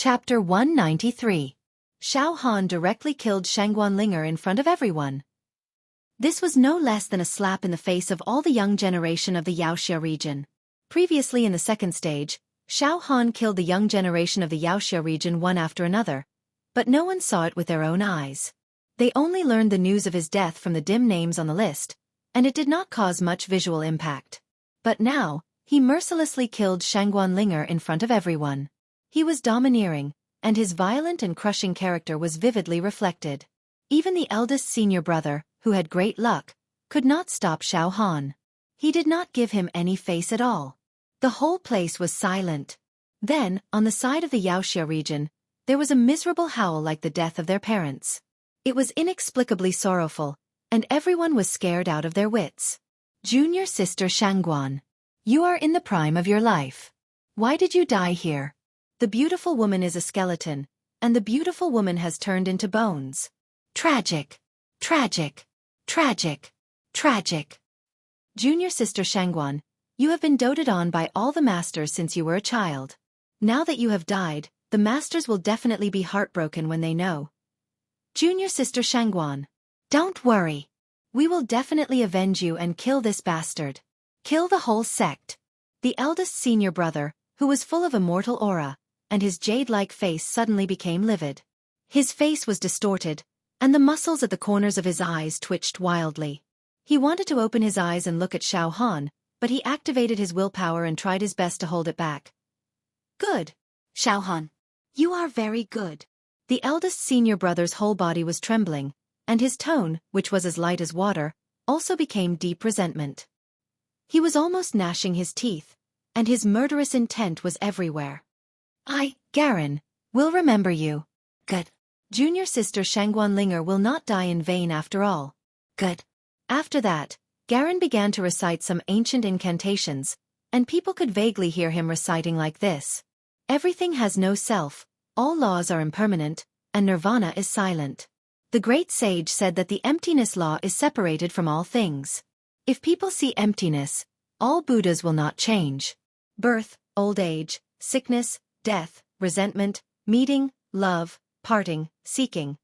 Chapter 193. Xiao Han directly killed Shangguanlinger in front of everyone. This was no less than a slap in the face of all the young generation of the Xianxia region. Previously in the second stage, Xiao Han killed the young generation of the Xianxia region one after another, but no one saw it with their own eyes. They only learned the news of his death from the dim names on the list, and it did not cause much visual impact. But now, he mercilessly killed Shangguanlinger in front of everyone. He was domineering, and his violent and crushing character was vividly reflected. Even the eldest senior brother, who had great luck, could not stop Xiao Han. He did not give him any face at all. The whole place was silent. Then, on the side of the Xianxia region, there was a miserable howl like the death of their parents. It was inexplicably sorrowful, and everyone was scared out of their wits. Junior sister Shangguan. You are in the prime of your life. Why did you die here? The beautiful woman is a skeleton, and the beautiful woman has turned into bones. Tragic. Tragic. Tragic. Tragic. Junior sister Shangguan, you have been doted on by all the masters since you were a child. Now that you have died, the masters will definitely be heartbroken when they know. Junior sister Shangguan. Don't worry. We will definitely avenge you and kill this bastard. Kill the whole sect. The eldest senior brother, who was full of immortal aura, and his jade-like face suddenly became livid. His face was distorted, and the muscles at the corners of his eyes twitched wildly. He wanted to open his eyes and look at Xiao Han, but he activated his willpower and tried his best to hold it back. Good. Xiao Han. You are very good. The eldest senior brother's whole body was trembling, and his tone, which was as light as water, also became deep resentment. He was almost gnashing his teeth, and his murderous intent was everywhere. Garen, will remember you. Good. Junior sister Shangguanlinger will not die in vain after all. Good. After that, Garen began to recite some ancient incantations, and people could vaguely hear him reciting like this. Everything has no self, all laws are impermanent, and nirvana is silent. The great sage said that the emptiness law is separated from all things. If people see emptiness, all Buddhas will not change. Birth, old age, sickness, death, resentment, meeting, love, parting, seeking.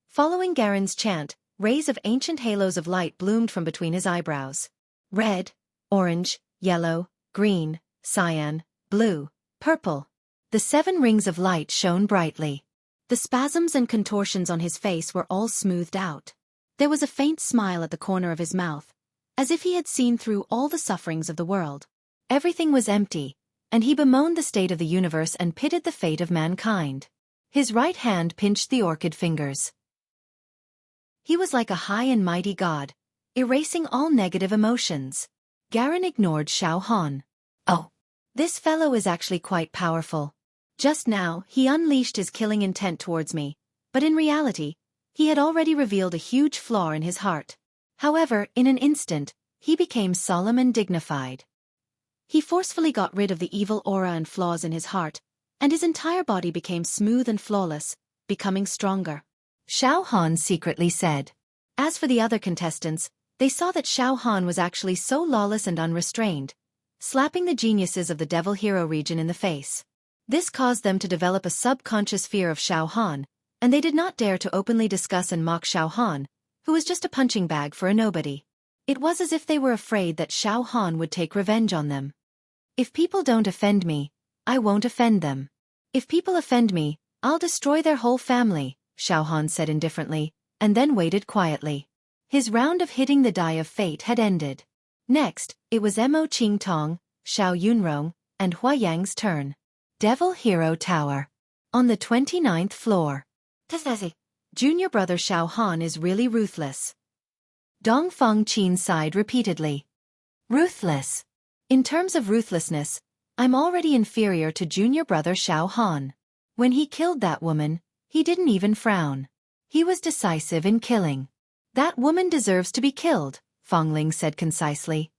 Following Garen's chant, rays of ancient halos of light bloomed from between his eyebrows. Red, orange, yellow, green, cyan, blue, purple. The 7 rings of light shone brightly. The spasms and contortions on his face were all smoothed out. There was a faint smile at the corner of his mouth, as if he had seen through all the sufferings of the world. Everything was empty, and he bemoaned the state of the universe and pitied the fate of mankind. His right hand pinched the orchid fingers. He was like a high and mighty god, erasing all negative emotions. Garen ignored Xiao Han. Oh, this fellow is actually quite powerful. Just now, he unleashed his killing intent towards me, but in reality, he had already revealed a huge flaw in his heart. However, in an instant, he became solemn and dignified. He forcefully got rid of the evil aura and flaws in his heart, and his entire body became smooth and flawless, becoming stronger. Xiao Han secretly said. As for the other contestants, they saw that Xiao Han was actually so lawless and unrestrained, slapping the geniuses of the Devil Hero region in the face. This caused them to develop a subconscious fear of Xiao Han, and they did not dare to openly discuss and mock Xiao Han, who was just a punching bag for a nobody. It was as if they were afraid that Xiao Han would take revenge on them. If people don't offend me, I won't offend them. If people offend me, I'll destroy their whole family, Xiao Han said indifferently, and then waited quietly. His round of hitting the die of fate had ended. Next, it was Mo Qingtong, Xiao Yunrong, and Hua Yang's turn. Devil Hero Tower. On the 29th floor. Junior brother Xiao Han is really ruthless. Dong Fengqin sighed repeatedly. Ruthless. In terms of ruthlessness, I'm already inferior to junior brother Xiao Han. When he killed that woman, he didn't even frown. He was decisive in killing. That woman deserves to be killed, Fengling said concisely.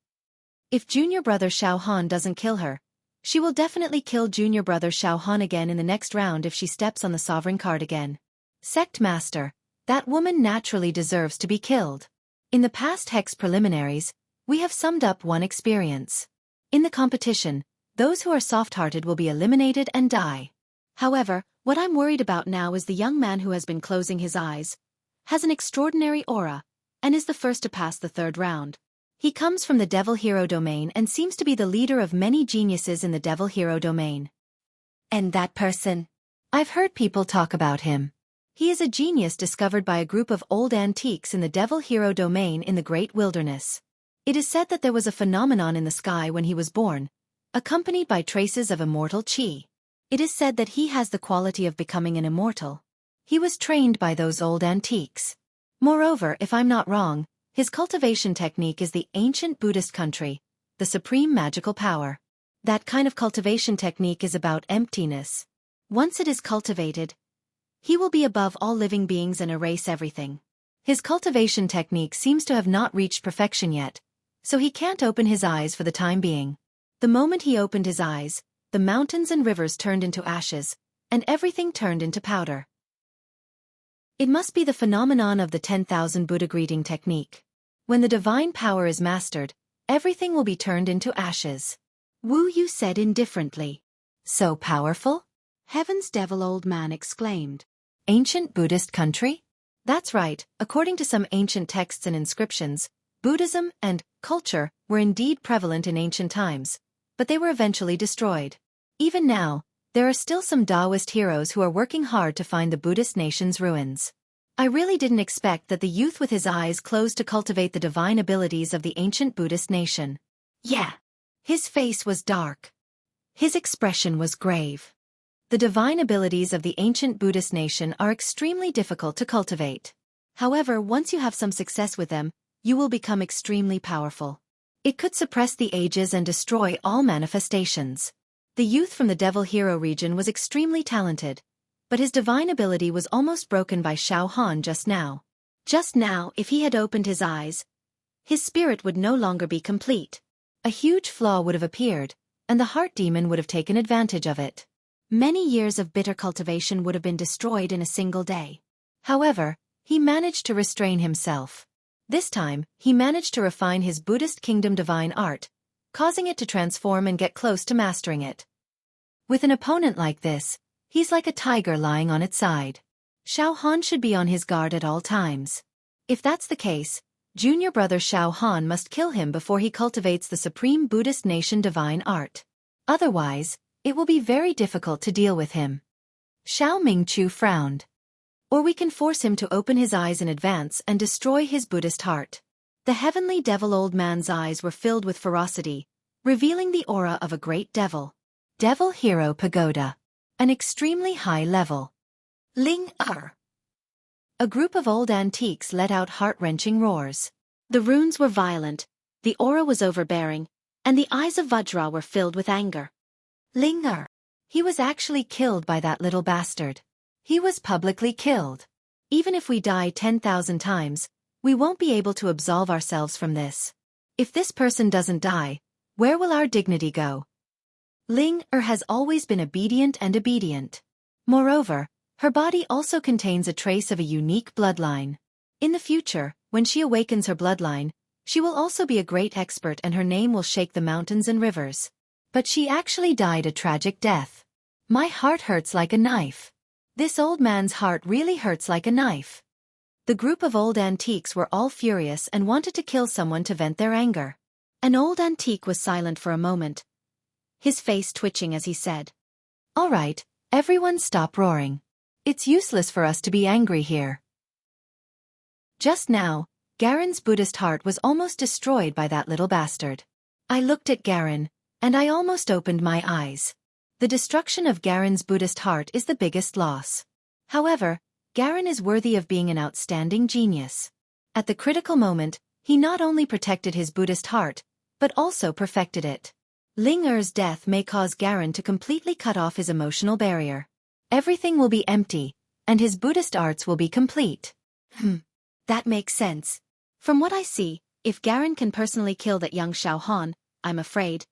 If junior brother Xiao Han doesn't kill her, she will definitely kill junior brother Xiao Han again in the next round if she steps on the sovereign card again. Sect Master, that woman naturally deserves to be killed. In the past Hex preliminaries, we have summed up one experience. In the competition, those who are soft-hearted will be eliminated and die. However, what I'm worried about now is the young man who has been closing his eyes, has an extraordinary aura, and is the first to pass the third round. He comes from the Devil Hero domain and seems to be the leader of many geniuses in the Devil Hero domain. And that person? I've heard people talk about him. He is a genius discovered by a group of old antiques in the Devil Hero domain in the Great Wilderness. It is said that there was a phenomenon in the sky when he was born, accompanied by traces of immortal chi. It is said that he has the quality of becoming an immortal. He was trained by those old antiques. Moreover, if I'm not wrong, his cultivation technique is the ancient Buddhist country, the supreme magical power. That kind of cultivation technique is about emptiness. Once it is cultivated, he will be above all living beings and erase everything. His cultivation technique seems to have not reached perfection yet, so he can't open his eyes for the time being. The moment he opened his eyes, the mountains and rivers turned into ashes, and everything turned into powder. It must be the phenomenon of the 10,000 Buddha greeting technique. When the divine power is mastered, everything will be turned into ashes. Wu Yu said indifferently. So powerful? Heaven's devil, old man exclaimed. Ancient Buddhist country? That's right, according to some ancient texts and inscriptions, Buddhism and culture were indeed prevalent in ancient times, but they were eventually destroyed. Even now, there are still some Taoist heroes who are working hard to find the Buddhist nation's ruins. I really didn't expect that the youth with his eyes closed to cultivate the divine abilities of the ancient Buddhist nation. Yeah. His face was dark. His expression was grave. The divine abilities of the ancient Buddhist nation are extremely difficult to cultivate. However, once you have some success with them, you will become extremely powerful. It could suppress the ages and destroy all manifestations. The youth from the Devil Hero region was extremely talented, but his divine ability was almost broken by Xiao Han just now. Just now, if he had opened his eyes, his spirit would no longer be complete. A huge flaw would have appeared, and the heart demon would have taken advantage of it. Many years of bitter cultivation would have been destroyed in a single day. However, he managed to restrain himself. This time, he managed to refine his Buddhist kingdom divine art, causing it to transform and get close to mastering it. With an opponent like this, he's like a tiger lying on its side. Xiao Han should be on his guard at all times. If that's the case, junior brother Xiao Han must kill him before he cultivates the supreme Buddhist nation divine art. Otherwise, it will be very difficult to deal with him. Xiao Mingchu frowned. Or we can force him to open his eyes in advance and destroy his Buddhist heart. The heavenly devil old man's eyes were filled with ferocity, revealing the aura of a great devil. Devil Hero Pagoda. An extremely high level. Ling Er. A group of old antiques let out heart-wrenching roars. The runes were violent, the aura was overbearing, and the eyes of Vajra were filled with anger. Ling Er. He was actually killed by that little bastard. He was publicly killed. Even if we die 10,000 times, we won't be able to absolve ourselves from this. If this person doesn't die, where will our dignity go? Ling Er has always been obedient. Moreover, her body also contains a trace of a unique bloodline. In the future, when she awakens her bloodline, she will also be a great expert and her name will shake the mountains and rivers. But she actually died a tragic death. My heart hurts like a knife. This old man's heart really hurts like a knife. The group of old antiques were all furious and wanted to kill someone to vent their anger. An old antique was silent for a moment, his face twitching as he said, "All right, everyone stop roaring. It's useless for us to be angry here." Just now, Garen's Buddhist heart was almost destroyed by that little bastard. I looked at Garen, and I almost opened my eyes. The destruction of Garen's Buddhist heart is the biggest loss. However, Garen is worthy of being an outstanding genius. At the critical moment, he not only protected his Buddhist heart, but also perfected it. Ling Er's death may cause Garen to completely cut off his emotional barrier. Everything will be empty, and his Buddhist arts will be complete. That makes sense. From what I see, if Garen can personally kill that young Xiao Han, I'm afraid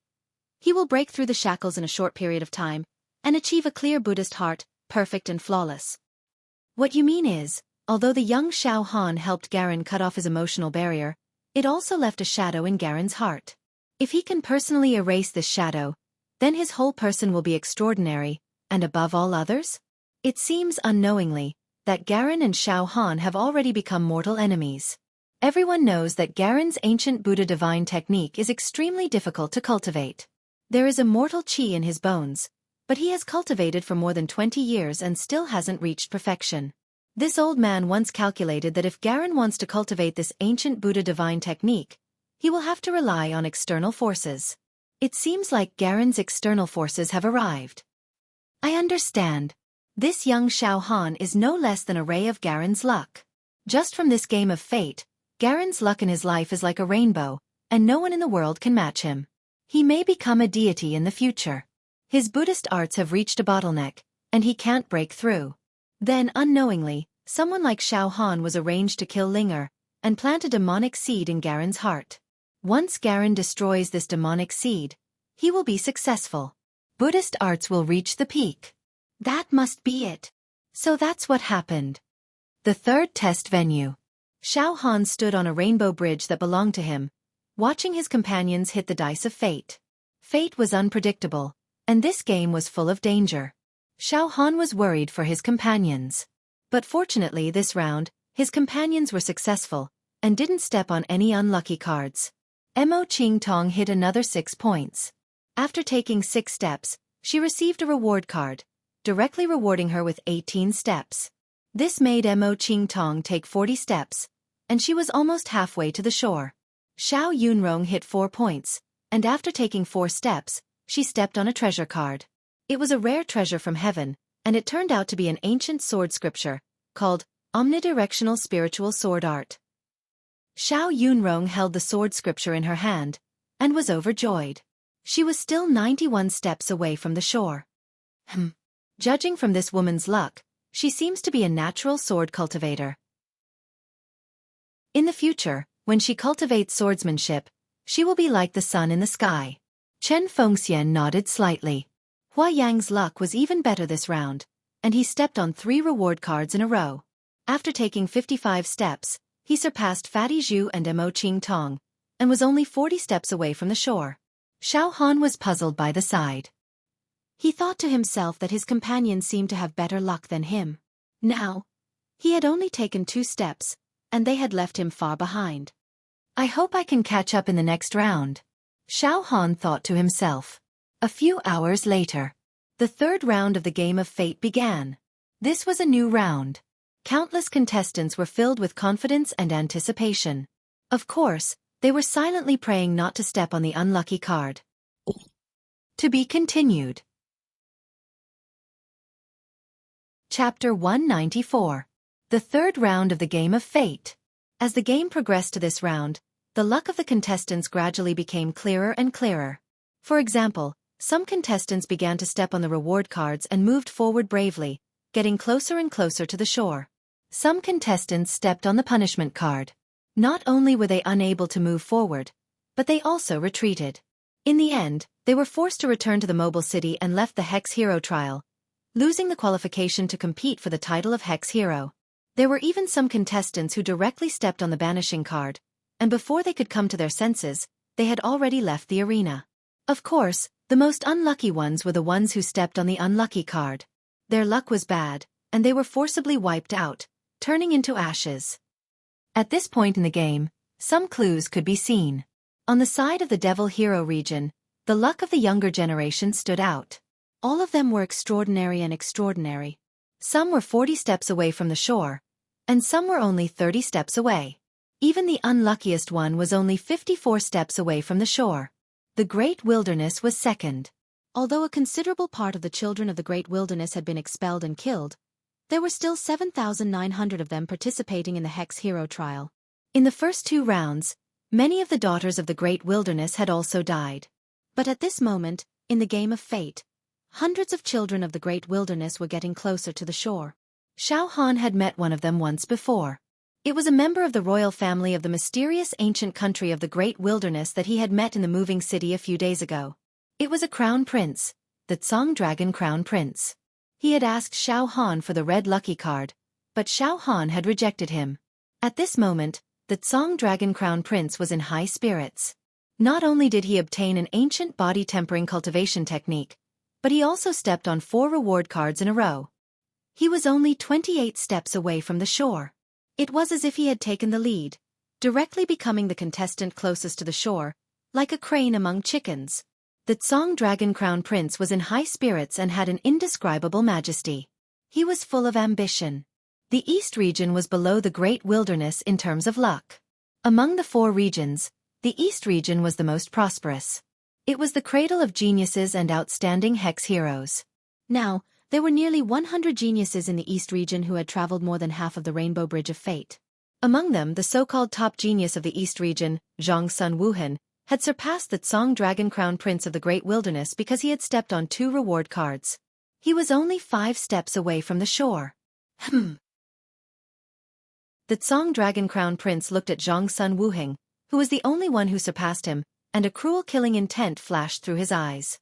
he will break through the shackles in a short period of time, and achieve a clear Buddhist heart, perfect and flawless. What you mean is, although the young Xiao Han helped Garen cut off his emotional barrier, it also left a shadow in Garen's heart. If he can personally erase this shadow, then his whole person will be extraordinary, and above all others? It seems unknowingly that Garen and Xiao Han have already become mortal enemies. Everyone knows that Garen's ancient Buddha divine technique is extremely difficult to cultivate. There is immortal qi in his bones, but he has cultivated for more than 20 years and still hasn't reached perfection. This old man once calculated that if Garen wants to cultivate this ancient Buddha divine technique, he will have to rely on external forces. It seems like Garen's external forces have arrived. I understand. This young Xiao Han is no less than a ray of Garen's luck. Just from this game of fate, Garen's luck in his life is like a rainbow, and no one in the world can match him. He may become a deity in the future. His Buddhist arts have reached a bottleneck, and he can't break through. Then, unknowingly, someone like Xiao Han was arranged to kill Linger, and plant a demonic seed in Garen's heart. Once Garen destroys this demonic seed, he will be successful. Buddhist arts will reach the peak. That must be it. So that's what happened. The third test venue. Xiao Han stood on a rainbow bridge that belonged to him, watching his companions hit the dice of fate. Fate was unpredictable, and this game was full of danger. Xiao Han was worried for his companions. But fortunately this round, his companions were successful, and didn't step on any unlucky cards. Mo Qing Tong hit another 6 points. After taking 6 steps, she received a reward card, directly rewarding her with 18 steps. This made Mo Qing Tong take 40 steps, and she was almost halfway to the shore. Xiao Yunrong hit 4 points, and after taking 4 steps, she stepped on a treasure card. It was a rare treasure from heaven, and it turned out to be an ancient sword scripture, called Omnidirectional Spiritual Sword Art. Xiao Yunrong held the sword scripture in her hand, and was overjoyed. She was still 91 steps away from the shore. Judging from this woman's luck, she seems to be a natural sword cultivator. In the future, when she cultivates swordsmanship, she will be like the sun in the sky. Chen Fengxian nodded slightly. Hua Yang's luck was even better this round, and he stepped on 3 reward cards in a row. After taking 55 steps, he surpassed Fatty Zhu and Mo Qing Tong, and was only 40 steps away from the shore. Xiao Han was puzzled by the side. He thought to himself that his companions seemed to have better luck than him. Now, he had only taken 2 steps, and they had left him far behind. I hope I can catch up in the next round. Xiao Han thought to himself. A few hours later, the third round of the game of fate began. This was a new round. Countless contestants were filled with confidence and anticipation. Of course, they were silently praying not to step on the unlucky card. To be continued. Chapter 194. The third round of the game of fate. As the game progressed to this round, the luck of the contestants gradually became clearer and clearer. For example, some contestants began to step on the reward cards and moved forward bravely, getting closer and closer to the shore. Some contestants stepped on the punishment card. Not only were they unable to move forward, but they also retreated. In the end, they were forced to return to the mobile city and left the Hex Hero trial, losing the qualification to compete for the title of Hex Hero. There were even some contestants who directly stepped on the banishing card, and before they could come to their senses, they had already left the arena. Of course, the most unlucky ones were the ones who stepped on the unlucky card. Their luck was bad, and they were forcibly wiped out, turning into ashes. At this point in the game, some clues could be seen. On the side of the Devil Hero region, the luck of the younger generation stood out. All of them were extraordinary and extraordinary. Some were 40 steps away from the shore, and some were only 30 steps away. Even the unluckiest one was only 54 steps away from the shore. The Great Wilderness was second. Although a considerable part of the children of the Great Wilderness had been expelled and killed, there were still 7,900 of them participating in the Hex Hero trial. In the first 2 rounds, many of the daughters of the Great Wilderness had also died. But at this moment, in the game of fate, hundreds of children of the Great Wilderness were getting closer to the shore. Xiao Han had met one of them once before. It was a member of the royal family of the mysterious ancient country of the Great Wilderness that he had met in the moving city a few days ago. It was a crown prince, the Tsang Dragon Crown Prince. He had asked Xiao Han for the red lucky card, but Xiao Han had rejected him. At this moment, the Tsang Dragon Crown Prince was in high spirits. Not only did he obtain an ancient body tempering cultivation technique, but he also stepped on 4 reward cards in a row. He was only 28 steps away from the shore. It was as if he had taken the lead, directly becoming the contestant closest to the shore, like a crane among chickens. The Tsong Dragon Crown Prince was in high spirits and had an indescribable majesty. He was full of ambition. The East region was below the Great Wilderness in terms of luck. Among the 4 regions, the East region was the most prosperous. It was the cradle of geniuses and outstanding hex heroes. Now, there were nearly 100 geniuses in the East region who had traveled more than half of the Rainbow Bridge of Fate. Among them, the so-called top genius of the East region, Jianghu, had surpassed the Tsong Dragon Crown Prince of the Great Wilderness because he had stepped on 2 reward cards. He was only 5 steps away from the shore. The Tsong Dragon Crown Prince looked at Jianghu, who was the only one who surpassed him, and a cruel killing intent flashed through his eyes.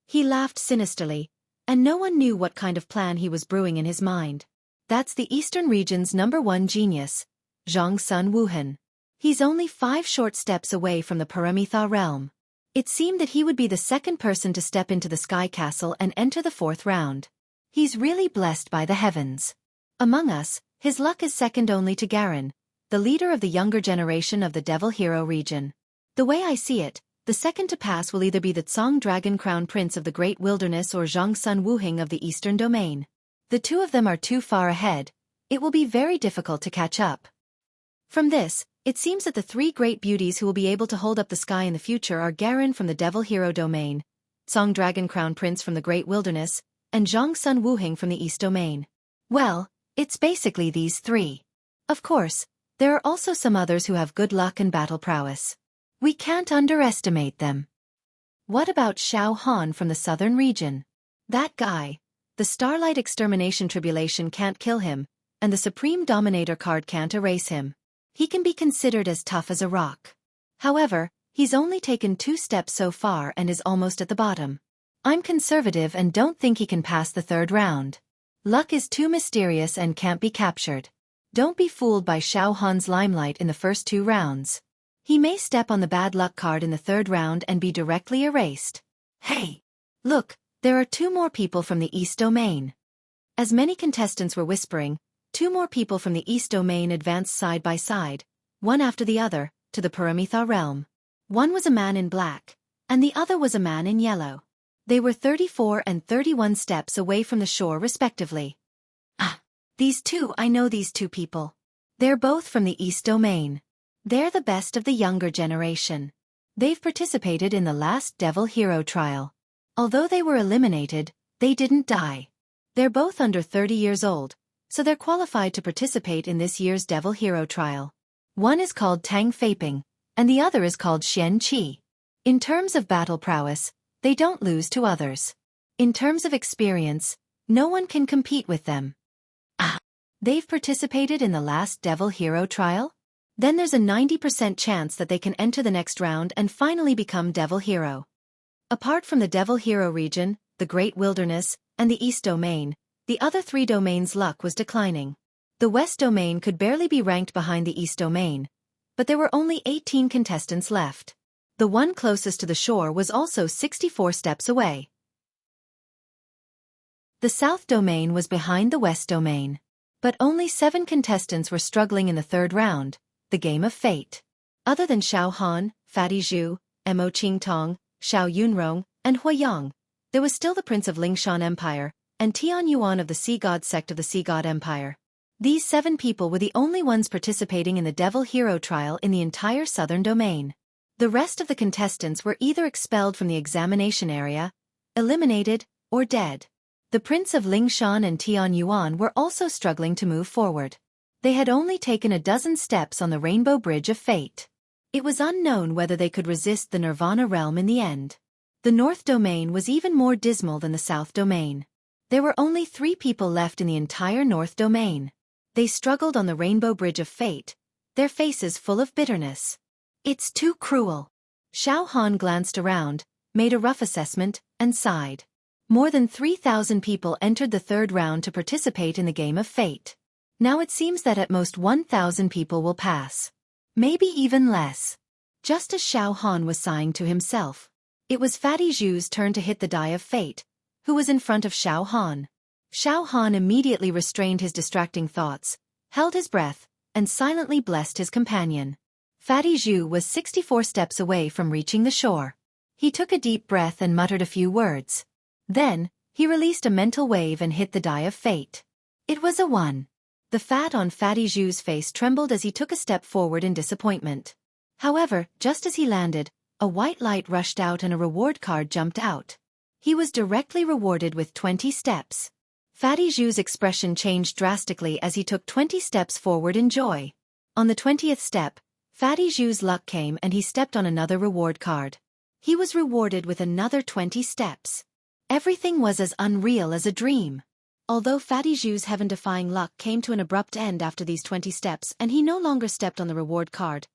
He laughed sinisterly, and no one knew what kind of plan he was brewing in his mind. That's the Eastern region's #1 genius, Jianghu. He's only 5 short steps away from the Paramitha realm. It seemed that he would be the second person to step into the Sky Castle and enter the 4th round. He's really blessed by the heavens. Among us, his luck is second only to Garen, the leader of the younger generation of the Devil Hero region. The way I see it, the second to pass will either be the Tsong Dragon Crown Prince of the Great Wilderness or Jianghu of the Eastern Domain. The 2 of them are too far ahead. It will be very difficult to catch up. From this, it seems that the 3 great beauties who will be able to hold up the sky in the future are Garen from the Devil Hero Domain, Tsong Dragon Crown Prince from the Great Wilderness, and Jianghu from the East Domain. Well, it's basically these 3. Of course, there are also some others who have good luck and battle prowess. We can't underestimate them. What about Xiao Han from the southern region? That guy. The Starlight Extermination Tribulation can't kill him, and the Supreme Dominator card can't erase him. He can be considered as tough as a rock. However, he's only taken 2 steps so far and is almost at the bottom. I'm conservative and don't think he can pass the 3rd round. Luck is too mysterious and can't be captured. Don't be fooled by Xiao Han's limelight in the first 2 rounds. He may step on the bad luck card in the 3rd round and be directly erased. Hey! Look, there are 2 more people from the East Domain. As many contestants were whispering, 2 more people from the East Domain advanced side by side, one after the other, to the Paramitha realm. One was a man in black, and the other was a man in yellow. They were 34 and 31 steps away from the shore respectively. I know these 2 people. They're both from the East Domain. They're the best of the younger generation. They've participated in the last Devil Hero trial. Although they were eliminated, they didn't die. They're both under 30 years old, so they're qualified to participate in this year's Devil Hero trial. One is called Tang Feiping, and the other is called Xianxia. In terms of battle prowess, they don't lose to others. In terms of experience, no one can compete with them. They've participated in the last Devil Hero trial? Then there's a 90% chance that they can enter the next round and finally become Devil Hero. Apart from the Devil Hero region, the Great Wilderness, and the East Domain, the other 3 domains' luck was declining. The West Domain could barely be ranked behind the East Domain, but there were only 18 contestants left. The one closest to the shore was also 64 steps away. The South Domain was behind the West Domain. But only 7 contestants were struggling in the 3rd round, the Game of Fate. Other than Xiao Han, Fatty Zhu, Mo Qingtong, Xiao Yunrong, and Huiyang, there was still the Prince of Lingshan Empire, and Tian Yuan of the Sea God sect of the Sea God Empire. These 7 people were the only ones participating in the Devil Hero trial in the entire Southern Domain. The rest of the contestants were either expelled from the examination area, eliminated, or dead. The Prince of Lingshan and Tian Yuan were also struggling to move forward. They had only taken a dozen steps on the Rainbow Bridge of Fate. It was unknown whether they could resist the Nirvana realm in the end. The North Domain was even more dismal than the South Domain. There were only 3 people left in the entire North Domain. They struggled on the Rainbow Bridge of Fate, their faces full of bitterness. It's too cruel. Xiao Han glanced around, made a rough assessment, and sighed. More than 3,000 people entered the 3rd round to participate in the Game of Fate. Now it seems that at most 1,000 people will pass. Maybe even less. Just as Xiao Han was sighing to himself. It was Fatty Zhu's turn to hit the die of fate, who was in front of Xiao Han. Xiao Han immediately restrained his distracting thoughts, held his breath, and silently blessed his companion. Fatty Zhu was 64 steps away from reaching the shore. He took a deep breath and muttered a few words. Then, he released a mental wave and hit the die of fate. It was a 1. The fat on Fatty Zhu's face trembled as he took a step forward in disappointment. However, just as he landed, a white light rushed out and a reward card jumped out. He was directly rewarded with 20 steps. Fatty Zhu's expression changed drastically as he took 20 steps forward in joy. On the 20th step, Fatty Zhu's luck came and he stepped on another reward card. He was rewarded with another 20 steps. Everything was as unreal as a dream. Although Fatty Zhu's heaven-defying luck came to an abrupt end after these 20 steps and he no longer stepped on the reward card,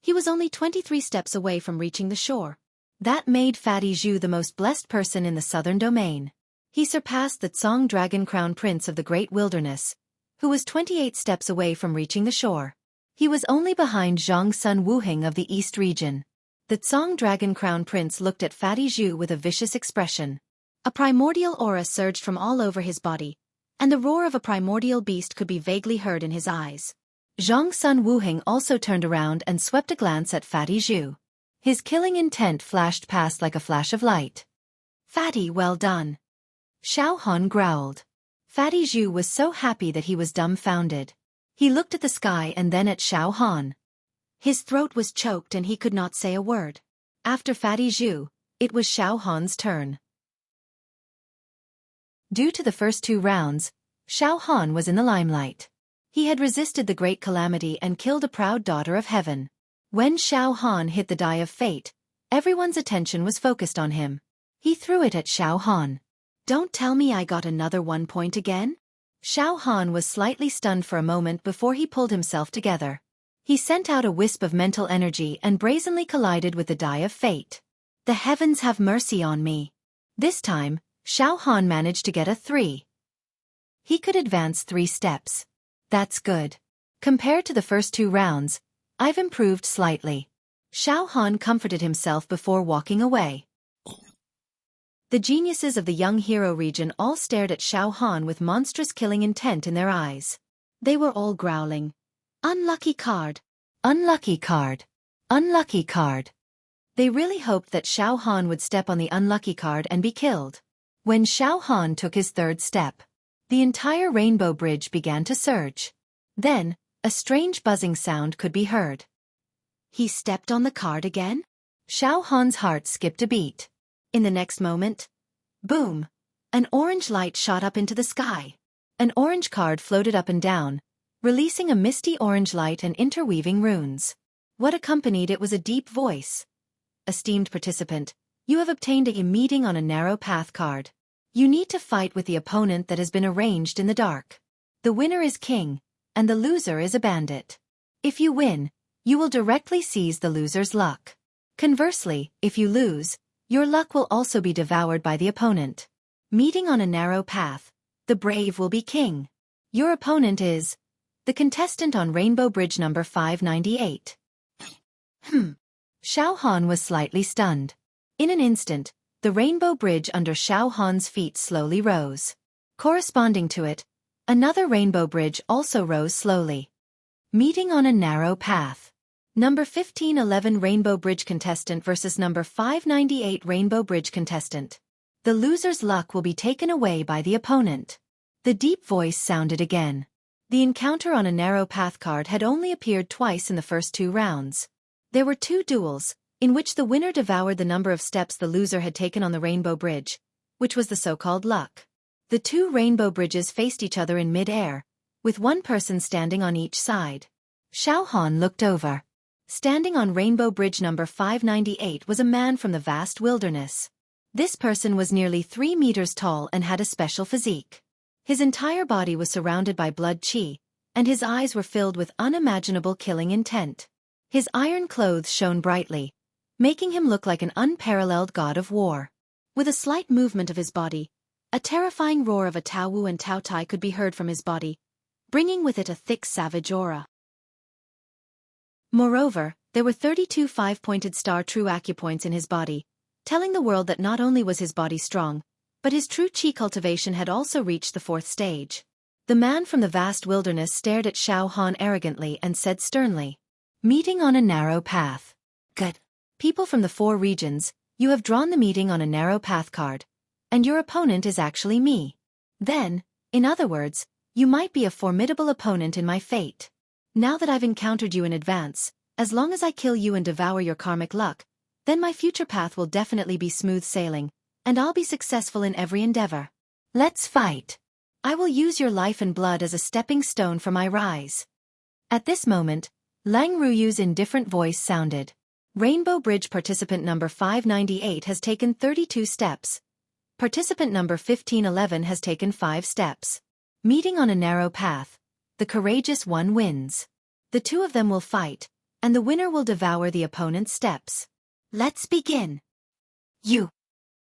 he was only 23 steps away from reaching the shore. That made Fatty Zhu the most blessed person in the southern domain. He surpassed the Tsang Dragon Crown Prince of the Great Wilderness, who was 28 steps away from reaching the shore. He was only behind Zhang Sun Wuhing of the East region. The Tsang Dragon Crown Prince looked at Fatty Zhu with a vicious expression. A primordial aura surged from all over his body, and the roar of a primordial beast could be vaguely heard in his eyes. Zhang Sun Wuhing also turned around and swept a glance at Fatty Zhu. His killing intent flashed past like a flash of light. Fatty, well done. Xiao Han growled. Fatty Zhu was so happy that he was dumbfounded. He looked at the sky and then at Xiao Han. His throat was choked and he could not say a word. After Fatty Zhu, it was Xiao Han's turn. Due to the first 2 rounds, Xiao Han was in the limelight. He had resisted the great calamity and killed a proud daughter of heaven. When Xiao Han hit the die of fate, everyone's attention was focused on him. He threw it at Xiao Han. Don't tell me I got another 1 point again? Xiao Han was slightly stunned for a moment before he pulled himself together. He sent out a wisp of mental energy and brazenly collided with the die of fate. The heavens have mercy on me. This time, Xiao Han managed to get a 3. He could advance 3 steps. That's good. Compared to the first 2 rounds, I've improved slightly. Xiao Han comforted himself before walking away. The geniuses of the young hero region all stared at Xiao Han with monstrous killing intent in their eyes. They were all growling. Unlucky card. Unlucky card. Unlucky card. They really hoped that Xiao Han would step on the unlucky card and be killed. When Xiao Han took his 3rd step, the entire rainbow bridge began to surge. Then, a strange buzzing sound could be heard. He stepped on the card again? Xiao Han's heart skipped a beat. In the next moment, boom! An orange light shot up into the sky. An orange card floated up and down, releasing a misty orange light and interweaving runes. What accompanied it was a deep voice. Esteemed participant, you have obtained a meeting on a narrow path card. You need to fight with the opponent that has been arranged in the dark. The winner is king, and the loser is a bandit. If you win, you will directly seize the loser's luck. Conversely, if you lose, your luck will also be devoured by the opponent. Meeting on a narrow path, the brave will be king. Your opponent is the contestant on Rainbow Bridge number 598. Xiao Han was slightly stunned. In an instant, the rainbow bridge under Xiao Han's feet slowly rose. Corresponding to it, another rainbow bridge also rose slowly. Meeting on a narrow path. Number 1511 Rainbow Bridge contestant versus number 598 Rainbow Bridge contestant. The loser's luck will be taken away by the opponent. The deep voice sounded again. The encounter on a narrow path card had only appeared twice in the first 2 rounds. There were 2 duels, in which the winner devoured the number of steps the loser had taken on the Rainbow Bridge, which was the so-called luck. The 2 rainbow bridges faced each other in mid-air, with 1 person standing on each side. Xiao Han looked over. Standing on Rainbow Bridge number 598 was a man from the vast wilderness. This person was nearly 3 meters tall and had a special physique. His entire body was surrounded by blood qi, and his eyes were filled with unimaginable killing intent. His iron clothes shone brightly, making him look like an unparalleled god of war. With a slight movement of his body, a terrifying roar of a Tao Wu and Tao Tai could be heard from his body, bringing with it a thick savage aura. Moreover, there were 32 5-pointed star true acupoints in his body, telling the world that not only was his body strong, But his true chi cultivation had also reached the 4th stage. The man from the vast wilderness stared at Xiao Han arrogantly and said sternly, "Meeting on a narrow path. Good. People from the 4 regions, you have drawn the meeting on a narrow path card. And your opponent is actually me. Then, in other words, you might be a formidable opponent in my fate. Now that I've encountered you in advance, as long as I kill you and devour your karmic luck, then my future path will definitely be smooth sailing, and I'll be successful in every endeavor. Let's fight. I will use your life and blood as a stepping stone for my rise." At this moment, Lang Ruyu's indifferent voice sounded. Rainbow Bridge participant number 598 has taken 32 steps. Participant number 1511 has taken 5 steps. Meeting on a narrow path, the courageous one wins. The 2 of them will fight, and the winner will devour the opponent's steps. Let's begin. You.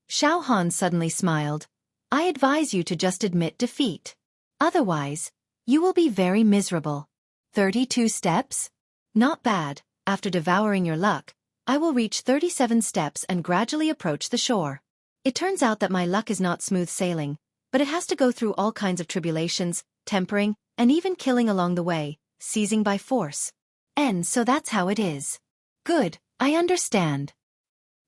Xiao Han suddenly smiled. I advise you to just admit defeat. Otherwise, you will be very miserable. 32 steps? Not bad. After devouring your luck, I will reach 37 steps and gradually approach the shore. It turns out that my luck is not smooth sailing, but it has to go through all kinds of tribulations, tempering, and even killing along the way, seizing by force. And so that's how it is. Good, I understand.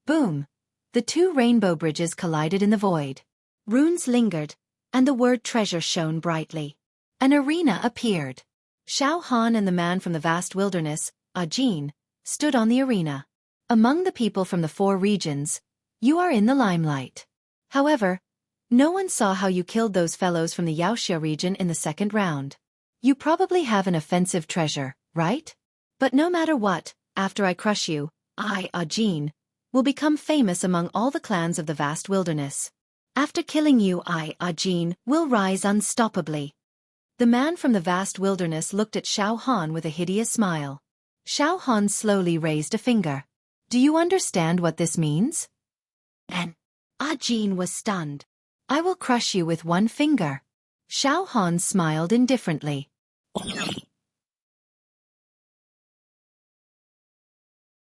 Boom. The 2 rainbow bridges collided in the void. Runes lingered, and the word treasure shone brightly. An arena appeared. Xiao Han and the man from the vast wilderness, Ajin, stood on the arena. Among the people from the 4 regions, you are in the limelight. However, no one saw how you killed those fellows from the Xianxia region in the 2nd round. You probably have an offensive treasure, right? But no matter what, after I crush you, I, Ajin, will become famous among all the clans of the vast wilderness. After killing you, I, Ajin, will rise unstoppably. The man from the vast wilderness looked at Xiao Han with a hideous smile. Xiao Han slowly raised a finger. Do you understand what this means? And Ajin was stunned. I will crush you with 1 finger. Xiao Han smiled indifferently.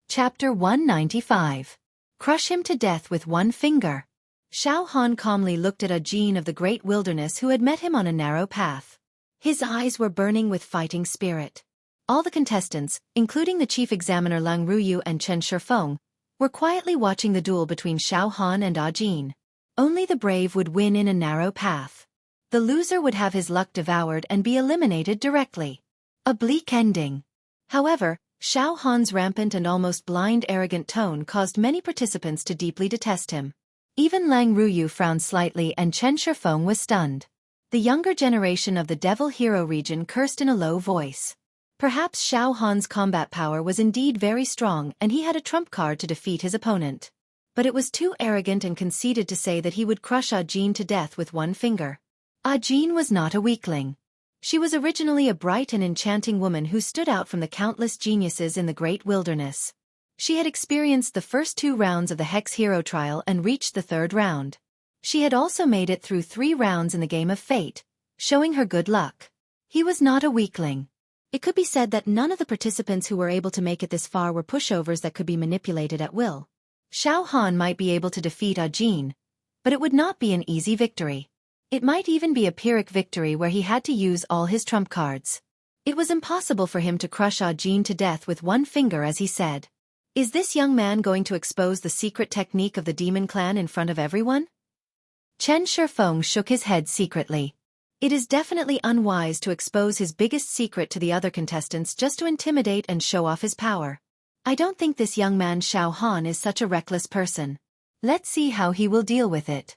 Chapter 195. Crush him to death with 1 finger. Xiao Han calmly looked at Ajin of the great wilderness who had met him on a narrow path. His eyes were burning with fighting spirit. All the contestants, including the chief examiner Lang Ruyu and Chen Shifeng, were quietly watching the duel between Xiao Han and Ajin. Only the brave would win in a narrow path. The loser would have his luck devoured and be eliminated directly. A bleak ending. However, Xiao Han's rampant and almost blind arrogant tone caused many participants to deeply detest him. Even Lang Ruyu frowned slightly and Chen Shifeng was stunned. The younger generation of the Devil Hero region cursed in a low voice. Perhaps Xiao Han's combat power was indeed very strong and he had a trump card to defeat his opponent. But it was too arrogant and conceited to say that he would crush Ajin to death with 1 finger. Ajin was not a weakling. She was originally a bright and enchanting woman who stood out from the countless geniuses in the great wilderness. She had experienced the first 2 rounds of the Hex Hero trial and reached the 3rd round. She had also made it through 3 rounds in the Game of Fate, showing her good luck. He was not a weakling. It could be said that none of the participants who were able to make it this far were pushovers that could be manipulated at will. Xiao Han might be able to defeat Ajin, but it would not be an easy victory. It might even be a Pyrrhic victory where he had to use all his trump cards. It was impossible for him to crush Ajin to death with 1 finger, as he said. Is this young man going to expose the secret technique of the demon clan in front of everyone? Chen Shifeng shook his head secretly. It is definitely unwise to expose his biggest secret to the other contestants just to intimidate and show off his power. I don't think this young man Xiao Han is such a reckless person. Let's see how he will deal with it.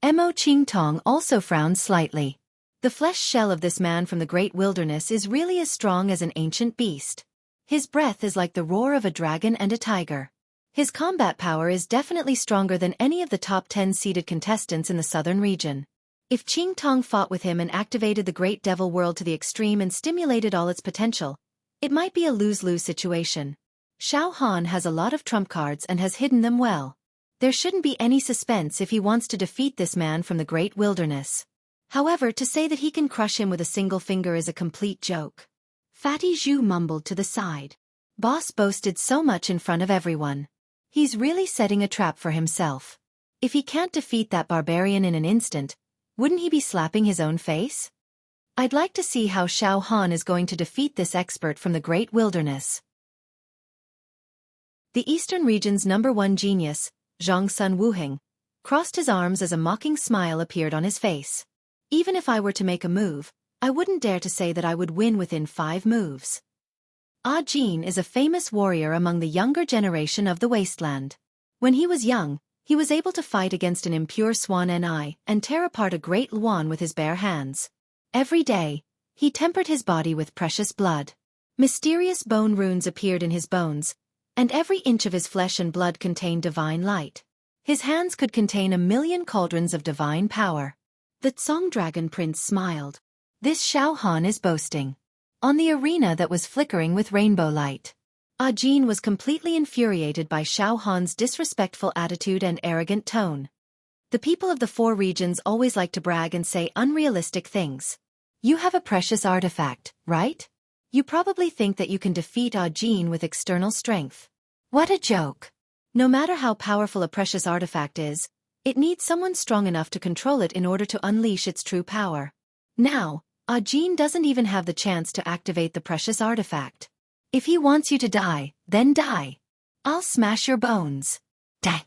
Mo Qingtong also frowned slightly. The flesh shell of this man from the great wilderness is really as strong as an ancient beast. His breath is like the roar of a dragon and a tiger. His combat power is definitely stronger than any of the top 10 seeded contestants in the southern region. If Qingtong fought with him and activated the great devil world to the extreme and stimulated all its potential, it might be a lose-lose situation. Xiao Han has a lot of trump cards and has hidden them well. There shouldn't be any suspense if he wants to defeat this man from the great wilderness. However, to say that he can crush him with a single finger is a complete joke. Fatty Zhu mumbled to the side. Boss boasted so much in front of everyone. He's really setting a trap for himself. If he can't defeat that barbarian in an instant, wouldn't he be slapping his own face? I'd like to see how Xiao Han is going to defeat this expert from the great wilderness. The Eastern region's #1 genius, Zhang Sun Wuheng, crossed his arms as a mocking smile appeared on his face. Even if I were to make a move, I wouldn't dare to say that I would win within 5 moves. Jin is a famous warrior among the younger generation of the wasteland. When he was young, he was able to fight against an impure Swan Ni and tear apart a great Luan with his bare hands. Every day, he tempered his body with precious blood. Mysterious bone runes appeared in his bones, and every inch of his flesh and blood contained divine light. His hands could contain 1,000,000 cauldrons of divine power. The Song Dragon Prince smiled. This Xiao Han is boasting. On the arena that was flickering with rainbow light, Jin was completely infuriated by Xiao Han's disrespectful attitude and arrogant tone. The people of the 4 regions always like to brag and say unrealistic things. You have a precious artifact, right? You probably think that you can defeat Jin with external strength. What a joke! No matter how powerful a precious artifact is, it needs someone strong enough to control it in order to unleash its true power. Now, Jin doesn't even have the chance to activate the precious artifact. If he wants you to die, then die. I'll smash your bones. Die!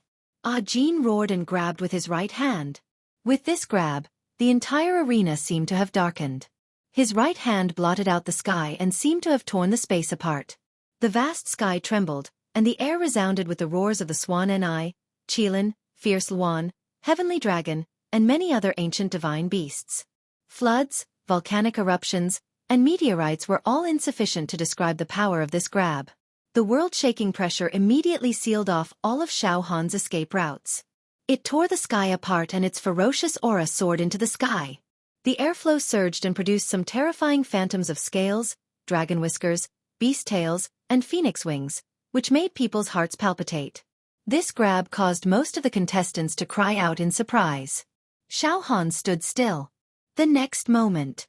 Jin roared and grabbed with his right hand. With this grab, the entire arena seemed to have darkened. His right hand blotted out the sky and seemed to have torn the space apart. The vast sky trembled, and the air resounded with the roars of the Swan Ni, Qilin, Fierce Luan, Heavenly Dragon, and many other ancient divine beasts. Floods, volcanic eruptions, and meteorites were all insufficient to describe the power of this grab. The world-shaking pressure immediately sealed off all of Xiao Han's escape routes. It tore the sky apart and its ferocious aura soared into the sky. The airflow surged and produced some terrifying phantoms of scales, dragon whiskers, beast tails, and phoenix wings, which made people's hearts palpitate. This grab caused most of the contestants to cry out in surprise. Xiao Han stood still. The next moment.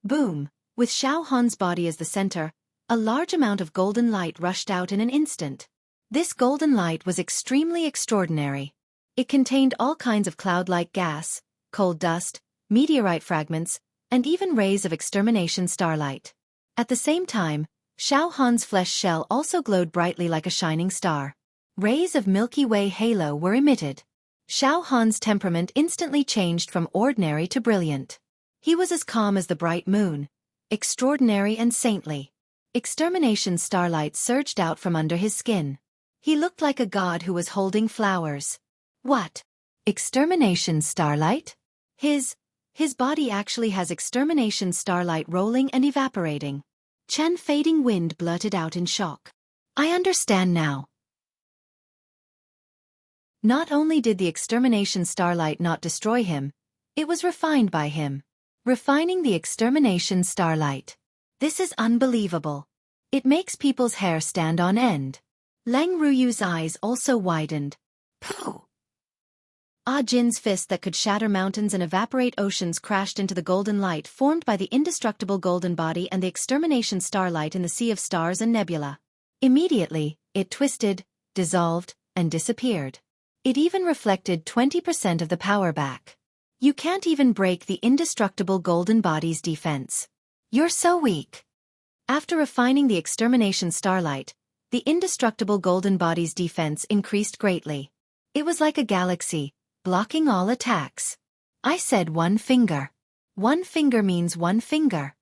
Boom! With Xiao Han's body as the center, a large amount of golden light rushed out in an instant. This golden light was extremely extraordinary. It contained all kinds of cloud-like gas, cold dust, meteorite fragments, and even rays of extermination starlight. At the same time, Xiao Han's flesh shell also glowed brightly like a shining star. Rays of Milky Way halo were emitted. Xiao Han's temperament instantly changed from ordinary to brilliant. He was as calm as the bright moon, extraordinary and saintly. Extermination starlight surged out from under his skin. He looked like a god who was holding flowers. What? Extermination starlight? His body actually has extermination starlight rolling and evaporating. Chen Fading Wind blurted out in shock. I understand now. Not only did the extermination starlight not destroy him, it was refined by him. Refining the extermination starlight. This is unbelievable. It makes people's hair stand on end. Leng Ruyu's eyes also widened. Pooh! Jin's fist that could shatter mountains and evaporate oceans crashed into the golden light formed by the indestructible golden body and the extermination starlight in the sea of stars and nebula. Immediately, it twisted, dissolved, and disappeared. It even reflected 20% of the power back. You can't even break the indestructible golden body's defense. You're so weak. After refining the extermination starlight, the indestructible golden body's defense increased greatly. It was like a galaxy, blocking all attacks. I said 1 finger. 1 finger means 1 finger.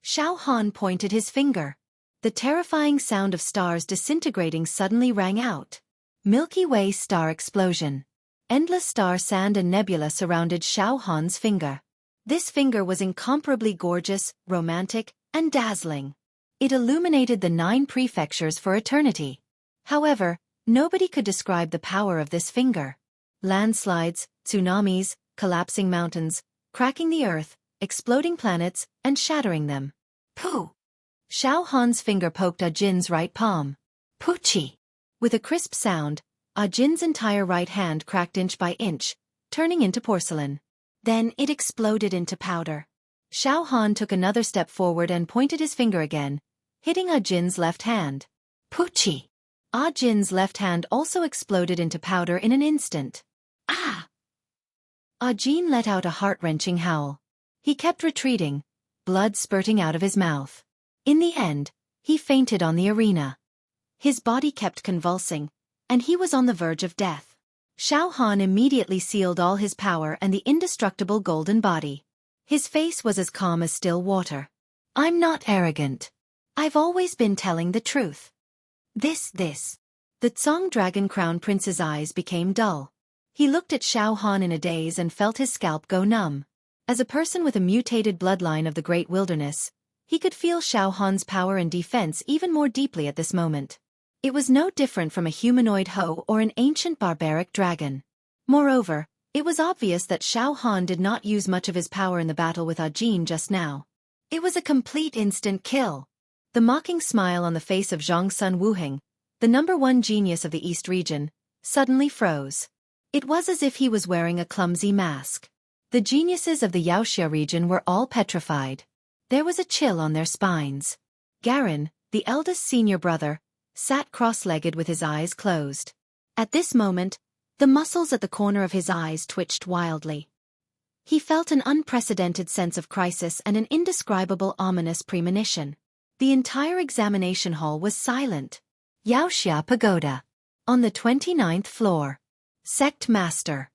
Xiao Han pointed his finger. The terrifying sound of stars disintegrating suddenly rang out. Milky Way star explosion. Endless star sand and nebula surrounded Xiao Han's finger. This finger was incomparably gorgeous, romantic, and dazzling. It illuminated the 9 prefectures for eternity. However, nobody could describe the power of this finger. Landslides, tsunamis, collapsing mountains, cracking the earth, exploding planets, and shattering them. Pooh! Xiao Han's finger poked Jin's right palm. Poochie! With a crisp sound, Jin's entire right hand cracked inch by inch, turning into porcelain. Then it exploded into powder. Xiao Han took another step forward and pointed his finger again, hitting Jin's left hand. Poochie! Jin's left hand also exploded into powder in an instant. Ah! Ajin let out a heart-wrenching howl. He kept retreating, blood spurting out of his mouth. In the end, he fainted on the arena. His body kept convulsing, and he was on the verge of death. Xiao Han immediately sealed all his power and the indestructible golden body. His face was as calm as still water. I'm not arrogant. I've always been telling the truth. This. The Tsong Dragon Crown Prince's eyes became dull. He looked at Xiao Han in a daze and felt his scalp go numb. As a person with a mutated bloodline of the Great Wilderness, he could feel Xiao Han's power and defense even more deeply at this moment. It was no different from a humanoid Ho or an ancient barbaric dragon. Moreover, it was obvious that Xiao Han did not use much of his power in the battle with Ajin just now. It was a complete instant kill. The mocking smile on the face of Zhang Sun Wuheng, the #1 genius of the East region, suddenly froze. It was as if he was wearing a clumsy mask. The geniuses of the Xianxia region were all petrified. There was a chill on their spines. Garin, the eldest senior brother, sat cross-legged with his eyes closed. At this moment, the muscles at the corner of his eyes twitched wildly. He felt an unprecedented sense of crisis and an indescribable ominous premonition. The entire examination hall was silent. Xianxia Pagoda. On the 29th floor. Sect Master.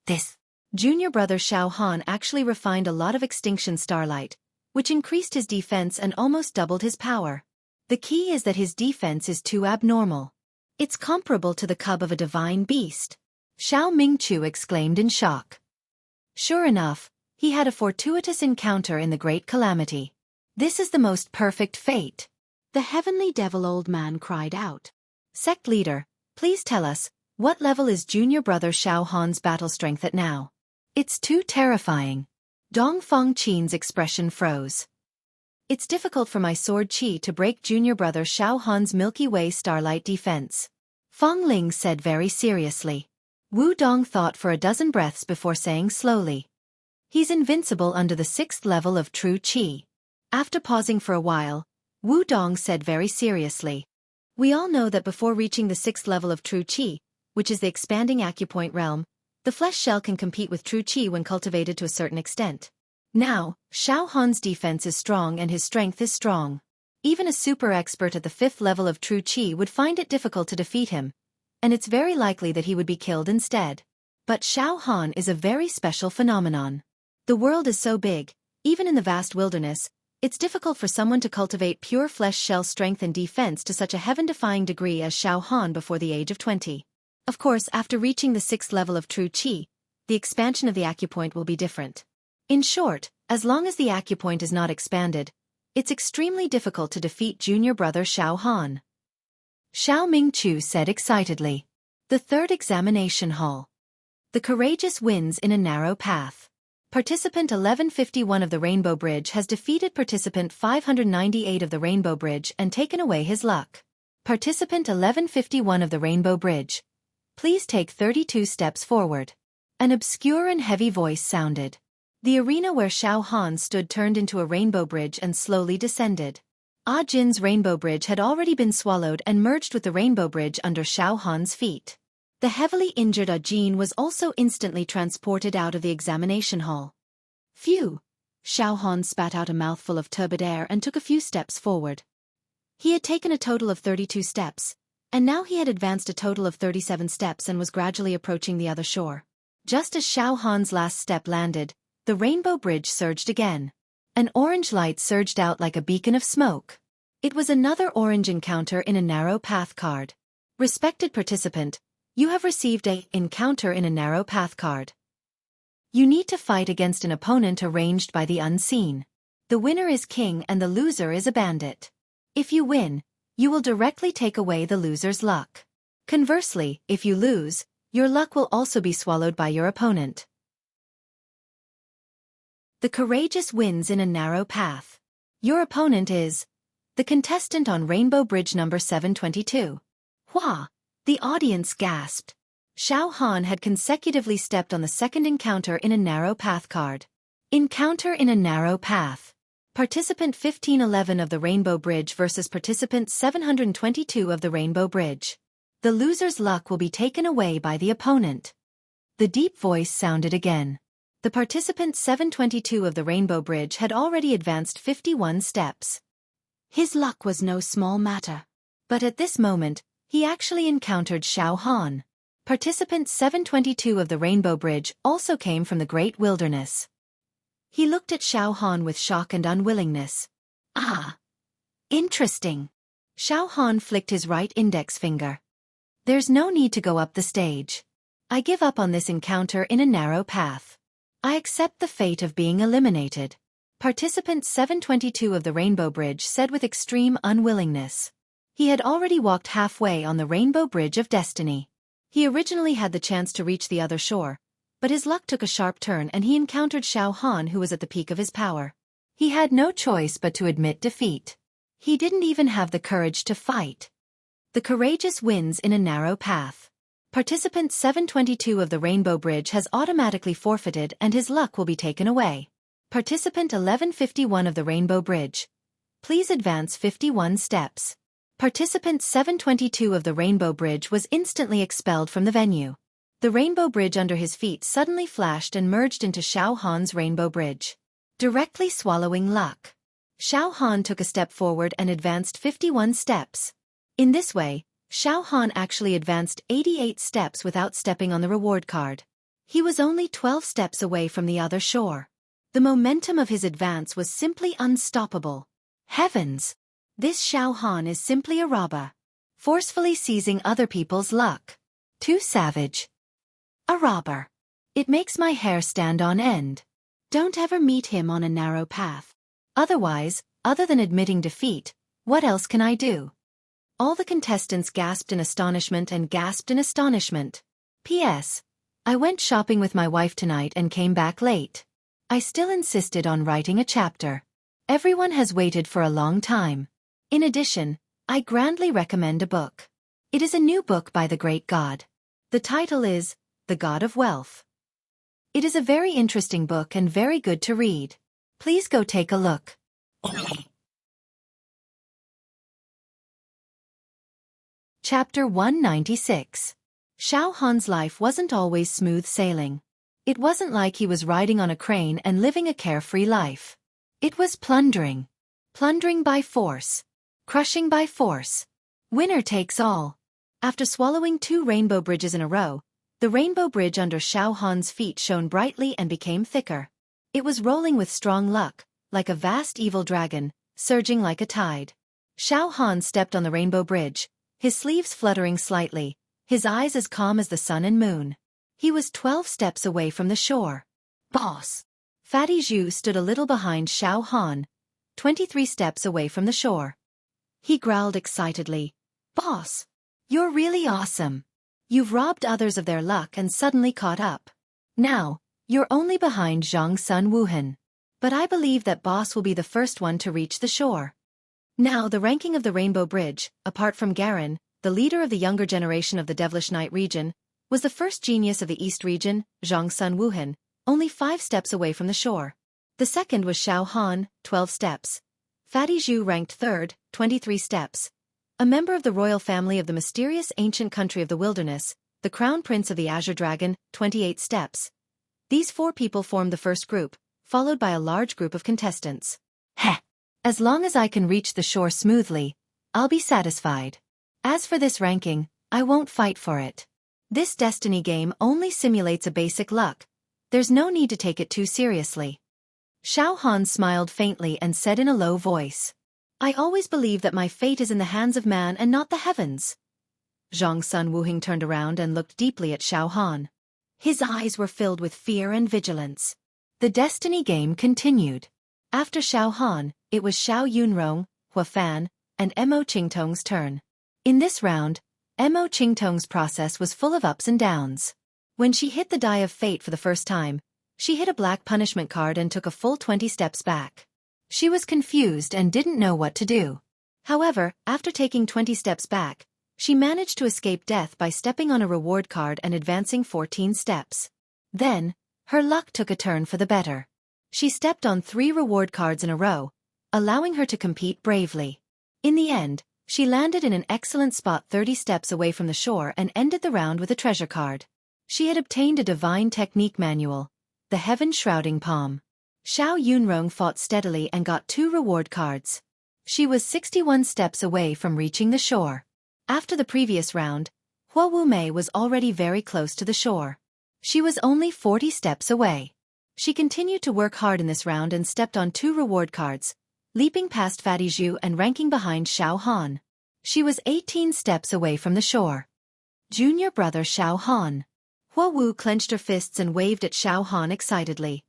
This. Junior brother Xiao Han actually refined a lot of extinction starlight, which increased his defense and almost doubled his power. The key is that his defense is too abnormal. It's comparable to the cub of a divine beast. Xiao Mingchu exclaimed in shock. Sure enough, he had a fortuitous encounter in the Great Calamity. This is the most perfect fate. The heavenly devil old man cried out. Sect leader, please tell us, what level is junior brother Xiao Han's battle strength at now? It's too terrifying. Dong Fengqin's expression froze. It's difficult for my sword qi to break junior brother Xiao Han's Milky Way starlight defense. Feng Ling said very seriously. Wu Dong thought for a dozen breaths before saying slowly. He's invincible under the 6th level of true qi. After pausing for a while, Wu Dong said very seriously. We all know that before reaching the 6th level of true qi, which is the expanding acupoint realm, the flesh shell can compete with true qi when cultivated to a certain extent. Now, Xiao Han's defense is strong and his strength is strong. Even a super expert at the 5th level of true qi would find it difficult to defeat him, and it's very likely that he would be killed instead. But Xiao Han is a very special phenomenon. The world is so big, even in the vast wilderness, it's difficult for someone to cultivate pure flesh shell strength and defense to such a heaven-defying degree as Xiao Han before the age of 20. Of course, after reaching the 6th level of true qi, the expansion of the acupoint will be different. In short, as long as the acupoint is not expanded, it's extremely difficult to defeat junior brother Xiao Han. Xiao Mingchu said excitedly. The 3rd examination hall. The courageous wins in a narrow path. Participant 1151 of the Rainbow Bridge has defeated participant 598 of the Rainbow Bridge and taken away his luck. Participant 1151 of the Rainbow Bridge. Please take 32 steps forward. An obscure and heavy voice sounded. The arena where Xiao Han stood turned into a rainbow bridge and slowly descended. Ajin's rainbow bridge had already been swallowed and merged with the rainbow bridge under Xiao Han's feet. The heavily injured Ajin was also instantly transported out of the examination hall. Phew! Xiao Han spat out a mouthful of turbid air and took a few steps forward. He had taken a total of 32 steps, and now he had advanced a total of 37 steps and was gradually approaching the other shore. Just as Xiao Han's last step landed, the rainbow bridge surged again. An orange light surged out like a beacon of smoke. It was another orange encounter in a narrow path card. Respected participant, you have received a encounter in a narrow path card. You need to fight against an opponent arranged by the unseen. The winner is king and the loser is a bandit. If you win, you will directly take away the loser's luck. Conversely, if you lose, your luck will also be swallowed by your opponent. The courageous wins in a narrow path. Your opponent is the contestant on Rainbow Bridge number 722. Hua! The audience gasped. Xiao Han had consecutively stepped on the 2nd encounter in a narrow path card. Encounter in a narrow path. Participant 1511 of the Rainbow Bridge versus participant 722 of the Rainbow Bridge. The loser's luck will be taken away by the opponent. The deep voice sounded again. The participant 722 of the Rainbow Bridge had already advanced 51 steps. His luck was no small matter. But at this moment, he actually encountered Xiao Han. Participant 722 of the Rainbow Bridge also came from the Great Wilderness. He looked at Xiao Han with shock and unwillingness. Ah! Interesting. Xiao Han flicked his right index finger. There's no need to go up the stage. I give up on this encounter in a narrow path. I accept the fate of being eliminated. Participant 722 of the Rainbow Bridge said with extreme unwillingness. He had already walked halfway on the Rainbow Bridge of Destiny. He originally had the chance to reach the other shore, but his luck took a sharp turn and he encountered Xiao Han, who was at the peak of his power. He had no choice but to admit defeat. He didn't even have the courage to fight. The courageous wins in a narrow path. Participant 722 of the Rainbow Bridge has automatically forfeited and his luck will be taken away. Participant 1151 of the Rainbow Bridge. Please advance 51 steps. Participant 722 of the Rainbow Bridge was instantly expelled from the venue. The Rainbow Bridge under his feet suddenly flashed and merged into Xiao Han's Rainbow Bridge, directly swallowing luck. Xiao Han took a step forward and advanced 51 steps. In this way, Xiao Han actually advanced 88 steps without stepping on the reward card. He was only 12 steps away from the other shore. The momentum of his advance was simply unstoppable. Heavens! This Xiao Han is simply a robber, forcefully seizing other people's luck. Too savage. A robber. It makes my hair stand on end. Don't ever meet him on a narrow path. Otherwise, other than admitting defeat, what else can I do? All the contestants gasped in astonishment and gasped in astonishment. P.S. I went shopping with my wife tonight and came back late. I still insisted on writing a chapter. Everyone has waited for a long time. In addition, I grandly recommend a book. It is a new book by the great god. The title is The God of Wealth. It is a very interesting book and very good to read. Please go take a look. Chapter 196. Xiao Han's life wasn't always smooth sailing. It wasn't like he was riding on a crane and living a carefree life. It was plundering. Plundering by force. Crushing by force. Winner takes all. After swallowing 2 rainbow bridges in a row, the rainbow bridge under Xiao Han's feet shone brightly and became thicker. It was rolling with strong luck, like a vast evil dragon, surging like a tide. Xiao Han stepped on the rainbow bridge, his sleeves fluttering slightly, his eyes as calm as the sun and moon. He was 12 steps away from the shore. Boss! Fatty Zhu stood a little behind Xiao Han, 23 steps away from the shore. He growled excitedly. Boss! You're really awesome. You've robbed others of their luck and suddenly caught up. Now, you're only behind Zhang Sun Wuhan. But I believe that boss will be the first one to reach the shore. Now the ranking of the Rainbow Bridge, apart from Garen, the leader of the younger generation of the Devilish Night region, was the first genius of the East region, Zhang Sun Wuhan, only 5 steps away from the shore. The second was Xiao Han, 12 steps. Fatty Zhu ranked 3rd, 23 steps. A member of the royal family of the mysterious ancient country of the wilderness, the crown prince of the Azure Dragon, 28 steps. These 4 people formed the first group, followed by a large group of contestants. Heh! As long as I can reach the shore smoothly, I'll be satisfied. As for this ranking, I won't fight for it. This destiny game only simulates a basic luck. There's no need to take it too seriously. Xiao Han smiled faintly and said in a low voice. I always believe that my fate is in the hands of man and not the heavens. Zhang Sun Wuhing turned around and looked deeply at Xiao Han. His eyes were filled with fear and vigilance. The destiny game continued. After Xiao Han, it was Xiao Yunrong, Hua Fan, and Mo Qingtong's turn. In this round, Mo Qingtong's process was full of ups and downs. When she hit the die of fate for the first time, she hit a black punishment card and took a full 20 steps back. She was confused and didn't know what to do. However, after taking 20 steps back, she managed to escape death by stepping on a reward card and advancing 14 steps. Then, her luck took a turn for the better. She stepped on 3 reward cards in a row, allowing her to compete bravely. In the end, She landed in an excellent spot 30 steps away from the shore and ended the round with a treasure card. She had obtained a divine technique manual, the Heaven Shrouding Palm. Xiao Yunrong fought steadily and got 2 reward cards. She was 61 steps away from reaching the shore. After the previous round, Hua Wumei was already very close to the shore. She was only 40 steps away. She continued to work hard in this round and stepped on 2 reward cards, leaping past Fatty Zhu and ranking behind Xiao Han. She was 18 steps away from the shore. Junior brother Xiao Han. Hua Wu clenched her fists and waved at Xiao Han excitedly.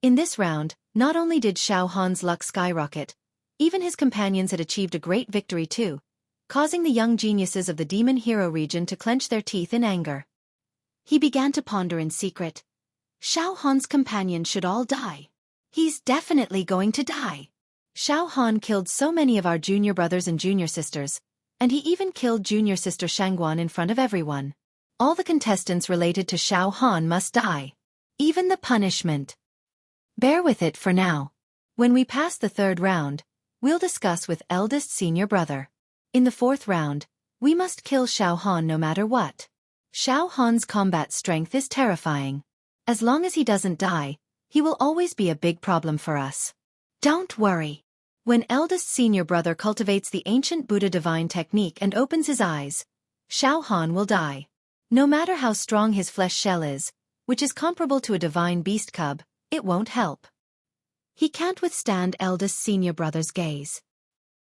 In this round, not only did Xiao Han's luck skyrocket, even his companions had achieved a great victory too, causing the young geniuses of the Demon Hero region to clench their teeth in anger. He began to ponder in secret. Xiao Han's companions should all die. He's definitely going to die. Xiao Han killed so many of our junior brothers and junior sisters, and he even killed junior sister Shangguan in front of everyone. All the contestants related to Xiao Han must die. Even the punishment. Bear with it for now. When we pass the 3rd round, we'll discuss with eldest senior brother. In the 4th round, we must kill Xiao Han no matter what. Xiao Han's combat strength is terrifying. As long as he doesn't die, he will always be a big problem for us. Don't worry. When eldest senior brother cultivates the ancient Buddha divine technique and opens his eyes, Xiao Han will die. No matter how strong his flesh shell is, which is comparable to a divine beast cub, it won't help. He can't withstand eldest senior brother's gaze.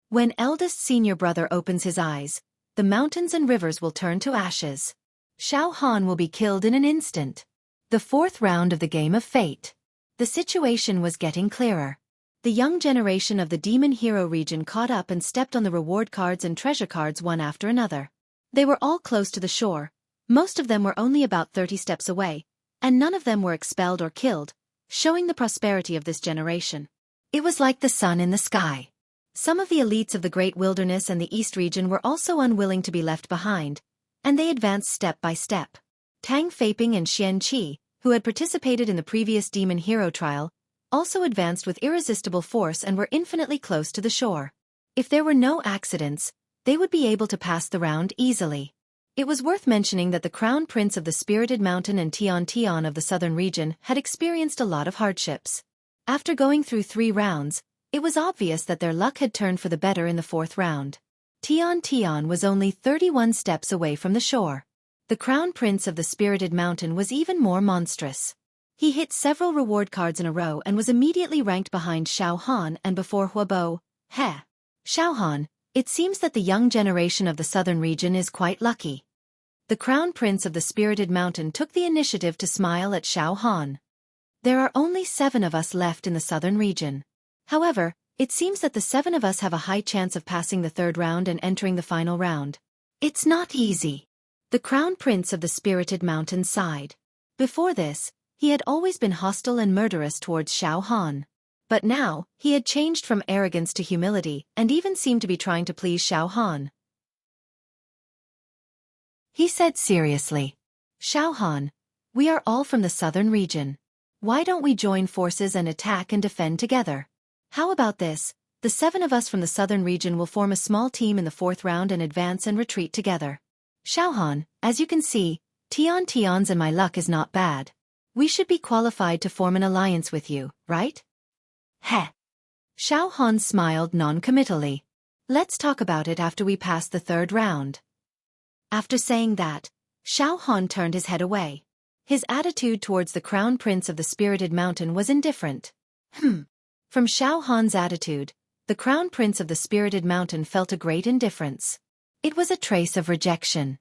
When eldest senior brother opens his eyes, the mountains and rivers will turn to ashes. Xiao Han will be killed in an instant. The 4th round of the Game of Fate. The situation was getting clearer. The young generation of the Demon Hero region caught up and stepped on the reward cards and treasure cards one after another. They were all close to the shore. Most of them were only about 30 steps away, and none of them were expelled or killed, showing the prosperity of this generation. It was like the sun in the sky. Some of the elites of the Great Wilderness and the East region were also unwilling to be left behind, and they advanced step by step. Tang Feiping and Xianxia, who had participated in the previous Demon Hero trial, also advanced with irresistible force and were infinitely close to the shore. If there were no accidents, they would be able to pass the round easily. It was worth mentioning that the Crown Prince of the Spirited Mountain and Tian of the southern region had experienced a lot of hardships. After going through 3 rounds, it was obvious that their luck had turned for the better in the 4th round. Tian was only 31 steps away from the shore. The Crown Prince of the Spirited Mountain was even more monstrous. He hit several reward cards in a row and was immediately ranked behind Xiao Han and before Huabo. Xiao Han, it seems that the young generation of the southern region is quite lucky. The Crown Prince of the Spirited Mountain took the initiative to smile at Xiao Han. There are only 7 of us left in the southern region. However, it seems that the 7 of us have a high chance of passing the 3rd round and entering the final round. It's not easy. The Crown Prince of the Spirited Mountain sighed. Before this, he had always been hostile and murderous towards Xiao Han. But now, he had changed from arrogance to humility and even seemed to be trying to please Xiao Han. He said seriously, Xiao Han, we are all from the southern region. Why don't we join forces and attack and defend together? How about this? The 7 of us from the southern region will form a small team in the 4th round and advance and retreat together. Xiao Han, as you can see, Tian's and my luck is not bad. We should be qualified to form an alliance with you, right? Xiao Han smiled non-committally. Let's talk about it after we pass the 3rd round. After saying that, Xiao Han turned his head away. His attitude towards the Crown Prince of the Spirited Mountain was indifferent. From Xiao Han's attitude, the Crown Prince of the Spirited Mountain felt a great indifference. It was a trace of rejection.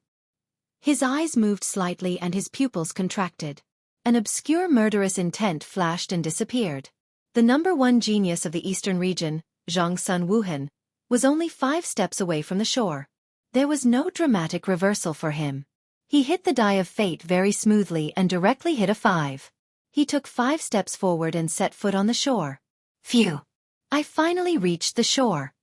His eyes moved slightly and his pupils contracted. An obscure murderous intent flashed and disappeared. The number 1 genius of the eastern region, Zhang Sun Wuhan, was only 5 steps away from the shore. There was no dramatic reversal for him. He hit the die of fate very smoothly and directly hit a 5. He took 5 steps forward and set foot on the shore. Phew! I finally reached the shore.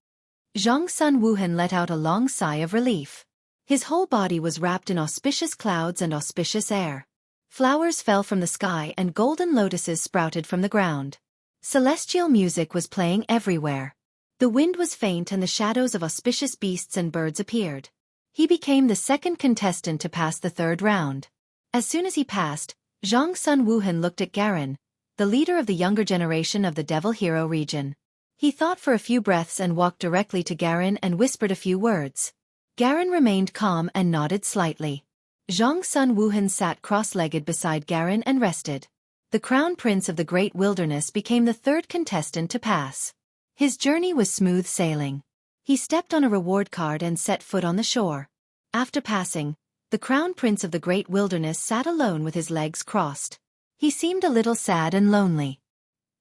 Zhang Sun Wuhan let out a long sigh of relief. His whole body was wrapped in auspicious clouds and auspicious air. Flowers fell from the sky and golden lotuses sprouted from the ground. Celestial music was playing everywhere. The wind was faint and the shadows of auspicious beasts and birds appeared. He became the second contestant to pass the third round. As soon as he passed, Zhang Sun Wuhan looked at Garin, the leader of the younger generation of the Devil Hero region. He thought for a few breaths and walked directly to Garin and whispered a few words. Garin remained calm and nodded slightly. Zhang Sun Wuhan sat cross-legged beside Garin and rested. The Crown Prince of the Great Wilderness became the third contestant to pass. His journey was smooth sailing. He stepped on a reward card and set foot on the shore. After passing, the Crown Prince of the Great Wilderness sat alone with his legs crossed. He seemed a little sad and lonely.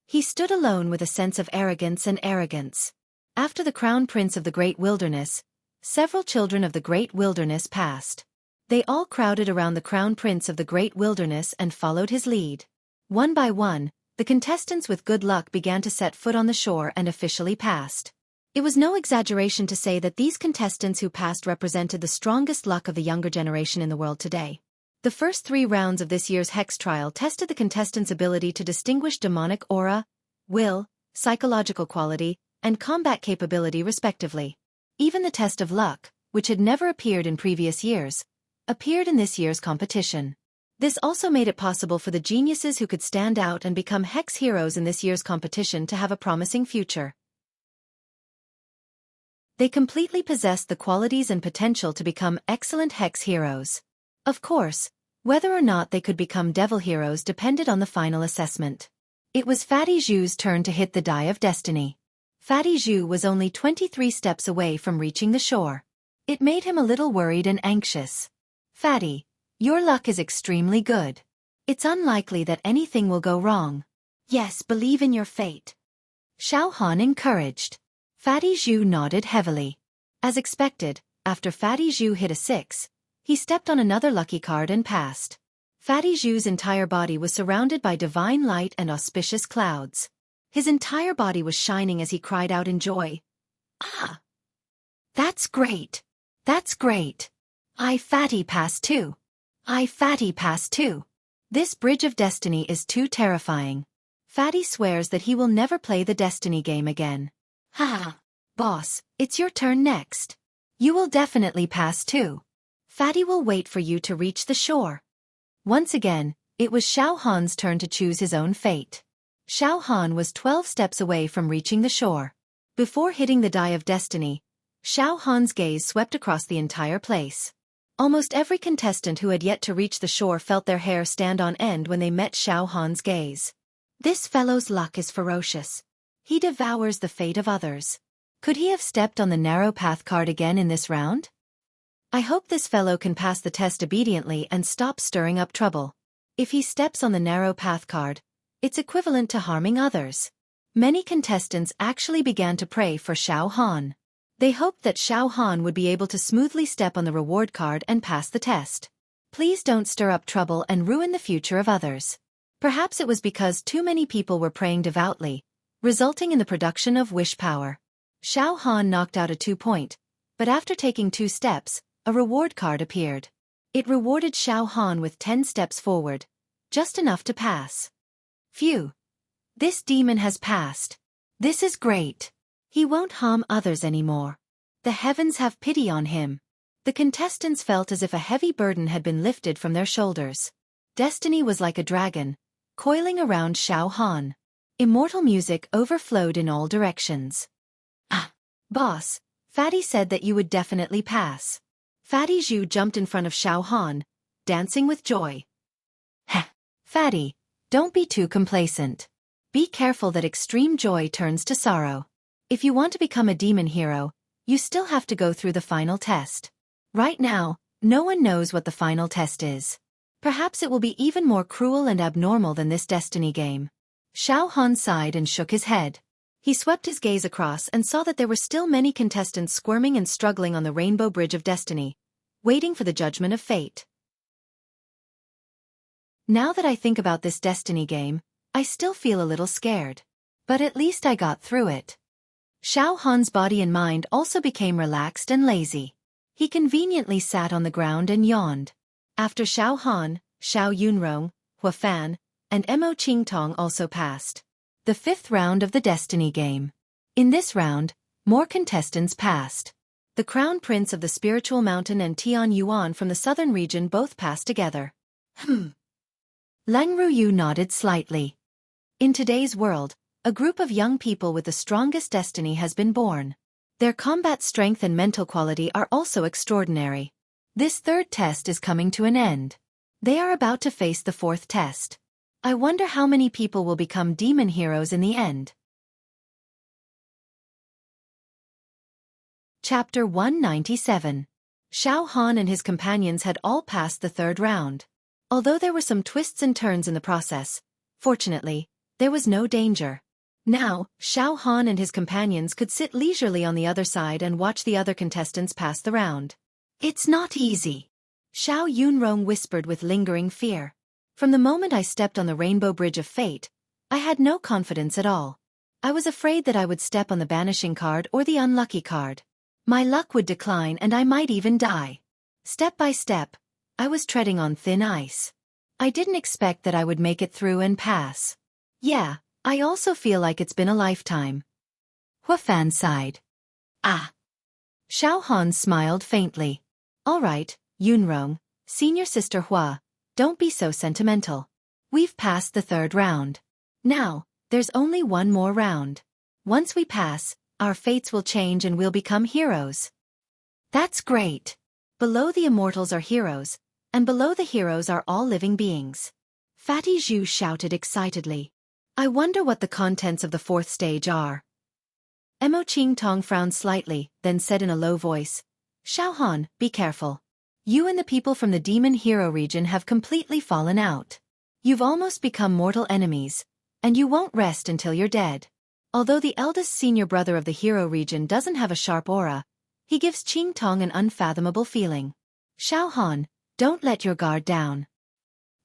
He stood alone with a sense of arrogance. After the Crown Prince of the Great Wilderness, several children of the Great Wilderness passed. They all crowded around the Crown Prince of the Great Wilderness and followed his lead. One by one, the contestants with good luck began to set foot on the shore and officially passed. It was no exaggeration to say that these contestants who passed represented the strongest luck of the younger generation in the world today. The first 3 rounds of this year's Hex trial tested the contestants' ability to distinguish demonic aura, will, psychological quality, and combat capability respectively. Even the test of luck, which had never appeared in previous years, appeared in this year's competition. This also made it possible for the geniuses who could stand out and become Hex heroes in this year's competition to have a promising future. They completely possessed the qualities and potential to become excellent Hex heroes. Of course, whether or not they could become devil heroes depended on the final assessment. It was Fatty Zhu's turn to hit the die of destiny. Fatty Zhu was only 23 steps away from reaching the shore. It made him a little worried and anxious. Fatty, your luck is extremely good. It's unlikely that anything will go wrong. Yes, believe in your fate. Xiao Han encouraged. Fatty Zhu nodded heavily. As expected, after Fatty Zhu hit a 6, he stepped on another lucky card and passed. Fatty Zhu's entire body was surrounded by divine light and auspicious clouds. His entire body was shining as he cried out in joy. Ah! That's great! That's great! I Fatty passed too! I Fatty passed too! This bridge of destiny is too terrifying. Fatty swears that he will never play the destiny game again. Ha! Boss, it's your turn next. You will definitely pass too. Fatty will wait for you to reach the shore. Once again, it was Xiao Han's turn to choose his own fate. Xiao Han was 12 steps away from reaching the shore. Before hitting the die of destiny, Xiao Han's gaze swept across the entire place. Almost every contestant who had yet to reach the shore felt their hair stand on end when they met Xiao Han's gaze. This fellow's luck is ferocious. He devours the fate of others. Could he have stepped on the narrow path card again in this round? I hope this fellow can pass the test obediently and stop stirring up trouble. If he steps on the narrow path card, it's equivalent to harming others. Many contestants actually began to pray for Xiao Han. They hoped that Xiao Han would be able to smoothly step on the reward card and pass the test. Please don't stir up trouble and ruin the future of others. Perhaps it was because too many people were praying devoutly, resulting in the production of wish power. Xiao Han knocked out a 2-point, but after taking 2 steps, a reward card appeared. It rewarded Xiao Han with 10 steps forward, just enough to pass. Phew! This demon has passed. This is great. He won't harm others anymore. The heavens have pity on him. The contestants felt as if a heavy burden had been lifted from their shoulders. Destiny was like a dragon, coiling around Xiao Han. Immortal music overflowed in all directions. Ah! Boss, Fatty said that you would definitely pass. Fatty Zhu jumped in front of Xiao Han, dancing with joy. Heh! Fatty, don't be too complacent. Be careful that extreme joy turns to sorrow. If you want to become a demon hero, you still have to go through the final test. Right now, no one knows what the final test is. Perhaps it will be even more cruel and abnormal than this destiny game. Xiao Han sighed and shook his head. He swept his gaze across and saw that there were still many contestants squirming and struggling on the Rainbow Bridge of Destiny, waiting for the judgment of fate. Now that I think about this destiny game, I still feel a little scared. But at least I got through it. Xiao Han's body and mind also became relaxed and lazy. He conveniently sat on the ground and yawned. After Xiao Han, Xiao Yunrong, Hua Fan, and Mo Qingtong also passed. The 5th round of the destiny game. In this round, More contestants passed. The Crown Prince of the Spiritual Mountain and Tian Yuan from the southern region both passed together. Lang Ruyu nodded slightly. In today's world, a group of young people with the strongest destiny has been born. Their combat strength and mental quality are also extraordinary. This third test is coming to an end. They are about to face the fourth test. I wonder how many people will become demon heroes in the end. Chapter 197. Xiao Han and his companions had all passed the third round. Although there were some twists and turns in the process, fortunately, there was no danger. Now, Xiao Han and his companions could sit leisurely on the other side and watch the other contestants pass the round. It's not easy, Xiao Yunrong whispered with lingering fear. From the moment I stepped on the Rainbow Bridge of Fate, I had no confidence at all. I was afraid that I would step on the banishing card or the unlucky card. My luck would decline and I might even die. Step by step, I was treading on thin ice. I didn't expect that I would make it through and pass. Yeah, I also feel like it's been a lifetime. Hua Fan sighed. Ah. Xiao Han smiled faintly. All right, Yunrong, senior sister Hua, don't be so sentimental. We've passed the third round. Now, there's only one more round. Once we pass, our fates will change and we'll become heroes. That's great. Below the immortals are heroes, and below the heroes are all living beings. Fatty Zhu shouted excitedly. I wonder what the contents of the fourth stage are. Mo Qing Tong frowned slightly, then said in a low voice, Xiao Han, be careful. You and the people from the Demon Hero region have completely fallen out. You've almost become mortal enemies, and you won't rest until you're dead. Although the eldest senior brother of the Hero region doesn't have a sharp aura, he gives Qing Tong an unfathomable feeling. Xiao Han, don't let your guard down.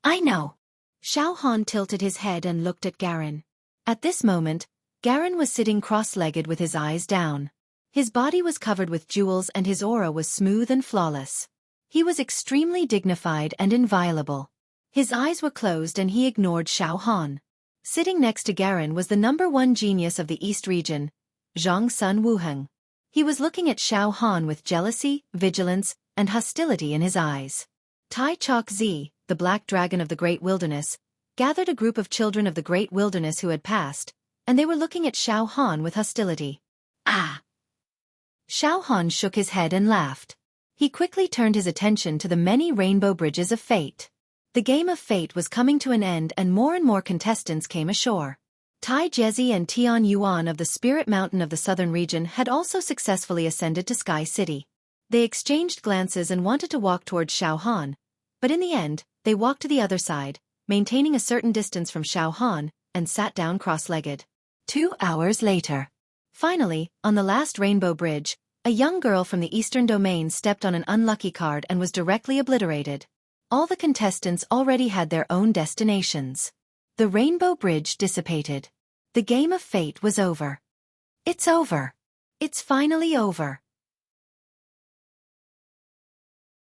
I know. Xiao Han tilted his head and looked at Garen. At this moment, Garen was sitting cross-legged with his eyes down. His body was covered with jewels and his aura was smooth and flawless. He was extremely dignified and inviolable. His eyes were closed and he ignored Xiao Han. Sitting next to Garen was the #1 genius of the East region, Zhang Sun Wuheng. He was looking at Xiao Han with jealousy, vigilance, and hostility in his eyes. Tai Chok Zi, the Black Dragon of the Great Wilderness, gathered a group of children of the Great Wilderness who had passed, and they were looking at Xiao Han with hostility. Ah! Xiao Han shook his head and laughed. He quickly turned his attention to the many rainbow bridges of fate. The game of fate was coming to an end and more contestants came ashore. Tai Jezi and Tian Yuan of the Spirit Mountain of the southern region had also successfully ascended to Sky City. They exchanged glances and wanted to walk towards Xiao Han, but in the end, they walked to the other side, maintaining a certain distance from Xiao Han, and sat down cross-legged. 2 hours later. Finally, on the last rainbow bridge, a young girl from the Eastern Domain stepped on an unlucky card and was directly obliterated. All the contestants already had their own destinations. The rainbow bridge dissipated. The game of fate was over. It's over. It's finally over.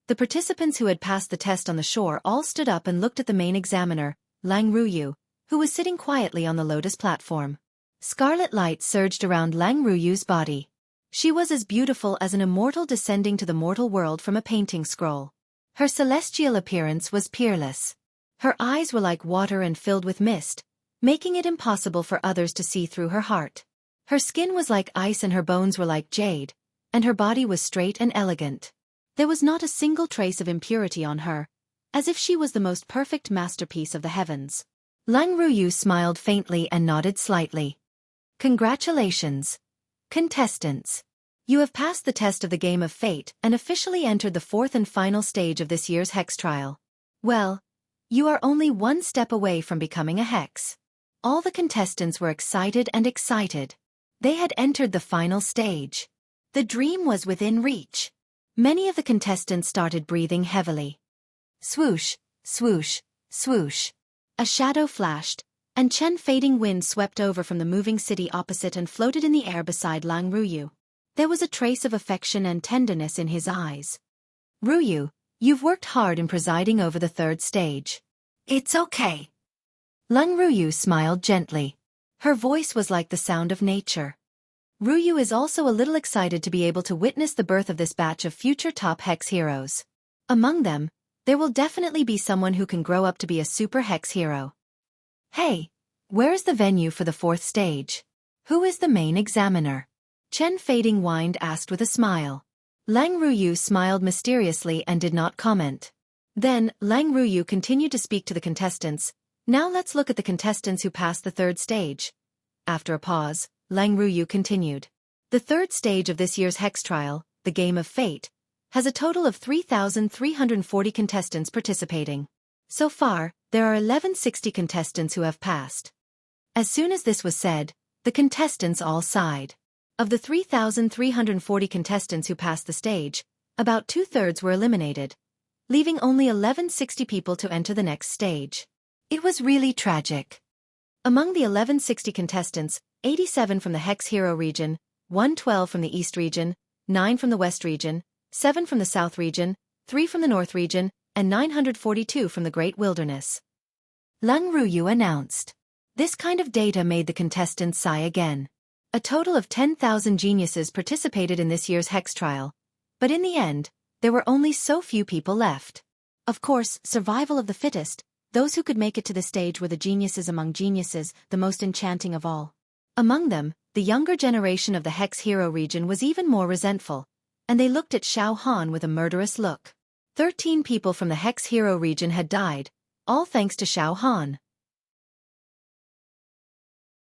The participants who had passed the test on the shore all stood up and looked at the main examiner, Lang Ruyu, who was sitting quietly on the lotus platform. Scarlet light surged around Lang Ruyu's body. She was as beautiful as an immortal descending to the mortal world from a painting scroll. Her celestial appearance was peerless. Her eyes were like water and filled with mist, making it impossible for others to see through her heart. Her skin was like ice and her bones were like jade, and her body was straight and elegant. There was not a single trace of impurity on her, as if she was the most perfect masterpiece of the heavens. Lang Ruyu smiled faintly and nodded slightly. Congratulations, contestants. You have passed the test of the game of fate and officially entered the fourth and final stage of this year's hex trial. Well, you are only one step away from becoming a hex. All the contestants were excited and excited. They had entered the final stage. The dream was within reach. Many of the contestants started breathing heavily. Swoosh, swoosh, swoosh. A shadow flashed, and Chen fading wind swept over from the moving city opposite and floated in the air beside Lang Ruyu. There was a trace of affection and tenderness in his eyes. Ruyu, you've worked hard in presiding over the third stage. It's okay. Lang Ruyu smiled gently. Her voice was like the sound of nature. Ruyu is also a little excited to be able to witness the birth of this batch of future top hex heroes. Among them, there will definitely be someone who can grow up to be a super hex hero. Hey, where is the venue for the 4th stage? Who is the main examiner? Chen Fading Wind asked with a smile. Lang Ruyu smiled mysteriously and did not comment. Then, Lang Ruyu continued to speak to the contestants. Now let's look at the contestants who passed the 3rd stage. After a pause, Lang Ruyu continued. The 3rd stage of this year's hex trial, the Game of Fate, has a total of 3,340 contestants participating. So far, there are 1160 contestants who have passed. As soon as this was said, the contestants all sighed. Of the 3,340 contestants who passed the stage, about 2/3 were eliminated, leaving only 1160 people to enter the next stage. It was really tragic. Among the 1160 contestants, 87 from the Hex Hero region, 112 from the East region, 9 from the West region, 7 from the South region, 3 from the North region, and 942 from the Great Wilderness. Lang Ruyu announced. This kind of data made the contestants sigh again. A total of 10,000 geniuses participated in this year's hex trial, but in the end, there were only so few people left. Of course, survival of the fittest, those who could make it to the stage were the geniuses among geniuses, the most enchanting of all. Among them, the younger generation of the Hex Hero region was even more resentful, and they looked at Xiao Han with a murderous look. 13 people from the Hex Hero region had died, all thanks to Xiao Han.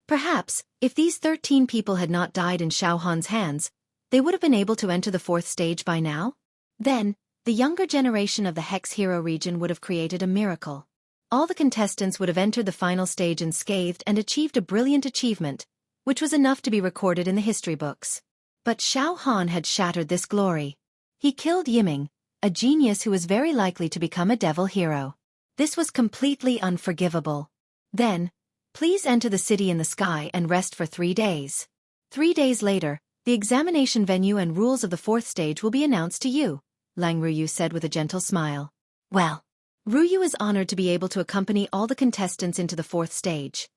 Perhaps, if these 13 people had not died in Xiao Han's hands, they would have been able to enter the 4th stage by now? Then, the younger generation of the Hex Hero region would have created a miracle. All the contestants would have entered the final stage unscathed and achieved a brilliant achievement, which was enough to be recorded in the history books. But Xiao Han had shattered this glory. He killed Yiming, a genius who was very likely to become a devil hero. This was completely unforgivable. Then, please enter the city in the sky and rest for 3 days. 3 days later, the examination venue and rules of the 4th stage will be announced to you, Lang Ruyu said with a gentle smile. Well, Ruyu is honored to be able to accompany all the contestants into the 4th stage.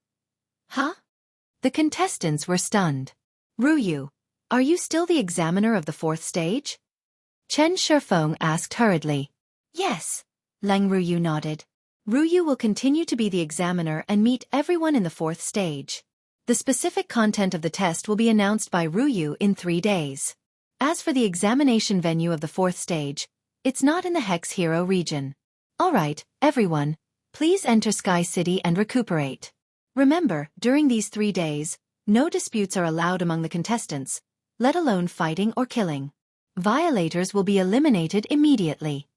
Huh? The contestants were stunned. Ruyu, are you still the examiner of the 4th stage? Chen Shifeng asked hurriedly. Yes, Lang Ruyu nodded. Ruyu will continue to be the examiner and meet everyone in the 4th stage. The specific content of the test will be announced by Ruyu in 3 days. As for the examination venue of the 4th stage, it's not in the Hex Hero region. Alright, everyone, please enter Sky City and recuperate. Remember, during these 3 days, no disputes are allowed among the contestants, let alone fighting or killing. Violators will be eliminated immediately.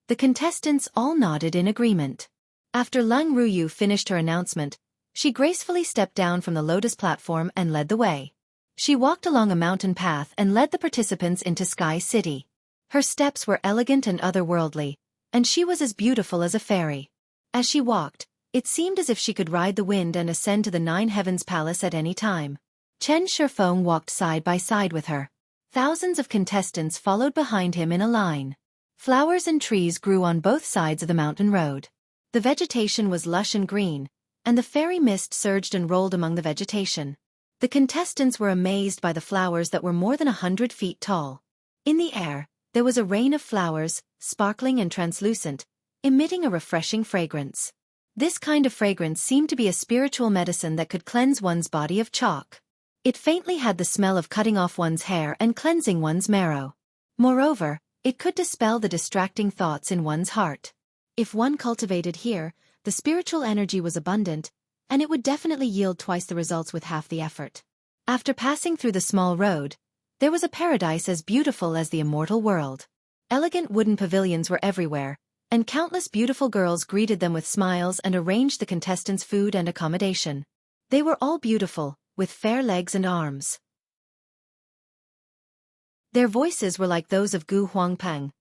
The contestants all nodded in agreement. After Lang Ruyu finished her announcement, she gracefully stepped down from the lotus platform and led the way. She walked along a mountain path and led the participants into Sky City. Her steps were elegant and otherworldly, and she was as beautiful as a fairy. As she walked, it seemed as if she could ride the wind and ascend to the 9 Heavens Palace at any time. Chen Shifeng walked side by side with her. Thousands of contestants followed behind him in a line. Flowers and trees grew on both sides of the mountain road. The vegetation was lush and green, and the fairy mist surged and rolled among the vegetation. The contestants were amazed by the flowers that were more than 100 feet tall. In the air, there was a rain of flowers, sparkling and translucent, emitting a refreshing fragrance. This kind of fragrance seemed to be a spiritual medicine that could cleanse one's body of chalk. It faintly had the smell of cutting off one's hair and cleansing one's marrow. Moreover, it could dispel the distracting thoughts in one's heart. If one cultivated here, the spiritual energy was abundant, and it would definitely yield twice the results with half the effort. After passing through the small road, there was a paradise as beautiful as the immortal world. Elegant wooden pavilions were everywhere, and countless beautiful girls greeted them with smiles and arranged the contestants' food and accommodation. They were all beautiful, with fair legs and arms. Their voices were like those of Gu Huangpeng,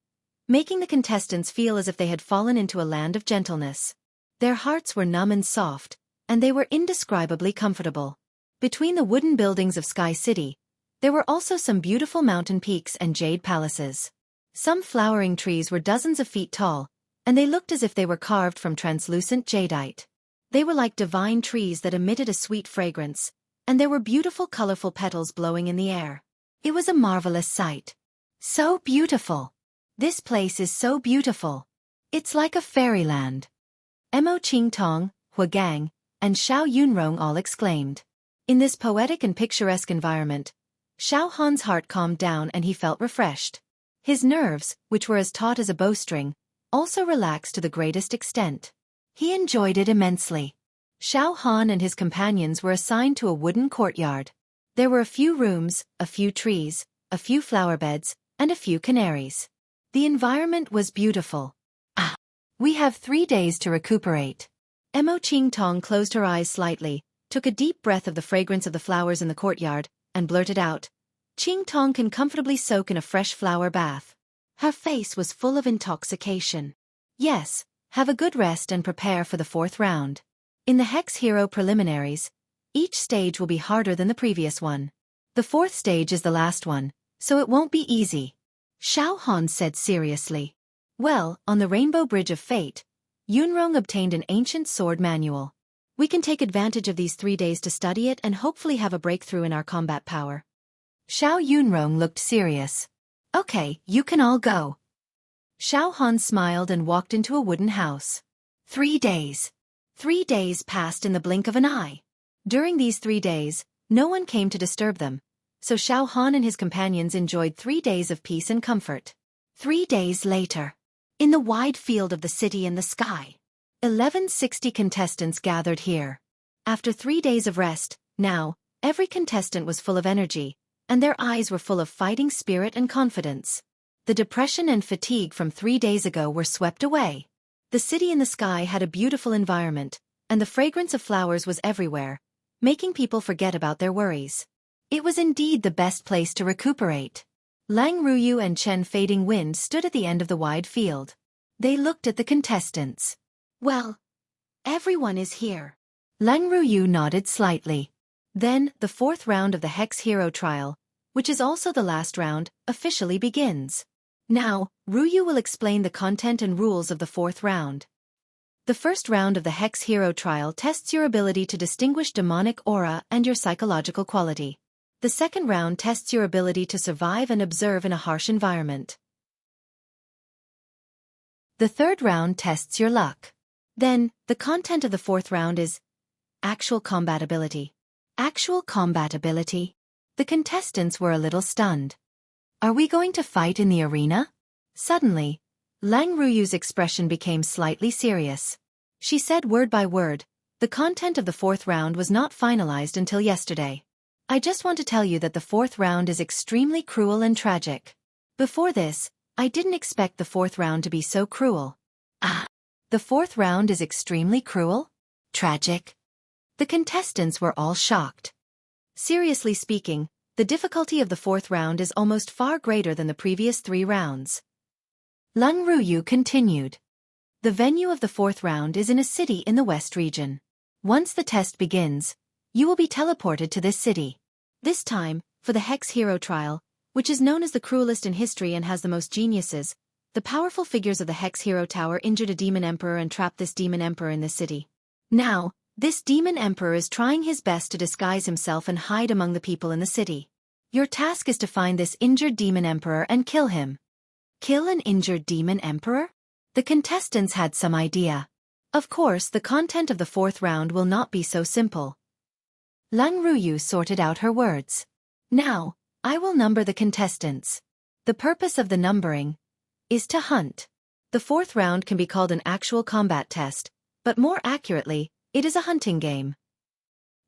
making the contestants feel as if they had fallen into a land of gentleness. Their hearts were numb and soft, and they were indescribably comfortable. Between the wooden buildings of Sky City, there were also some beautiful mountain peaks and jade palaces. Some flowering trees were dozens of feet tall, and they looked as if they were carved from translucent jadeite. They were like divine trees that emitted a sweet fragrance, and there were beautiful colorful petals blowing in the air. It was a marvelous sight. So beautiful. This place is so beautiful. It's like a fairyland. Mo Qingtong, Huagang, and Xiao Yunrong all exclaimed. In this poetic and picturesque environment, Xiao Han's heart calmed down and he felt refreshed. His nerves, which were as taut as a bowstring, also relaxed to the greatest extent. He enjoyed it immensely. Xiao Han and his companions were assigned to a wooden courtyard. There were a few rooms, a few trees, a few flower beds, and a few canaries. The environment was beautiful. We have 3 days to recuperate. Mo Qingtong closed her eyes slightly, took a deep breath of the fragrance of the flowers in the courtyard, and blurted out, Qingtong can comfortably soak in a fresh flower bath. Her face was full of intoxication. Yes, have a good rest and prepare for the 4th round. In the Hex Hero preliminaries, each stage will be harder than the previous one. The 4th stage is the last one, so it won't be easy. Xiao Han said seriously. Well, on the Rainbow Bridge of Fate, Yunrong obtained an ancient sword manual. We can take advantage of these 3 days to study it and hopefully have a breakthrough in our combat power. Xiao Yunrong looked serious. Okay, you can all go. Xiao Han smiled and walked into a wooden house. 3 days. 3 days passed in the blink of an eye. During these 3 days, no one came to disturb them, so Xiao Han and his companions enjoyed 3 days of peace and comfort. 3 days later. In the wide field of the city in the sky, 1160 contestants gathered here. After 3 days of rest, now, every contestant was full of energy, and their eyes were full of fighting spirit and confidence. The depression and fatigue from 3 days ago were swept away. The city in the sky had a beautiful environment, and the fragrance of flowers was everywhere, making people forget about their worries. It was indeed the best place to recuperate. Lang Ruyu and Chen Fading Wind stood at the end of the wide field. They looked at the contestants. Well, everyone is here. Lang Ruyu nodded slightly. Then, the 4th round of the Hex Hero trial, which is also the last round, officially begins. Now, Ruyu will explain the content and rules of the 4th round. The first round of the Hex Hero trial tests your ability to distinguish demonic aura and your psychological quality. The second round tests your ability to survive and observe in a harsh environment. The third round tests your luck. Then, the content of the 4th round is actual combat ability. Actual combat ability? The contestants were a little stunned. Are we going to fight in the arena? Suddenly, Lang Ruyu's expression became slightly serious. She said word by word, the content of the 4th round was not finalized until yesterday. I just want to tell you that the 4th round is extremely cruel and tragic. Before this, I didn't expect the 4th round to be so cruel. The 4th round is extremely cruel? Tragic? The contestants were all shocked. Seriously speaking, the difficulty of the 4th round is almost far greater than the previous 3 rounds. Lang Ruyu continued. The venue of the 4th round is in a city in the West region. Once the test begins, you will be teleported to this city. This time, for the Hex Hero trial, which is known as the cruelest in history and has the most geniuses, the powerful figures of the Hex Hero Tower injured a demon emperor and trapped this demon emperor in this city. Now, this demon emperor is trying his best to disguise himself and hide among the people in the city. Your task is to find this injured demon emperor and kill him. Kill an injured demon emperor? The contestants had some idea. Of course, the content of the 4th round will not be so simple. Lang Ruyu sorted out her words. Now, I will number the contestants. The purpose of the numbering is to hunt. The 4th round can be called an actual combat test, but more accurately, it is a hunting game.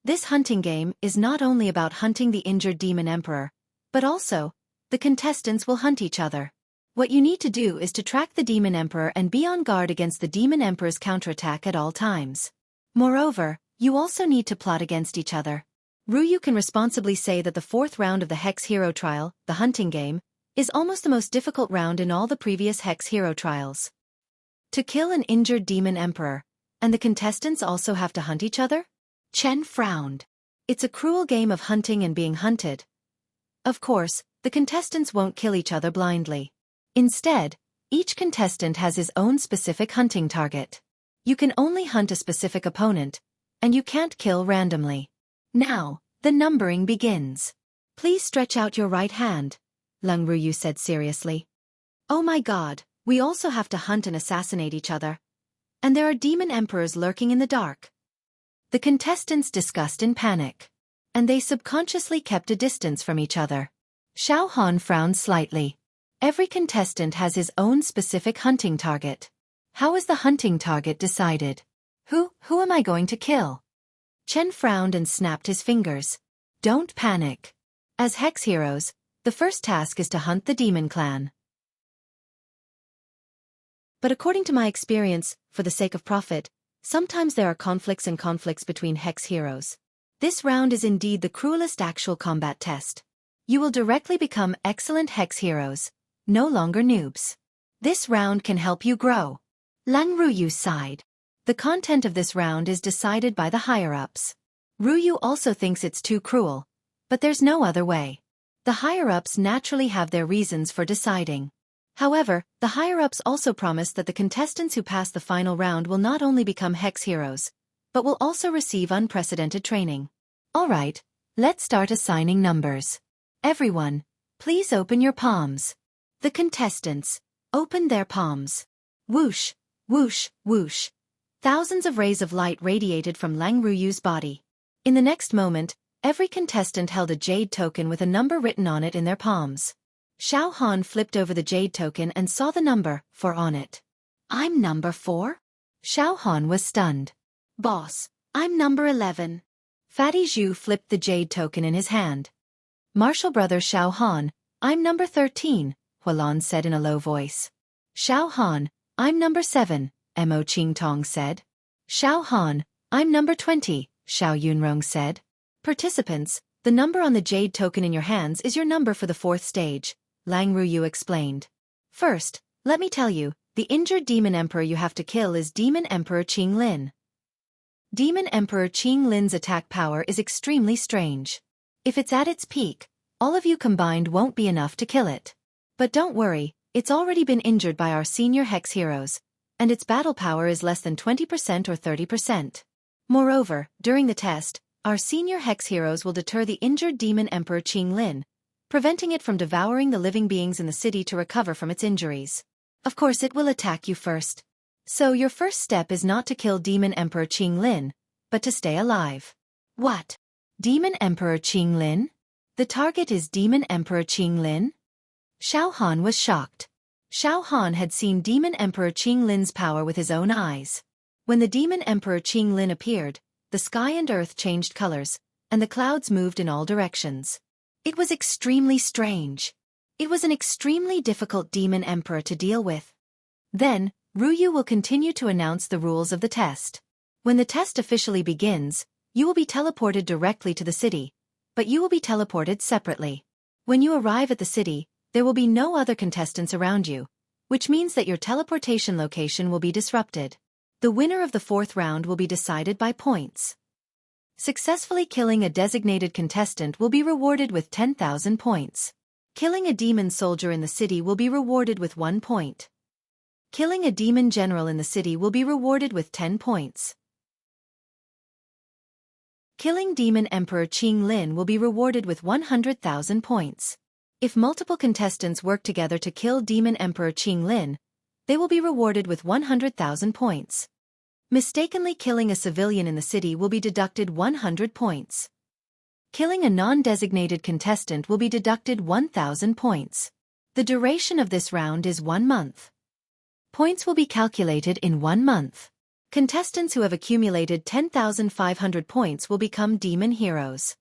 This hunting game is not only about hunting the injured demon emperor, but also, the contestants will hunt each other. What you need to do is to track the demon emperor and be on guard against the demon emperor's counterattack at all times. Moreover, you also need to plot against each other. Ruyu can responsibly say that the 4th round of the Hex Hero trial, the hunting game, is almost the most difficult round in all the previous Hex Hero trials. To kill an injured demon emperor, and the contestants also have to hunt each other? Chen frowned. It's a cruel game of hunting and being hunted. Of course, the contestants won't kill each other blindly. Instead, each contestant has his own specific hunting target. You can only hunt a specific opponent, and you can't kill randomly. Now, The numbering begins. Please stretch out your right hand, Leng Ruyu said seriously. Oh my god, we also have to hunt and assassinate each other. And there are demon emperors lurking in the dark. The contestants discussed in panic. And they subconsciously kept a distance from each other. Xiao Han frowned slightly. Every contestant has his own specific hunting target. How is the hunting target decided? Who am I going to kill? Chen frowned and snapped his fingers. Don't panic. As hex heroes, the first task is to hunt the demon clan. But according to my experience, for the sake of profit, sometimes there are conflicts between hex heroes. This round is indeed the cruelest actual combat test. You will directly become excellent hex heroes, no longer noobs. This round can help you grow. Lang Ruyu sighed. The content of this round is decided by the higher-ups. Ruyu also thinks it's too cruel, but there's no other way. The higher-ups naturally have their reasons for deciding. However, the higher-ups also promise that the contestants who pass the final round will not only become hex heroes, but will also receive unprecedented training. Alright, let's start assigning numbers. Everyone, please open your palms. The contestants, open their palms. Whoosh, whoosh, whoosh. Thousands of rays of light radiated from Lang Ruyu's body. In the next moment, every contestant held a jade token with a number written on it in their palms. Xiao Han flipped over the jade token and saw the number 4 on it. I'm number 4? Xiao Han was stunned. Boss, I'm number 11. Fatty Zhu flipped the jade token in his hand. Martial brother Xiao Han, I'm number 13, Hualan said in a low voice. Xiao Han, I'm number 7, Mo Qingtong said. Xiao Han, I'm number 20, Xiao Yunrong said. Participants, the number on the jade token in your hands is your number for the 4th stage, Lang Ruyu explained. First, let me tell you, the injured demon emperor you have to kill is Demon Emperor Qing Lin. Demon Emperor Qing Lin's attack power is extremely strange. If it's at its peak, all of you combined won't be enough to kill it. But don't worry, it's already been injured by our senior hex heroes, and its battle power is less than 20% or 30%. Moreover, during the test, our senior hex heroes will deter the injured Demon Emperor Qing Lin, preventing it from devouring the living beings in the city to recover from its injuries. Of course it will attack you first. So your first step is not to kill Demon Emperor Qing Lin, but to stay alive. What? Demon Emperor Qing Lin? The target is Demon Emperor Qing Lin? Xiao Han was shocked. Xiao Han had seen Demon Emperor Qing Lin's power with his own eyes. When the Demon Emperor Qing Lin appeared, the sky and earth changed colors, and the clouds moved in all directions. It was extremely strange. It was an extremely difficult Demon Emperor to deal with. Then, Ruyu will continue to announce the rules of the test. When the test officially begins, you will be teleported directly to the city, but you will be teleported separately. When you arrive at the city, there will be no other contestants around you, which means that your teleportation location will be disrupted. The winner of the 4th round will be decided by points. Successfully killing a designated contestant will be rewarded with 10,000 points. Killing a demon soldier in the city will be rewarded with 1 point. Killing a demon general in the city will be rewarded with 10 points. Killing Demon Emperor Qing Lin will be rewarded with 100,000 points. If multiple contestants work together to kill Demon Emperor Qing Lin, they will be rewarded with 100,000 points. Mistakenly killing a civilian in the city will be deducted 100 points. Killing a non-designated contestant will be deducted 1,000 points. The duration of this round is 1 month. Points will be calculated in 1 month. Contestants who have accumulated 10,500 points will become demon heroes.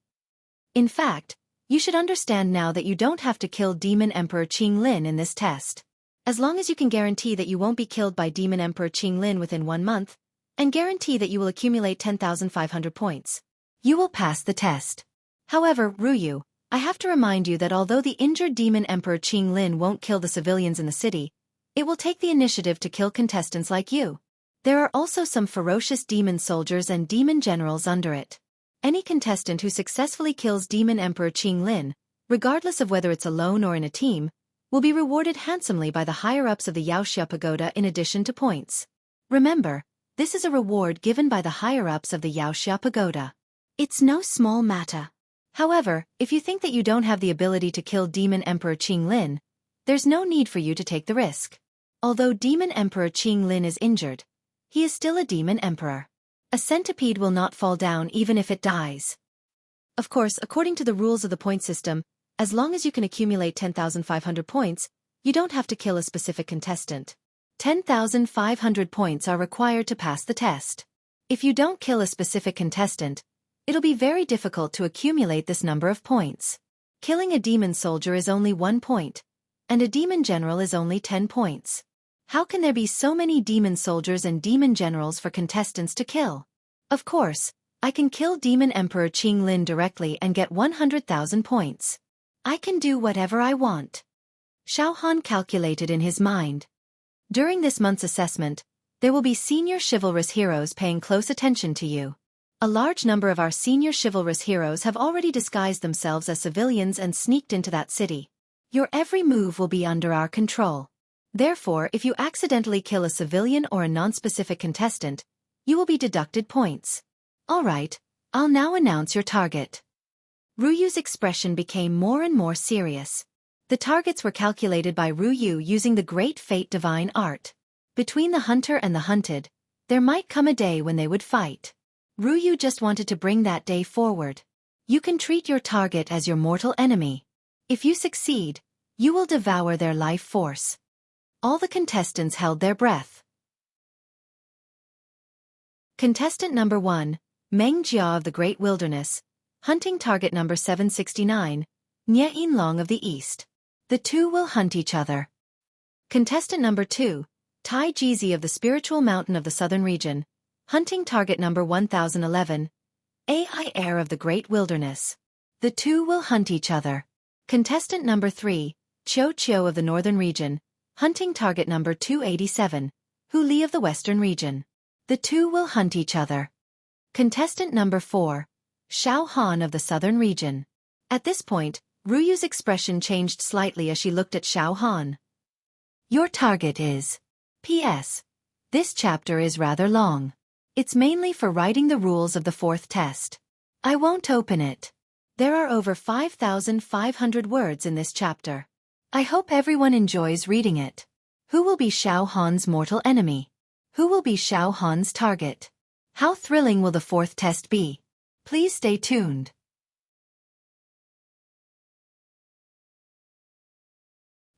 In fact, you should understand now that you don't have to kill Demon Emperor Qing Lin in this test. As long as you can guarantee that you won't be killed by Demon Emperor Qing Lin within 1 month, and guarantee that you will accumulate 10,500 points, you will pass the test. However, Ruyu, I have to remind you that although the injured Demon Emperor Qing Lin won't kill the civilians in the city, it will take the initiative to kill contestants like you. There are also some ferocious demon soldiers and demon generals under it. Any contestant who successfully kills Demon Emperor Qing Lin, regardless of whether it's alone or in a team, will be rewarded handsomely by the higher-ups of the Xianxia Pagoda in addition to points. Remember, this is a reward given by the higher-ups of the Xianxia Pagoda. It's no small matter. However, if you think that you don't have the ability to kill Demon Emperor Qing Lin, there's no need for you to take the risk. Although Demon Emperor Qing Lin is injured, he is still a Demon Emperor. A centipede will not fall down even if it dies. Of course, according to the rules of the point system, as long as you can accumulate 10,500 points, you don't have to kill a specific contestant. 10,500 points are required to pass the test. If you don't kill a specific contestant, it'll be very difficult to accumulate this number of points. Killing a demon soldier is only 1 point, and a demon general is only 10 points. How can there be so many demon soldiers and demon generals for contestants to kill? Of course, I can kill Demon Emperor Qing Lin directly and get 100,000 points. I can do whatever I want. Xiao Han calculated in his mind. During this month's assessment, there will be senior chivalrous heroes paying close attention to you. A large number of our senior chivalrous heroes have already disguised themselves as civilians and sneaked into that city. Your every move will be under our control. Therefore, if you accidentally kill a civilian or a non-specific contestant, you will be deducted points. Alright, I'll now announce your target. Ruyu's expression became more and more serious. The targets were calculated by Ruyu using the Great Fate Divine Art. Between the hunter and the hunted, there might come a day when they would fight. Ruyu just wanted to bring that day forward. You can treat your target as your mortal enemy. If you succeed, you will devour their life force. All the contestants held their breath. Contestant number 1, Meng Jia of the Great Wilderness. Hunting target number 769, Nye Yinlong of the East. The two will hunt each other. Contestant number 2, Tai Jizi of the Spiritual Mountain of the Southern Region. Hunting target number 1011, Ai Heir of the Great Wilderness. The two will hunt each other. Contestant number 3, Qiu Qiu of the Northern Region. Hunting target number 287, Hu Li of the Western Region. The two will hunt each other. Contestant number 4, Xiao Han of the Southern Region. At this point, Ruyu's expression changed slightly as she looked at Xiao Han. Your target is... P.S. This chapter is rather long. It's mainly for writing the rules of the 4th test. I won't open it. There are over 5,500 words in this chapter. I hope everyone enjoys reading it. Who will be Xiao Han's mortal enemy? Who will be Xiao Han's target? How thrilling will the 4th test be? Please stay tuned.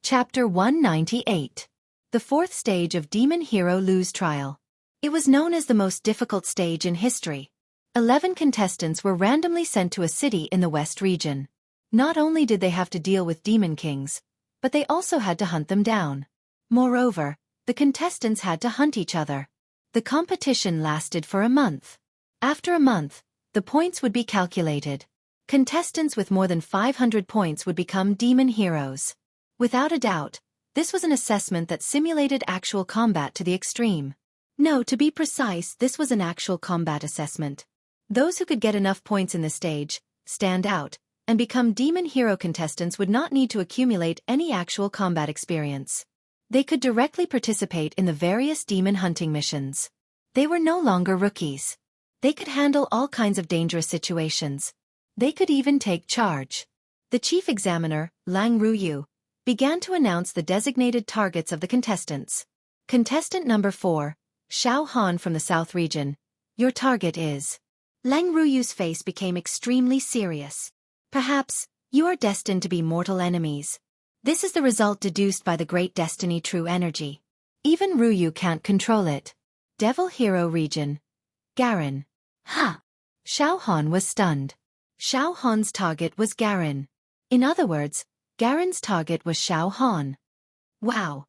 Chapter 198. The 4th stage of Demon Hero Lu's trial. It was known as the most difficult stage in history. 11 contestants were randomly sent to a city in the West region. Not only did they have to deal with demon kings, but they also had to hunt them down. Moreover, the contestants had to hunt each other. The competition lasted for a month. After a month, the points would be calculated. Contestants with more than 500 points would become demon heroes. Without a doubt, this was an assessment that simulated actual combat to the extreme. No, to be precise, this was an actual combat assessment. Those who could get enough points in this stage, stand out, and become demon hero contestants would not need to accumulate any actual combat experience. They could directly participate in the various demon hunting missions. They were no longer rookies. They could handle all kinds of dangerous situations. They could even take charge. The chief examiner, Lang Ruyu, began to announce the designated targets of the contestants. Contestant number 4, Xiao Han from the South region. Your target is... Lang Ruyu's face became extremely serious. Perhaps, you are destined to be mortal enemies. This is the result deduced by the Great Destiny True Energy. Even Ruyu can't control it. Devil Hero region. Garen. Ha! Xiao Han was stunned. Xiao Han's target was Garen. In other words, Garen's target was Xiao Han. Wow!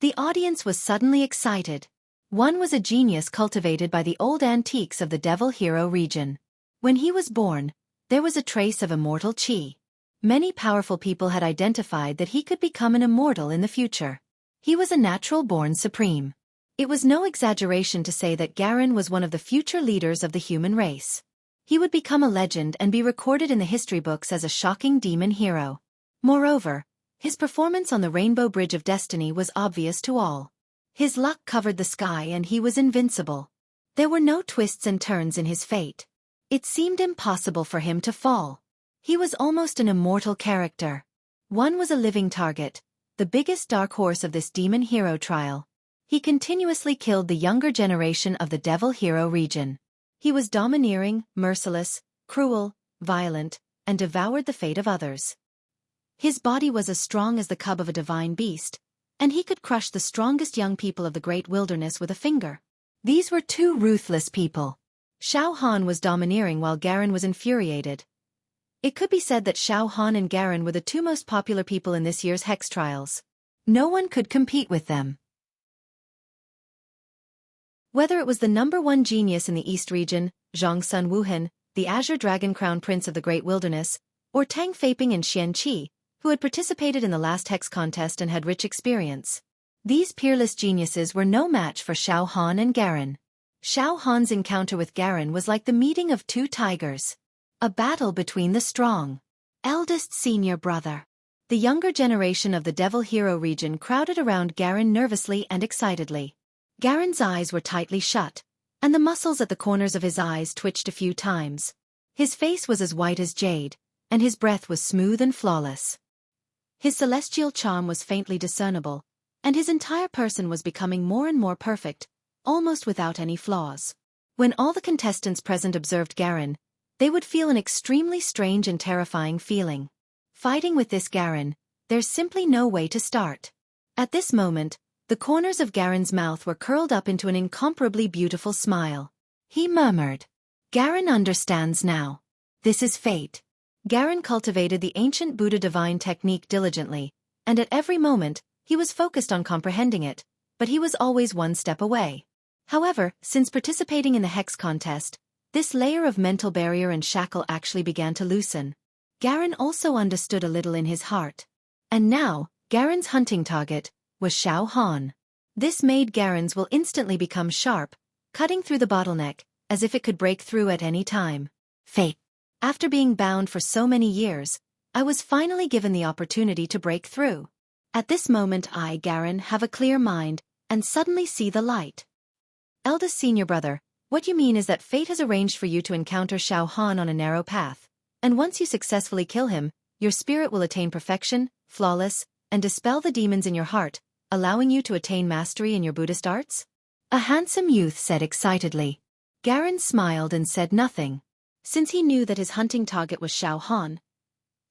The audience was suddenly excited. One was a genius cultivated by the old antiques of the Devil Hero region. When he was born, there was a trace of immortal chi. Many powerful people had identified that he could become an immortal in the future. He was a natural-born supreme. It was no exaggeration to say that Garen was one of the future leaders of the human race. He would become a legend and be recorded in the history books as a shocking demon hero. Moreover, his performance on the Rainbow Bridge of Destiny was obvious to all. His luck covered the sky and he was invincible. There were no twists and turns in his fate. It seemed impossible for him to fall. He was almost an immortal character. One was a living target, the biggest dark horse of this demon hero trial. He continuously killed the younger generation of the devil hero region. He was domineering, merciless, cruel, violent, and devoured the fate of others. His body was as strong as the cub of a divine beast, and he could crush the strongest young people of the great wilderness with a finger. These were two ruthless people. Xiao Han was domineering while Garen was infuriated. It could be said that Xiao Han and Garen were the two most popular people in this year's Hex trials. No one could compete with them. Whether it was the #1 genius in the East region, Zhang Sun Wuhan, the Azure Dragon Crown Prince of the Great Wilderness, or Tang Feiping and Xianxia, who had participated in the last Hex contest and had rich experience. These peerless geniuses were no match for Xiao Han and Garen. Xiao Han's encounter with Garen was like the meeting of two tigers. A battle between the strong, eldest senior brother. The younger generation of the Devil Hero region crowded around Garen nervously and excitedly. Garen's eyes were tightly shut, and the muscles at the corners of his eyes twitched a few times. His face was as white as jade, and his breath was smooth and flawless. His celestial charm was faintly discernible, and his entire person was becoming more and more perfect, almost without any flaws. When all the contestants present observed Garen, they would feel an extremely strange and terrifying feeling. Fighting with this Garen, there's simply no way to start. At this moment, the corners of Garen's mouth were curled up into an incomparably beautiful smile. He murmured, "Garen understands now. This is fate." Garen cultivated the ancient Buddha divine technique diligently, and at every moment, he was focused on comprehending it, but he was always one step away. However, since participating in the Hex contest, this layer of mental barrier and shackle actually began to loosen. Garen also understood a little in his heart. And now, Garen's hunting target was Xiao Han. This made Garen's will instantly become sharp, cutting through the bottleneck, as if it could break through at any time. Fate. After being bound for so many years, I was finally given the opportunity to break through. At this moment I, Garen, have a clear mind, and suddenly see the light. Eldest senior brother, what you mean is that fate has arranged for you to encounter Xiao Han on a narrow path, and once you successfully kill him, your spirit will attain perfection, flawless, and dispel the demons in your heart, allowing you to attain mastery in your Buddhist arts? A handsome youth said excitedly. Garen smiled and said nothing. Since he knew that his hunting target was Xiao Han,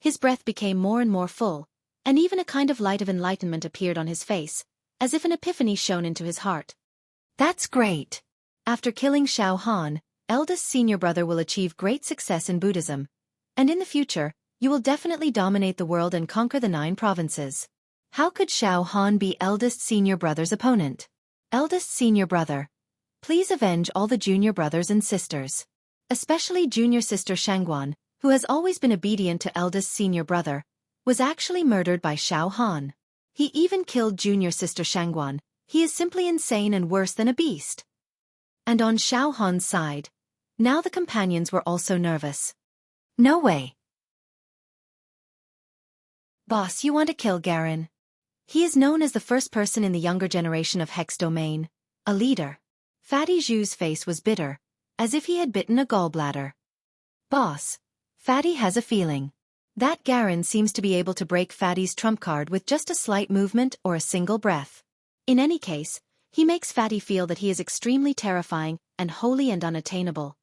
his breath became more and more full, and even a kind of light of enlightenment appeared on his face, as if an epiphany shone into his heart. That's great. After killing Xiao Han, eldest senior brother will achieve great success in Buddhism, and in the future, you will definitely dominate the world and conquer the 9 provinces. How could Xiao Han be eldest senior brother's opponent? Eldest senior brother, please avenge all the junior brothers and sisters. Especially junior sister Shangguan, who has always been obedient to eldest senior brother, was actually murdered by Xiao Han. He even killed junior sister Shangguan. He is simply insane and worse than a beast. And on Xiao Han's side, now the companions were also nervous. No way. Boss, you want to kill Garen? He is known as the first person in the younger generation of Hex domain, a leader. Fatty Zhu's face was bitter, as if he had bitten a gallbladder. Boss, Fatty has a feeling that Garen seems to be able to break Fatty's trump card with just a slight movement or a single breath. In any case, he makes Fatty feel that he is extremely terrifying and holy and unattainable.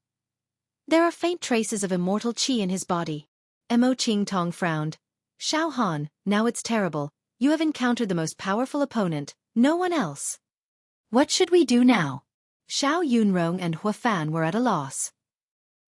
There are faint traces of immortal qi in his body. Mo Qing Tong frowned. Xiao Han, now it's terrible. You have encountered the most powerful opponent, no one else. What should we do now? Xiao Yunrong and Hua Fan were at a loss.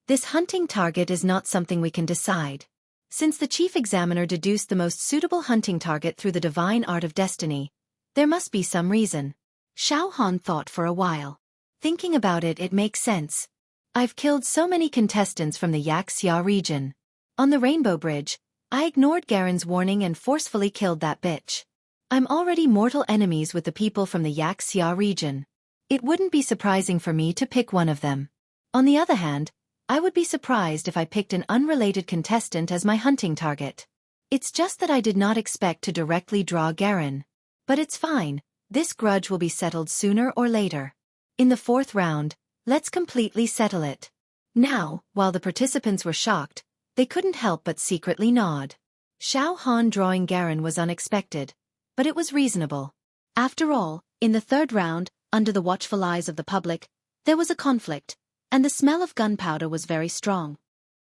This hunting target is not something we can decide. Since the chief examiner deduced the most suitable hunting target through the divine art of destiny, there must be some reason. Xiao Han thought for a while. Thinking about it, it makes sense. I've killed so many contestants from the Xianxia region. On the Rainbow Bridge, I ignored Garen's warning and forcefully killed that bitch. I'm already mortal enemies with the people from the Xianxia region. It wouldn't be surprising for me to pick one of them. On the other hand, I would be surprised if I picked an unrelated contestant as my hunting target. It's just that I did not expect to directly draw Garen. But it's fine, this grudge will be settled sooner or later. In the 4th round, let's completely settle it. Now, while the participants were shocked, They couldn't help but secretly nod. Xiao Han drawing Garen was unexpected, but it was reasonable. After all, in the third round, under the watchful eyes of the public, there was a conflict, and the smell of gunpowder was very strong.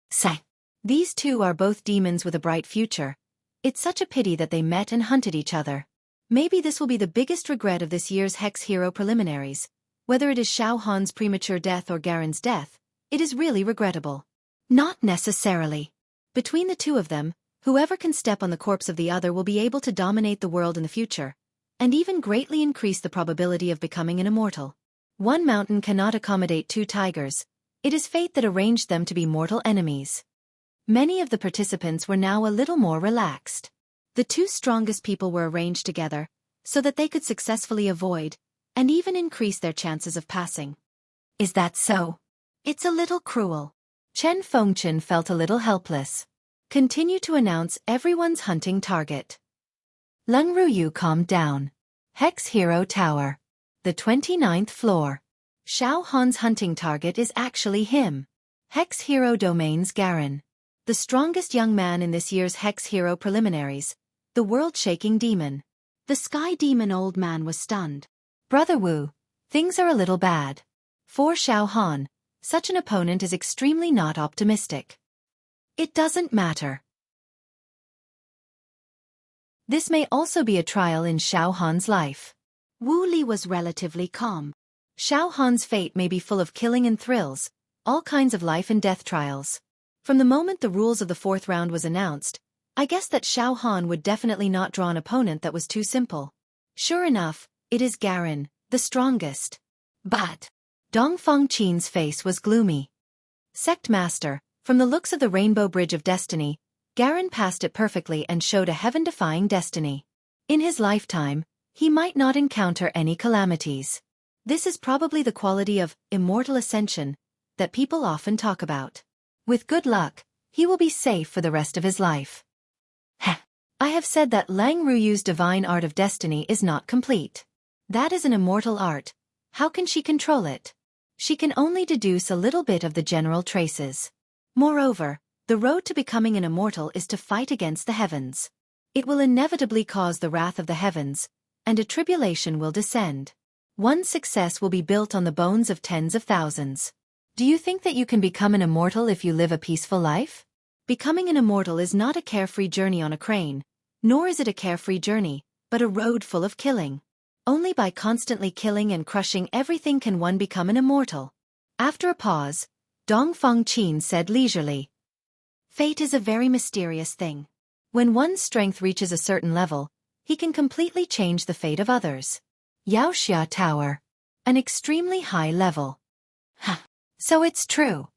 Say, these two are both demons with a bright future. It's such a pity that they met and hunted each other. Maybe this will be the biggest regret of this year's Hex Hero preliminaries. Whether it is Xiao Han's premature death or Garen's death, it is really regrettable. Not necessarily. Between the two of them, whoever can step on the corpse of the other will be able to dominate the world in the future, and even greatly increase the probability of becoming an immortal. One mountain cannot accommodate two tigers. It is fate that arranged them to be mortal enemies. Many of the participants were now a little more relaxed. The two strongest people were arranged together, so that they could successfully avoid, and even increase their chances of passing. Is that so? It's a little cruel. Chen Fengchen felt a little helpless. Continue to announce everyone's hunting target. Leng Ruyu calmed down. Hex Hero Tower. The 29th floor. Xiao Han's hunting target is actually him. Hex Hero Domains Garen. The strongest young man in this year's Hex Hero preliminaries. The world-shaking demon. The Sky Demon old man was stunned. Brother Wu, things are a little bad. For Xiao Han, such an opponent is extremely not optimistic. It doesn't matter. This may also be a trial in Xiao Han's life. Wu Li was relatively calm. Xiao Han's fate may be full of killing and thrills, all kinds of life and death trials. From the moment the rules of the fourth round was announced, I guessed that Xiao Han would definitely not draw an opponent that was too simple. Sure enough, it is Garen, the strongest. But Dongfeng Qin's face was gloomy. Sect Master, from the looks of the Rainbow Bridge of Destiny, Garen passed it perfectly and showed a heaven-defying destiny. In his lifetime, he might not encounter any calamities. This is probably the quality of immortal ascension that people often talk about. With good luck, he will be safe for the rest of his life. I have said that Lang Ruyu's divine art of destiny is not complete. That is an immortal art. How can she control it? She can only deduce a little bit of the general traces. Moreover, the road to becoming an immortal is to fight against the heavens. It will inevitably cause the wrath of the heavens, and a tribulation will descend. One's success will be built on the bones of tens of thousands. Do you think that you can become an immortal if you live a peaceful life? Becoming an immortal is not a carefree journey on a crane, nor is it a carefree journey, but a road full of killing. Only by constantly killing and crushing everything can one become an immortal. After a pause, Dongfeng Qin said leisurely. Fate is a very mysterious thing. When one's strength reaches a certain level, he can completely change the fate of others. Yaoxia Tower. An extremely high level. So it's true.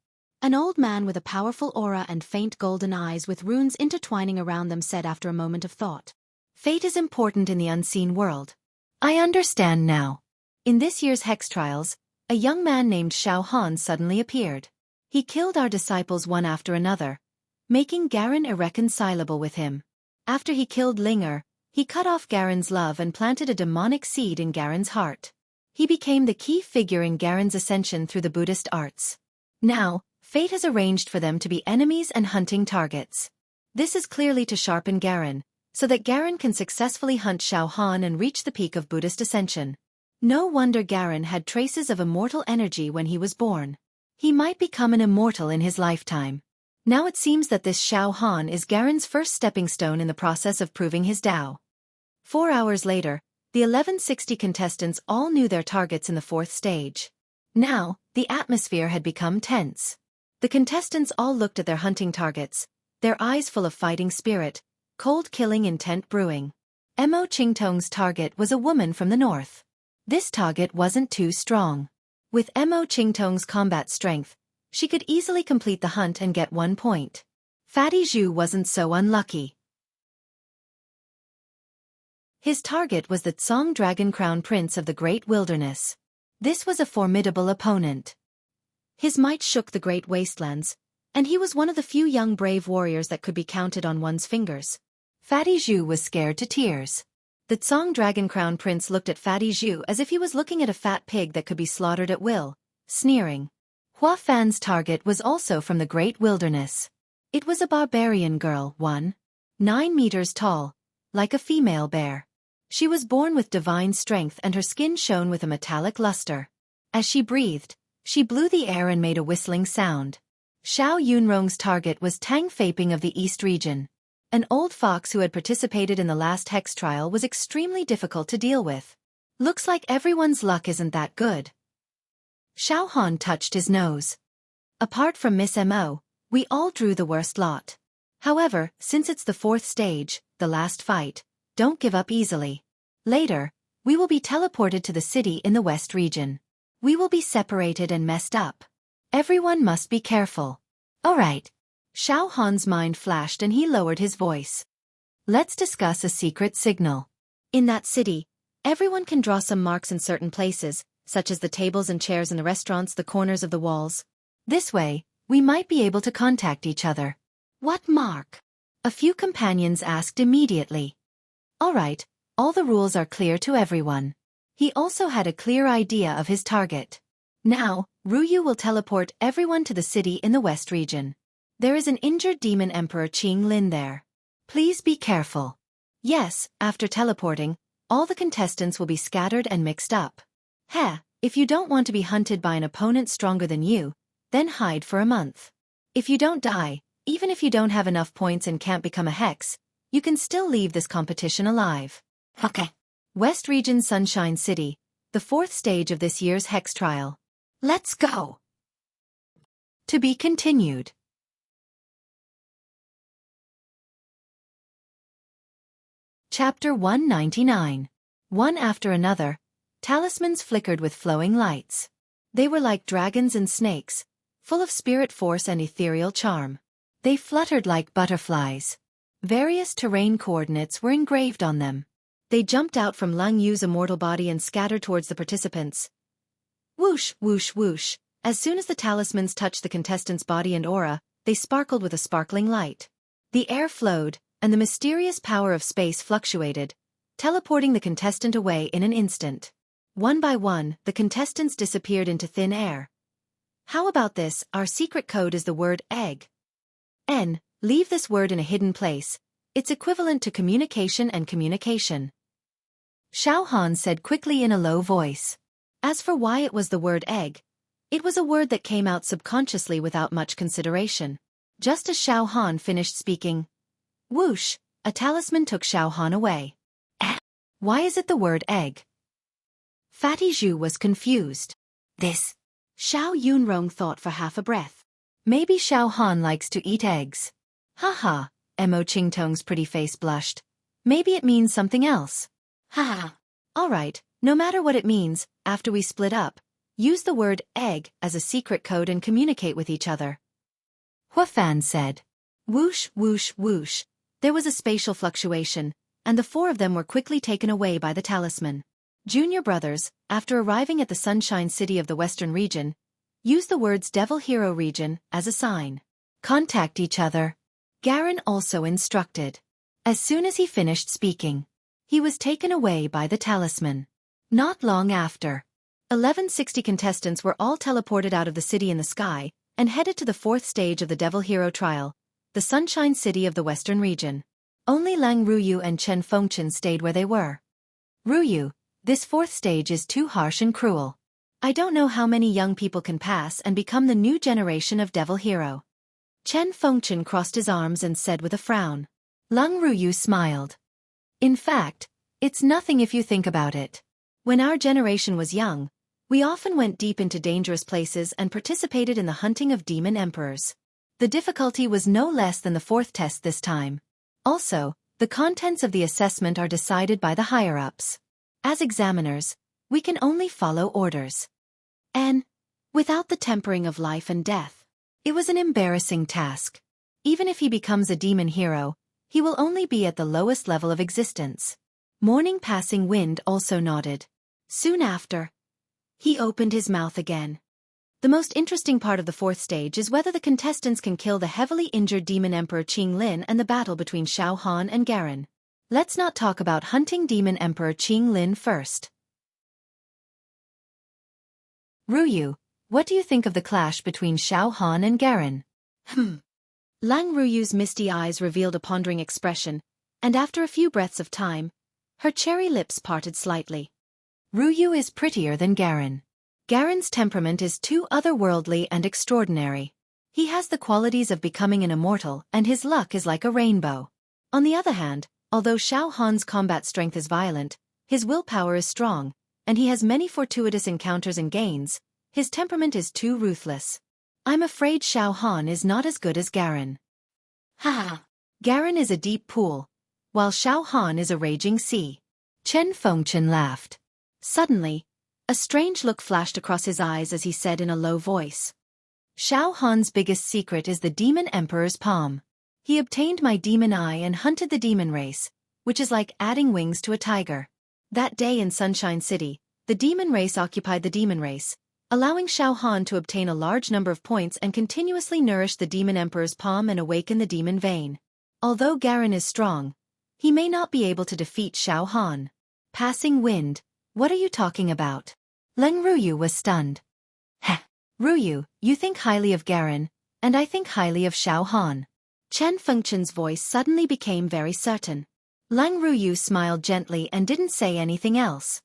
An old man with a powerful aura and faint golden eyes with runes intertwining around them said after a moment of thought. Fate is important in the unseen world. I understand now. In this year's Hex Trials, a young man named Xiao Han suddenly appeared. He killed our disciples one after another, making Garen irreconcilable with him. After he killed Linger, he cut off Garen's love and planted a demonic seed in Garen's heart. He became the key figure in Garen's ascension through the Buddhist arts. Now, fate has arranged for them to be enemies and hunting targets. This is clearly to sharpen Garen, so that Garen can successfully hunt Xiao Han and reach the peak of Buddhist ascension. No wonder Garen had traces of immortal energy when he was born. He might become an immortal in his lifetime. Now it seems that this Xiao Han is Garen's first stepping stone in the process of proving his Tao. 4 hours later, the 1160 contestants all knew their targets in the fourth stage. Now, the atmosphere had become tense. The contestants all looked at their hunting targets, their eyes full of fighting spirit, cold killing intent brewing. Mo Qingtong's target was a woman from the north. This target wasn't too strong. With Mo Qingtong's combat strength, she could easily complete the hunt and get 1 point. Fatty Zhu wasn't so unlucky. His target was the Tsong Dragon Crown Prince of the Great Wilderness. This was a formidable opponent. His might shook the great wastelands, and he was one of the few young brave warriors that could be counted on one's fingers. Fatty Zhu was scared to tears. The Tsong Dragon Crown Prince looked at Fatty Zhu as if he was looking at a fat pig that could be slaughtered at will, sneering. Hua Fan's target was also from the Great Wilderness. It was a barbarian girl, 9 meters tall, like a female bear. She was born with divine strength and her skin shone with a metallic luster. As she breathed, she blew the air and made a whistling sound. Xiao Yunrong's target was Tang Feiping of the East region. An old fox who had participated in the last hex trial was extremely difficult to deal with. Looks like everyone's luck isn't that good. Xiao Han touched his nose. Apart from Miss Mo, we all drew the worst lot. However, since it's the 4th stage, the last fight, don't give up easily. Later, we will be teleported to the city in the West region. We will be separated and messed up. Everyone must be careful. Alright. Xiao Han's mind flashed and he lowered his voice. Let's discuss a secret signal. In that city, everyone can draw some marks in certain places, such as the tables and chairs in the restaurants, the corners of the walls. This way, we might be able to contact each other. What mark? A few companions asked immediately. Alright, all the rules are clear to everyone. He also had a clear idea of his target. Now, Ruyu will teleport everyone to the city in the West region. There is an injured demon emperor Qing Lin there. Please be careful. Yes, after teleporting, all the contestants will be scattered and mixed up. If you don't want to be hunted by an opponent stronger than you, then hide for a month. If you don't die, even if you don't have enough points and can't become a hex, you can still leave this competition alive. Okay. West Region Sunshine City, the 4th stage of this year's hex trial. Let's go! To be continued. Chapter 199. One after another, talismans flickered with flowing lights. They were like dragons and snakes, full of spirit force and ethereal charm. They fluttered like butterflies. Various terrain coordinates were engraved on them. They jumped out from Lung Yu's immortal body and scattered towards the participants. Whoosh, whoosh, whoosh. As soon as the talismans touched the contestant's body and aura, they sparkled with a sparkling light. The air flowed, and the mysterious power of space fluctuated, teleporting the contestant away in an instant. One by one, the contestants disappeared into thin air. How about this? Our secret code is the word egg. Leave this word in a hidden place. It's equivalent to communication and communication. Xiao Han said quickly in a low voice. As for why it was the word egg, it was a word that came out subconsciously without much consideration. Just as Xiao Han finished speaking, whoosh, a talisman took Xiao Han away. Why is it the word egg? Fatty Zhu was confused. This. Xiao Yunrong thought for half a breath. Maybe Xiao Han likes to eat eggs. Haha, Mo Qingtong's pretty face blushed. Maybe it means something else. Haha. Alright, no matter what it means, after we split up, use the word egg as a secret code and communicate with each other. Huafan said. Whoosh, whoosh, whoosh. There was a spatial fluctuation, and the 4 of them were quickly taken away by the talisman. Junior brothers, after arriving at the Sunshine City of the Western region, use the words Devil Hero region as a sign. Contact each other. Garen also instructed. As soon as he finished speaking, he was taken away by the talisman. Not long after, 1160 contestants were all teleported out of the city in the sky and headed to the 4th stage of the Devil Hero trial, the Sunshine City of the Western region. Only Lang Ruyu and Chen Fengchen stayed where they were. Ruyu, this 4th stage is too harsh and cruel. I don't know how many young people can pass and become the new generation of Devil Hero. Chen Fengchen crossed his arms and said with a frown. Lang Ruyu smiled. In fact, it's nothing if you think about it. When our generation was young, we often went deep into dangerous places and participated in the hunting of demon emperors. The difficulty was no less than the 4th test this time. Also, the contents of the assessment are decided by the higher-ups. As examiners, we can only follow orders. And, without the tempering of life and death, it was an embarrassing task. Even if he becomes a demon hero, he will only be at the lowest level of existence. Morning Passing Wind also nodded. Soon after, he opened his mouth again. The most interesting part of the 4th stage is whether the contestants can kill the heavily injured demon emperor Qing Lin and the battle between Xiao Han and Garen. Let's not talk about hunting demon emperor Qing Lin first. Ruyu, what do you think of the clash between Xiao Han and Garen? Lang Ruyu's misty eyes revealed a pondering expression, and after a few breaths of time, her cherry lips parted slightly. Ruyu is prettier than Garen. Garen's temperament is too otherworldly and extraordinary. He has the qualities of becoming an immortal, and his luck is like a rainbow. On the other hand, although Xiao Han's combat strength is violent, his willpower is strong, and he has many fortuitous encounters and gains, his temperament is too ruthless. I'm afraid Xiao Han is not as good as Garen. Haha. Garen is a deep pool, while Xiao Han is a raging sea. Chen Fengchen laughed. Suddenly, a strange look flashed across his eyes as he said in a low voice. Xiao Han's biggest secret is the Demon Emperor's palm. He obtained my demon eye and hunted the demon race, which is like adding wings to a tiger. That day in Sunshine City, the demon race occupied the demon race, allowing Xiao Han to obtain a large number of points and continuously nourish the Demon Emperor's palm and awaken the demon vein. Although Garen is strong, he may not be able to defeat Xiao Han. Passing wind, what are you talking about? Leng Ruyu was stunned. Heh. Ruyu, you think highly of Garen, and I think highly of Xiao Han. Chen Fengchen's voice suddenly became very certain. Lang Ruyu smiled gently and didn't say anything else.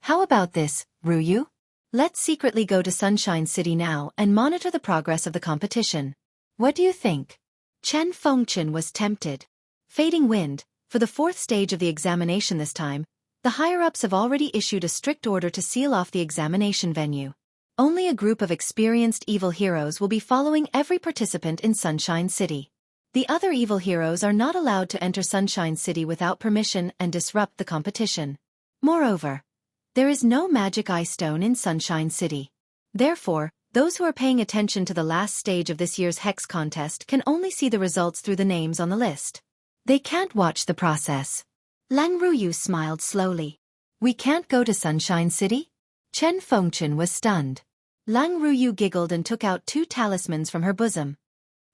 How about this, Ruyu? Let's secretly go to Sunshine City now and monitor the progress of the competition. What do you think? Chen Fengchen was tempted. Fading wind, for the fourth stage of the examination this time, the higher-ups have already issued a strict order to seal off the examination venue. Only a group of experienced evil heroes will be following every participant in Sunshine City. The other evil heroes are not allowed to enter Sunshine City without permission and disrupt the competition. Moreover, there is no magic eye stone in Sunshine City. Therefore, those who are paying attention to the last stage of this year's Hex contest can only see the results through the names on the list. They can't watch the process. Lang Ruyu smiled slowly. We can't go to Sunshine City? Chen Fengchen was stunned. Lang Ruyu giggled and took out 2 talismans from her bosom.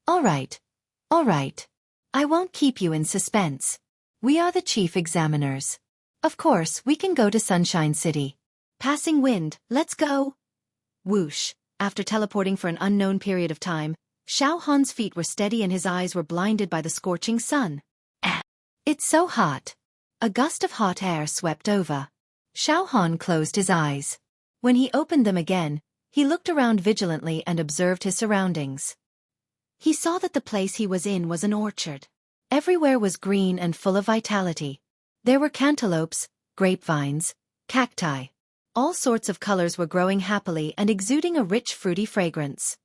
All right. I won't keep you in suspense. We are the chief examiners. Of course, we can go to Sunshine City. Passing wind, let's go. Whoosh. After teleporting for an unknown period of time, Xiao Han's feet were steady and his eyes were blinded by the scorching sun. It's so hot. A gust of hot air swept over. Xiao Han closed his eyes. When he opened them again, he looked around vigilantly and observed his surroundings. He saw that the place he was in was an orchard. Everywhere was green and full of vitality. There were cantaloupes, grapevines, cacti. All sorts of colors were growing happily and exuding a rich fruity fragrance.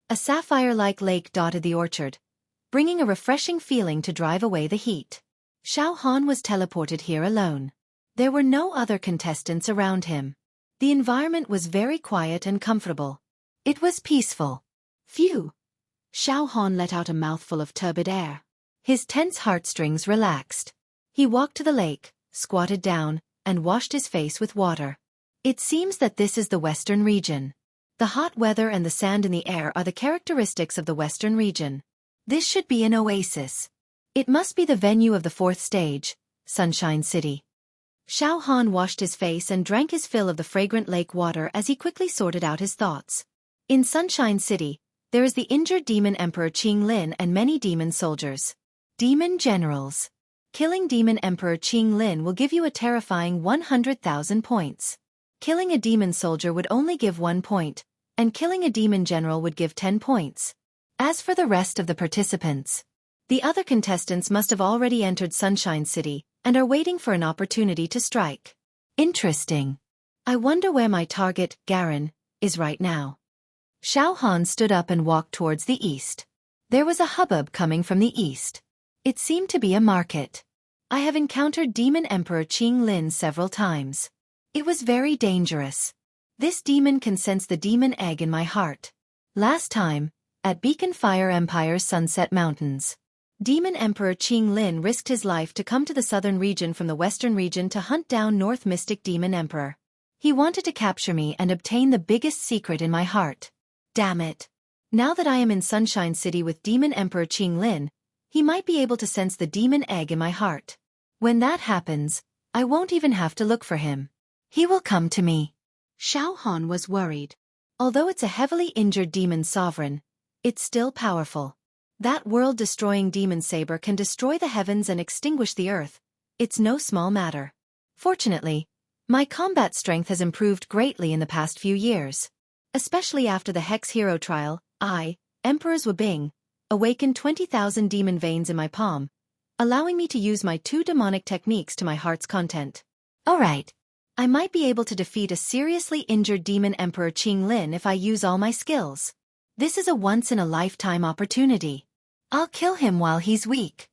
A sapphire-like lake dotted the orchard, bringing a refreshing feeling to drive away the heat. Xiao Han was teleported here alone. There were no other contestants around him. The environment was very quiet and comfortable. It was peaceful. Phew! Xiao Han let out a mouthful of turbid air. His tense heartstrings relaxed. He walked to the lake, squatted down, and washed his face with water. It seems that this is the western region. The hot weather and the sand in the air are the characteristics of the western region. This should be an oasis. It must be the venue of the fourth stage, Sunshine City. Xiao Han washed his face and drank his fill of the fragrant lake water as he quickly sorted out his thoughts. In Sunshine City, there is the injured Demon Emperor Qing Lin and many demon soldiers. Demon Generals. Killing Demon Emperor Qing Lin will give you a terrifying 100,000 points. Killing a demon soldier would only give 1 point, and killing a demon general would give 10 points. As for the rest of the participants, the other contestants must have already entered Sunshine City and are waiting for an opportunity to strike. Interesting. I wonder where my target, Garen, is right now. Xiao Han stood up and walked towards the east. There was a hubbub coming from the east. It seemed to be a market. I have encountered Demon Emperor Qing Lin several times. It was very dangerous. This demon can sense the demon egg in my heart. Last time, at Beacon Fire Empire's Sunset Mountains, Demon Emperor Qing Lin risked his life to come to the southern region from the western region to hunt down North Mystic Demon Emperor. He wanted to capture me and obtain the biggest secret in my heart. Damn it. Now that I am in Sunshine City with Demon Emperor Qing Lin, he might be able to sense the demon egg in my heart. When that happens, I won't even have to look for him. He will come to me. Xiao Han was worried. Although it's a heavily injured demon sovereign, It's still powerful. That world-destroying demon saber can destroy the heavens and extinguish the earth. It's no small matter. Fortunately, my combat strength has improved greatly in the past few years. Especially after the Hex Hero trial, Emperor's Wabing, awakened 20,000 demon veins in my palm, allowing me to use my 2 demonic techniques to my heart's content. Alright. I might be able to defeat a seriously injured demon Emperor Qinglin if I use all my skills. This is a once-in-a-lifetime opportunity. I'll kill him while he's weak.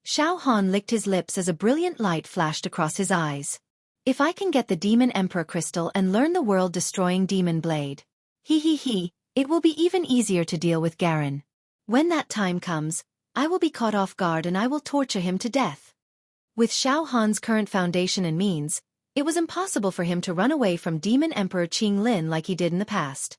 Xiao Han licked his lips as a brilliant light flashed across his eyes. If I can get the Demon Emperor Crystal and learn the world-destroying Demon Blade, it will be even easier to deal with Garen. When that time comes, I will be caught off guard and I will torture him to death. With Xiao Han's current foundation and means, it was impossible for him to run away from Demon Emperor Qinglin like he did in the past.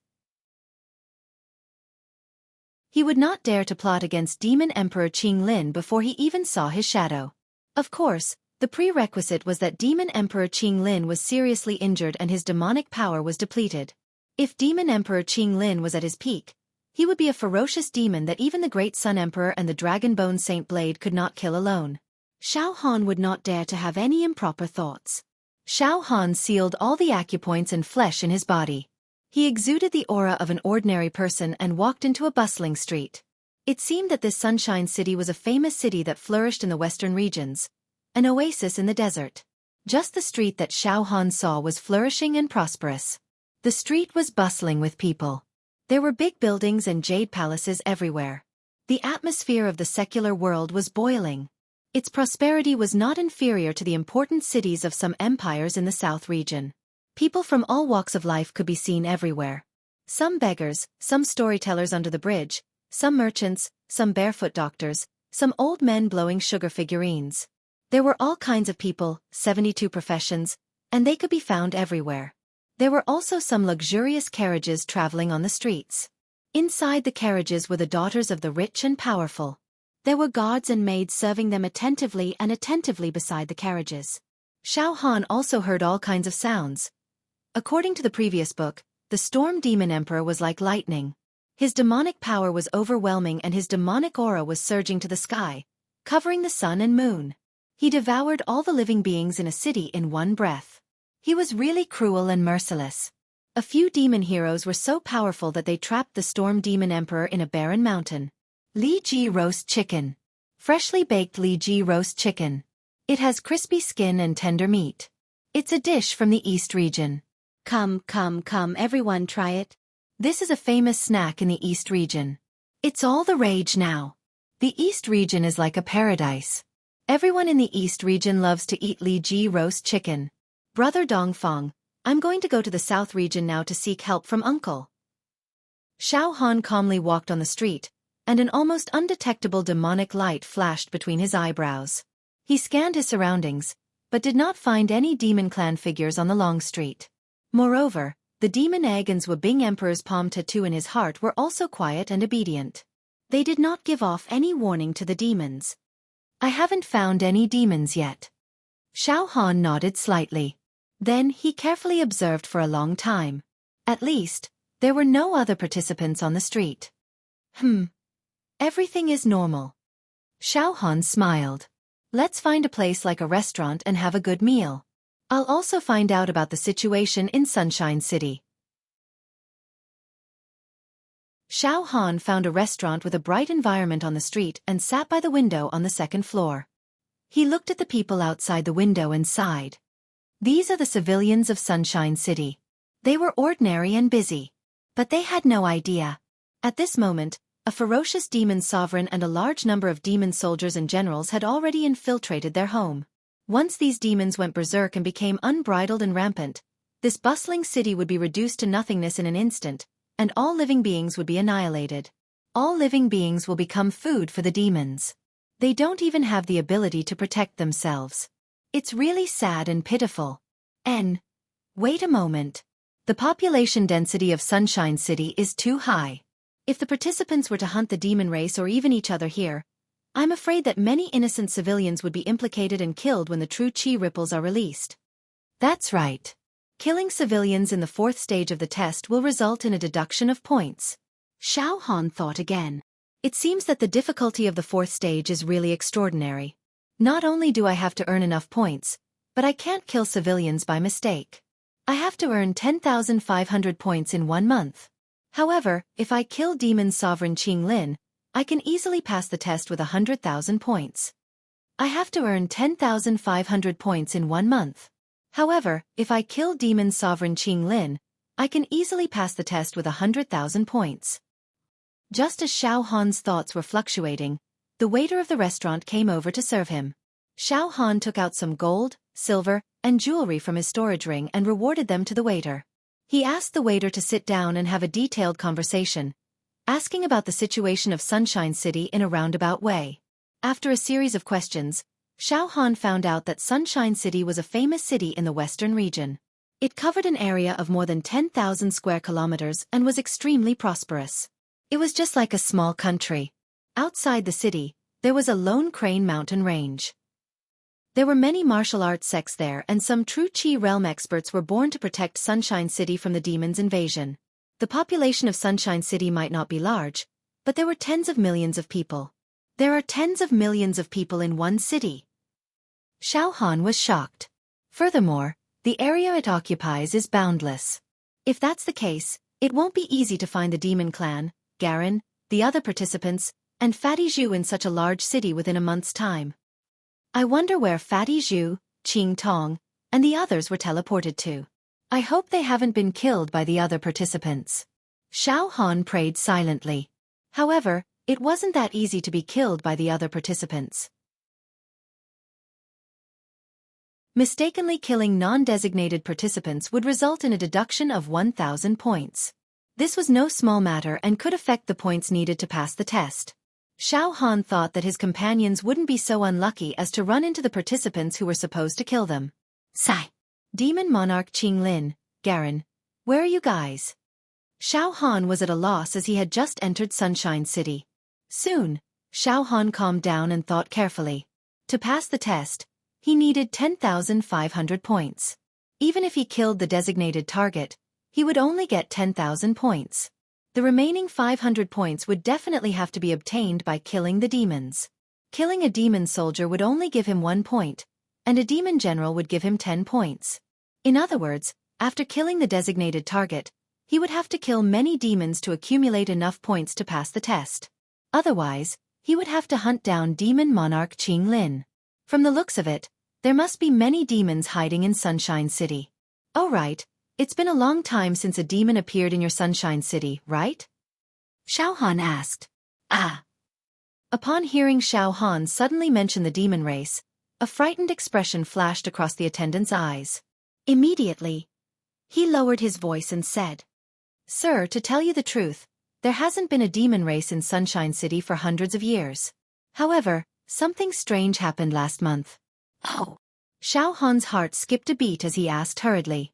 He would not dare to plot against Demon Emperor Qinglin before he even saw his shadow. Of course, the prerequisite was that Demon Emperor Qinglin was seriously injured and his demonic power was depleted. If Demon Emperor Qinglin was at his peak, he would be a ferocious demon that even the Great Sun Emperor and the Dragon-Bone Saint Blade could not kill alone. Xiao Han would not dare to have any improper thoughts. Xiao Han sealed all the acupoints and flesh in his body. He exuded the aura of an ordinary person and walked into a bustling street. It seemed that this Sunshine City was a famous city that flourished in the western regions, an oasis in the desert. Just the street that Xiao Han saw was flourishing and prosperous. The street was bustling with people. There were big buildings and jade palaces everywhere. The atmosphere of the secular world was boiling. Its prosperity was not inferior to the important cities of some empires in the south region. People from all walks of life could be seen everywhere. Some beggars, some storytellers under the bridge, some merchants, some barefoot doctors, some old men blowing sugar figurines. There were all kinds of people, 72 professions, and they could be found everywhere. There were also some luxurious carriages traveling on the streets. Inside the carriages were the daughters of the rich and powerful. There were guards and maids serving them attentively beside the carriages. Xiao Han also heard all kinds of sounds. According to the previous book, the Storm Demon Emperor was like lightning. His demonic power was overwhelming and his demonic aura was surging to the sky, covering the sun and moon. He devoured all the living beings in a city in one breath. He was really cruel and merciless. A few demon heroes were so powerful that they trapped the Storm Demon Emperor in a barren mountain. Li Ji roast chicken. Freshly baked Li Ji roast chicken. It has crispy skin and tender meat. It's a dish from the East region. Come, everyone try it. This is a famous snack in the East region. It's all the rage now. The East region is like a paradise. Everyone in the East region loves to eat Li Ji roast chicken. Brother Dongfang, I'm going to go to the South region now to seek help from Uncle. Xiao Han calmly walked on the street, and an almost undetectable demonic light flashed between his eyebrows. He scanned his surroundings, but did not find any demon clan figures on the long street. Moreover, the demon egg and Zwabing Emperor's palm tattoo in his heart were also quiet and obedient. They did not give off any warning to the demons. I haven't found any demons yet. Xiao Han nodded slightly. Then he carefully observed for a long time. At least, there were no other participants on the street. Everything is normal. Xiao Han smiled. Let's find a place like a restaurant and have a good meal. I'll also find out about the situation in Sunshine City. Xiao Han found a restaurant with a bright environment on the street and sat by the window on the second floor. He looked at the people outside the window and sighed. These are the civilians of Sunshine City. They were ordinary and busy. But they had no idea. At this moment, a ferocious demon sovereign and a large number of demon soldiers and generals had already infiltrated their home. Once these demons went berserk and became unbridled and rampant, this bustling city would be reduced to nothingness in an instant, and all living beings would be annihilated. All living beings will become food for the demons. They don't even have the ability to protect themselves. It's really sad and pitiful. Wait a moment. The population density of Sunshine City is too high. If the participants were to hunt the demon race or even each other here, I'm afraid that many innocent civilians would be implicated and killed when the true chi ripples are released. That's right. Killing civilians in the 4th stage of the test will result in a deduction of points. Xiao Han thought again. It seems that the difficulty of the fourth stage is really extraordinary. Not only do I have to earn enough points, but I can't kill civilians by mistake. I have to earn 10,500 points in 1 month. However, if I kill Demon Sovereign Qing Lin, I can easily pass the test with 100,000 points. I have to earn 10,500 points in 1 month. However, if I kill Demon Sovereign Qing Lin, I can easily pass the test with 100,000 points. Just as Xiao Han's thoughts were fluctuating, the waiter of the restaurant came over to serve him. Xiao Han took out some gold, silver, and jewelry from his storage ring and rewarded them to the waiter. He asked the waiter to sit down and have a detailed conversation, asking about the situation of Sunshine City in a roundabout way. After a series of questions, Xiao Han found out that Sunshine City was a famous city in the western region. It covered an area of more than 10,000 square kilometers and was extremely prosperous. It was just like a small country. Outside the city, there was a lone crane mountain range. There were many martial arts sects there, and some true Qi realm experts were born to protect Sunshine City from the demons' invasion. The population of Sunshine City might not be large, but there were tens of millions of people. There are tens of millions of people in one city. Xiao Han was shocked. Furthermore, the area it occupies is boundless. If that's the case, it won't be easy to find the demon clan, Garen, the other participants, and Fatty Zhu in such a large city within a month's time. I wonder where Fatty Zhu, Qing Tong, and the others were teleported to. I hope they haven't been killed by the other participants. Xiao Han prayed silently. However, it wasn't that easy to be killed by the other participants. Mistakenly killing non-designated participants would result in a deduction of 1,000 points. This was no small matter and could affect the points needed to pass the test. Xiao Han thought that his companions wouldn't be so unlucky as to run into the participants who were supposed to kill them. Sigh. Demon Monarch Qing Lin, Garen, where are you guys? Xiao Han was at a loss as he had just entered Sunshine City. Soon, Xiao Han calmed down and thought carefully. To pass the test, he needed 10,500 points. Even if he killed the designated target, he would only get 10,000 points. The remaining 500 points would definitely have to be obtained by killing the demons. Killing a demon soldier would only give him 1 point, and a demon general would give him 10 points. In other words, after killing the designated target, he would have to kill many demons to accumulate enough points to pass the test. Otherwise, he would have to hunt down Demon Monarch Qing Lin. From the looks of it, there must be many demons hiding in Sunshine City. Oh right, it's been a long time since a demon appeared in your Sunshine City, right? Xiao Han asked. Ah. Upon hearing Xiao Han suddenly mention the demon race, a frightened expression flashed across the attendant's eyes. Immediately, he lowered his voice and said, Sir, to tell you the truth, there hasn't been a demon race in Sunshine City for hundreds of years. However, something strange happened last month. Oh. Xiao Han's heart skipped a beat as he asked hurriedly.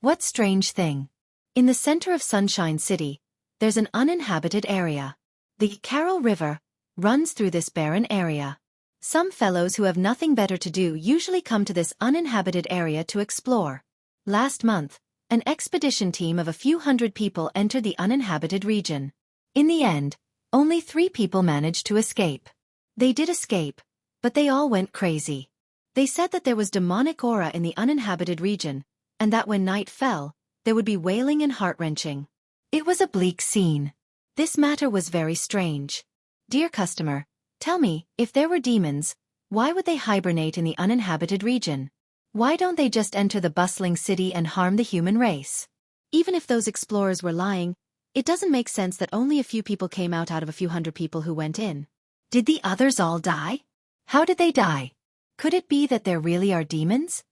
What strange thing? In the center of Sunshine City, there's an uninhabited area. The Carol River runs through this barren area. Some fellows who have nothing better to do usually come to this uninhabited area to explore. Last month, an expedition team of a few hundred people entered the uninhabited region. In the end, only 3 people managed to escape. They did escape, but they all went crazy. They said that there was demonic aura in the uninhabited region, and that when night fell, there would be wailing and heart-wrenching. It was a bleak scene. This matter was very strange. Dear customer, tell me, if there were demons, why would they hibernate in the uninhabited region? Why don't they just enter the bustling city and harm the human race? Even if those explorers were lying, it doesn't make sense that only a few people came out of a few hundred people who went in. Did the others all die? How did they die? Could it be that there really are demons?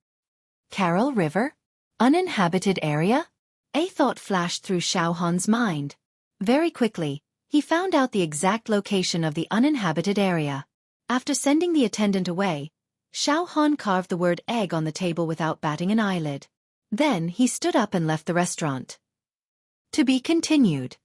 Carol River? Uninhabited area? A thought flashed through Xiao Han's mind. Very quickly, he found out the exact location of the uninhabited area. After sending the attendant away, Xiao Han carved the word egg on the table without batting an eyelid. Then he stood up and left the restaurant. To be continued.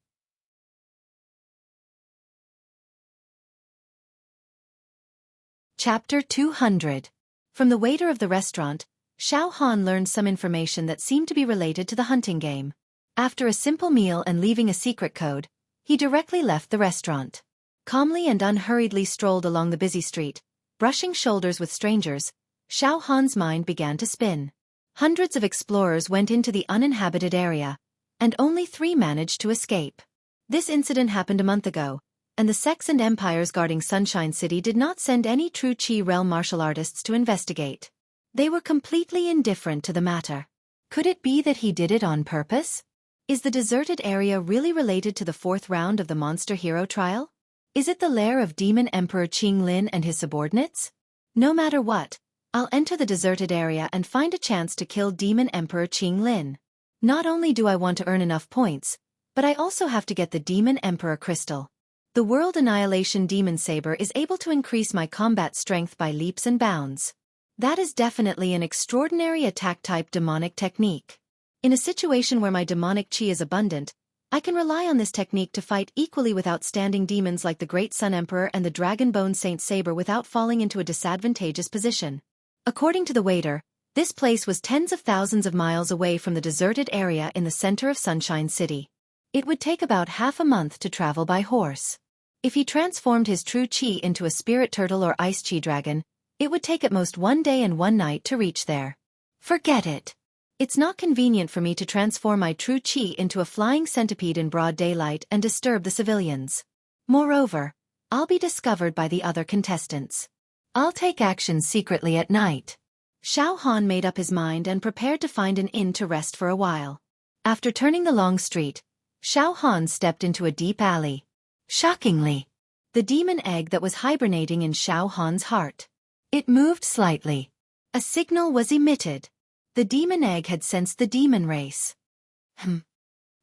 Chapter 200. From the waiter of the restaurant, Xiao Han learned some information that seemed to be related to the hunting game. After a simple meal and leaving a secret code, He directly left the restaurant. Calmly and unhurriedly strolled along the busy street, brushing shoulders with strangers. Xiao Han's mind began to spin. Hundreds of explorers went into the uninhabited area, and only 3 managed to escape. This incident happened a month ago, and the sects and empires guarding Sunshine City did not send any true Qi realm martial artists to investigate. They were completely indifferent to the matter. Could it be that he did it on purpose? Is the deserted area really related to the 4th round of the monster hero trial? Is it the lair of Demon Emperor Qing Lin and his subordinates? No matter what, I'll enter the deserted area and find a chance to kill Demon Emperor Qing Lin. Not only do I want to earn enough points, but I also have to get the Demon Emperor Crystal. The World Annihilation Demon Saber is able to increase my combat strength by leaps and bounds. That is definitely an extraordinary attack-type demonic technique. In a situation where my demonic chi is abundant, I can rely on this technique to fight equally with outstanding demons like the Great Sun Emperor and the Dragonbone Saint Saber without falling into a disadvantageous position. According to the waiter, this place was tens of thousands of miles away from the deserted area in the center of Sunshine City. It would take about half a month to travel by horse. If he transformed his true chi into a spirit turtle or ice chi dragon, it would take at most 1 day and 1 night to reach there. Forget it. It's not convenient for me to transform my true chi into a flying centipede in broad daylight and disturb the civilians. Moreover, I'll be discovered by the other contestants. I'll take action secretly at night. Xiao Han made up his mind and prepared to find an inn to rest for a while. After turning the long street, Xiao Han stepped into a deep alley. Shockingly, the demon egg that was hibernating in Xiao Han's heart. It moved slightly. A signal was emitted. The demon egg had sensed the demon race.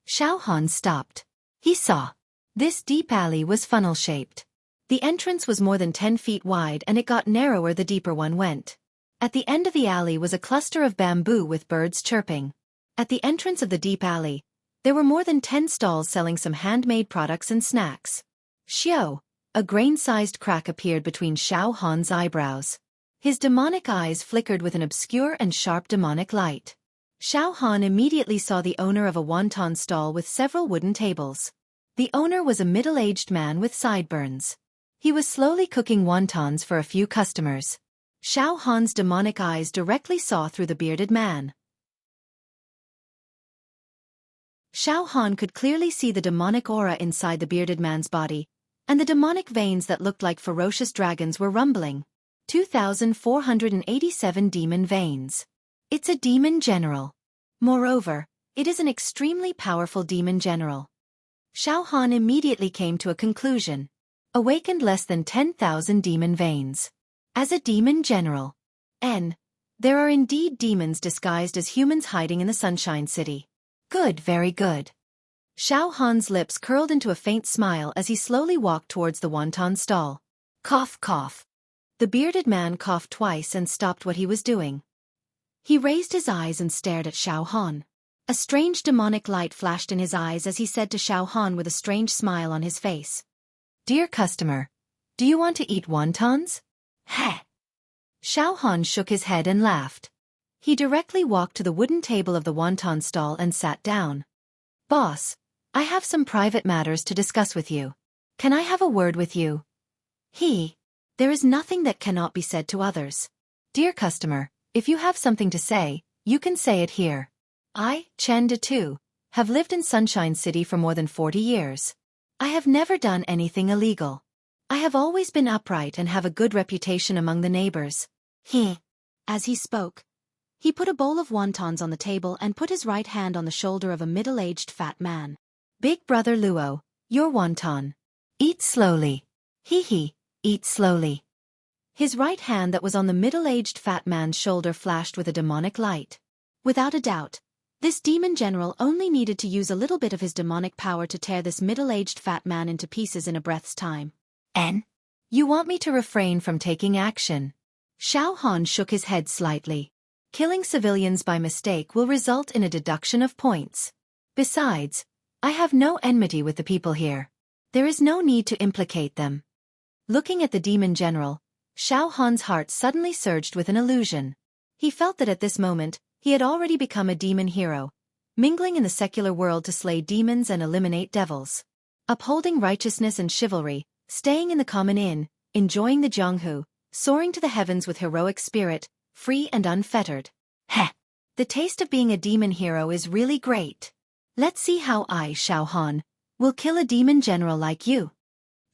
Xiao Han stopped. He saw. This deep alley was funnel-shaped. The entrance was more than 10 feet wide and it got narrower the deeper one went. At the end of the alley was a cluster of bamboo with birds chirping. At the entrance of the deep alley, there were more than 10 stalls selling some handmade products and snacks. Xiao, a grain-sized crack appeared between Xiao Han's eyebrows. His demonic eyes flickered with an obscure and sharp demonic light. Xiao Han immediately saw the owner of a wonton stall with several wooden tables. The owner was a middle-aged man with sideburns. He was slowly cooking wontons for a few customers. Xiao Han's demonic eyes directly saw through the bearded man. Xiao Han could clearly see the demonic aura inside the bearded man's body, and the demonic veins that looked like ferocious dragons were rumbling. 2,487 demon veins. It's a demon general. Moreover, it is an extremely powerful demon general. Xiao Han immediately came to a conclusion. Awakened less than 10,000 demon veins. As a demon general. There are indeed demons disguised as humans hiding in the Sunshine City. Good, very good. Xiao Han's lips curled into a faint smile as he slowly walked towards the wonton stall. Cough, cough. The bearded man coughed twice and stopped what he was doing. He raised his eyes and stared at Xiao Han. A strange demonic light flashed in his eyes as he said to Xiao Han with a strange smile on his face. Dear customer, do you want to eat wontons? Heh. Xiao Han shook his head and laughed. He directly walked to the wooden table of the wonton stall and sat down. Boss, I have some private matters to discuss with you. Can I have a word with you? There is nothing that cannot be said to others. Dear customer, if you have something to say, you can say it here. I, Chen De, have lived in Sunshine City for more than 40 years. I have never done anything illegal. I have always been upright and have a good reputation among the neighbors. As he spoke, he put a bowl of wontons on the table and put his right hand on the shoulder of a middle-aged fat man. Big brother Luo, your wonton. Eat slowly. Eat slowly. His right hand that was on the middle-aged fat man's shoulder flashed with a demonic light. Without a doubt, this demon general only needed to use a little bit of his demonic power to tear this middle-aged fat man into pieces in a breath's time. You want me to refrain from taking action? Xiao Han shook his head slightly. Killing civilians by mistake will result in a deduction of points. Besides, I have no enmity with the people here. There is no need to implicate them. Looking at the demon general, Xiao Han's heart suddenly surged with an illusion. He felt that at this moment, he had already become a demon hero, mingling in the secular world to slay demons and eliminate devils. upholding righteousness and chivalry, staying in the common inn, enjoying the Jianghu, soaring to the heavens with heroic spirit, free and unfettered. Heh! The taste of being a demon hero is really great. Let's see how I, Xiao Han, will kill a demon general like you.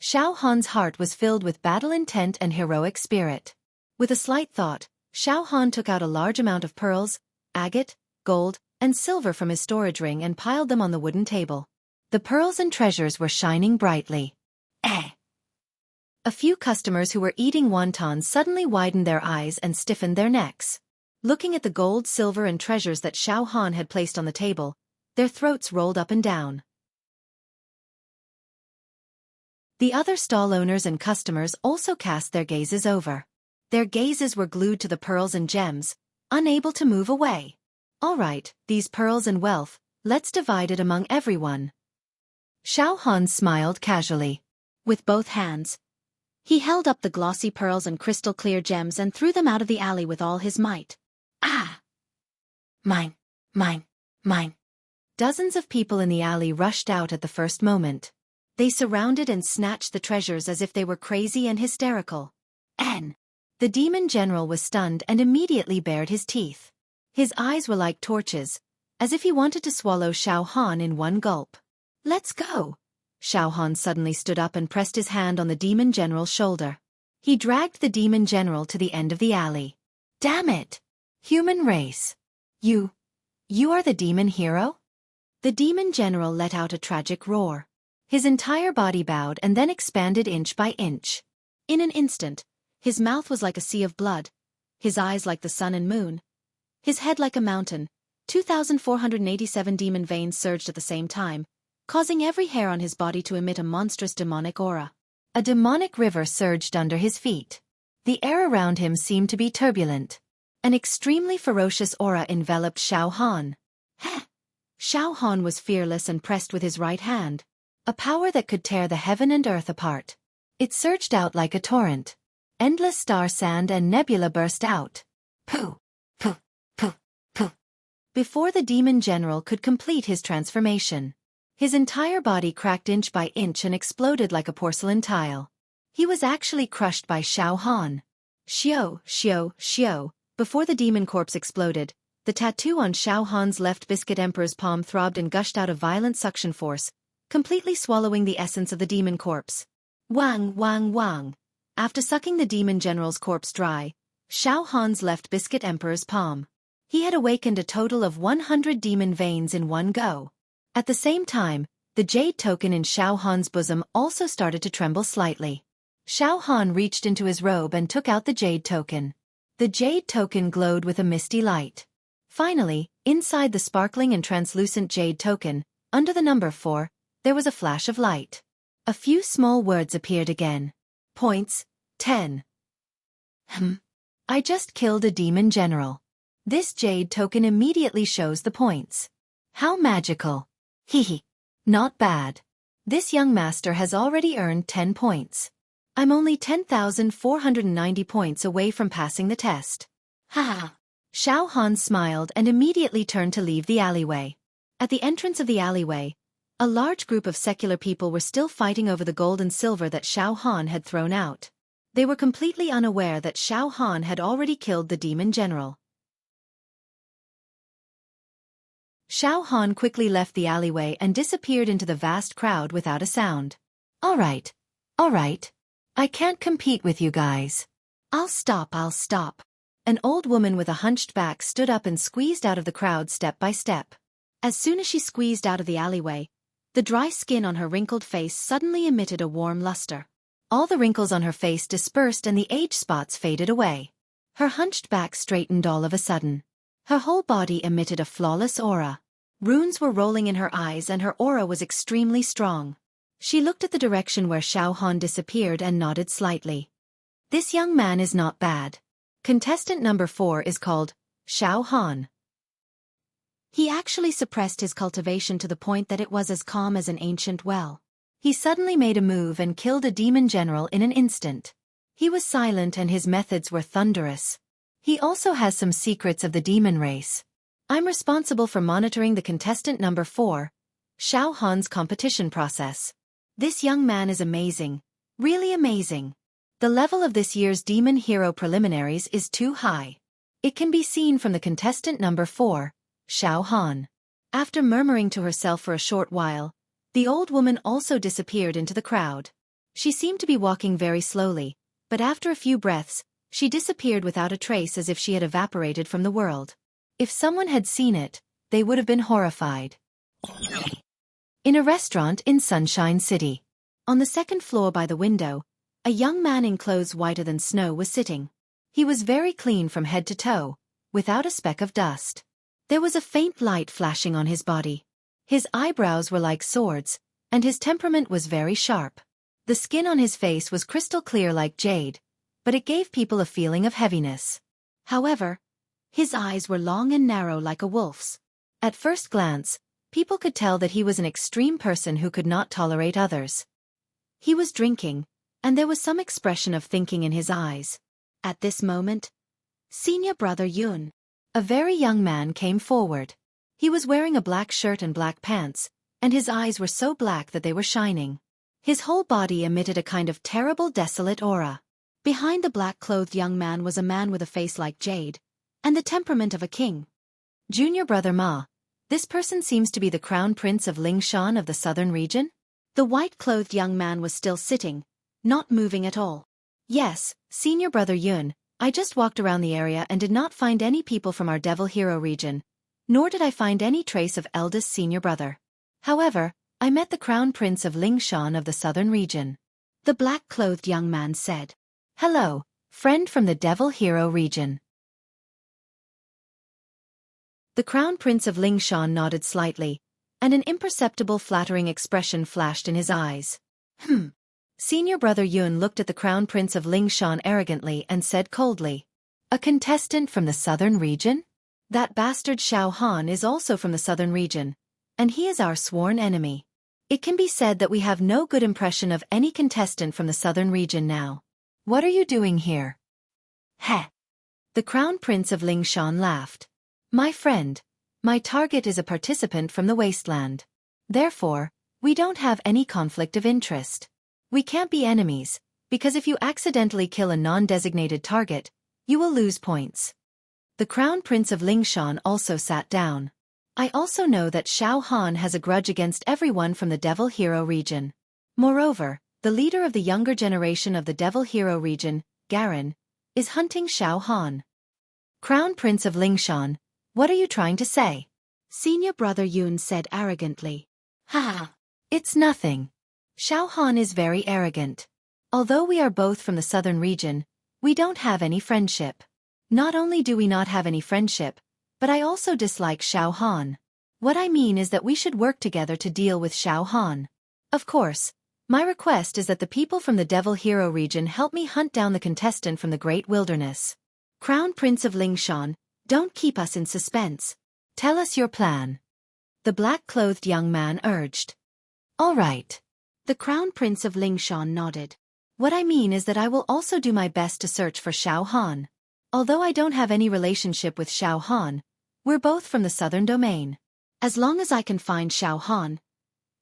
Xiao Han's heart was filled with battle intent and heroic spirit. With a slight thought, Xiao Han took out a large amount of pearls, agate, gold, and silver from his storage ring and piled them on the wooden table. The pearls and treasures were shining brightly. A few customers who were eating wontons suddenly widened their eyes and stiffened their necks. Looking at the gold, silver and treasures that Xiao Han had placed on the table, their throats rolled up and down. The other stall owners and customers also cast their gazes over. Their gazes were glued to the pearls and gems, unable to move away. All right, these pearls and wealth, let's divide it among everyone. Xiao Han smiled casually. With both hands, he held up the glossy pearls and crystal-clear gems and threw them out of the alley with all his might. Ah! Mine, mine, mine. Dozens of people in the alley rushed out at the first moment. They surrounded and snatched the treasures as if they were crazy and hysterical. The demon general was stunned and immediately bared his teeth. His eyes were like torches, as if he wanted to swallow Xiao Han in one gulp. Let's go! Xiao Han suddenly stood up and pressed his hand on the demon general's shoulder. He dragged the demon general to the end of the alley. Damn it! Human race! You are the demon hero? The demon general let out a tragic roar. His entire body bowed and then expanded inch by inch. In an instant, his mouth was like a sea of blood, his eyes like the sun and moon, his head like a mountain. 2,487 demon veins surged at the same time, causing every hair on his body to emit a monstrous demonic aura. A demonic river surged under his feet. The air around him seemed to be turbulent. An extremely ferocious aura enveloped Xiao Han. Xiao Han was fearless and pressed with his right hand. A power that could tear the heaven and earth apart. It surged out like a torrent. Endless star sand and nebula burst out. Pooh! Pooh! Pooh! Pooh! Before the demon general could complete his transformation, his entire body cracked inch by inch and exploded like a porcelain tile. He was actually crushed by Xiao Han. Xiao, Xiao, Xiao. Before the demon corpse exploded, the tattoo on Xiao Han's left biscuit emperor's palm throbbed and gushed out a violent suction force, completely swallowing the essence of the demon corpse. Wang, wang, wang. After sucking the demon general's corpse dry, Xiao Han's left biscuit emperor's palm. He had awakened a total of 100 demon veins in one go. At the same time, the jade token in Xiao Han's bosom also started to tremble slightly. Xiao Han reached into his robe and took out the jade token. The jade token glowed with a misty light. Finally, inside the sparkling and translucent jade token, under the number 4, there was a flash of light. A few small words appeared again. Points, 10. I just killed a demon general. This jade token immediately shows the points. How magical. Hehe. Not bad. This young master has already earned 10 points. I'm only 10,490 points away from passing the test. Ha! Xiao Han smiled and immediately turned to leave the alleyway. At the entrance of the alleyway, a large group of secular people were still fighting over the gold and silver that Xiao Han had thrown out. They were completely unaware that Xiao Han had already killed the demon general. Xiao Han quickly left the alleyway and disappeared into the vast crowd without a sound. All right. I can't compete with you guys. I'll stop. An old woman with a hunched back stood up and squeezed out of the crowd step by step. As soon as she squeezed out of the alleyway, the dry skin on her wrinkled face suddenly emitted a warm luster. All the wrinkles on her face dispersed and the age spots faded away. Her hunched back straightened all of a sudden. Her whole body emitted a flawless aura. Runes were rolling in her eyes and her aura was extremely strong. She looked at the direction where Xiao Han disappeared and nodded slightly. This young man is not bad. Contestant number 4 is called Xiao Han. He actually suppressed his cultivation to the point that it was as calm as an ancient well. He suddenly made a move and killed a demon general in an instant. He was silent and his methods were thunderous. He also has some secrets of the demon race. I'm responsible for monitoring the contestant number 4, Xiao Han's competition process. This young man is amazing. Really amazing. The level of this year's Demon Hero preliminaries is too high. It can be seen from the contestant number 4, Xiao Han. After murmuring to herself for a short while, the old woman also disappeared into the crowd. She seemed to be walking very slowly, but after a few breaths, she disappeared without a trace as if she had evaporated from the world. If someone had seen it, they would have been horrified. In a restaurant in Sunshine City. On the second floor by the window, a young man in clothes whiter than snow was sitting. He was very clean from head to toe, without a speck of dust. There was a faint light flashing on his body. His eyebrows were like swords, and his temperament was very sharp. The skin on his face was crystal clear like jade, but it gave people a feeling of heaviness. However, his eyes were long and narrow like a wolf's. At first glance, people could tell that he was an extreme person who could not tolerate others. He was drinking, and there was some expression of thinking in his eyes. At this moment, senior brother Yun, a very young man, came forward. He was wearing a black shirt and black pants, and his eyes were so black that they were shining. His whole body emitted a kind of terrible, desolate aura. Behind the black-clothed young man was a man with a face like jade, and the temperament of a king. Junior brother Ma, this person seems to be the crown prince of Lingshan of the southern region? The white-clothed young man was still sitting, not moving at all. Yes, senior brother Yun, I just walked around the area and did not find any people from our Devil Hero region, nor did I find any trace of eldest senior brother. However, I met the crown prince of Lingshan of the southern region. The black-clothed young man said, "Hello, friend from the Devil Hero region." The crown prince of Lingshan nodded slightly, and an imperceptible flattering expression flashed in his eyes. Senior brother Yun looked at the crown prince of Lingshan arrogantly and said coldly, "A contestant from the southern region? That bastard Xiao Han is also from the southern region, and he is our sworn enemy. It can be said that we have no good impression of any contestant from the southern region now. What are you doing here?" Heh! The crown prince of Lingshan laughed. "My friend, my target is a participant from the wasteland. Therefore, we don't have any conflict of interest. We can't be enemies, because if you accidentally kill a non-designated target, you will lose points." The crown prince of Lingshan also sat down. "I also know that Xiao Han has a grudge against everyone from the Devil Hero region. Moreover, the leader of the younger generation of the Devil Hero region, Garen, is hunting Xiao Han." Crown prince of Lingshan, what are you trying to say? Senior brother Yun said arrogantly. "Ha! It's nothing. Xiao Han is very arrogant. Although we are both from the southern region, we don't have any friendship. Not only do we not have any friendship, but I also dislike Xiao Han. What I mean is that we should work together to deal with Xiao Han. Of course, my request is that the people from the Devil Hero region help me hunt down the contestant from the Great Wilderness. Crown Prince of Lingshan, don't keep us in suspense. Tell us your plan." The black-clothed young man urged. "All right." The Crown Prince of Lingshan nodded. "What I mean is that I will also do my best to search for Xiao Han. Although I don't have any relationship with Xiao Han, we're both from the southern domain. As long as I can find Xiao Han,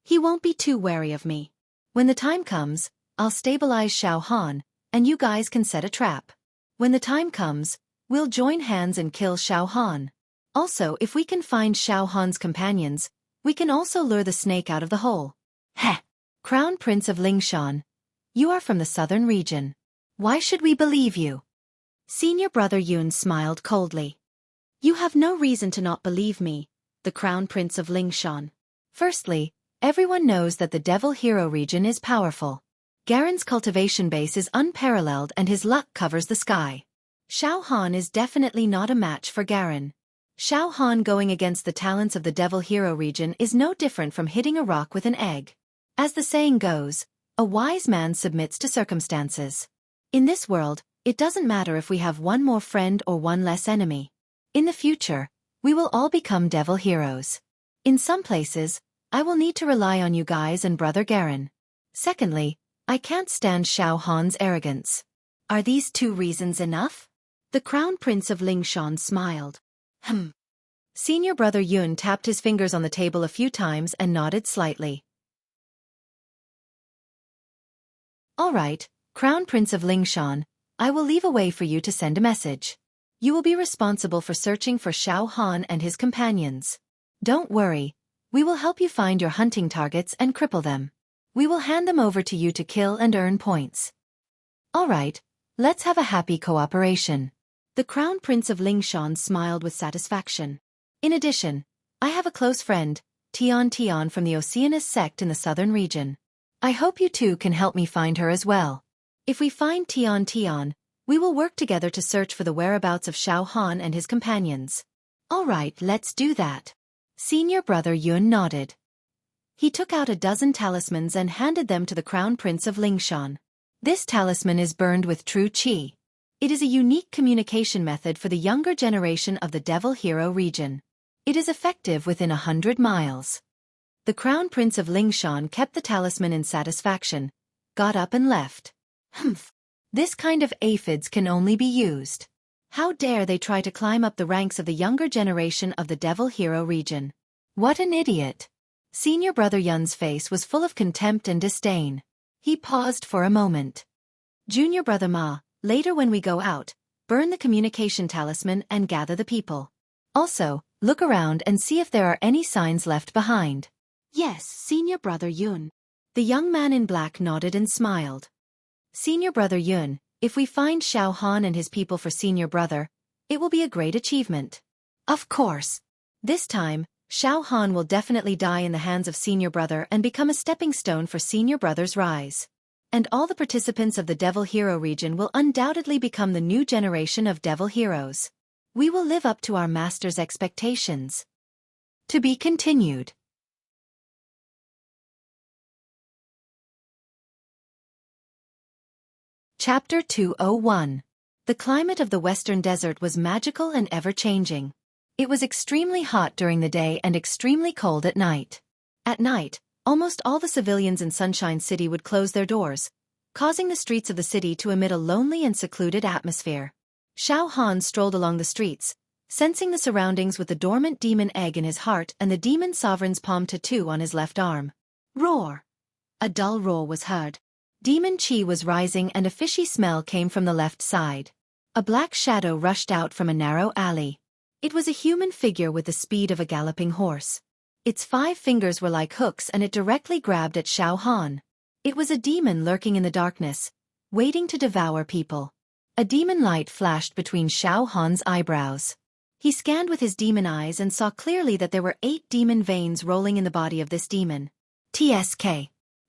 he won't be too wary of me. When the time comes, I'll stabilize Xiao Han, and you guys can set a trap. When the time comes, we'll join hands and kill Xiao Han. Also, if we can find Xiao Han's companions, we can also lure the snake out of the hole." Heh! Crown Prince of Lingshan, you are from the southern region. Why should we believe you? Senior brother Yun smiled coldly. "You have no reason to not believe me," the Crown Prince of Lingshan. "Firstly, everyone knows that the Devil Hero region is powerful. Garen's cultivation base is unparalleled and his luck covers the sky. Xiao Han is definitely not a match for Garen. Xiao Han going against the talents of the Devil Hero region is no different from hitting a rock with an egg. As the saying goes, a wise man submits to circumstances. In this world, it doesn't matter if we have one more friend or one less enemy. In the future, we will all become Devil Heroes. In some places, I will need to rely on you guys and Brother Garen. Secondly, I can't stand Xiao Han's arrogance. Are these 2 reasons enough?" The Crown Prince of Lingshan smiled. Senior brother Yun tapped his fingers on the table a few times and nodded slightly. Alright, Crown Prince of Lingshan, I will leave a way for you to send a message. You will be responsible for searching for Xiao Han and his companions. Don't worry, we will help you find your hunting targets and cripple them. We will hand them over to you to kill and earn points. Alright, let's have a happy cooperation. The Crown Prince of Lingshan smiled with satisfaction. In addition, I have a close friend, Tian from the Oceanus sect in the southern region. I hope you two can help me find her as well. If we find Tian, we will work together to search for the whereabouts of Xiao Han and his companions. Alright, let's do that. Senior brother Yun nodded. He took out a dozen talismans and handed them to the Crown Prince of Lingshan. This talisman is burned with true qi. It is a unique communication method for the younger generation of the Devil Hero region. It is effective within 100 miles. The Crown Prince of Lingshan kept the talisman in satisfaction, got up and left. Humph. This kind of aphids can only be used. How dare they try to climb up the ranks of the younger generation of the Devil Hero region. What an idiot. Senior brother Yun's face was full of contempt and disdain. He paused for a moment. Junior brother Ma, later when we go out, burn the communication talisman and gather the people. Also, look around and see if there are any signs left behind. Yes, Senior brother Yun. The young man in black nodded and smiled. Senior brother Yun, if we find Xiao Han and his people for senior brother, it will be a great achievement. Of course. This time, Xiao Han will definitely die in the hands of senior brother and become a stepping stone for senior brother's rise. And all the participants of the Devil Hero region will undoubtedly become the new generation of Devil Heroes. We will live up to our master's expectations. To be continued. Chapter 201. The climate of the Western Desert was magical and ever-changing. It was extremely hot during the day and extremely cold at night. At night, almost all the civilians in Sunshine City would close their doors, causing the streets of the city to emit a lonely and secluded atmosphere. Xiao Han strolled along the streets, sensing the surroundings with the dormant demon egg in his heart and the demon sovereign's palm tattoo on his left arm. Roar! A dull roar was heard. Demon chi was rising and a fishy smell came from the left side. A black shadow rushed out from a narrow alley. It was a human figure with the speed of a galloping horse. Its 5 fingers were like hooks and it directly grabbed at Xiao Han. It was a demon lurking in the darkness, waiting to devour people. A demon light flashed between Xiao Han's eyebrows. He scanned with his demon eyes and saw clearly that there were 8 demon veins rolling in the body of this demon. TSK.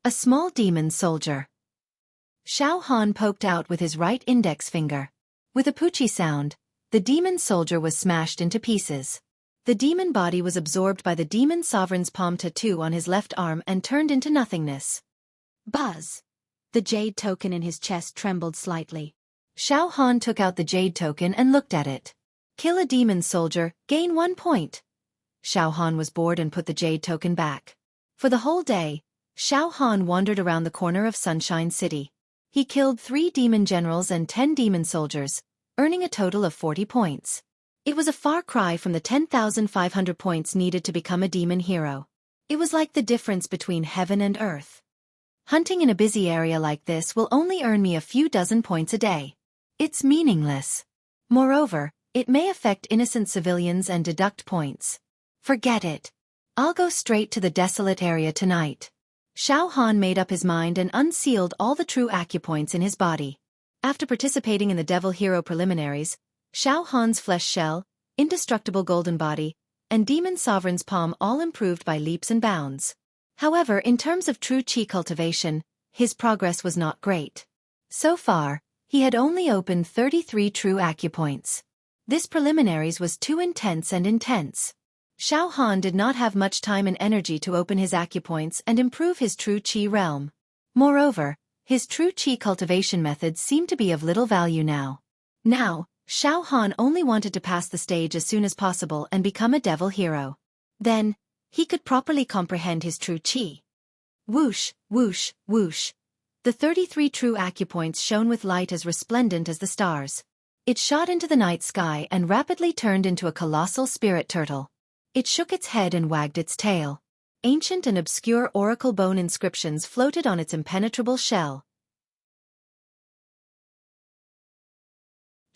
A small demon soldier. Xiao Han poked out with his right index finger. With a poochie sound, the demon soldier was smashed into pieces. The demon body was absorbed by the demon sovereign's palm tattoo on his left arm and turned into nothingness. Buzz. The jade token in his chest trembled slightly. Xiao Han took out the jade token and looked at it. Kill a demon soldier, gain 1 point. Xiao Han was bored and put the jade token back. For the whole day, Xiao Han wandered around the corner of Sunshine City. He killed 3 demon generals and 10 demon soldiers, earning a total of 40 points. It was a far cry from the 10,500 points needed to become a demon hero. It was like the difference between heaven and earth. Hunting in a busy area like this will only earn me a few dozen points a day. It's meaningless. Moreover, it may affect innocent civilians and deduct points. Forget it. I'll go straight to the desolate area tonight. Xiao Han made up his mind and unsealed all the true acupoints in his body. After participating in the Devil Hero preliminaries, Xiao Han's flesh shell, indestructible golden body, and demon sovereign's palm all improved by leaps and bounds. However, in terms of true chi cultivation, his progress was not great. So far, he had only opened 33 true acupoints. This preliminaries was too intense. Xiao Han did not have much time and energy to open his acupoints and improve his true chi realm. Moreover, his true chi cultivation methods seemed to be of little value now. Now, Xiao Han only wanted to pass the stage as soon as possible and become a devil hero. Then, he could properly comprehend his true chi. Whoosh, whoosh, whoosh. The 33 true acupoints shone with light as resplendent as the stars. It shot into the night sky and rapidly turned into a colossal spirit turtle. It shook its head and wagged its tail. Ancient and obscure oracle bone inscriptions floated on its impenetrable shell.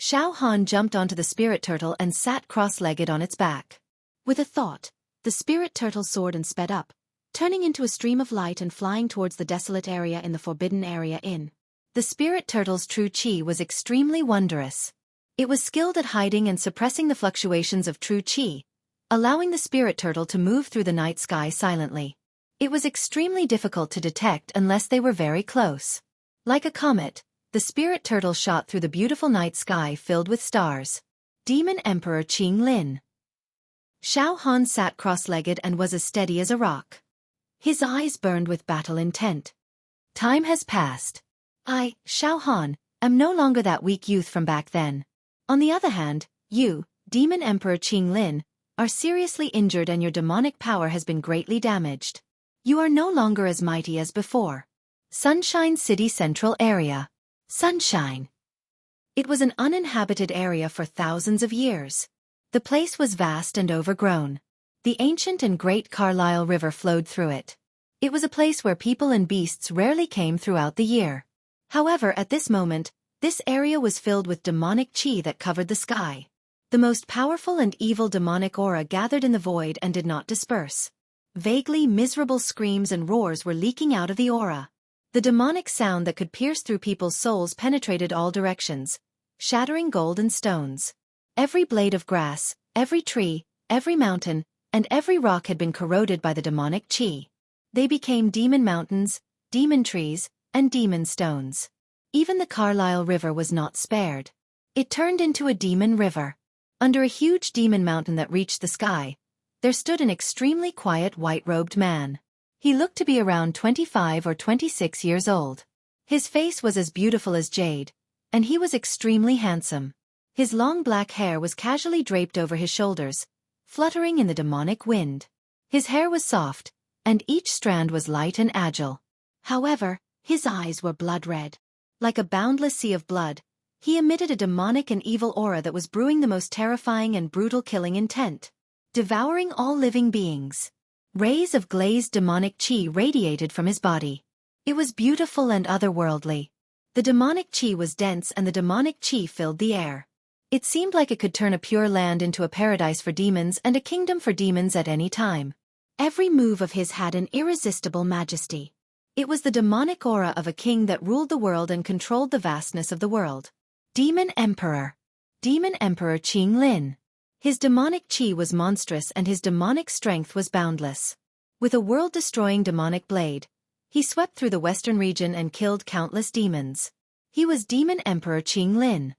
Xiao Han jumped onto the spirit turtle and sat cross-legged on its back. With a thought, the spirit turtle soared and sped up, turning into a stream of light and flying towards the desolate area in the Forbidden Area Inn. The spirit turtle's true qi was extremely wondrous. It was skilled at hiding and suppressing the fluctuations of true qi, allowing the spirit turtle to move through the night sky silently. It was extremely difficult to detect unless they were very close. Like a comet, the spirit turtle shot through the beautiful night sky filled with stars. Demon Emperor Qing Lin. Xiao Han sat cross-legged and was as steady as a rock. His eyes burned with battle intent. Time has passed. I, Xiao Han, am no longer that weak youth from back then. On the other hand, you, Demon Emperor Qing Lin, are seriously injured and your demonic power has been greatly damaged. You are no longer as mighty as before. Sunshine City Central Area. Sunshine. It was an uninhabited area for thousands of years. The place was vast and overgrown. The ancient and great Carlisle River flowed through it. It was a place where people and beasts rarely came throughout the year. However, at this moment, this area was filled with demonic qi that covered the sky. The most powerful and evil demonic aura gathered in the void and did not disperse. Vaguely miserable screams and roars were leaking out of the aura. The demonic sound that could pierce through people's souls penetrated all directions, shattering gold and stones. Every blade of grass, every tree, every mountain, and every rock had been corroded by the demonic qi. They became demon mountains, demon trees, and demon stones. Even the Carlisle River was not spared. It turned into a demon river. Under a huge demon mountain that reached the sky, there stood an extremely quiet white-robed man. He looked to be around 25 or 26 years old. His face was as beautiful as jade, and he was extremely handsome. His long black hair was casually draped over his shoulders, fluttering in the demonic wind. His hair was soft, and each strand was light and agile. However, his eyes were blood-red. Like a boundless sea of blood, he emitted a demonic and evil aura that was brewing the most terrifying and brutal killing intent, devouring all living beings. Rays of glazed demonic qi radiated from his body. It was beautiful and otherworldly. The demonic qi was dense and the demonic qi filled the air. It seemed like it could turn a pure land into a paradise for demons and a kingdom for demons at any time. Every move of his had an irresistible majesty. It was the demonic aura of a king that ruled the world and controlled the vastness of the world. Demon Emperor. Demon Emperor Qing Lin. His demonic qi was monstrous and his demonic strength was boundless. With a world-destroying demonic blade, he swept through the western region and killed countless demons. He was Demon Emperor Qing Lin.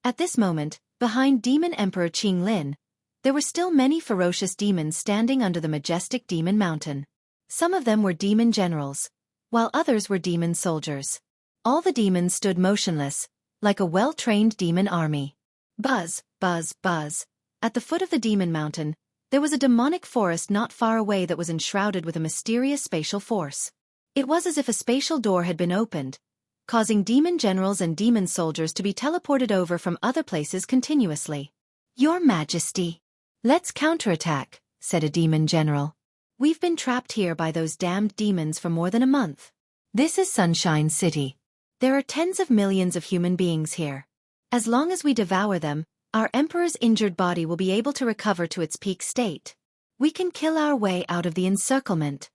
At this moment, behind Demon Emperor Qing Lin, there were still many ferocious demons standing under the majestic demon mountain. Some of them were demon generals, while others were demon soldiers. All the demons stood motionless, like a well-trained demon army. Buzz, buzz, buzz. At the foot of the demon mountain, there was a demonic forest not far away that was enshrouded with a mysterious spatial force. It was as if a spatial door had been opened, causing demon generals and demon soldiers to be teleported over from other places continuously. Your Majesty. Let's counterattack, said a demon general. We've been trapped here by those damned demons for more than a month. This is Sunshine City. There are tens of millions of human beings here. As long as we devour them, our emperor's injured body will be able to recover to its peak state. We can kill our way out of the encirclement.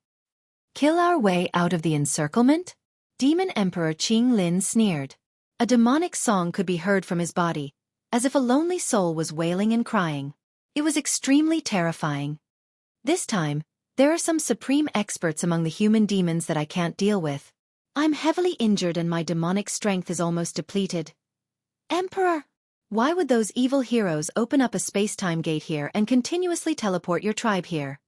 Kill our way out of the encirclement? Demon Emperor Qing Lin sneered. A demonic song could be heard from his body, as if a lonely soul was wailing and crying. It was extremely terrifying. This time, there are some supreme experts among the human demons that I can't deal with. I'm heavily injured and my demonic strength is almost depleted. Emperor! Why would those evil heroes open up a space-time gate here and continuously teleport your tribe here?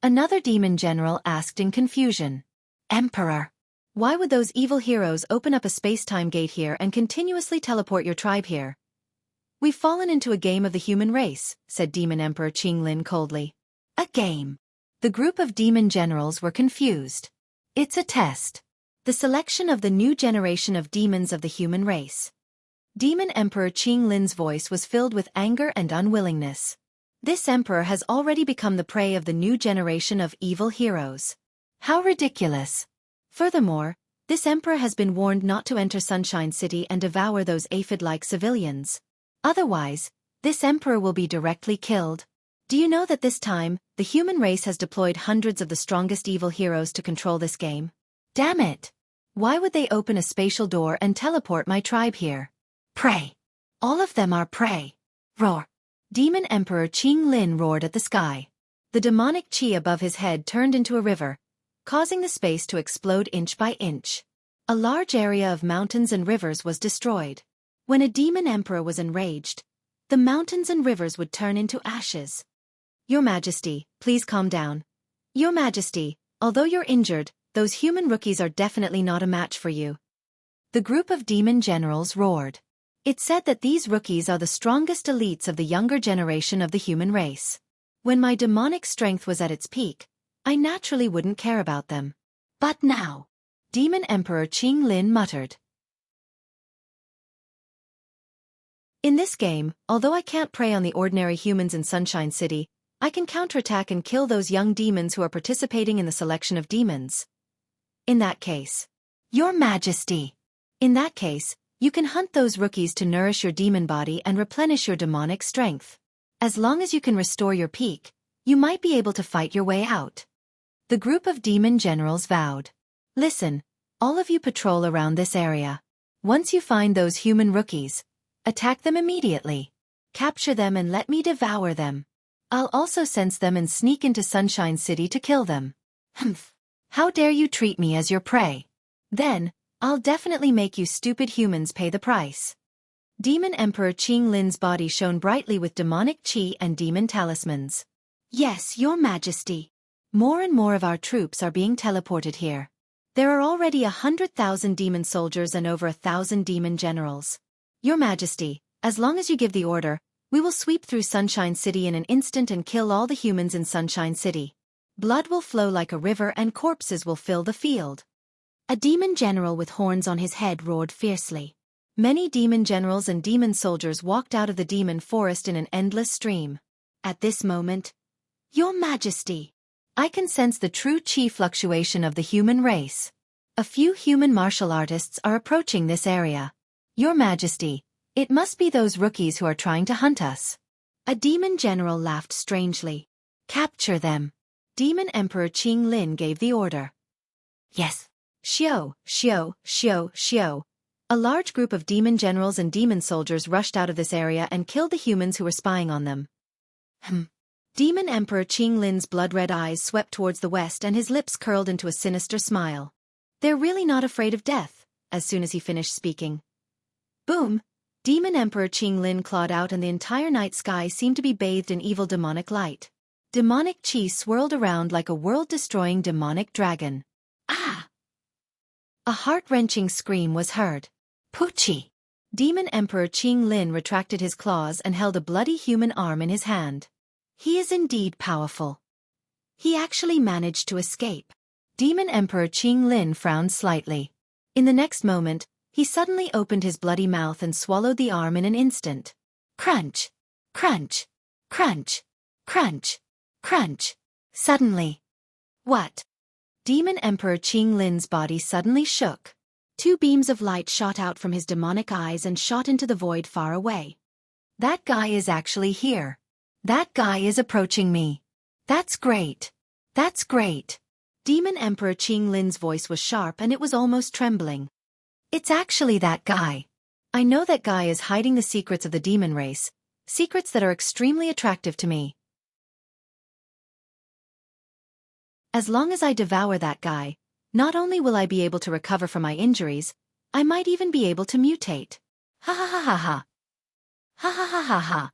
Another demon general asked in confusion. Emperor! Why would those evil heroes open up a space-time gate here and continuously teleport your tribe here? We've fallen into a game of the human race, said Demon Emperor Qing Lin coldly. A game. The group of demon generals were confused. It's a test. The selection of the new generation of demons of the human race. Demon Emperor Qing Lin's voice was filled with anger and unwillingness. This emperor has already become the prey of the new generation of evil heroes. How ridiculous! Furthermore, This emperor has been warned not to enter Sunshine City and devour those aphid-like civilians. Otherwise, this emperor will be directly killed. Do you know that this time, the human race has deployed hundreds of the strongest evil heroes to control this game? Damn it! Why would they open a spatial door and teleport my tribe here? Prey! All of them are prey! Roar! Demon Emperor Qing Lin roared at the sky. The demonic qi above his head turned into a river, causing the space to explode inch by inch. A large area of mountains and rivers was destroyed. When a demon emperor was enraged, the mountains and rivers would turn into ashes. Your Majesty, please calm down. Your Majesty, although you're injured, those human rookies are definitely not a match for you. The group of demon generals roared. It said that these rookies are the strongest elites of the younger generation of the human race. When my demonic strength was at its peak, I naturally wouldn't care about them. But now, Demon Emperor Qing Lin muttered. In this game, although I can't prey on the ordinary humans in Sunshine City, I can counterattack and kill those young demons who are participating in the selection of demons. In that case, Your Majesty. In that case, you can hunt those rookies to nourish your demon body and replenish your demonic strength. As long as you can restore your peak, you might be able to fight your way out. The group of demon generals vowed. Listen, all of you patrol around this area. Once you find those human rookies, attack them immediately. Capture them and let me devour them. I'll also sense them and sneak into Sunshine City to kill them. Humph. How dare you treat me as your prey? Then, I'll definitely make you stupid humans pay the price. Demon Emperor Qing Lin's body shone brightly with demonic qi and demon talismans. Yes, Your Majesty. More and more of our troops are being teleported here. There are already 100,000 demon soldiers and over 1,000 demon generals. Your Majesty, as long as you give the order, we will sweep through Sunshine City in an instant and kill all the humans in Sunshine City. Blood will flow like a river and corpses will fill the field. A demon general with horns on his head roared fiercely. Many demon generals and demon soldiers walked out of the demon forest in an endless stream. At this moment, Your Majesty, I can sense the true qi fluctuation of the human race. A few human martial artists are approaching this area. Your Majesty, it must be those rookies who are trying to hunt us. A demon general laughed strangely. Capture them. Demon Emperor Qing Lin gave the order. Yes. Xiao, Xiao, Xiao, Xiao. A large group of demon generals and demon soldiers rushed out of this area and killed the humans who were spying on them. Demon Emperor Qing Lin's blood-red eyes swept towards the west and his lips curled into a sinister smile. They're really not afraid of death, as soon as he finished speaking. Boom! Demon Emperor Qing Lin clawed out and the entire night sky seemed to be bathed in evil demonic light. Demonic qi swirled around like a world-destroying demonic dragon. Ah! A heart-wrenching scream was heard. Poochie! Demon Emperor Qing Lin retracted his claws and held a bloody human arm in his hand. He is indeed powerful. He actually managed to escape. Demon Emperor Qing Lin frowned slightly. In the next moment, he suddenly opened his bloody mouth and swallowed the arm in an instant. Crunch! Crunch! Crunch! Crunch! Crunch! Suddenly. What? Demon Emperor Qing Lin's body suddenly shook. Two beams of light shot out from his demonic eyes and shot into the void far away. That guy is actually here. That guy is approaching me. That's great. That's great. Demon Emperor Qing Lin's voice was sharp and it was almost trembling. It's actually that guy. I know that guy is hiding the secrets of the demon race, secrets that are extremely attractive to me. As long as I devour that guy, not only will I be able to recover from my injuries, I might even be able to mutate. Ha ha ha ha ha. Ha ha ha ha ha.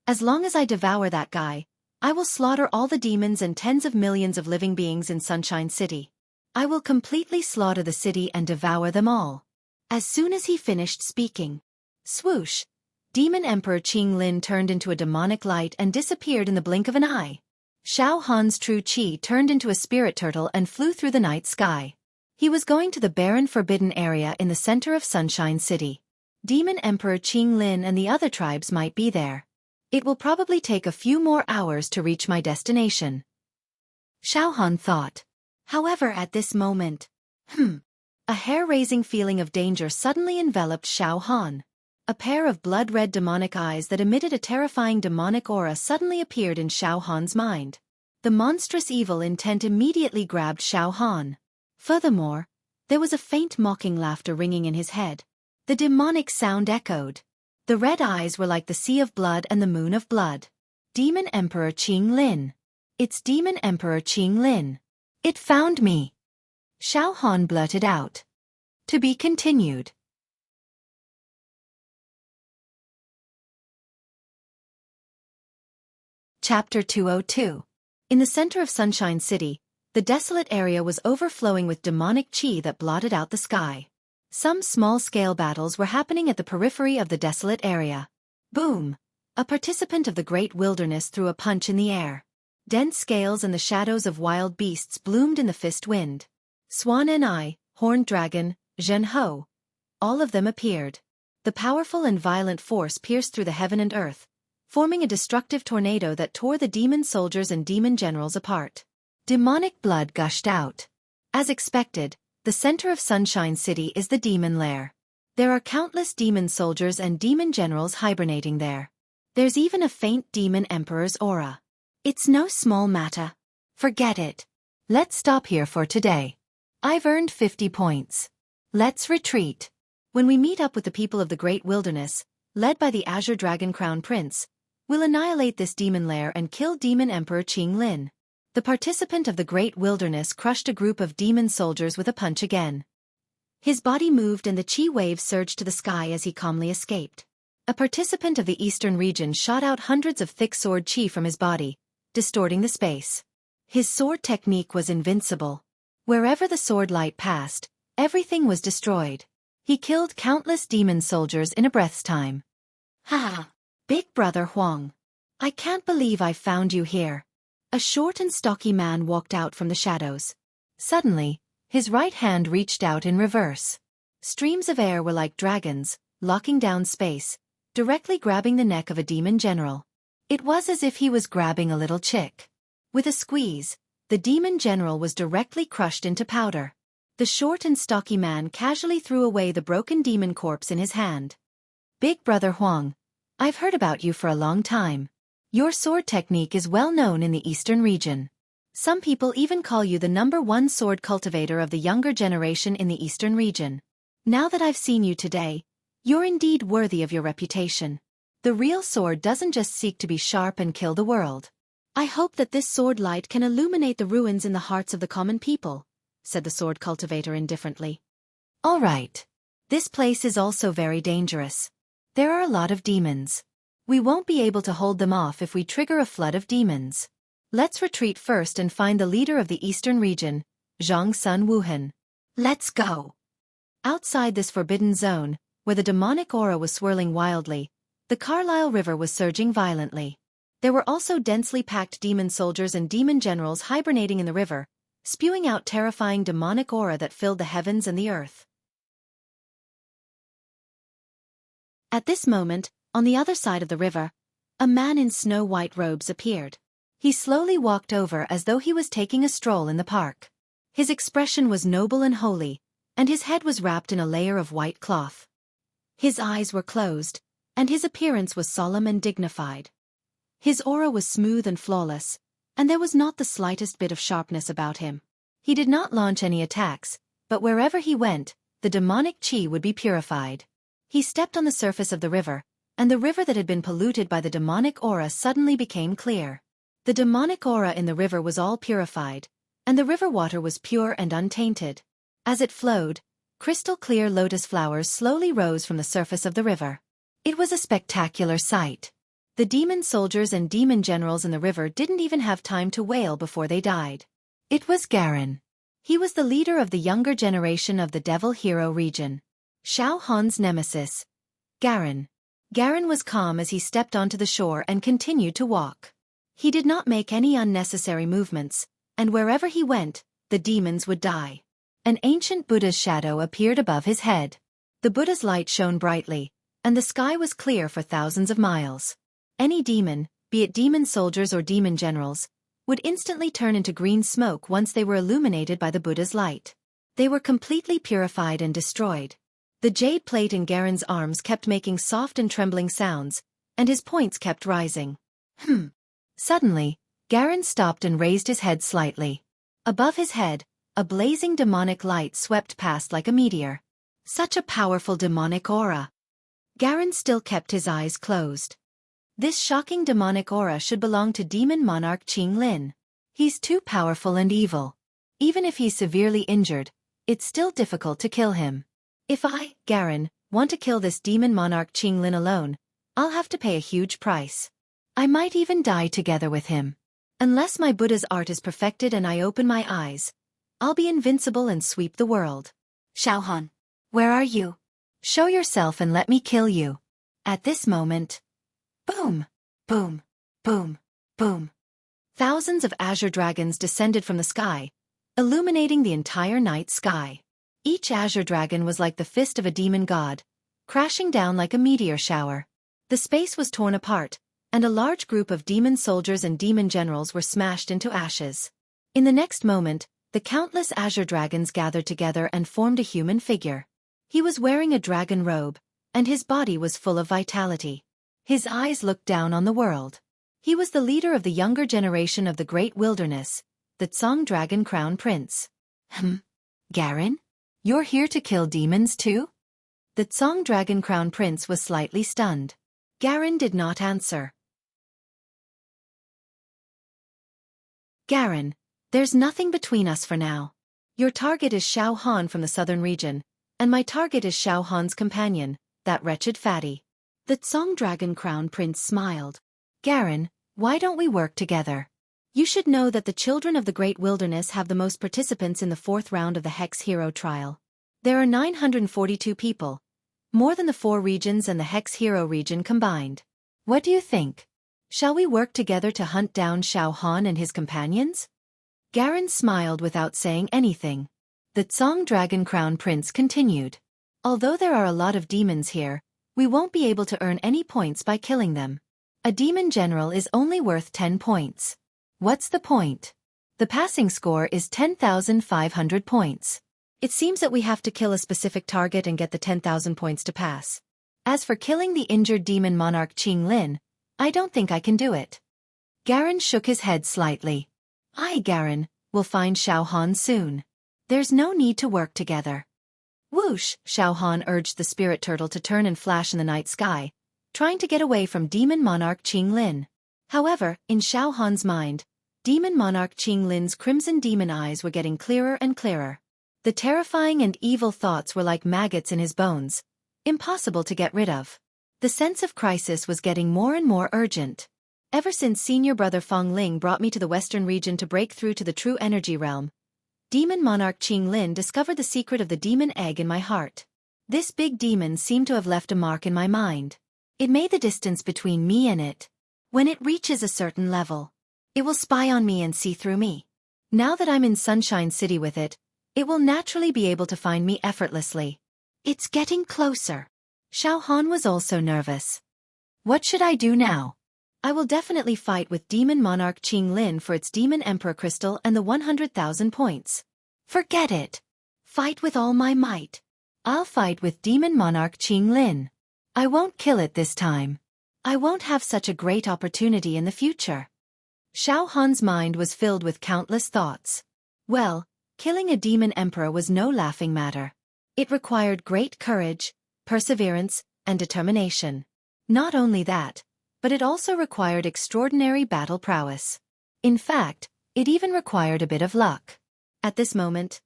As long as I devour that guy, I will slaughter all the demons and tens of millions of living beings in Sunshine City. I will completely slaughter the city and devour them all. As soon as he finished speaking, swoosh, Demon Emperor Qing Lin turned into a demonic light and disappeared in the blink of an eye. Xiao Han's true qi turned into a spirit turtle and flew through the night sky. He was going to the barren forbidden area in the center of Sunshine City. Demon Emperor Qing Lin and the other tribes might be there. It will probably take a few more hours to reach my destination. Xiao Han thought. However, at this moment, A hair-raising feeling of danger suddenly enveloped Xiao Han. A pair of blood-red demonic eyes that emitted a terrifying demonic aura suddenly appeared in Xiao Han's mind. The monstrous evil intent immediately grabbed Xiao Han. Furthermore, there was a faint mocking laughter ringing in his head. The demonic sound echoed. The red eyes were like the sea of blood and the moon of blood. Demon Emperor Qing Lin. It's Demon Emperor Qing Lin. It found me. Xiao Han blurted out. To be continued. Chapter 202. In the center of Sunshine City, the desolate area was overflowing with demonic qi that blotted out the sky. Some small-scale battles were happening at the periphery of the desolate area. Boom! A participant of the great wilderness threw a punch in the air. Dense scales and the shadows of wild beasts bloomed in the fist wind. Swan and I, Horned Dragon, Jianghu. All of them appeared. The powerful and violent force pierced through the heaven and earth, forming a destructive tornado that tore the demon soldiers and demon generals apart. Demonic blood gushed out. As expected, the center of Sunshine City is the demon lair. There are countless demon soldiers and demon generals hibernating there. There's even a faint demon emperor's aura. It's no small matter. Forget it. Let's stop here for today. I've earned 50 points. Let's retreat. When we meet up with the people of the Great Wilderness, led by the Azure Dragon Crown Prince, we'll annihilate this demon lair and kill Demon Emperor Qing Lin. The participant of the Great Wilderness crushed a group of demon soldiers with a punch again. His body moved and the chi waves surged to the sky as he calmly escaped. A participant of the Eastern region shot out hundreds of thick sword chi from his body, distorting the space. His sword technique was invincible. Wherever the sword light passed, everything was destroyed. He killed countless demon soldiers in a breath's time. Ha! Big Brother Huang. I can't believe I found you here. A short and stocky man walked out from the shadows. Suddenly, his right hand reached out in reverse. Streams of air were like dragons, locking down space, directly grabbing the neck of a demon general. It was as if he was grabbing a little chick. With a squeeze, the demon general was directly crushed into powder. The short and stocky man casually threw away the broken demon corpse in his hand. Big Brother Huang, I've heard about you for a long time. Your sword technique is well known in the Eastern region. Some people even call you the #1 sword cultivator of the younger generation in the Eastern region. Now that I've seen you today, you're indeed worthy of your reputation. The real sword doesn't just seek to be sharp and kill the world. I hope that this sword light can illuminate the ruins in the hearts of the common people, said the sword cultivator indifferently. All right. This place is also very dangerous. There are a lot of demons. We won't be able to hold them off if we trigger a flood of demons. Let's retreat first and find the leader of the Eastern region, Zhang Sun Wuhan. Let's go. Outside this forbidden zone, where the demonic aura was swirling wildly, the Carlisle River was surging violently. There were also densely packed demon soldiers and demon generals hibernating in the river, spewing out terrifying demonic aura that filled the heavens and the earth. At this moment, on the other side of the river, a man in snow-white robes appeared. He slowly walked over as though he was taking a stroll in the park. His expression was noble and holy, and his head was wrapped in a layer of white cloth. His eyes were closed, and his appearance was solemn and dignified. His aura was smooth and flawless, and there was not the slightest bit of sharpness about him. He did not launch any attacks, but wherever he went, the demonic qi would be purified. He stepped on the surface of the river, and the river that had been polluted by the demonic aura suddenly became clear. The demonic aura in the river was all purified, and the river water was pure and untainted. As it flowed, crystal-clear lotus flowers slowly rose from the surface of the river. It was a spectacular sight. The demon soldiers and demon generals in the river didn't even have time to wail before they died. It was Garen. He was the leader of the younger generation of the Devil Hero region. Xiao Han's nemesis. Garen. Garen was calm as he stepped onto the shore and continued to walk. He did not make any unnecessary movements, and wherever he went, the demons would die. An ancient Buddha's shadow appeared above his head. The Buddha's light shone brightly, and the sky was clear for thousands of miles. Any demon, be it demon soldiers or demon generals, would instantly turn into green smoke once they were illuminated by the Buddha's light. They were completely purified and destroyed. The jade plate in Garen's arms kept making soft and trembling sounds, and his points kept rising. Suddenly, Garen stopped and raised his head slightly. Above his head, a blazing demonic light swept past like a meteor. Such a powerful demonic aura. Garen still kept his eyes closed. This shocking demonic aura should belong to Demon Monarch Qinglin. He's too powerful and evil. Even if he's severely injured, it's still difficult to kill him. If I, Garen, want to kill this Demon Monarch Qinglin alone, I'll have to pay a huge price. I might even die together with him. Unless my Buddha's art is perfected and I open my eyes, I'll be invincible and sweep the world. Xiaohan, where are you? Show yourself and let me kill you. At this moment, boom, boom, boom, boom. Thousands of azure dragons descended from the sky, illuminating the entire night sky. Each azure dragon was like the fist of a demon god, crashing down like a meteor shower. The space was torn apart, and a large group of demon soldiers and demon generals were smashed into ashes. In the next moment, the countless azure dragons gathered together and formed a human figure. He was wearing a dragon robe, and his body was full of vitality. His eyes looked down on the world. He was the leader of the younger generation of the Great Wilderness, the Tsang Dragon Crown Prince. Garen? You're here to kill demons too? The Tsang Dragon Crown Prince was slightly stunned. Garen did not answer. Garen, there's nothing between us for now. Your target is Xiao Han from the southern region, and my target is Xiao Han's companion, that wretched fatty. The Tsang Dragon Crown Prince smiled. Garen, why don't we work together? You should know that the children of the Great Wilderness have the most participants in the 4th round of the Hex Hero trial. There are 942 people, more than the 4 regions and the Hex Hero region combined. What do you think? Shall we work together to hunt down Xiao Han and his companions? Garen smiled without saying anything. The Tsang Dragon Crown Prince continued. Although there are a lot of demons here, we won't be able to earn any points by killing them. A demon general is only worth 10 points. What's the point? The passing score is 10,500 points. It seems that we have to kill a specific target and get the 10,000 points to pass. As for killing the injured demon monarch Qinglin, I don't think I can do it. Garen shook his head slightly. Garen, we'll find Xiao Han soon. There's no need to work together. Whoosh! Xiao Han urged the spirit turtle to turn and flash in the night sky, trying to get away from demon monarch Qinglin. However, in Xiao Han's mind, demon monarch Qinglin's crimson demon eyes were getting clearer and clearer. The terrifying and evil thoughts were like maggots in his bones, impossible to get rid of. The sense of crisis was getting more and more urgent. Ever since senior brother Feng Ling brought me to the western region to break through to the true energy realm, demon monarch Qinglin discovered the secret of the demon egg in my heart. This big demon seemed to have left a mark in my mind. It made the distance between me and it. When it reaches a certain level, it will spy on me and see through me. Now that I'm in Sunshine City with it, it will naturally be able to find me effortlessly. It's getting closer. Xiao Han was also nervous. What should I do now? I will definitely fight with Demon Monarch Qinglin for its Demon Emperor Crystal and the 100,000 points. Forget it. Fight with all my might. I'll fight with Demon Monarch Qinglin. I won't kill it this time. I won't have such a great opportunity in the future. Xiao Han's mind was filled with countless thoughts. Well, killing a demon emperor was no laughing matter. It required great courage, perseverance, and determination. Not only that, but it also required extraordinary battle prowess. In fact, it even required a bit of luck. At this moment,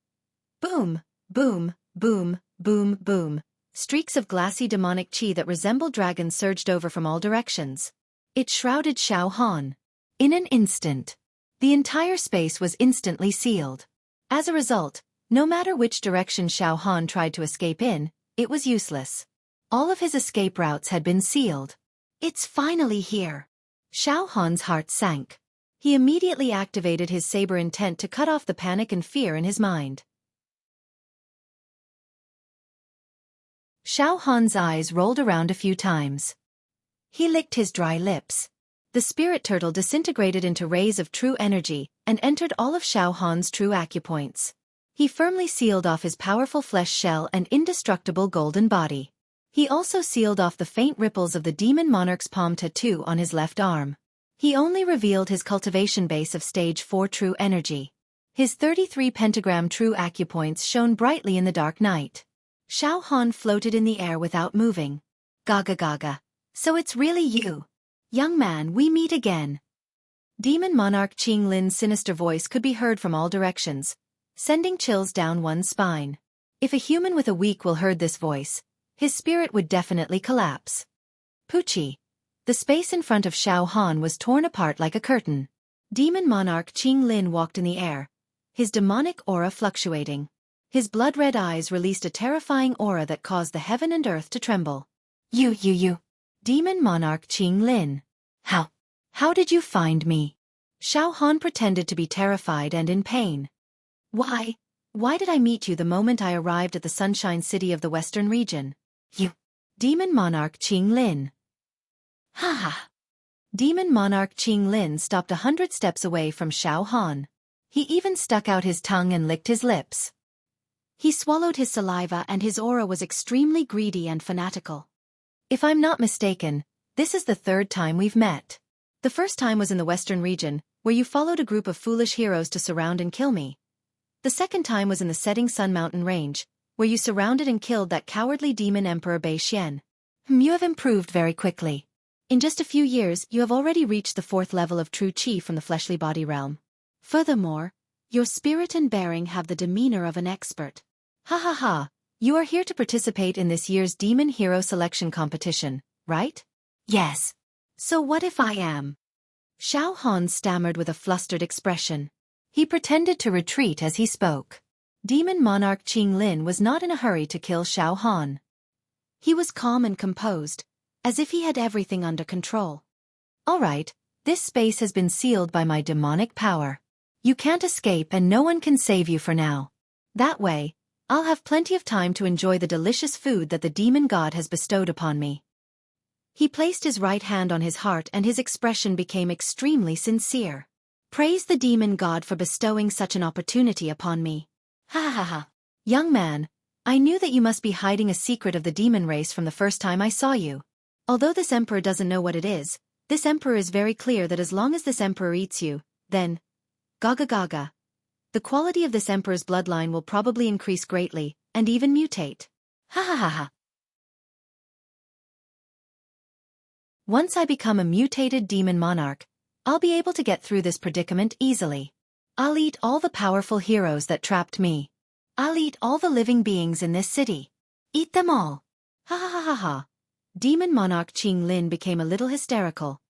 boom, boom, boom, boom, boom, streaks of glassy demonic chi that resembled dragons surged over from all directions. It shrouded Xiao Han. In an instant, the entire space was instantly sealed. As a result, no matter which direction Xiao Han tried to escape in, it was useless. All of his escape routes had been sealed. It's finally here. Xiao Han's heart sank. He immediately activated his saber intent to cut off the panic and fear in his mind. Xiao Han's eyes rolled around a few times. He licked his dry lips. The spirit turtle disintegrated into rays of true energy and entered all of Xiao Han's true acupoints. He firmly sealed off his powerful flesh shell and indestructible golden body. He also sealed off the faint ripples of the demon monarch's palm tattoo on his left arm. He only revealed his cultivation base of stage 4 true energy. His 33 pentagram true acupoints shone brightly in the dark night. Xiao Han floated in the air without moving. Gaga gaga. So it's really you. Young man, we meet again. Demon Monarch Qing Lin's sinister voice could be heard from all directions, sending chills down one's spine. If a human with a weak will heard this voice, his spirit would definitely collapse. Pucci. The space in front of Xiao Han was torn apart like a curtain. Demon Monarch Qing Lin walked in the air, his demonic aura fluctuating. His blood-red eyes released a terrifying aura that caused the heaven and earth to tremble. You. Demon Monarch Qing Lin. How did you find me? Xiao Han pretended to be terrified and in pain. Why did I meet you the moment I arrived at the Sunshine City of the Western region? You. Demon Monarch Qing Lin. Ha. Demon Monarch Qing Lin stopped 100 steps away from Xiao Han. He even stuck out his tongue and licked his lips. He swallowed his saliva and his aura was extremely greedy and fanatical. If I'm not mistaken, this is the third time we've met. The first time was in the Western region, where you followed a group of foolish heroes to surround and kill me. The second time was in the Setting Sun Mountain Range, where you surrounded and killed that cowardly demon Emperor Bei Xian. You have improved very quickly. In just a few years, you have already reached the 4th level of true qi from the fleshly body realm. Furthermore, your spirit and bearing have the demeanor of an expert. Ha. You are here to participate in this year's Demon Hero Selection Competition, right? Yes. So what if I am? Xiao Han stammered with a flustered expression. He pretended to retreat as he spoke. Demon Monarch Qing Lin was not in a hurry to kill Xiao Han. He was calm and composed, as if he had everything under control. All right, this space has been sealed by my demonic power. You can't escape and no one can save you for now. That way, I'll have plenty of time to enjoy the delicious food that the demon god has bestowed upon me. He placed his right hand on his heart and his expression became extremely sincere. Praise the demon god for bestowing such an opportunity upon me. Ha. Young man, I knew that you must be hiding a secret of the demon race from the first time I saw you. Although this emperor doesn't know what it is, this emperor is very clear that as long as this emperor eats you, then, gaga. The quality of this emperor's bloodline will probably increase greatly, and even mutate. Ha. Once I become a mutated demon monarch, I'll be able to get through this predicament easily. I'll eat all the powerful heroes that trapped me. I'll eat all the living beings in this city. Eat them all. Ha. Demon Monarch Qing Lin became a little hysterical.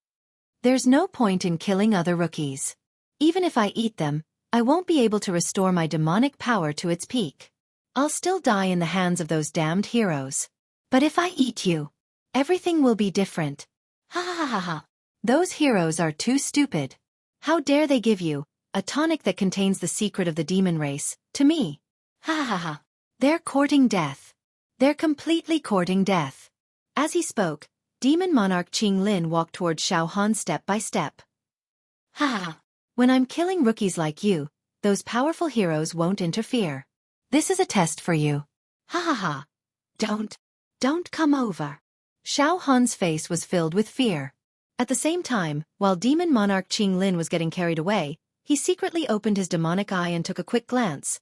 There's no point in killing other rookies. Even if I eat them, I won't be able to restore my demonic power to its peak. I'll still die in the hands of those damned heroes. But if I eat you, everything will be different. Ha. Those heroes are too stupid. How dare they give you a tonic that contains the secret of the demon race to me? Ha. They're courting death. They're completely courting death. As he spoke, Demon Monarch Qing Lin walked towards Xiao Han step by step. Ha. When I'm killing rookies like you, those powerful heroes won't interfere. This is a test for you. Ha. Don't come over. Xiao Han's face was filled with fear. At the same time, while Demon Monarch Qing Lin was getting carried away, he secretly opened his demonic eye and took a quick glance.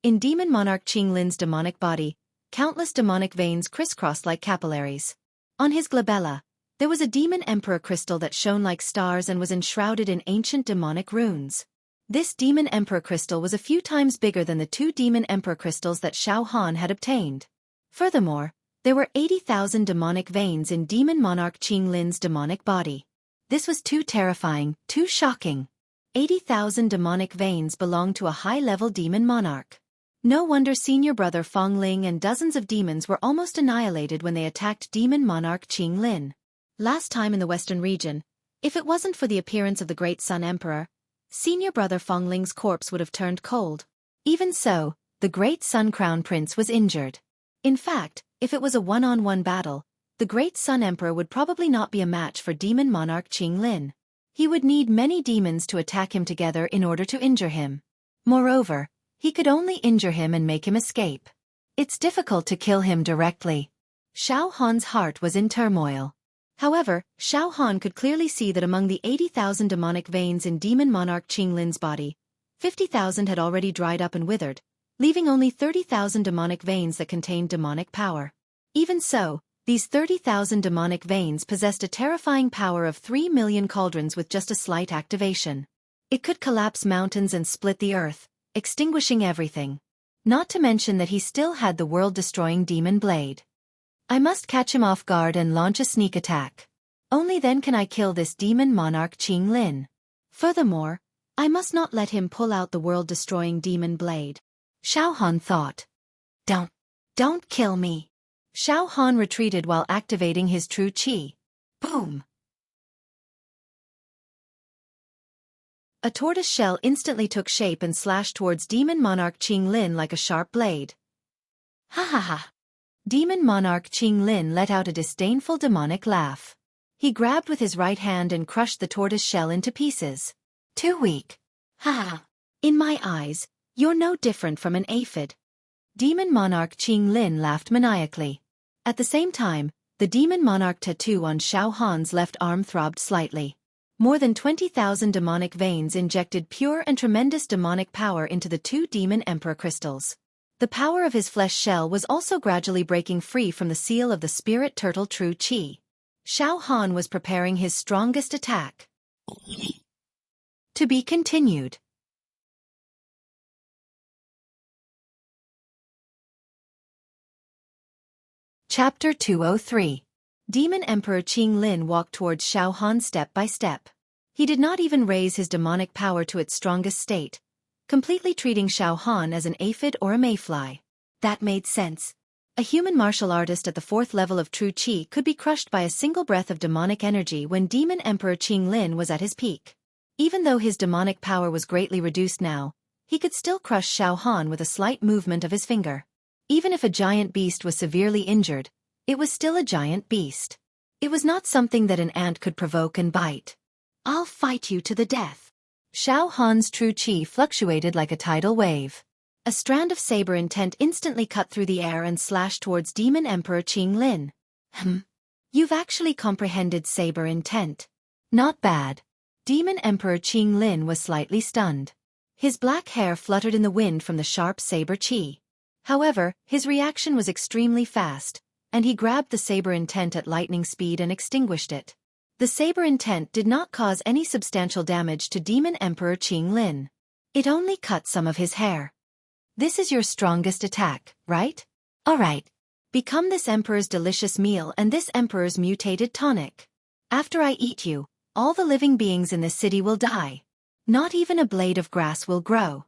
In Demon Monarch Qing Lin's demonic body, countless demonic veins crisscrossed like capillaries. On his glabella, there was a demon emperor crystal that shone like stars and was enshrouded in ancient demonic runes. This demon emperor crystal was a few times bigger than the 2 demon emperor crystals that Xiao Han had obtained. Furthermore, there were 80,000 demonic veins in Demon Monarch Qing Lin's demonic body. This was too terrifying, too shocking. 80,000 demonic veins belonged to a high-level demon monarch. No wonder senior brother Fong Ling and dozens of demons were almost annihilated when they attacked Demon Monarch Qing Lin. Last time in the Western region, if it wasn't for the appearance of the Great Sun Emperor, senior brother Fong Ling's corpse would have turned cold. Even so, the Great Sun Crown Prince was injured. In fact, if it was a one-on-one battle, the Great Sun Emperor would probably not be a match for Demon Monarch Qing Lin. He would need many demons to attack him together in order to injure him. Moreover, He could only injure him and make him escape. It's difficult to kill him directly. Xiao Han's heart was in turmoil. However, Xiao Han could clearly see that among the 80,000 demonic veins in Demon Monarch Qinglin's body, 50,000 had already dried up and withered, leaving only 30,000 demonic veins that contained demonic power. Even so, these 30,000 demonic veins possessed a terrifying power of 3 million cauldrons with just a slight activation. It could collapse mountains and split the earth, extinguishing everything. Not to mention that he still had the world-destroying demon blade. I must catch him off guard and launch a sneak attack. Only then can I kill this demon monarch Qinglin. Furthermore, I must not let him pull out the world-destroying demon blade. Xiao Han thought. Don't kill me. Xiao Han retreated while activating his true qi. Boom! A tortoise shell instantly took shape and slashed towards Demon Monarch Qinglin like a sharp blade. Ha ha ha! Demon Monarch Qinglin let out a disdainful demonic laugh. He grabbed with his right hand and crushed the tortoise shell into pieces. Too weak. Ha ha! In my eyes, you're no different from an aphid. Demon Monarch Qinglin laughed maniacally. At the same time, the Demon Monarch tattoo on Xiao Han's left arm throbbed slightly. More than 20,000 demonic veins injected pure and tremendous demonic power into the two Demon Emperor crystals. The power of his flesh shell was also gradually breaking free from the seal of the Spirit Turtle True Qi. Xiao Han was preparing his strongest attack. To be continued. Chapter 203. Demon Emperor Qinglin walked towards Xiao Han step by step. He did not even raise his demonic power to its strongest state, completely treating Xiao Han as an aphid or a mayfly. That made sense. A human martial artist at the 4th level of True Qi could be crushed by a single breath of demonic energy when Demon Emperor Qinglin was at his peak. Even though his demonic power was greatly reduced now, he could still crush Xiao Han with a slight movement of his finger. Even if a giant beast was severely injured, it was still a giant beast. It was not something that an ant could provoke and bite. I'll fight you to the death. Xiao Han's true qi fluctuated like a tidal wave. A strand of saber intent instantly cut through the air and slashed towards Demon Emperor Qinglin. You've actually comprehended saber intent. Not bad. Demon Emperor Qinglin was slightly stunned. His black hair fluttered in the wind from the sharp saber qi. However, his reaction was extremely fast, and he grabbed the saber intent at lightning speed and extinguished it. The saber intent did not cause any substantial damage to Demon Emperor Qinglin. It only cut some of his hair. This is your strongest attack, right? Alright. Become this emperor's delicious meal and this emperor's mutated tonic. After I eat you, all the living beings in this city will die. Not even a blade of grass will grow.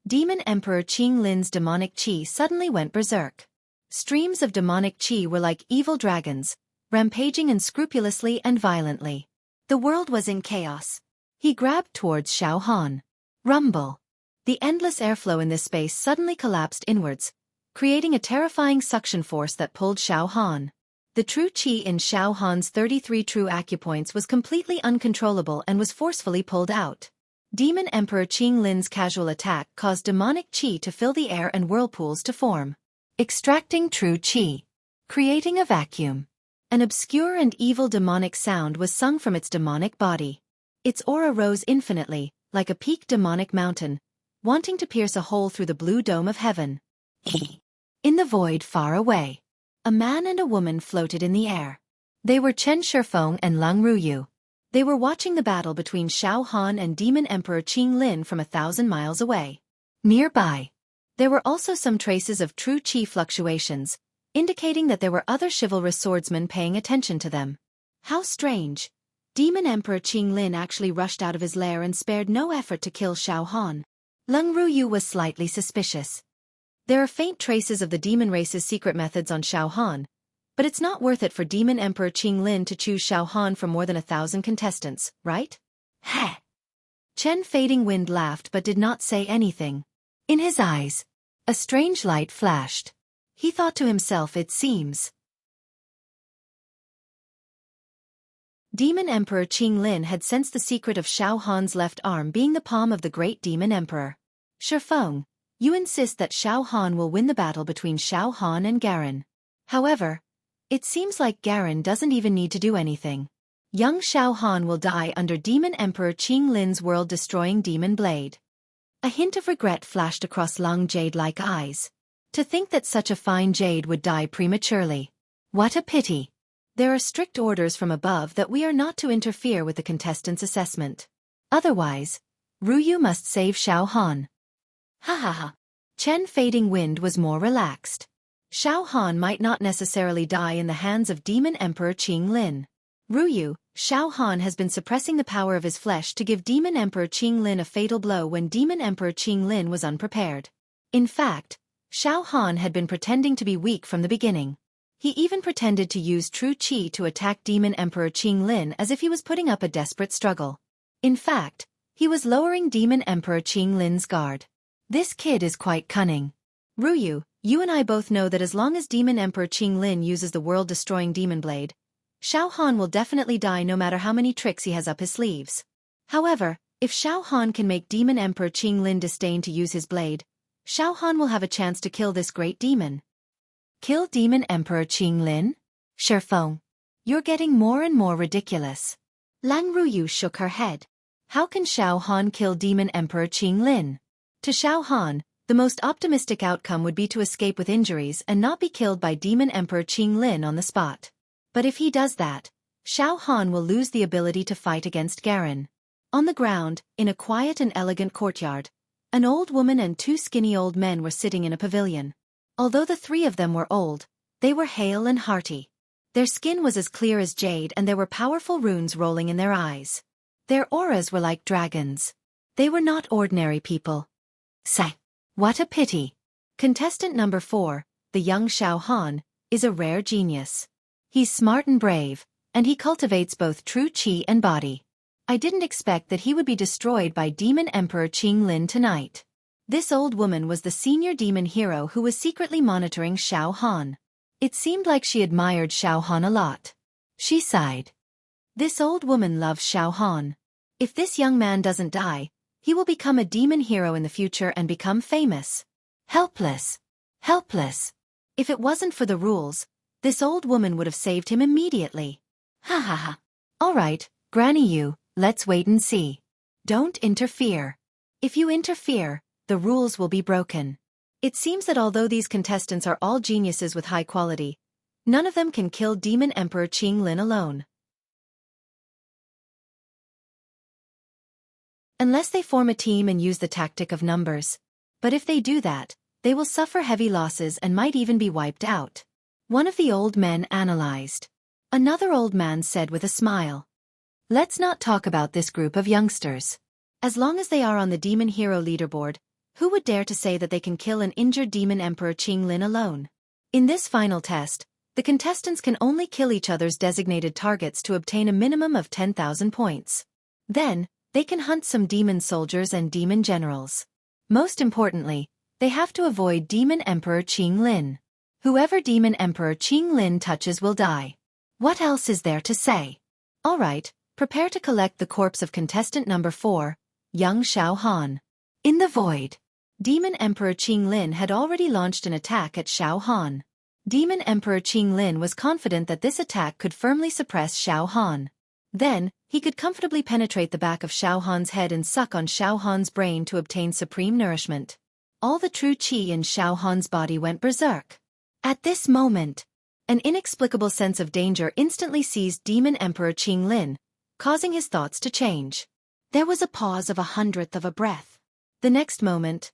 Demon Emperor Qinglin's demonic qi suddenly went berserk. Streams of demonic qi were like evil dragons, rampaging unscrupulously and violently. The world was in chaos. He grabbed towards Xiao Han. Rumble. The endless airflow in this space suddenly collapsed inwards, creating a terrifying suction force that pulled Xiao Han. The true qi in Xiao Han's 33 true acupoints was completely uncontrollable and was forcefully pulled out. Demon Emperor Qinglin's casual attack caused demonic qi to fill the air and whirlpools to form, extracting true qi, creating a vacuum. An obscure and evil demonic sound was sung from its demonic body. Its aura rose infinitely, like a peaked demonic mountain, wanting to pierce a hole through the blue dome of heaven. In the void far away, a man and a woman floated in the air. They were Chen Shifeng and Leng Ruyu. They were watching the battle between Xiao Han and Demon Emperor Qinglin from 1,000 miles away. Nearby, there were also some traces of true qi fluctuations, indicating that there were other chivalrous swordsmen paying attention to them. How strange. Demon Emperor Qinglin actually rushed out of his lair and spared no effort to kill Xiao Han. Leng Ruyu was slightly suspicious. There are faint traces of the demon race's secret methods on Xiao Han, but it's not worth it for Demon Emperor Qinglin to choose Xiao Han from more than 1,000 contestants, right? Heh. Chen Fading Wind laughed but did not say anything. In his eyes, a strange light flashed. He thought to himself, it seems. Demon Emperor Qinglin had sensed the secret of Xiao Han's left arm being the palm of the great Demon Emperor. Shifeng, You insist that Xiao Han will win the battle between Xiao Han and Garen. However, it seems like Garen doesn't even need to do anything. Young Xiao Han will die under Demon Emperor Qing Lin's world-destroying demon blade. A hint of regret flashed across Lung jade-like eyes. To think that such a fine jade would die prematurely. What a pity. There are strict orders from above that we are not to interfere with the contestants' assessment. Otherwise, Ruyu must save Xiao Han. Ha ha ha. Chen Fading Wind was more relaxed. Xiao Han might not necessarily die in the hands of Demon Emperor Qing Lin. Ruyu, Xiao Han has been suppressing the power of his flesh to give Demon Emperor Qing Lin a fatal blow when Demon Emperor Qing Lin was unprepared. In fact, Xiao Han had been pretending to be weak from the beginning. He even pretended to use true qi to attack Demon Emperor Qing Lin as if he was putting up a desperate struggle. In fact, he was lowering Demon Emperor Qing Lin's guard. This kid is quite cunning. Ruyu, you and I both know that as long as Demon Emperor Qing Lin uses the world-destroying demon blade, Xiao Han will definitely die no matter how many tricks he has up his sleeves. However, if Xiao Han can make Demon Emperor Qing Lin disdain to use his blade, Xiao Han will have a chance to kill this great demon. Kill Demon Emperor Qing Lin? Sherfeng. You're getting more and more ridiculous. Lang Ruyu shook her head. How can Xiao Han kill Demon Emperor Qing Lin? To Xiao Han, the most optimistic outcome would be to escape with injuries and not be killed by Demon Emperor Qing Lin on the spot. But if he does that, Xiao Han will lose the ability to fight against Garen. On the ground, in a quiet and elegant courtyard, an old woman and two skinny old men were sitting in a pavilion. Although the three of them were old, they were hale and hearty. Their skin was as clear as jade and there were powerful runes rolling in their eyes. Their auras were like dragons. They were not ordinary people. Say, what a pity. Contestant number 4, the young Xiao Han, is a rare genius. He's smart and brave, and he cultivates both true qi and body. I didn't expect that he would be destroyed by Demon Emperor Qing Lin tonight. This old woman was the senior demon hero who was secretly monitoring Xiao Han. It seemed like she admired Xiao Han a lot. She sighed. This old woman loves Xiao Han. If this young man doesn't die, he will become a demon hero in the future and become famous. Helpless. Helpless. If it wasn't for the rules, this old woman would have saved him immediately. Ha ha ha. All right, Granny you, let's wait and see. Don't interfere. If you interfere, the rules will be broken. It seems that although these contestants are all geniuses with high quality, none of them can kill Demon Emperor Qing Lin alone. Unless they form a team and use the tactic of numbers. But if they do that, they will suffer heavy losses and might even be wiped out. One of the old men analyzed. Another old man said with a smile. Let's not talk about this group of youngsters. As long as they are on the Demon Hero leaderboard, who would dare to say that they can kill an injured Demon Emperor Qing Lin alone? In this final test, the contestants can only kill each other's designated targets to obtain a minimum of 10,000 points. Then, they can hunt some demon soldiers and demon generals. Most importantly, they have to avoid Demon Emperor Qing Lin. Whoever Demon Emperor Qing Lin touches will die. What else is there to say? Alright, prepare to collect the corpse of contestant number 4, young Xiao Han. In the void. Demon Emperor Qing Lin had already launched an attack at Xiao Han. Demon Emperor Qing Lin was confident that this attack could firmly suppress Xiao Han. Then, he could comfortably penetrate the back of Xiao Han's head and suck on Xiao Han's brain to obtain supreme nourishment. All the true qi in Xiao Han's body went berserk. At this moment, an inexplicable sense of danger instantly seized Demon Emperor Qing Lin, causing his thoughts to change. There was a pause of 1/100th of a breath. The next moment,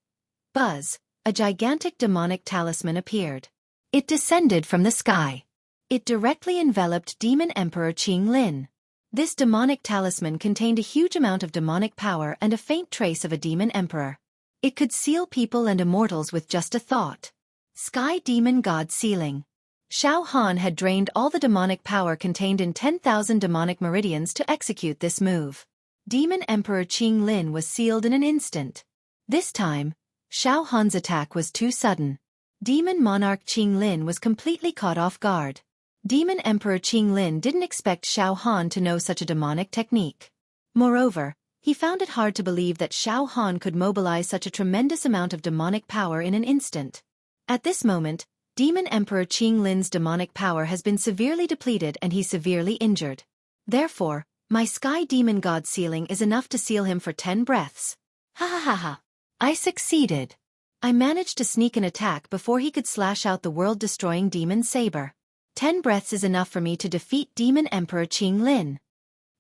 buzz, a gigantic demonic talisman appeared. It descended from the sky. It directly enveloped Demon Emperor Qing Lin. This demonic talisman contained a huge amount of demonic power and a faint trace of a demon emperor. It could seal people and immortals with just a thought. Sky Demon God Sealing. Xiao Han had drained all the demonic power contained in 10,000 demonic meridians to execute this move. Demon Emperor Qing Lin was sealed in an instant. This time, Xiao Han's attack was too sudden. Demon Monarch Qing Lin was completely caught off guard. Demon Emperor Qing Lin didn't expect Xiao Han to know such a demonic technique. Moreover, He found it hard to believe that Xiao Han could mobilize such a tremendous amount of demonic power in an instant. At this moment, Demon Emperor Qing Lin's demonic power has been severely depleted and he's severely injured. Therefore, my Sky Demon God sealing is enough to seal him for 10 breaths. Ha ha ha ha. I succeeded. I managed to sneak an attack before he could slash out the world-destroying demon saber. 10 breaths is enough for me to defeat Demon Emperor Qing Lin.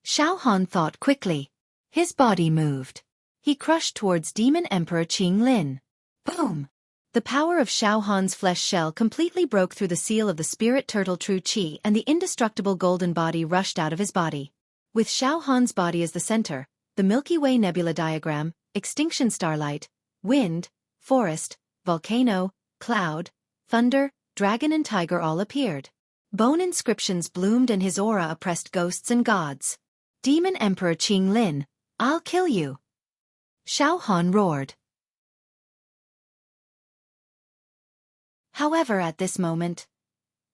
Xiao Han thought quickly. His body moved. He crushed towards Demon Emperor Qing Lin. Boom! The power of Xiao Han's flesh shell completely broke through the seal of the spirit turtle True Qi and the indestructible golden body rushed out of his body. With Xiao Han's body as the center, the Milky Way nebula diagram, extinction starlight, wind, forest, volcano, cloud, thunder, dragon and tiger all appeared. Bone inscriptions bloomed and his aura oppressed ghosts and gods. Demon Emperor Qing Lin, I'll kill you! Xiao Han roared. However, at this moment,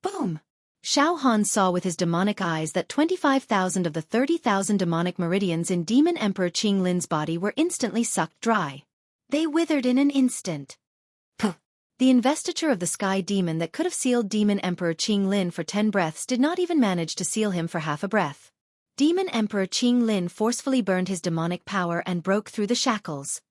boom! Xiao Han saw with his demonic eyes that 25,000 of the 30,000 demonic meridians in Demon Emperor Qing Lin's body were instantly sucked dry. They withered in an instant. Puh! The investiture of the Sky Demon that could have sealed Demon Emperor Qing Lin for 10 breaths did not even manage to seal him for half a breath. Demon Emperor Qing Lin forcefully burned his demonic power and broke through the shackles.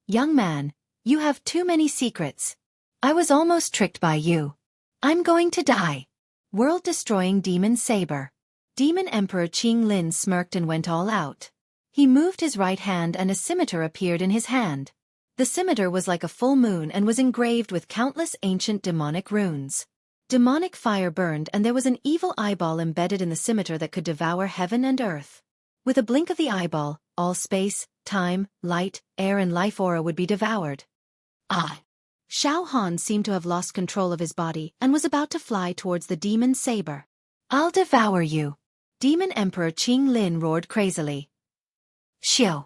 Young man, you have too many secrets. I was almost tricked by you. I'm going to die. World-destroying demon saber. Demon Emperor Qing Lin smirked and went all out. He moved his right hand and a scimitar appeared in his hand. The scimitar was like a full moon and was engraved with countless ancient demonic runes. Demonic fire burned and there was an evil eyeball embedded in the scimitar that could devour heaven and earth. With a blink of the eyeball, all space, time, light, air and life aura would be devoured. Ah! Xiao Han seemed to have lost control of his body and was about to fly towards the demon saber. I'll devour you! Demon Emperor Qing Lin roared crazily. Xiao!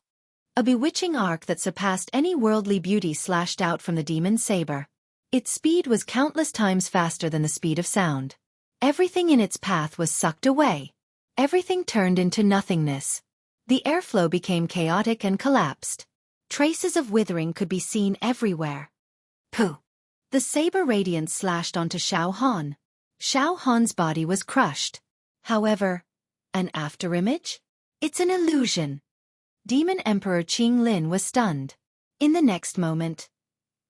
A bewitching arc that surpassed any worldly beauty slashed out from the demon saber. Its speed was countless times faster than the speed of sound. Everything in its path was sucked away. Everything turned into nothingness. The airflow became chaotic and collapsed. Traces of withering could be seen everywhere. Pooh! The saber radiance slashed onto Xiao Han. Xiao Han's body was crushed. However, an afterimage? It's an illusion. Demon Emperor Qing Lin was stunned. In the next moment,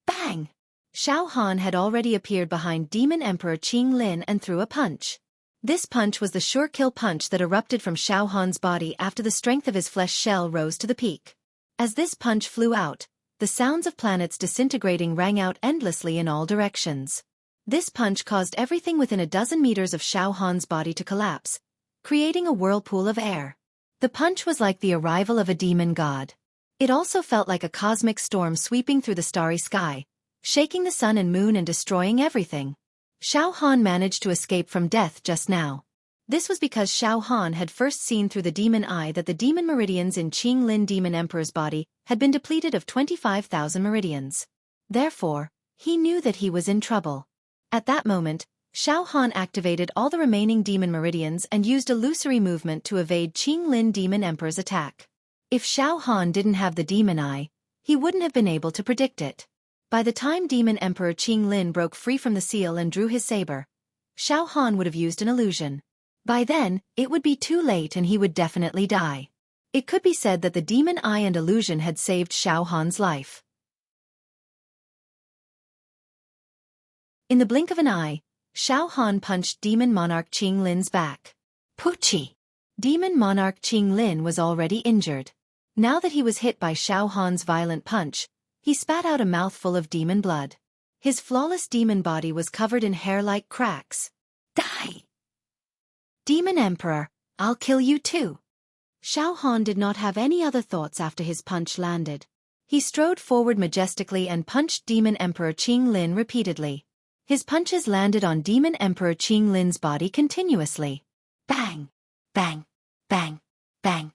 bang! Xiao Han had already appeared behind Demon Emperor Qing Lin and threw a punch. This punch was the sure kill punch that erupted from Xiao Han's body after the strength of his flesh shell rose to the peak. As this punch flew out, the sounds of planets disintegrating rang out endlessly in all directions. This punch caused everything within a dozen meters of Xiao Han's body to collapse, creating a whirlpool of air. The punch was like the arrival of a demon god. It also felt like a cosmic storm sweeping through the starry sky, shaking the sun and moon and destroying everything. Xiao Han managed to escape from death just now. This was because Xiao Han had first seen through the demon eye that the demon meridians in Qing Lin Demon Emperor's body had been depleted of 25,000 meridians. Therefore, he knew that he was in trouble. At that moment, Xiao Han activated all the remaining demon meridians and used illusory movement to evade Qing Lin Demon Emperor's attack. If Xiao Han didn't have the demon eye, he wouldn't have been able to predict it. By the time Demon Emperor Qing Lin broke free from the seal and drew his saber, Xiao Han would have used an illusion. By then, it would be too late and he would definitely die. It could be said that the demon eye and illusion had saved Xiao Han's life. In the blink of an eye, Xiao Han punched Demon Monarch Qing Lin's back. Poochie! Demon Monarch Qing Lin was already injured. Now that he was hit by Xiao Han's violent punch, he spat out a mouthful of demon blood. His flawless demon body was covered in hair-like cracks. Die! Demon Emperor, I'll kill you too. Xiao Han did not have any other thoughts after his punch landed. He strode forward majestically and punched Demon Emperor Qing Lin repeatedly. His punches landed on Demon Emperor Qing Lin's body continuously. Bang! Bang! Bang! Bang!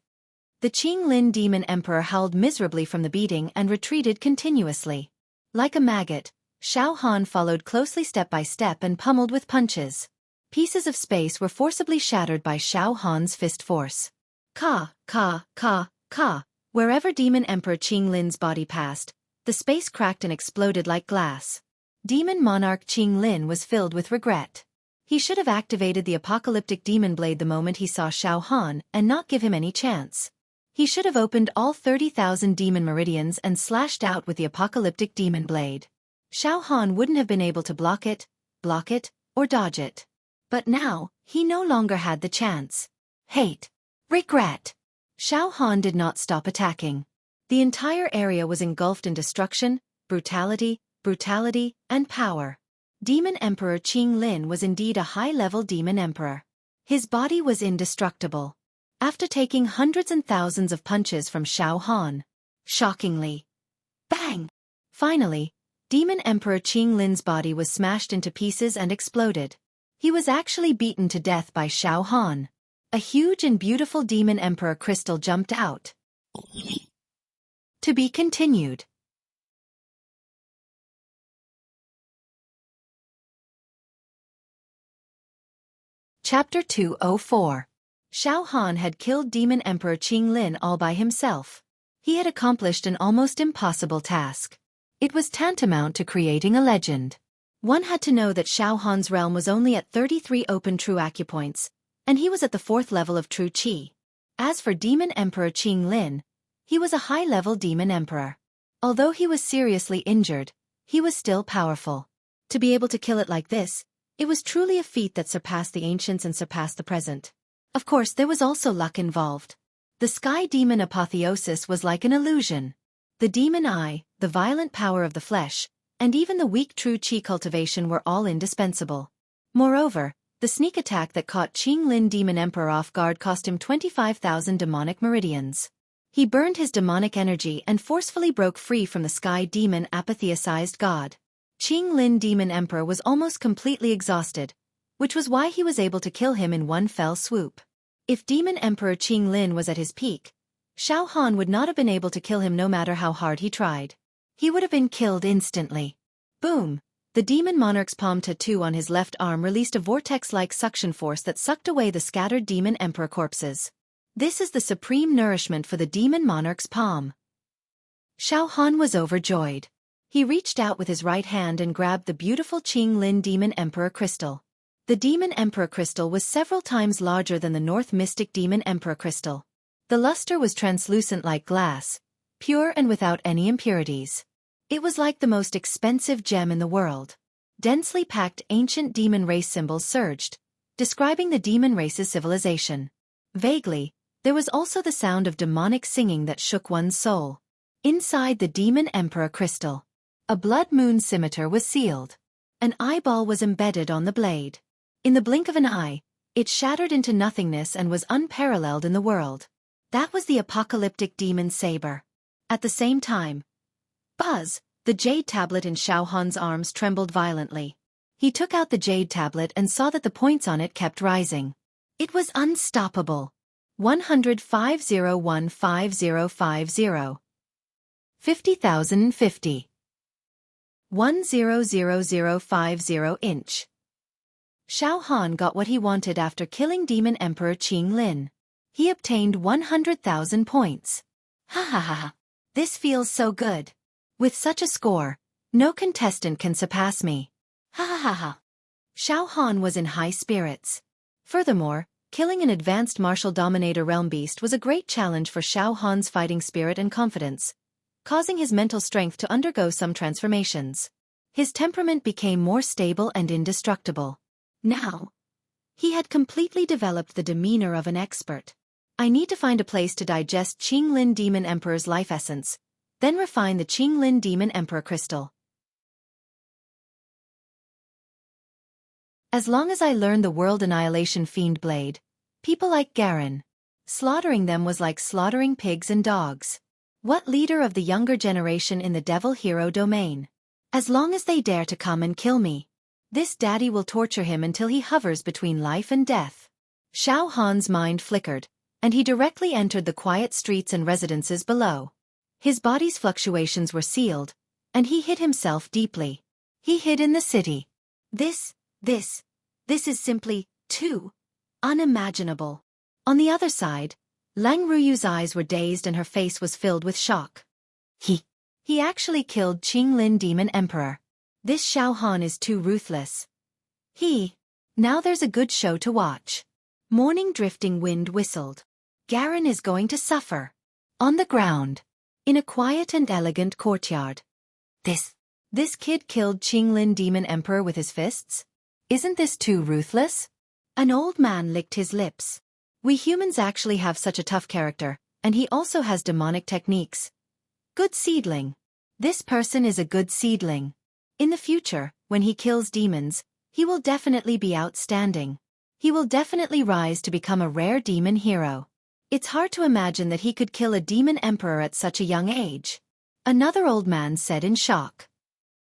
The Qing Lin Demon Emperor howled miserably from the beating and retreated continuously. Like a maggot, Xiao Han followed closely step by step and pummeled with punches. Pieces of space were forcibly shattered by Xiao Han's fist force. Ka, ka, ka, ka, Wherever Demon Emperor Qing Lin's body passed, the space cracked and exploded like glass. Demon Monarch Qing Lin was filled with regret. He should have activated the apocalyptic demon blade the moment he saw Xiao Han and not give him any chance. He should have opened all 30,000 demon meridians and slashed out with the apocalyptic demon blade. Xiao Han wouldn't have been able to block it, or dodge it. But now, he no longer had the chance. Hate. Regret. Xiao Han did not stop attacking. The entire area was engulfed in destruction, brutality, and power. Demon Emperor Qing Lin was indeed a high-level demon emperor. His body was indestructible. After taking hundreds and thousands of punches from Xiao Han. Shockingly. Bang! Finally, Demon Emperor Qing Lin's body was smashed into pieces and exploded. He was actually beaten to death by Xiao Han. A huge and beautiful Demon Emperor crystal jumped out. To be continued. Chapter 204. Xiao Han had killed Demon Emperor Qing Lin all by himself. He had accomplished an almost impossible task. It was tantamount to creating a legend. One had to know that Xiao Han's realm was only at 33 open true acupoints, and he was at the 4th level of true qi. As for Demon Emperor Qing Lin, he was a high-level demon emperor. Although he was seriously injured, he was still powerful. To be able to kill it like this, it was truly a feat that surpassed the ancients and surpassed the present. Of course, there was also luck involved. The sky demon apotheosis was like an illusion. The demon eye, the violent power of the flesh, and even the weak true qi cultivation were all indispensable. Moreover, the sneak attack that caught Qing Lin Demon Emperor off guard cost him 25,000 demonic meridians. He burned his demonic energy and forcefully broke free from the sky demon apotheosized god. Qing Lin Demon Emperor was almost completely exhausted, which was why he was able to kill him in one fell swoop. If Demon Emperor Qing Lin was at his peak, Xiao Han would not have been able to kill him no matter how hard he tried. He would have been killed instantly. Boom! The Demon Monarch's palm tattoo on his left arm released a vortex-like suction force that sucked away the scattered Demon Emperor corpses. This is the supreme nourishment for the Demon Monarch's palm. Xiao Han was overjoyed. He reached out with his right hand and grabbed the beautiful Qing Lin Demon Emperor crystal. The Demon Emperor crystal was several times larger than the North Mystic Demon Emperor crystal. The luster was translucent like glass, pure and without any impurities. It was like the most expensive gem in the world. Densely packed ancient demon race symbols surged, describing the demon race's civilization. Vaguely, there was also the sound of demonic singing that shook one's soul. Inside the Demon Emperor crystal, a blood moon scimitar was sealed. An eyeball was embedded on the blade. In the blink of an eye, it shattered into nothingness and was unparalleled in the world. That was the apocalyptic demon saber. At the same time, buzz! The jade tablet in Xiao Han's arms trembled violently. He took out the jade tablet and saw that the points on it kept rising. It was unstoppable. 150,15050. 50,050. 100,050 inch. Xiao Han got what he wanted after killing Demon Emperor Qing Lin. He obtained 100,000 points. Ha ha ha ha. This feels so good. With such a score, no contestant can surpass me. Ha ha ha ha. Xiao Han was in high spirits. Furthermore, killing an advanced martial dominator realm beast was a great challenge for Xiao Han's fighting spirit and confidence, causing his mental strength to undergo some transformations. His temperament became more stable and indestructible. Now, he had completely developed the demeanor of an expert. I need to find a place to digest Qing Lin Demon Emperor's life essence, then refine the Qing Lin Demon Emperor crystal. As long as I learned the World Annihilation Fiend Blade, people like Garen, slaughtering them was like slaughtering pigs and dogs. What leader of the younger generation in the Devil Hero domain? As long as they dare to come and kill me, this daddy will torture him until he hovers between life and death. Xiao Han's mind flickered, and he directly entered the quiet streets and residences below. His body's fluctuations were sealed, and he hid himself deeply. He hid in the city. This is simply too unimaginable. On the other side, Lang Ruyu's eyes were dazed and her face was filled with shock. He actually killed Qinglin Demon Emperor. This Xiao Han is too ruthless. Now there's a good show to watch. Morning drifting wind whistled. Garen is going to suffer. On the ground. In a quiet and elegant courtyard. This kid killed Qinglin Demon Emperor with his fists? Isn't this too ruthless? An old man licked his lips. We humans actually have such a tough character, and he also has demonic techniques. Good seedling. This person is a good seedling. In the future, when he kills demons, he will definitely be outstanding. He will definitely rise to become a rare demon hero. It's hard to imagine that he could kill a demon emperor at such a young age. Another old man said in shock.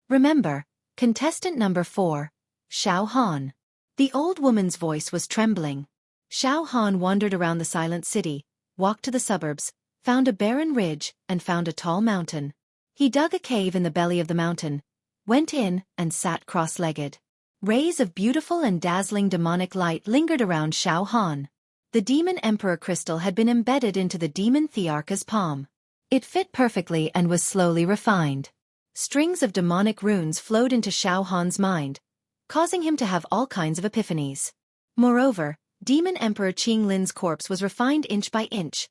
Remember, contestant number 4, Xiao Han. The old woman's voice was trembling. Xiao Han wandered around the silent city, walked to the suburbs, found a barren ridge, and found a tall mountain. He dug a cave in the belly of the mountain, went in, and sat cross-legged. Rays of beautiful and dazzling demonic light lingered around Xiao Han. The Demon Emperor crystal had been embedded into the Demon Thearcha's palm. It fit perfectly and was slowly refined. Strings of demonic runes flowed into Xiao Han's mind, causing him to have all kinds of epiphanies. Moreover, Demon Emperor Qinglin's corpse was refined inch by inch,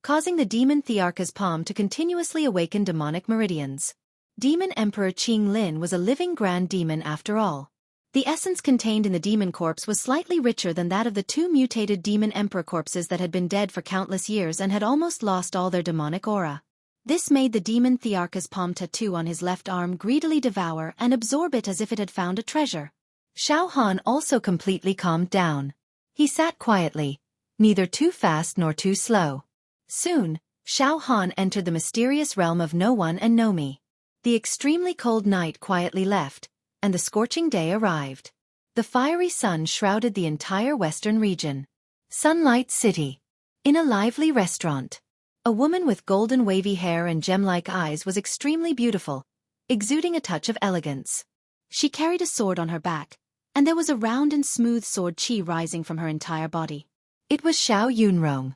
causing the Demon Thearcha's palm to continuously awaken demonic meridians. Demon Emperor Qinglin was a living grand demon after all. The essence contained in the demon corpse was slightly richer than that of the 2 mutated Demon Emperor corpses that had been dead for countless years and had almost lost all their demonic aura. This made the Demon Thearcha's palm tattoo on his left arm greedily devour and absorb it as if it had found a treasure. Xiao Han also completely calmed down. He sat quietly, neither too fast nor too slow. Soon, Xiao Han entered the mysterious realm of No One and No Me. The extremely cold night quietly left, and the scorching day arrived. The fiery sun shrouded the entire western region. Sunlight City. In a lively restaurant. A woman with golden wavy hair and gem-like eyes was extremely beautiful, exuding a touch of elegance. She carried a sword on her back, and there was a round and smooth sword chi rising from her entire body. It was Xiao Yunrong.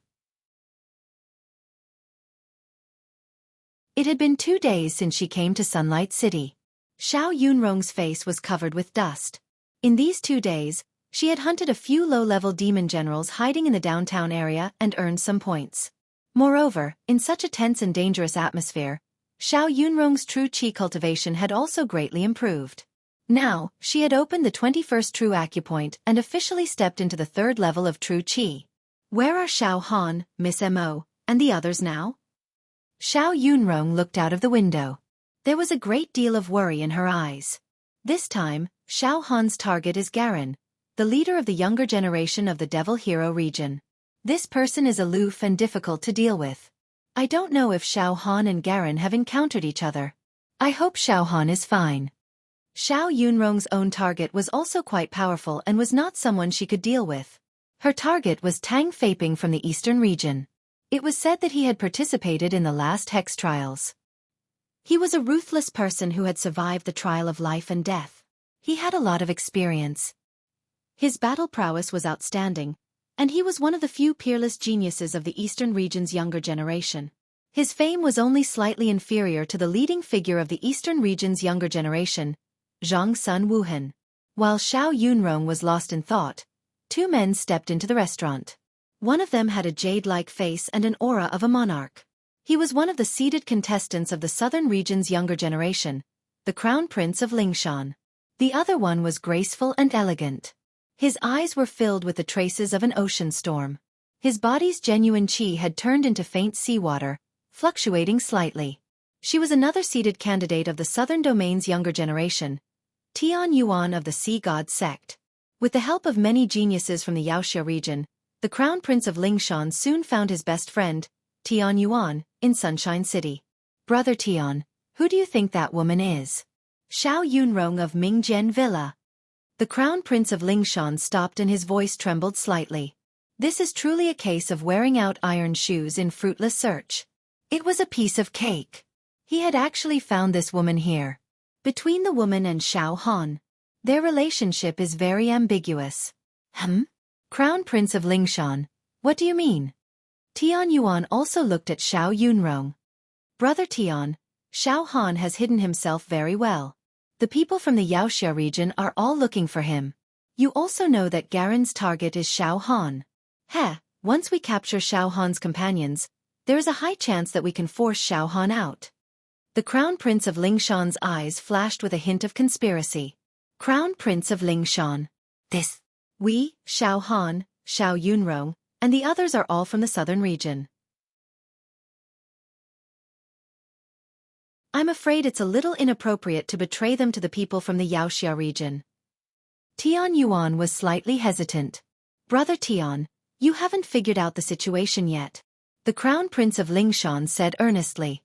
It had been 2 days since she came to Sunlight City. Xiao Yunrong's face was covered with dust. In these 2 days, she had hunted a few low-level demon generals hiding in the downtown area and earned some points. Moreover, in such a tense and dangerous atmosphere, Xiao Yunrong's true qi cultivation had also greatly improved. Now, she had opened the 21st true acupoint and officially stepped into the 3rd level of true qi. Where are Xiao Han, Miss Mo, and the others now? Xiao Yunrong looked out of the window. There was a great deal of worry in her eyes. This time, Xiao Han's target is Garen, the leader of the younger generation of the Devil Hero region. This person is aloof and difficult to deal with. I don't know if Xiao Han and Garen have encountered each other. I hope Xiao Han is fine. Xiao Yunrong's own target was also quite powerful and was not someone she could deal with. Her target was Tang Feiping from the eastern region. It was said that he had participated in the last hex trials. He was a ruthless person who had survived the trial of life and death. He had a lot of experience. His battle prowess was outstanding, and he was one of the few peerless geniuses of the eastern region's younger generation. His fame was only slightly inferior to the leading figure of the eastern region's younger generation, Zhang Sun Wuhan. While Xiao Yunrong was lost in thought, 2 men stepped into the restaurant. One of them had a jade-like face and an aura of a monarch. He was one of the seeded contestants of the southern region's younger generation, the Crown Prince of Lingshan. The other one was graceful and elegant. His eyes were filled with the traces of an ocean storm. His body's genuine qi had turned into faint seawater, fluctuating slightly. She was another seeded candidate of the southern domain's younger generation, Tian Yuan of the Sea God sect. With the help of many geniuses from the Yaoxia region, the Crown Prince of Lingshan soon found his best friend, Tian Yuan, in Sunshine City. Brother Tian, who do you think that woman is? Xiao Yunrong of Mingjian Villa. The Crown Prince of Lingshan stopped and his voice trembled slightly. This is truly a case of wearing out iron shoes in fruitless search. It was a piece of cake. He had actually found this woman here. Between the woman and Xiao Han, their relationship is very ambiguous. Crown Prince of Lingshan, what do you mean? Tian Yuan also looked at Xiao Yunrong. Brother Tian, Xiao Han has hidden himself very well. The people from the Xianxia region are all looking for him. You also know that Garen's target is Xiao Han. Once we capture Xiao Han's companions, there is a high chance that we can force Xiao Han out. The Crown Prince of Lingshan's eyes flashed with a hint of conspiracy. Crown Prince of Lingshan. We, Xiao Han, Xiao Yunrong, and the others are all from the southern region. I'm afraid it's a little inappropriate to betray them to the people from the Xianxia region. Tian Yuan was slightly hesitant. Brother Tian, you haven't figured out the situation yet. The Crown Prince of Lingshan said earnestly.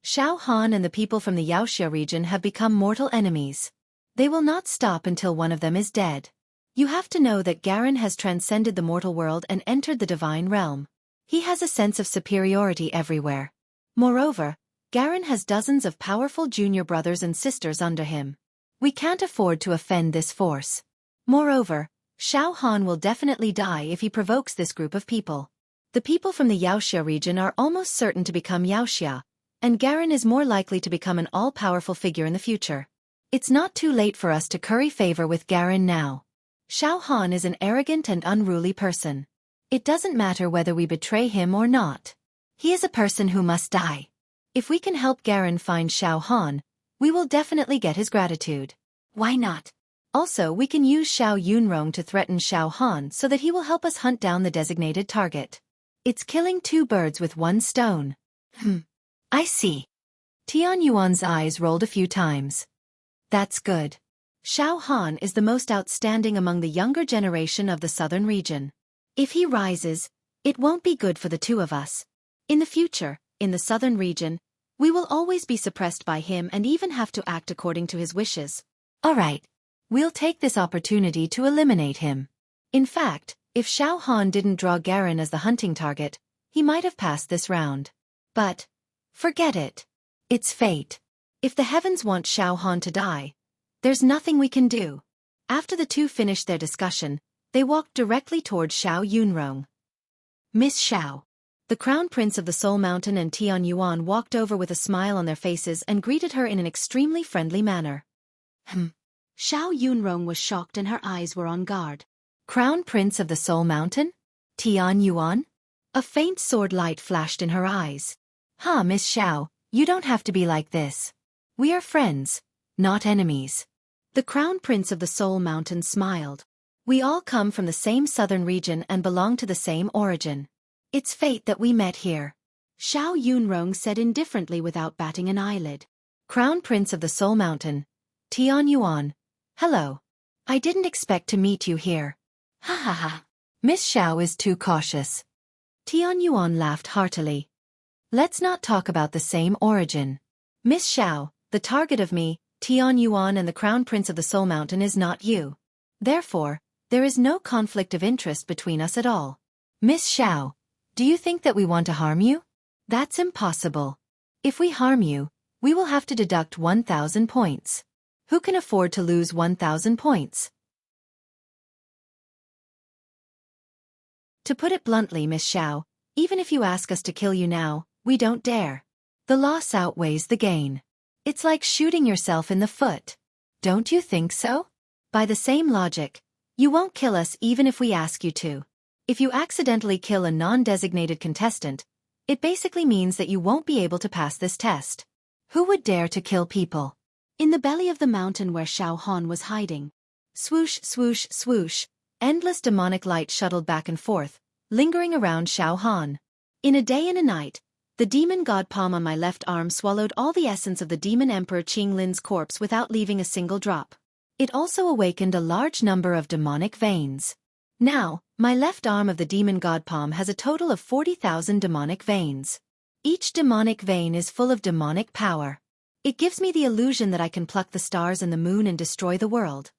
Xiao Han and the people from the Xianxia region have become mortal enemies. They will not stop until one of them is dead. You have to know that Garen has transcended the mortal world and entered the divine realm. He has a sense of superiority everywhere. Moreover, Garen has dozens of powerful junior brothers and sisters under him. We can't afford to offend this force. Moreover, Xiao Han will definitely die if he provokes this group of people. The people from the Xianxia region are almost certain to become Xianxia, and Garen is more likely to become an all-powerful figure in the future. It's not too late for us to curry favor with Garen now. Xiao Han is an arrogant and unruly person. It doesn't matter whether we betray him or not. He is a person who must die. If we can help Garen find Xiao Han, we will definitely get his gratitude. Why not? Also, we can use Xiao Yunrong to threaten Xiao Han so that he will help us hunt down the designated target. It's killing two birds with one stone. I see. Tian Yuan's eyes rolled a few times. That's good. Xiao Han is the most outstanding among the younger generation of the southern region. If he rises, it won't be good for the two of us. In the future, in the southern region, we will always be suppressed by him and even have to act according to his wishes. Alright. We'll take this opportunity to eliminate him. In fact, if Xiao Han didn't draw Garen as the hunting target, he might have passed this round. But forget it. It's fate. If the heavens want Xiao Han to die, there's nothing we can do. After the two finished their discussion, they walked directly toward Xiao Yunrong. Miss Xiao. The Crown Prince of the Soul Mountain and Tian Yuan walked over with a smile on their faces and greeted her in an extremely friendly manner. Xiao Yunrong was shocked and her eyes were on guard. Crown Prince of the Soul Mountain? Tian Yuan? A faint sword light flashed in her eyes. Miss Xiao, you don't have to be like this. We are friends, not enemies. The Crown Prince of the Soul Mountain smiled. We all come from the same southern region and belong to the same origin. It's fate that we met here. Xiao Yunrong said indifferently without batting an eyelid. Crown Prince of the Soul Mountain, Tian Yuan. Hello. I didn't expect to meet you here. Miss Xiao is too cautious. Tian Yuan laughed heartily. Let's not talk about the same origin. Miss Xiao, the target of me, Tian Yuan and the Crown Prince of the Soul Mountain is not you. Therefore, there is no conflict of interest between us at all. Miss Xiao, do you think that we want to harm you? That's impossible. If we harm you, we will have to deduct 1,000 points. Who can afford to lose 1,000 points? To put it bluntly, Miss Xiao, even if you ask us to kill you now, we don't dare. The loss outweighs the gain. It's like shooting yourself in the foot. Don't you think so? By the same logic, you won't kill us even if we ask you to. If you accidentally kill a non-designated contestant, it basically means that you won't be able to pass this test. Who would dare to kill people? In the belly of the mountain where Xiao Han was hiding. Swoosh, swoosh, swoosh, endless demonic light shuttled back and forth, lingering around Xiao Han. In a day and a night, the demon god palm on my left arm swallowed all the essence of the demon emperor Qinglin's corpse without leaving a single drop. It also awakened a large number of demonic veins. Now, my left arm of the demon god palm has a total of 40,000 demonic veins. Each demonic vein is full of demonic power. It gives me the illusion that I can pluck the stars and the moon and destroy the world.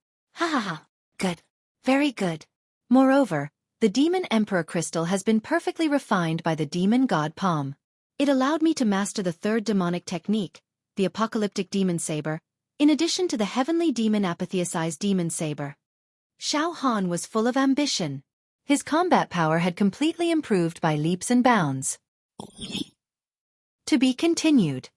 Good. Very good. Moreover, the demon emperor crystal has been perfectly refined by the demon god palm. It allowed me to master the third demonic technique, the apocalyptic demon saber, in addition to the heavenly demon apotheosized demon saber. Xiao Han was full of ambition. His combat power had completely improved by leaps and bounds. To be continued.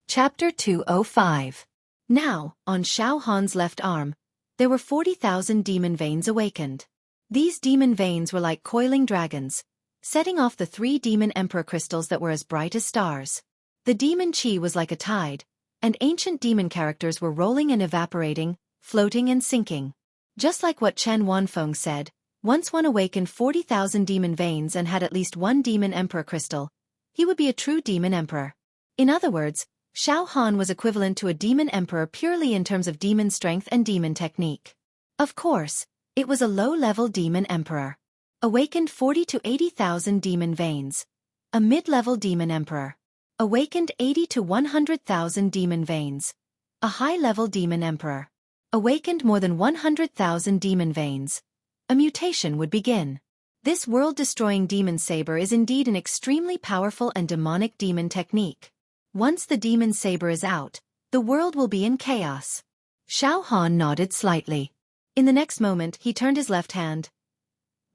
Chapter 205. Now, on Xiao Han's left arm, there were 40,000 demon veins awakened. These demon veins were like coiling dragons, setting off the 3 demon emperor crystals that were as bright as stars. The demon chi was like a tide, and ancient demon characters were rolling and evaporating, floating and sinking. Just like what Chen Wanfeng said, once one awakened 40,000 demon veins and had at least 1 demon emperor crystal, he would be a true demon emperor. In other words, Xiao Han was equivalent to a demon emperor purely in terms of demon strength and demon technique. Of course, it was a low-level demon emperor. Awakened 40 to 80,000 demon veins. A mid-level demon emperor. Awakened 80 to 100,000 demon veins. A high-level demon emperor. Awakened more than 100,000 demon veins. A mutation would begin. This world-destroying demon saber is indeed an extremely powerful and demonic demon technique. Once the demon saber is out, the world will be in chaos. Xiao Han nodded slightly. In the next moment, he turned his left hand.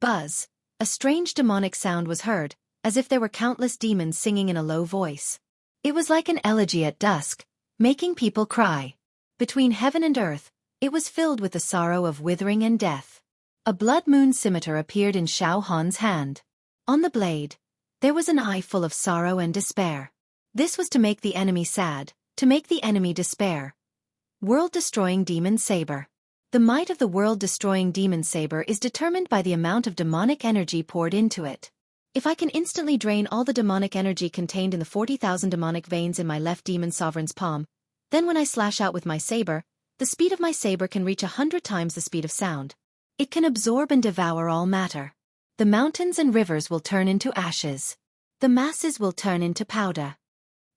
Buzz. A strange demonic sound was heard, as if there were countless demons singing in a low voice. It was like an elegy at dusk, making people cry. Between heaven and earth, it was filled with the sorrow of withering and death. A blood moon scimitar appeared in Xiao Han's hand. On the blade, there was an eye full of sorrow and despair. This was to make the enemy sad, to make the enemy despair. World-destroying demon saber. The might of the world-destroying demon saber is determined by the amount of demonic energy poured into it. If I can instantly drain all the demonic energy contained in the 40,000 demonic veins in my left demon sovereign's palm, then when I slash out with my saber, the speed of my saber can reach 100 times the speed of sound. It can absorb and devour all matter. The mountains and rivers will turn into ashes. The masses will turn into powder.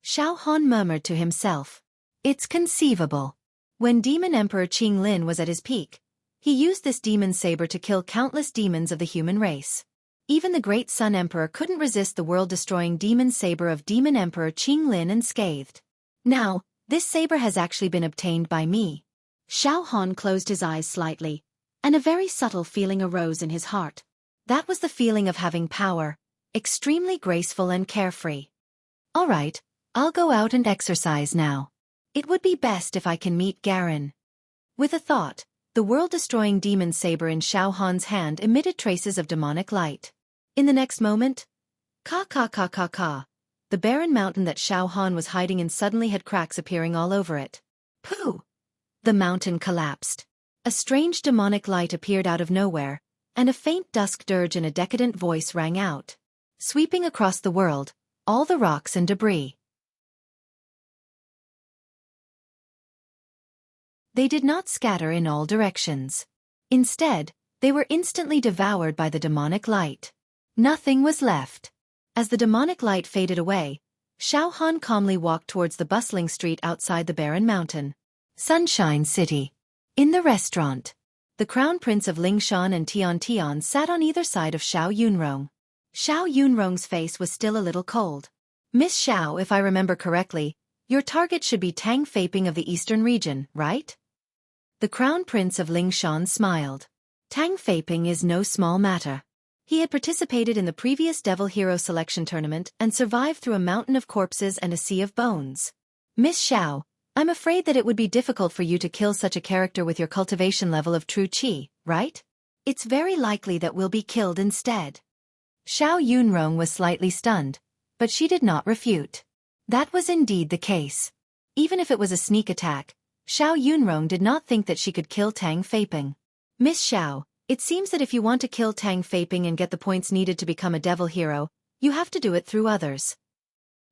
Xiao Han murmured to himself. It's conceivable. When Demon Emperor Qing Lin was at his peak, he used this demon saber to kill countless demons of the human race. Even the great Sun Emperor couldn't resist the world-destroying demon saber of Demon Emperor Qing Lin unscathed. Now, this saber has actually been obtained by me. Xiao Han closed his eyes slightly, and a very subtle feeling arose in his heart. That was the feeling of having power, extremely graceful and carefree. All right. I'll go out and exercise now. It would be best if I can meet Garen. With a thought, the world-destroying demon saber in Xiao Han's hand emitted traces of demonic light. In the next moment, ka. The barren mountain that Xiao Han was hiding in suddenly had cracks appearing all over it. Pooh! The mountain collapsed. A strange demonic light appeared out of nowhere, and a faint dusk dirge in a decadent voice rang out. Sweeping across the world, all the rocks and debris. They did not scatter in all directions. Instead, they were instantly devoured by the demonic light. Nothing was left. As the demonic light faded away, Xiao Han calmly walked towards the bustling street outside the barren mountain. Sunshine City. In the restaurant, the Crown Prince of Lingshan and Tian sat on either side of Xiao Yunrong. Xiao Yunrong's face was still a little cold. Miss Xiao, if I remember correctly, your target should be Tang Feiping of the eastern region, right? The Crown Prince of Lingshan smiled. Tang Feiping is no small matter. He had participated in the previous Devil Hero selection tournament and survived through a mountain of corpses and a sea of bones. Miss Xiao, I'm afraid that it would be difficult for you to kill such a character with your cultivation level of true qi, right? It's very likely that we'll be killed instead. Xiao Yunrong was slightly stunned, but she did not refute. That was indeed the case. Even if it was a sneak attack, Xiao Yunrong did not think that she could kill Tang Feiping. Miss Xiao, it seems that if you want to kill Tang Feiping and get the points needed to become a devil hero, you have to do it through others.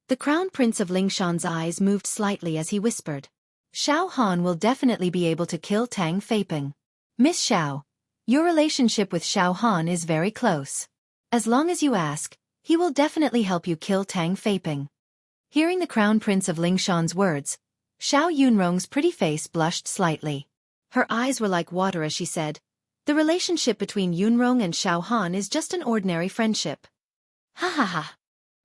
The Crown Prince of Lingshan's eyes moved slightly as he whispered. Xiao Han will definitely be able to kill Tang Feiping. Miss Xiao, your relationship with Xiao Han is very close. As long as you ask, he will definitely help you kill Tang Feiping. Hearing the Crown Prince of Lingshan's words, Xiao Yunrong's pretty face blushed slightly. Her eyes were like water as she said, the relationship between Yunrong and Xiao Han is just an ordinary friendship. Ha ha ha.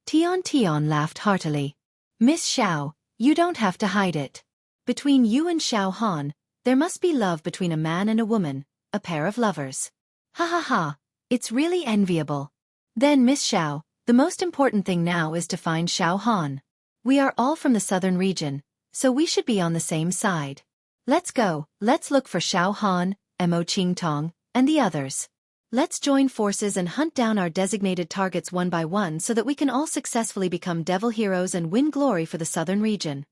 Tian laughed heartily. Miss Xiao, you don't have to hide it. Between you and Xiao Han, there must be love between a man and a woman, a pair of lovers. Ha ha ha, it's really enviable. Then Miss Xiao, the most important thing now is to find Xiao Han. We are all from the southern region, so we should be on the same side. Let's go, let's look for Xiao Han, Mo Qingtong, and the others. Let's join forces and hunt down our designated targets one by one so that we can all successfully become devil heroes and win glory for the southern region.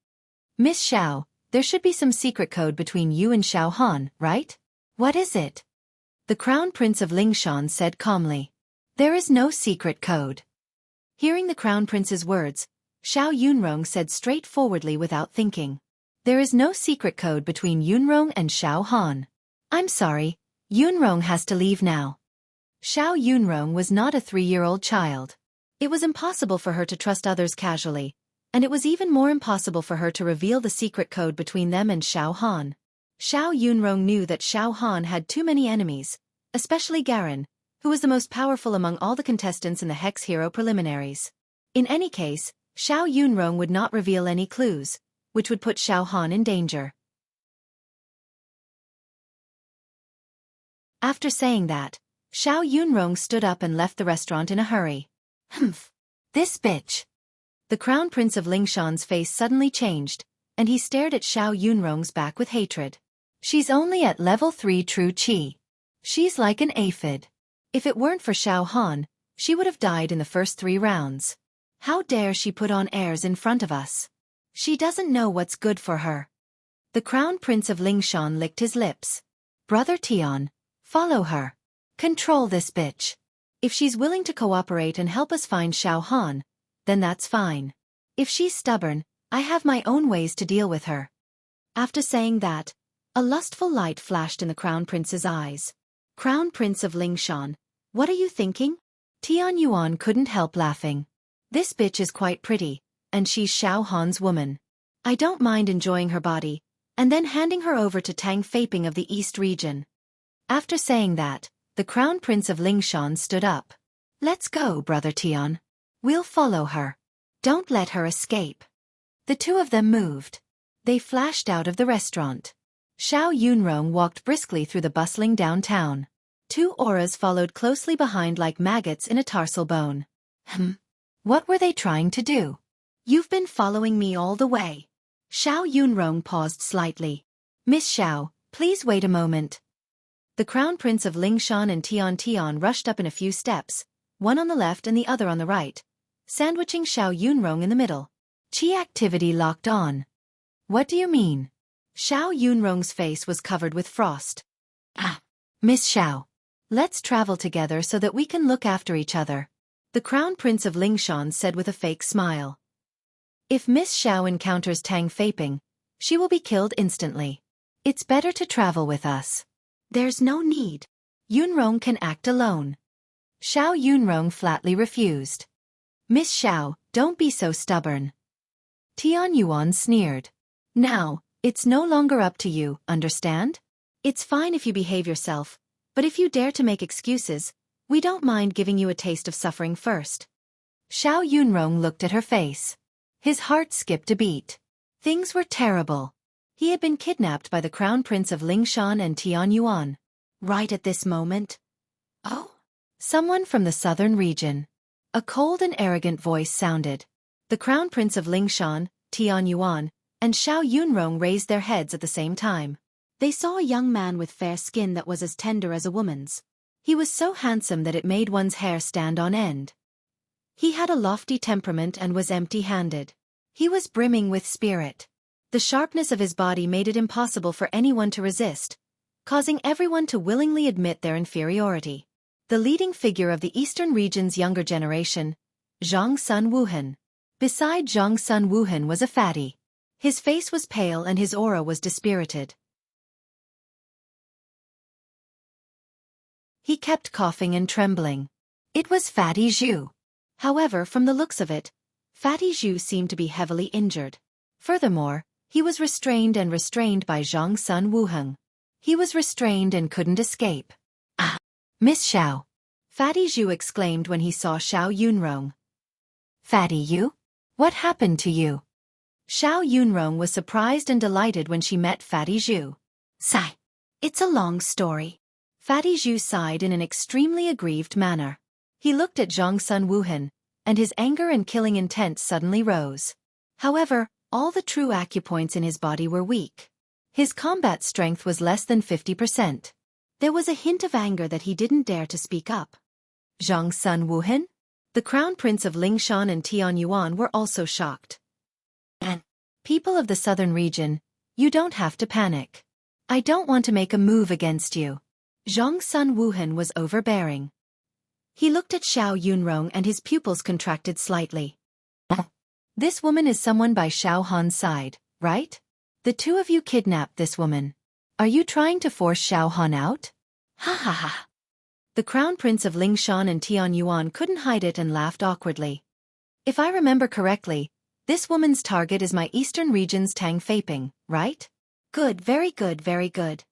Miss Xiao, there should be some secret code between you and Xiao Han, right? What is it? The Crown Prince of Lingshan said calmly. There is no secret code. Hearing the Crown Prince's words, Xiao Yunrong said straightforwardly without thinking. There is no secret code between Yunrong and Xiao Han. I'm sorry, Yunrong has to leave now. Xiao Yunrong was not a 3-year-old child. It was impossible for her to trust others casually, and it was even more impossible for her to reveal the secret code between them and Xiao Han. Xiao Yunrong knew that Xiao Han had too many enemies, especially Garen, who was the most powerful among all the contestants in the Hex Hero preliminaries. In any case, Xiao Yunrong would not reveal any clues, which would put Xiao Han in danger. After saying that, Xiao Yunrong stood up and left the restaurant in a hurry. Humph! This bitch! The Crown Prince of Lingshan's face suddenly changed, and he stared at Xiao Yunrong's back with hatred. She's only at level 3 true Qi. She's like an aphid. If it weren't for Xiao Han, she would have died in the first 3 rounds. How dare she put on airs in front of us? She doesn't know what's good for her. The Crown Prince of Lingshan licked his lips. Brother Tian, follow her. Control this bitch. If she's willing to cooperate and help us find Xiao Han, then that's fine. If she's stubborn, I have my own ways to deal with her. After saying that, a lustful light flashed in the Crown Prince's eyes. Crown Prince of Lingshan, what are you thinking? Tian Yuan couldn't help laughing. This bitch is quite pretty, and she's Xiao Han's woman. I don't mind enjoying her body, and then handing her over to Tang Feiping of the East region. After saying that, the Crown Prince of Lingshan stood up. Let's go, Brother Tian. We'll follow her. Don't let her escape. The two of them moved. They flashed out of the restaurant. Xiao Yunrong walked briskly through the bustling downtown. 2 auras followed closely behind like maggots in a tarsal bone. What were they trying to do? You've been following me all the way. Xiao Yunrong paused slightly. Miss Xiao, please wait a moment. The Crown Prince of Lingshan and Tian rushed up in a few steps, one on the left and the other on the right, sandwiching Xiao Yunrong in the middle. Qi activity locked on. What do you mean? Xiao Yunrong's face was covered with frost. Miss Xiao. Let's travel together so that we can look after each other. The Crown Prince of Lingshan said with a fake smile. If Miss Xiao encounters Tang Feiping, she will be killed instantly. It's better to travel with us. There's no need. Yunrong can act alone. Xiao Yunrong flatly refused. Miss Xiao, don't be so stubborn. Tian Yuan sneered. Now, it's no longer up to you, understand? It's fine if you behave yourself, but if you dare to make excuses, we don't mind giving you a taste of suffering first. Xiao Yunrong looked at her face. His heart skipped a beat. Things were terrible. He had been kidnapped by the Crown Prince of Lingshan and Tian Yuan. Right at this moment. Oh? Someone from the southern region. A cold and arrogant voice sounded. The Crown Prince of Lingshan, Tian Yuan, and Xiao Yunrong raised their heads at the same time. They saw a young man with fair skin that was as tender as a woman's. He was so handsome that it made one's hair stand on end. He had a lofty temperament and was empty-handed. He was brimming with spirit. The sharpness of his body made it impossible for anyone to resist, causing everyone to willingly admit their inferiority. The leading figure of the Eastern region's younger generation, Zhang Sun Wuhan. Beside Zhang Sun Wuhan was a fatty. His face was pale and his aura was dispirited. He kept coughing and trembling. It was Fatty Zhu. However, from the looks of it, Fatty Zhu seemed to be heavily injured. Furthermore, he was restrained by Zhang Sun Wuheng. He was restrained and couldn't escape. Ah! Miss Xiao! Fatty Zhu exclaimed when he saw Xiao Yunrong. Fatty you? What happened to you? Xiao Yunrong was surprised and delighted when she met Fatty Zhu. Sigh. It's a long story. Fatty Zhu sighed in an extremely aggrieved manner. He looked at Zhang Sun Wuhan, and his anger and killing intent suddenly rose. However, all the true acupoints in his body were weak. His combat strength was less than 50%. There was a hint of anger that he didn't dare to speak up. Zhang Sun Wuhan? The crown prince of Lingshan and Tianyuan were also shocked. And people of the southern region, you don't have to panic. I don't want to make a move against you. Zhang Sun Wuhan was overbearing. He looked at Xiao Yunrong and his pupils contracted slightly. This woman is someone by Xiao Han's side, right? The two of you kidnapped this woman. Are you trying to force Xiao Han out? Ha ha ha. The crown prince of Lingshan and Tianyuan couldn't hide it and laughed awkwardly. If I remember correctly, this woman's target is my eastern region's Tang Feiping, right? Good, very good, very good.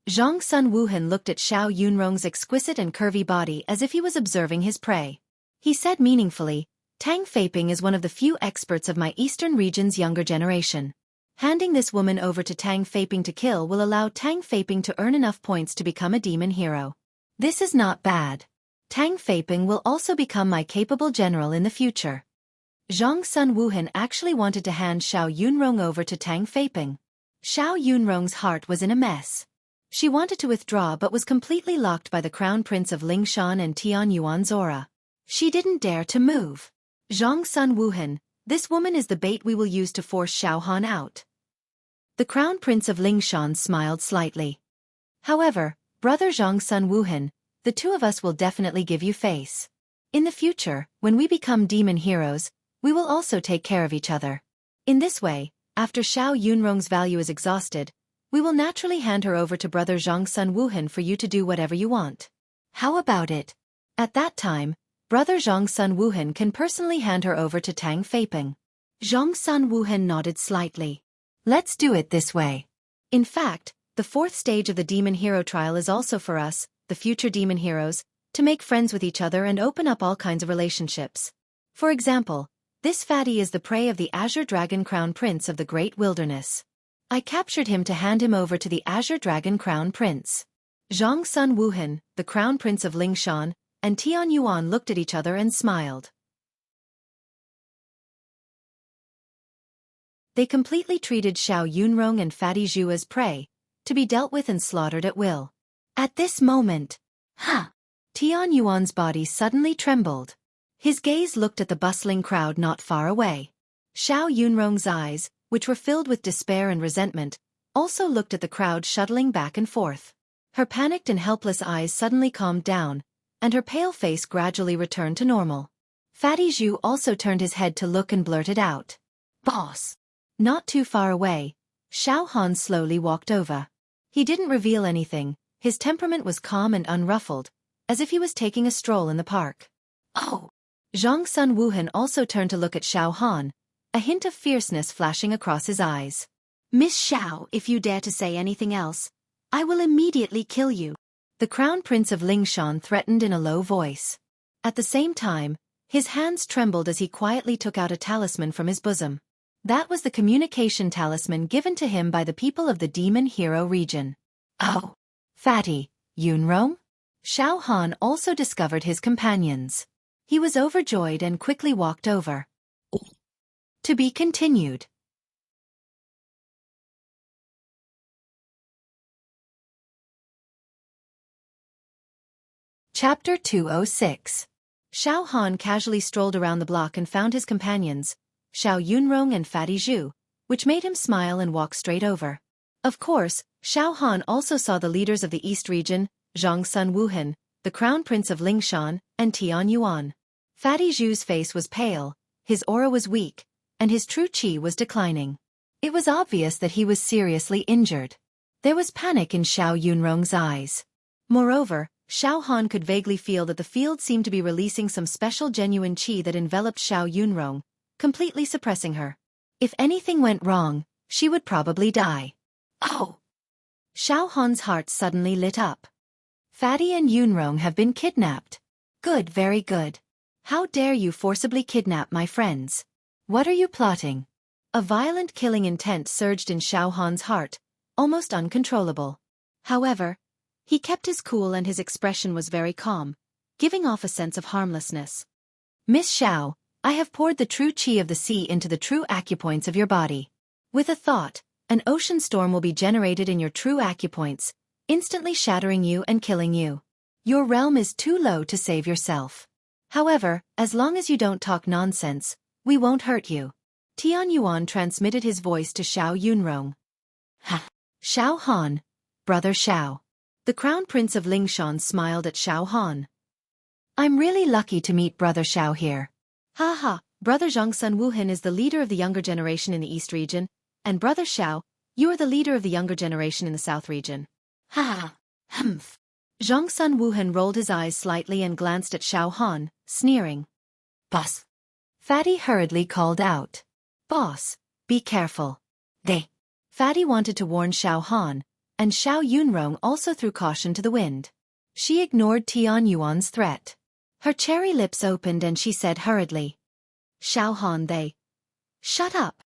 Zhang Sun Wuhan looked at Xiao Yunrong's exquisite and curvy body as if he was observing his prey. He said meaningfully, Tang Feiping is one of the few experts of my eastern region's younger generation. Handing this woman over to Tang Feiping to kill will allow Tang Feiping to earn enough points to become a demon hero. This is not bad. Tang Feiping will also become my capable general in the future. Zhang Sun Wuhan actually wanted to hand Xiao Yunrong over to Tang Feiping. Xiao Yunrong's heart was in a mess. She wanted to withdraw but was completely locked by the crown prince of Lingshan and Tianyuan's aura. She didn't dare to move. Zhang Sun Wuhan, this woman is the bait we will use to force Xiao Han out. The crown prince of Lingshan smiled slightly. However, brother Zhang Sun Wuhan, the two of us will definitely give you face. In the future, when we become demon heroes, we will also take care of each other. In this way, after Xiao Yunrong's value is exhausted, we will naturally hand her over to brother Zhang Sun Wuhan for you to do whatever you want. How about it? At that time, brother Zhang Sun Wuhan can personally hand her over to Tang Feiping. Zhang Sun Wuhan nodded slightly. Let's do it this way. In fact, the fourth stage of the demon hero trial is also for us, the future demon heroes, to make friends with each other and open up all kinds of relationships. For example, this fatty is the prey of the Azure Dragon Crown Prince of the Great Wilderness. I captured him to hand him over to the Azure Dragon Crown Prince. Zhang Sun Wuhan, the Crown Prince of Lingshan, and Tianyuan looked at each other and smiled. They completely treated Xiao Yunrong and Fatty Zhu as prey, to be dealt with and slaughtered at will. At this moment, Tianyuan's body suddenly trembled. His gaze looked at the bustling crowd not far away. Xiao Yunrong's eyes, which were filled with despair and resentment, also looked at the crowd shuttling back and forth. Her panicked and helpless eyes suddenly calmed down, and her pale face gradually returned to normal. Fatty Zhu also turned his head to look and blurted out, "Boss!" Not too far away, Xiao Han slowly walked over. He didn't reveal anything, his temperament was calm and unruffled, as if he was taking a stroll in the park. Oh! Zhang Sun Wuhan also turned to look at Xiao Han, a hint of fierceness flashing across his eyes. "Miss Xiao, if you dare to say anything else, I will immediately kill you," the Crown Prince of Lingshan threatened in a low voice. At the same time, his hands trembled as he quietly took out a talisman from his bosom. That was the communication talisman given to him by the people of the Demon Hero region. Oh! Fatty, Yunrong? Xiao Han also discovered his companions. He was overjoyed and quickly walked over. To be continued. Chapter 206. Xiao Han casually strolled around the block and found his companions, Xiao Yunrong and Fatty Zhu, which made him smile and walk straight over. Of course, Xiao Han also saw the leaders of the East region, Zhang Sun Wuhan, the Crown Prince of Lingshan, and Tianyuan. Fatty Zhu's face was pale, his aura was weak, and his true qi was declining. It was obvious that he was seriously injured. There was panic in Xiao Yunrong's eyes. Moreover, Xiao Han could vaguely feel that the field seemed to be releasing some special genuine qi that enveloped Xiao Yunrong, completely suppressing her. If anything went wrong, she would probably die. Oh! Xiao Han's heart suddenly lit up. Fatty and Yunrong have been kidnapped. Good, very good. How dare you forcibly kidnap my friends? What are you plotting? A violent killing intent surged in Xiao Han's heart, almost uncontrollable. However, he kept his cool and his expression was very calm, giving off a sense of harmlessness. Miss Xiao, I have poured the true qi of the sea into the true acupoints of your body. With a thought, an ocean storm will be generated in your true acupoints, instantly shattering you and killing you. Your realm is too low to save yourself. However, as long as you don't talk nonsense, we won't hurt you. Tian Yuan transmitted his voice to Xiao Yunrong. Ha! Xiao Han, brother Xiao. The Crown Prince of Lingshan smiled at Xiao Han. I'm really lucky to meet brother Xiao here. Ha ha, brother Zhongsun Wuhan is the leader of the younger generation in the East region, and brother Xiao, you are the leader of the younger generation in the South region. Ha ha, humph. Zhongsun Wuhan rolled his eyes slightly and glanced at Xiao Han, sneering. Boss. Fatty hurriedly called out. Boss, be careful. Fatty wanted to warn Xiao Han, and Xiao Yunrong also threw caution to the wind. She ignored Tian Yuan's threat. Her cherry lips opened and she said hurriedly. Xiao Han Shut up.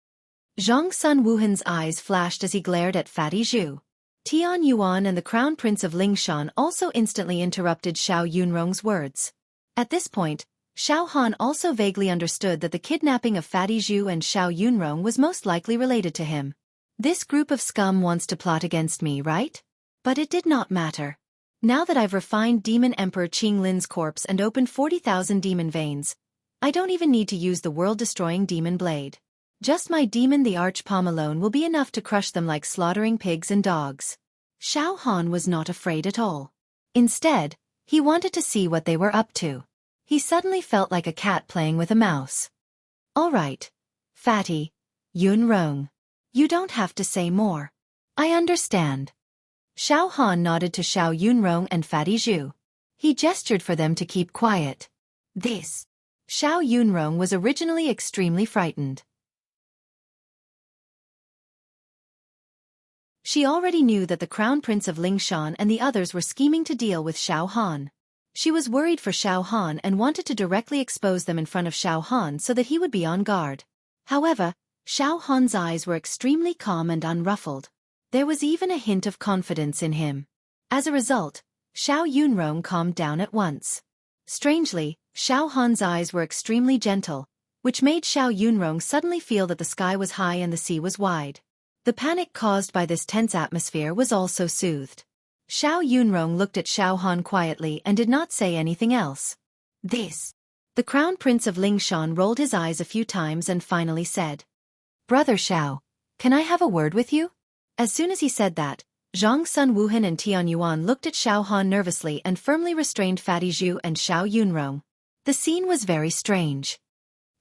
Zhongsun Wuhan's eyes flashed as he glared at Fatty Zhu. Tian Yuan and the Crown Prince of Lingshan also instantly interrupted Xiao Yunrong's words. At this point, Xiao Han also vaguely understood that the kidnapping of Fatty Zhu and Xiao Yunrong was most likely related to him. This group of scum wants to plot against me, right? But it did not matter. Now that I've refined Demon Emperor Qing Lin's corpse and opened 40,000 demon veins, I don't even need to use the world-destroying demon blade. Just my demon the Archpalm alone will be enough to crush them like slaughtering pigs and dogs. Xiao Han was not afraid at all. Instead, he wanted to see what they were up to. He suddenly felt like a cat playing with a mouse. All right, Fatty, Yunrong. You don't have to say more. I understand. Xiao Han nodded to Xiao Yunrong and Fatty Zhu. He gestured for them to keep quiet. Xiao Yunrong was originally extremely frightened. She already knew that the Crown Prince of Lingshan and the others were scheming to deal with Xiao Han. She was worried for Xiao Han and wanted to directly expose them in front of Xiao Han so that he would be on guard. However, Xiao Han's eyes were extremely calm and unruffled. There was even a hint of confidence in him. As a result, Xiao Yunrong calmed down at once. Strangely, Xiao Han's eyes were extremely gentle, which made Xiao Yunrong suddenly feel that the sky was high and the sea was wide. The panic caused by this tense atmosphere was also soothed. Xiao Yunrong looked at Xiao Han quietly and did not say anything else. The Crown Prince of Lingshan rolled his eyes a few times and finally said, Brother Xiao, can I have a word with you? As soon as he said that, Zhongsun Wuhan and Tian Yuan looked at Xiao Han nervously and firmly restrained Fatty Zhu and Xiao Yunrong. The scene was very strange.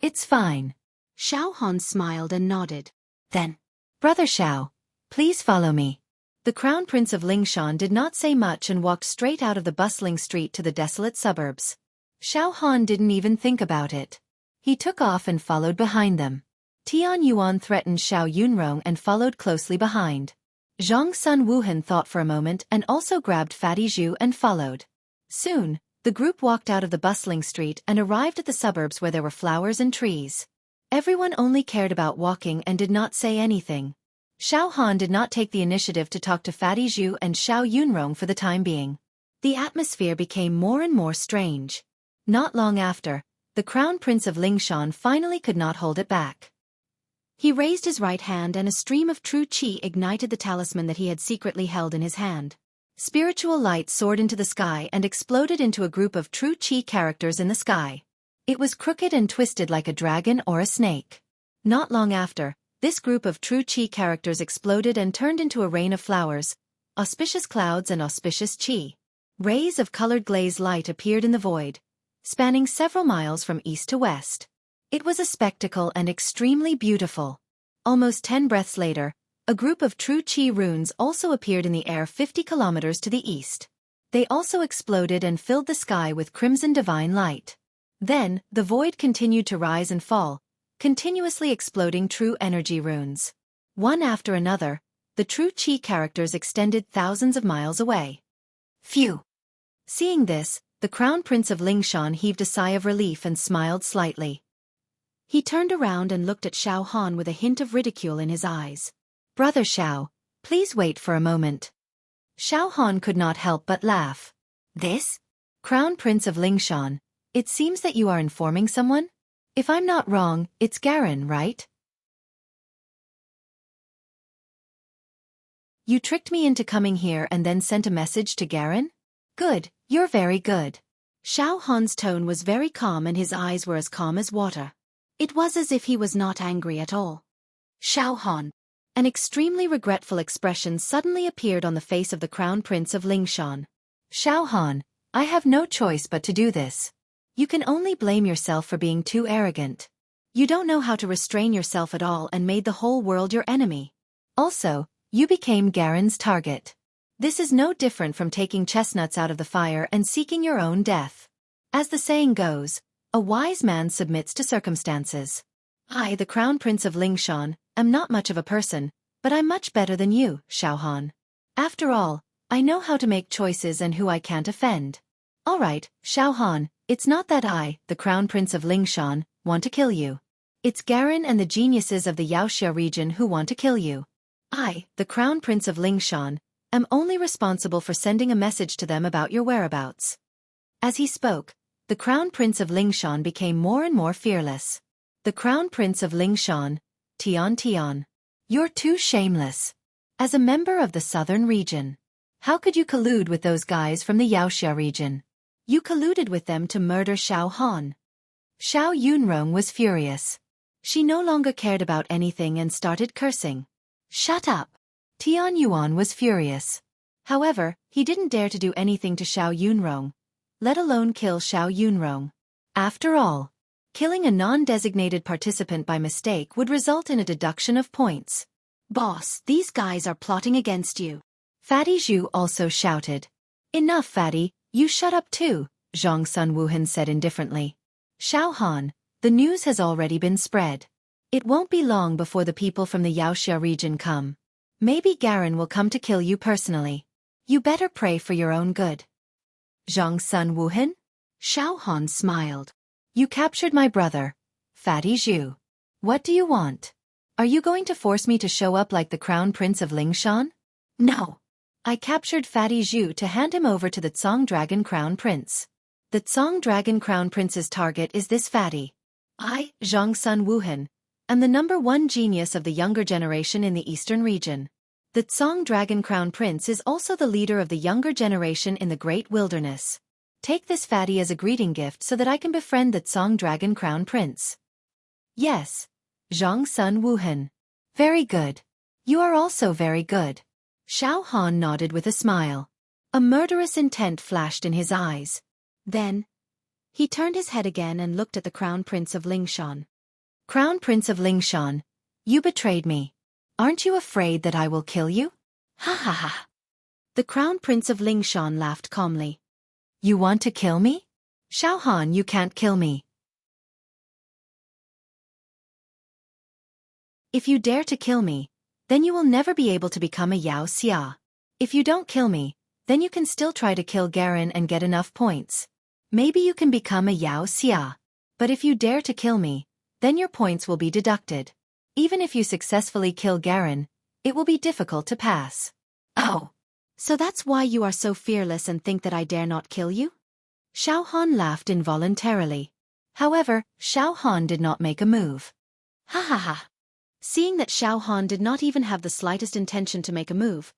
It's fine. Xiao Han smiled and nodded. Then, Brother Xiao, please follow me. The Crown Prince of Lingshan did not say much and walked straight out of the bustling street to the desolate suburbs. Xiao Han didn't even think about it. He took off and followed behind them. Tian Yuan threatened Xiao Yunrong and followed closely behind. Zhongsun Wuhan thought for a moment and also grabbed Fatty Zhu and followed. Soon, the group walked out of the bustling street and arrived at the suburbs where there were flowers and trees. Everyone only cared about walking and did not say anything. Xiao Han did not take the initiative to talk to Fatty Zhu and Xiao Yunrong for the time being. The atmosphere became more and more strange. Not long after, the Crown Prince of Lingshan finally could not hold it back. He raised his right hand and a stream of true qi ignited the talisman that he had secretly held in his hand. Spiritual light soared into the sky and exploded into a group of true qi characters in the sky. It was crooked and twisted like a dragon or a snake. Not long after, this group of true qi characters exploded and turned into a rain of flowers, auspicious clouds and auspicious qi. Rays of colored glaze light appeared in the void, spanning several miles from east to west. It was a spectacle and extremely beautiful. Almost 10 breaths later, a group of true qi runes also appeared in the air 50 kilometers to the east. They also exploded and filled the sky with crimson divine light. Then, the void continued to rise and fall, continuously exploding true energy runes. One after another, the true qi characters extended thousands of miles away. Phew! Seeing this, the Crown Prince of Lingshan heaved a sigh of relief and smiled slightly. He turned around and looked at Xiao Han with a hint of ridicule in his eyes. Brother Xiao, please wait for a moment. Xiao Han could not help but laugh. This? Crown Prince of Lingshan, it seems that you are informing someone? If I'm not wrong, it's Garen, right? You tricked me into coming here and then sent a message to Garen? Good, you're very good. Xiao Han's tone was very calm and his eyes were as calm as water. It was as if he was not angry at all. Xiao Han. An extremely regretful expression suddenly appeared on the face of the Crown Prince of Lingshan. Xiao Han, I have no choice but to do this. You can only blame yourself for being too arrogant. You don't know how to restrain yourself at all and made the whole world your enemy. Also, you became Garen's target. This is no different from taking chestnuts out of the fire and seeking your own death. As the saying goes, a wise man submits to circumstances. I, the Crown Prince of Lingshan, am not much of a person, but I'm much better than you, Xiao Han. After all, I know how to make choices and who I can't offend. All right, Xiao Han, it's not that I, the Crown Prince of Lingshan, want to kill you. It's Garen and the geniuses of the Xianxia region who want to kill you. I, the Crown Prince of Lingshan, am only responsible for sending a message to them about your whereabouts. As he spoke, the Crown Prince of Lingshan became more and more fearless. The Crown Prince of Lingshan, Tian. You're too shameless. As a member of the southern region, how could you collude with those guys from the Xianxia region? You colluded with them to murder Xiao Han. Xiao Yunrong was furious. She no longer cared about anything and started cursing. Shut up. Tian Yuan was furious. However, he didn't dare to do anything to Xiao Yunrong, let alone kill Xiao Yunrong. After all, killing a non-designated participant by mistake would result in a deduction of points. Boss, these guys are plotting against you. Fatty Zhu also shouted. Enough, Fatty, you shut up too, Zhang Sun Wuhan said indifferently. Xiao Han, the news has already been spread. It won't be long before the people from the Xianxia region come. Maybe Garen will come to kill you personally. You better pray for your own good. Zhang Sun Wuhan? Xiao Han smiled. You captured my brother, Fatty Zhu. What do you want? Are you going to force me to show up like the Crown Prince of Lingshan? No. I captured Fatty Zhu to hand him over to the Tsong Dragon Crown Prince. The Tsong Dragon Crown Prince's target is this Fatty. I, Zhang Sun Wuhan, am the #1 genius of the younger generation in the eastern region. The Tsong Dragon Crown Prince is also the leader of the younger generation in the Great Wilderness. Take this Fatty as a greeting gift so that I can befriend the Tsong Dragon Crown Prince. Yes, Zhang Sun Wuhan. Very good. You are also very good. Xiao Han nodded with a smile. A murderous intent flashed in his eyes. Then, he turned his head again and looked at the Crown Prince of Lingshan. Crown Prince of Lingshan, you betrayed me. Aren't you afraid that I will kill you? Ha ha ha. The Crown Prince of Lingshan laughed calmly. You want to kill me? Xiao Han, you can't kill me. If you dare to kill me, then you will never be able to become a Xianxia. If you don't kill me, then you can still try to kill Garen and get enough points. Maybe you can become a Xianxia. But if you dare to kill me, then your points will be deducted. Even if you successfully kill Garen, it will be difficult to pass. Oh. So that's why you are so fearless and think that I dare not kill you? Xiao Han laughed involuntarily. However, Xiao Han did not make a move. Ha ha ha. Seeing that Xiao Han did not even have the slightest intention to make a move,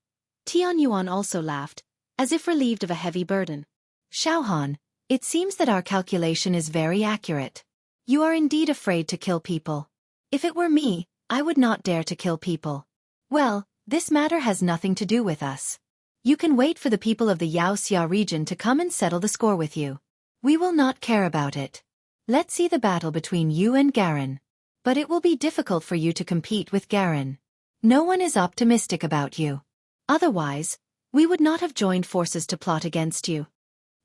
Tian Yuan also laughed, as if relieved of a heavy burden. Xiao Han, it seems that our calculation is very accurate. You are indeed afraid to kill people. If it were me, I would not dare to kill people. Well, this matter has nothing to do with us. You can wait for the people of the Xianxia region to come and settle the score with you. We will not care about it. Let's see the battle between you and Garen. But it will be difficult for you to compete with Garen. No one is optimistic about you. Otherwise, we would not have joined forces to plot against you.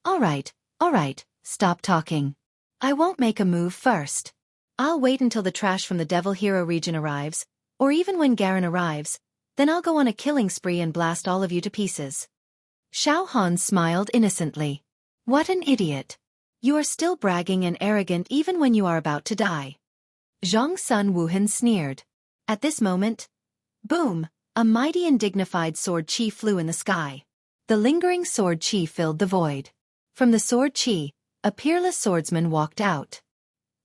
All right, stop talking. I won't make a move first. I'll wait until the trash from the Devil Hero region arrives, or even when Garen arrives, then I'll go on a killing spree and blast all of you to pieces. Xiao Han smiled innocently. What an idiot. You are still bragging and arrogant even when you are about to die. Zhang Sun Wuhan sneered. At this moment, boom, a mighty and dignified sword chi flew in the sky. The lingering sword chi filled the void. From the sword chi, a peerless swordsman walked out.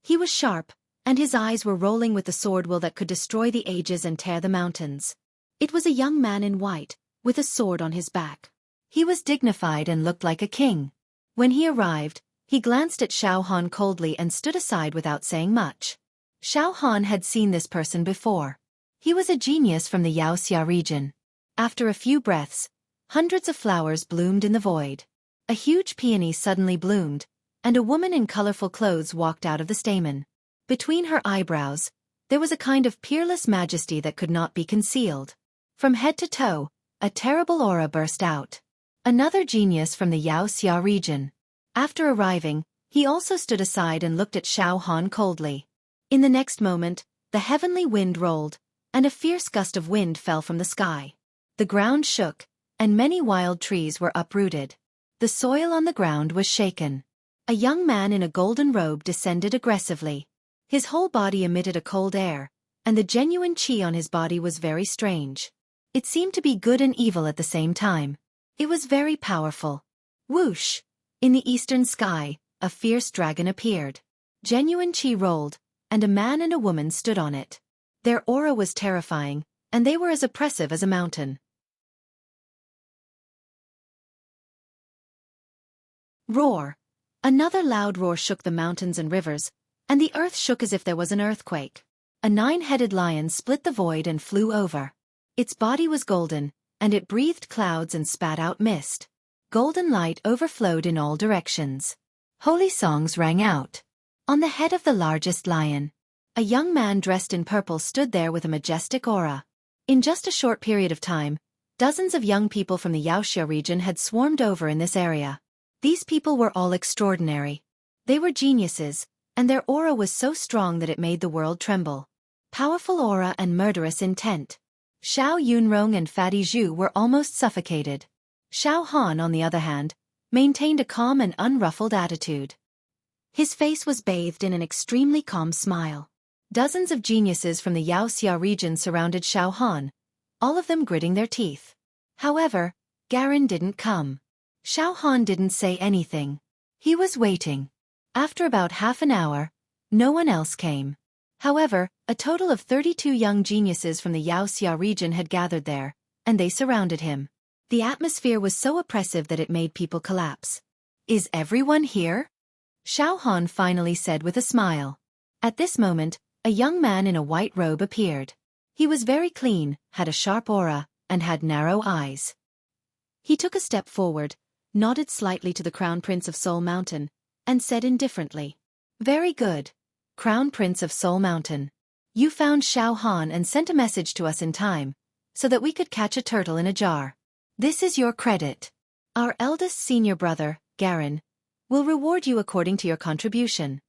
He was sharp, and his eyes were rolling with the sword will that could destroy the ages and tear the mountains. It was a young man in white, with a sword on his back. He was dignified and looked like a king. When he arrived, he glanced at Xiao Han coldly and stood aside without saying much. Xiao Han had seen this person before. He was a genius from the Xianxia region. After a few breaths, hundreds of flowers bloomed in the void. A huge peony suddenly bloomed, and a woman in colorful clothes walked out of the stamen. Between her eyebrows, there was a kind of peerless majesty that could not be concealed. From head to toe, a terrible aura burst out. Another genius from the Xianxia region. After arriving, he also stood aside and looked at Xiao Han coldly. In the next moment, the heavenly wind rolled, and a fierce gust of wind fell from the sky. The ground shook, and many wild trees were uprooted. The soil on the ground was shaken. A young man in a golden robe descended aggressively. His whole body emitted a cold air, and the genuine chi on his body was very strange. It seemed to be good and evil at the same time. It was very powerful. Whoosh! In the eastern sky, a fierce dragon appeared. Genuine chi rolled, and a man and a woman stood on it. Their aura was terrifying, and they were as oppressive as a mountain. Roar! Another loud roar shook the mountains and rivers, and the earth shook as if there was an earthquake. A 9-headed lion split the void and flew over. Its body was golden, and it breathed clouds and spat out mist. Golden light overflowed in all directions. Holy songs rang out. On the head of the largest lion, a young man dressed in purple stood there with a majestic aura. In just a short period of time, dozens of young people from the Xianxia region had swarmed over in this area. These people were all extraordinary. They were geniuses, and their aura was so strong that it made the world tremble. Powerful aura and murderous intent. Xiao Yunrong and Fatty Zhu were almost suffocated. Xiao Han, on the other hand, maintained a calm and unruffled attitude. His face was bathed in an extremely calm smile. Dozens of geniuses from the Xianxia region surrounded Xiao Han, all of them gritting their teeth. However, Garin didn't come. Xiao Han didn't say anything. He was waiting. After about half an hour, no one else came. However, a total of 32 young geniuses from the Xianxia region had gathered there, and they surrounded him. The atmosphere was so oppressive that it made people collapse. "Is everyone here?" Xiao Han finally said with a smile. At this moment, a young man in a white robe appeared. He was very clean, had a sharp aura, and had narrow eyes. He took a step forward, nodded slightly to the Crown Prince of Soul Mountain, and said indifferently, "Very good, Crown Prince of Soul Mountain. You found Xiao Han and sent a message to us in time, so that we could catch a turtle in a jar. This is your credit. Our eldest senior brother, Garin, will reward you according to your contribution."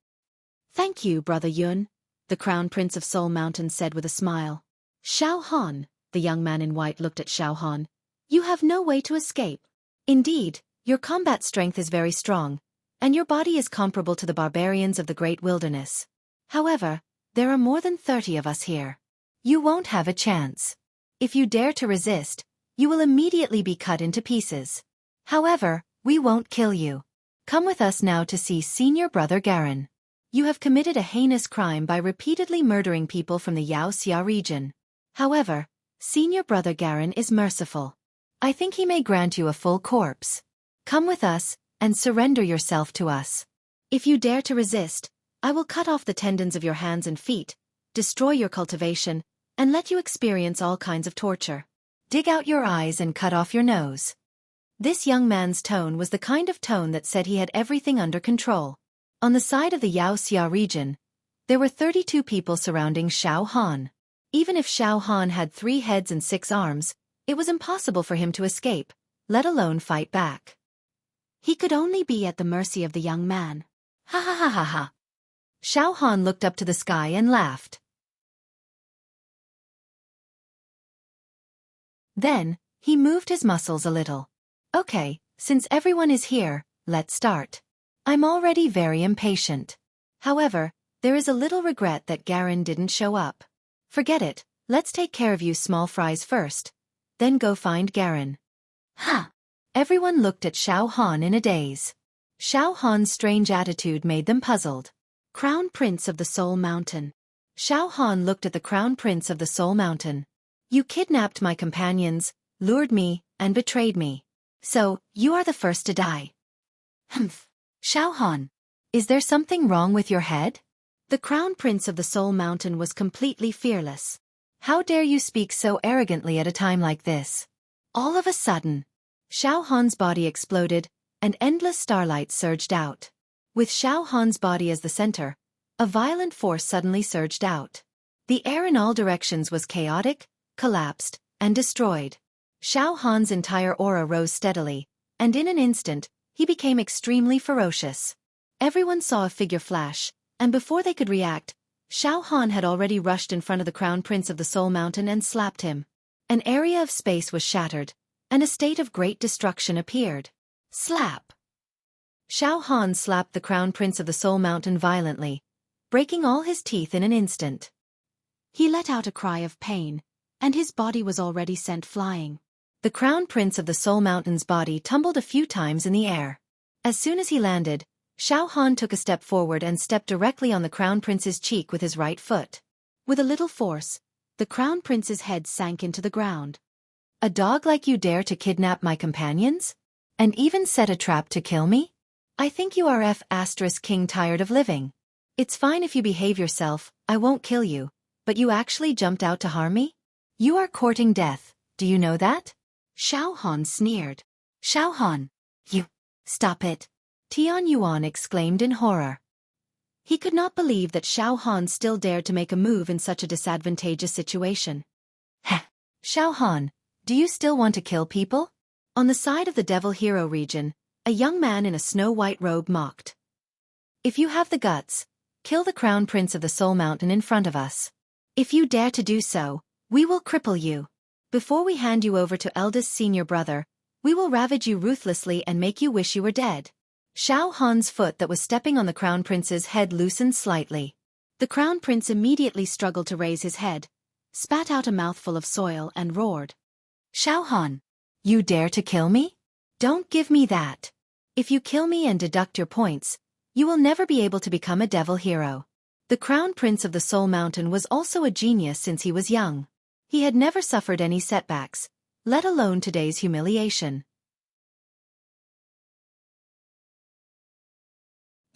"Thank you, Brother Yun," the Crown Prince of Soul Mountain said with a smile. "Xiao Han," the young man in white looked at Xiao Han, "you have no way to escape. Indeed, your combat strength is very strong, and your body is comparable to the barbarians of the great wilderness. However, there are more than 30 of us here. You won't have a chance. If you dare to resist, you will immediately be cut into pieces. However, we won't kill you. Come with us now to see Senior Brother Garin. You have committed a heinous crime by repeatedly murdering people from the Xianxia region. However, Senior Brother Garin is merciful. I think he may grant you a full corpse. Come with us, and surrender yourself to us. If you dare to resist, I will cut off the tendons of your hands and feet, destroy your cultivation, and let you experience all kinds of torture. Dig out your eyes and cut off your nose." This young man's tone was the kind of tone that said he had everything under control. On the side of the Xianxia region, there were 32 people surrounding Xiao Han. Even if Xiao Han had 3 heads and 6 arms, it was impossible for him to escape, let alone fight back. He could only be at the mercy of the young man. Ha ha ha ha ha. Xiao Han looked up to the sky and laughed. Then, he moved his muscles a little. "Okay, since everyone is here, let's start. I'm already very impatient. However, There is a little regret that Garen didn't show up. Forget it, let's take care of you small fries first. Then go find Garen. Huh. Everyone looked at Xiao Han in a daze. Xiao Han's strange attitude made them puzzled. Crown Prince of the Soul Mountain. Xiao Han looked at the Crown Prince of the Soul Mountain. You kidnapped my companions, lured me, and betrayed me. So, you are the first to die. Humph. Xiao Han. Is there something wrong with your head? The Crown Prince of the Soul Mountain was completely fearless. How dare you speak so arrogantly at a time like this? All of a sudden, Xiao Han's body exploded, and endless starlight surged out. With Xiao Han's body as the center, a violent force suddenly surged out. The air in all directions was chaotic, collapsed, and destroyed. Xiao Han's entire aura rose steadily, and in an instant, he became extremely ferocious. Everyone saw a figure flash, and before they could react, Xiao Han had already rushed in front of the Crown Prince of the Soul Mountain and slapped him. An area of space was shattered, and a state of great destruction appeared. Slap! Xiao Han slapped the Crown Prince of the Soul Mountain violently, breaking all his teeth in an instant. He let out a cry of pain, and his body was already sent flying. The Crown Prince of the Soul Mountain's body tumbled a few times in the air. As soon as he landed, Xiao Han took a step forward and stepped directly on the Crown Prince's cheek with his right foot. With a little force, the Crown Prince's head sank into the ground. A dog like you dare to kidnap my companions? And even set a trap to kill me? I think you are King tired of living. It's fine if you behave yourself, I won't kill you, but you actually jumped out to harm me? You are courting death, do you know that? Xiao Han sneered. Xiao Han. You. Stop it. Tian Yuan exclaimed in horror. He could not believe that Xiao Han still dared to make a move in such a disadvantageous situation. Heh. Xiao Han, do you still want to kill people? On the side of the Devil Hero region, a young man in a snow-white robe mocked. If you have the guts, kill the Crown Prince of the Soul Mountain in front of us. If you dare to do so, we will cripple you. Before we hand you over to eldest senior brother, we will ravage you ruthlessly and make you wish you were dead. Xiao Han's foot that was stepping on the Crown Prince's head loosened slightly. The Crown Prince immediately struggled to raise his head, spat out a mouthful of soil and roared. Xiao Han, you dare to kill me? Don't give me that. If you kill me and deduct your points, you will never be able to become a devil hero. The Crown Prince of the Soul Mountain was also a genius since he was young. He had never suffered any setbacks, let alone today's humiliation.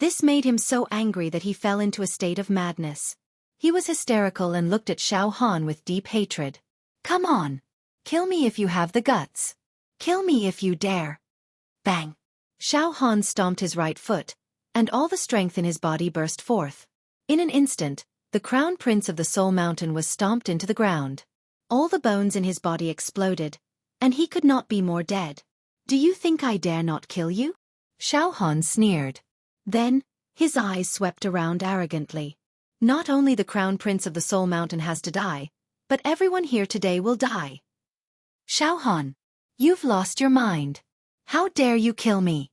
This made him so angry that he fell into a state of madness. He was hysterical and looked at Xiao Han with deep hatred. Come on. Kill me if you have the guts. Kill me if you dare. Bang. Xiao Han stomped his right foot, and all the strength in his body burst forth. In an instant, the Crown Prince of the Soul Mountain was stomped into the ground. All the bones in his body exploded, and he could not be more dead. Do you think I dare not kill you? Xiao Han sneered. Then, his eyes swept around arrogantly. Not only the Crown Prince of the Soul Mountain has to die, but everyone here today will die. Xiao Han, you've lost your mind. How dare you kill me?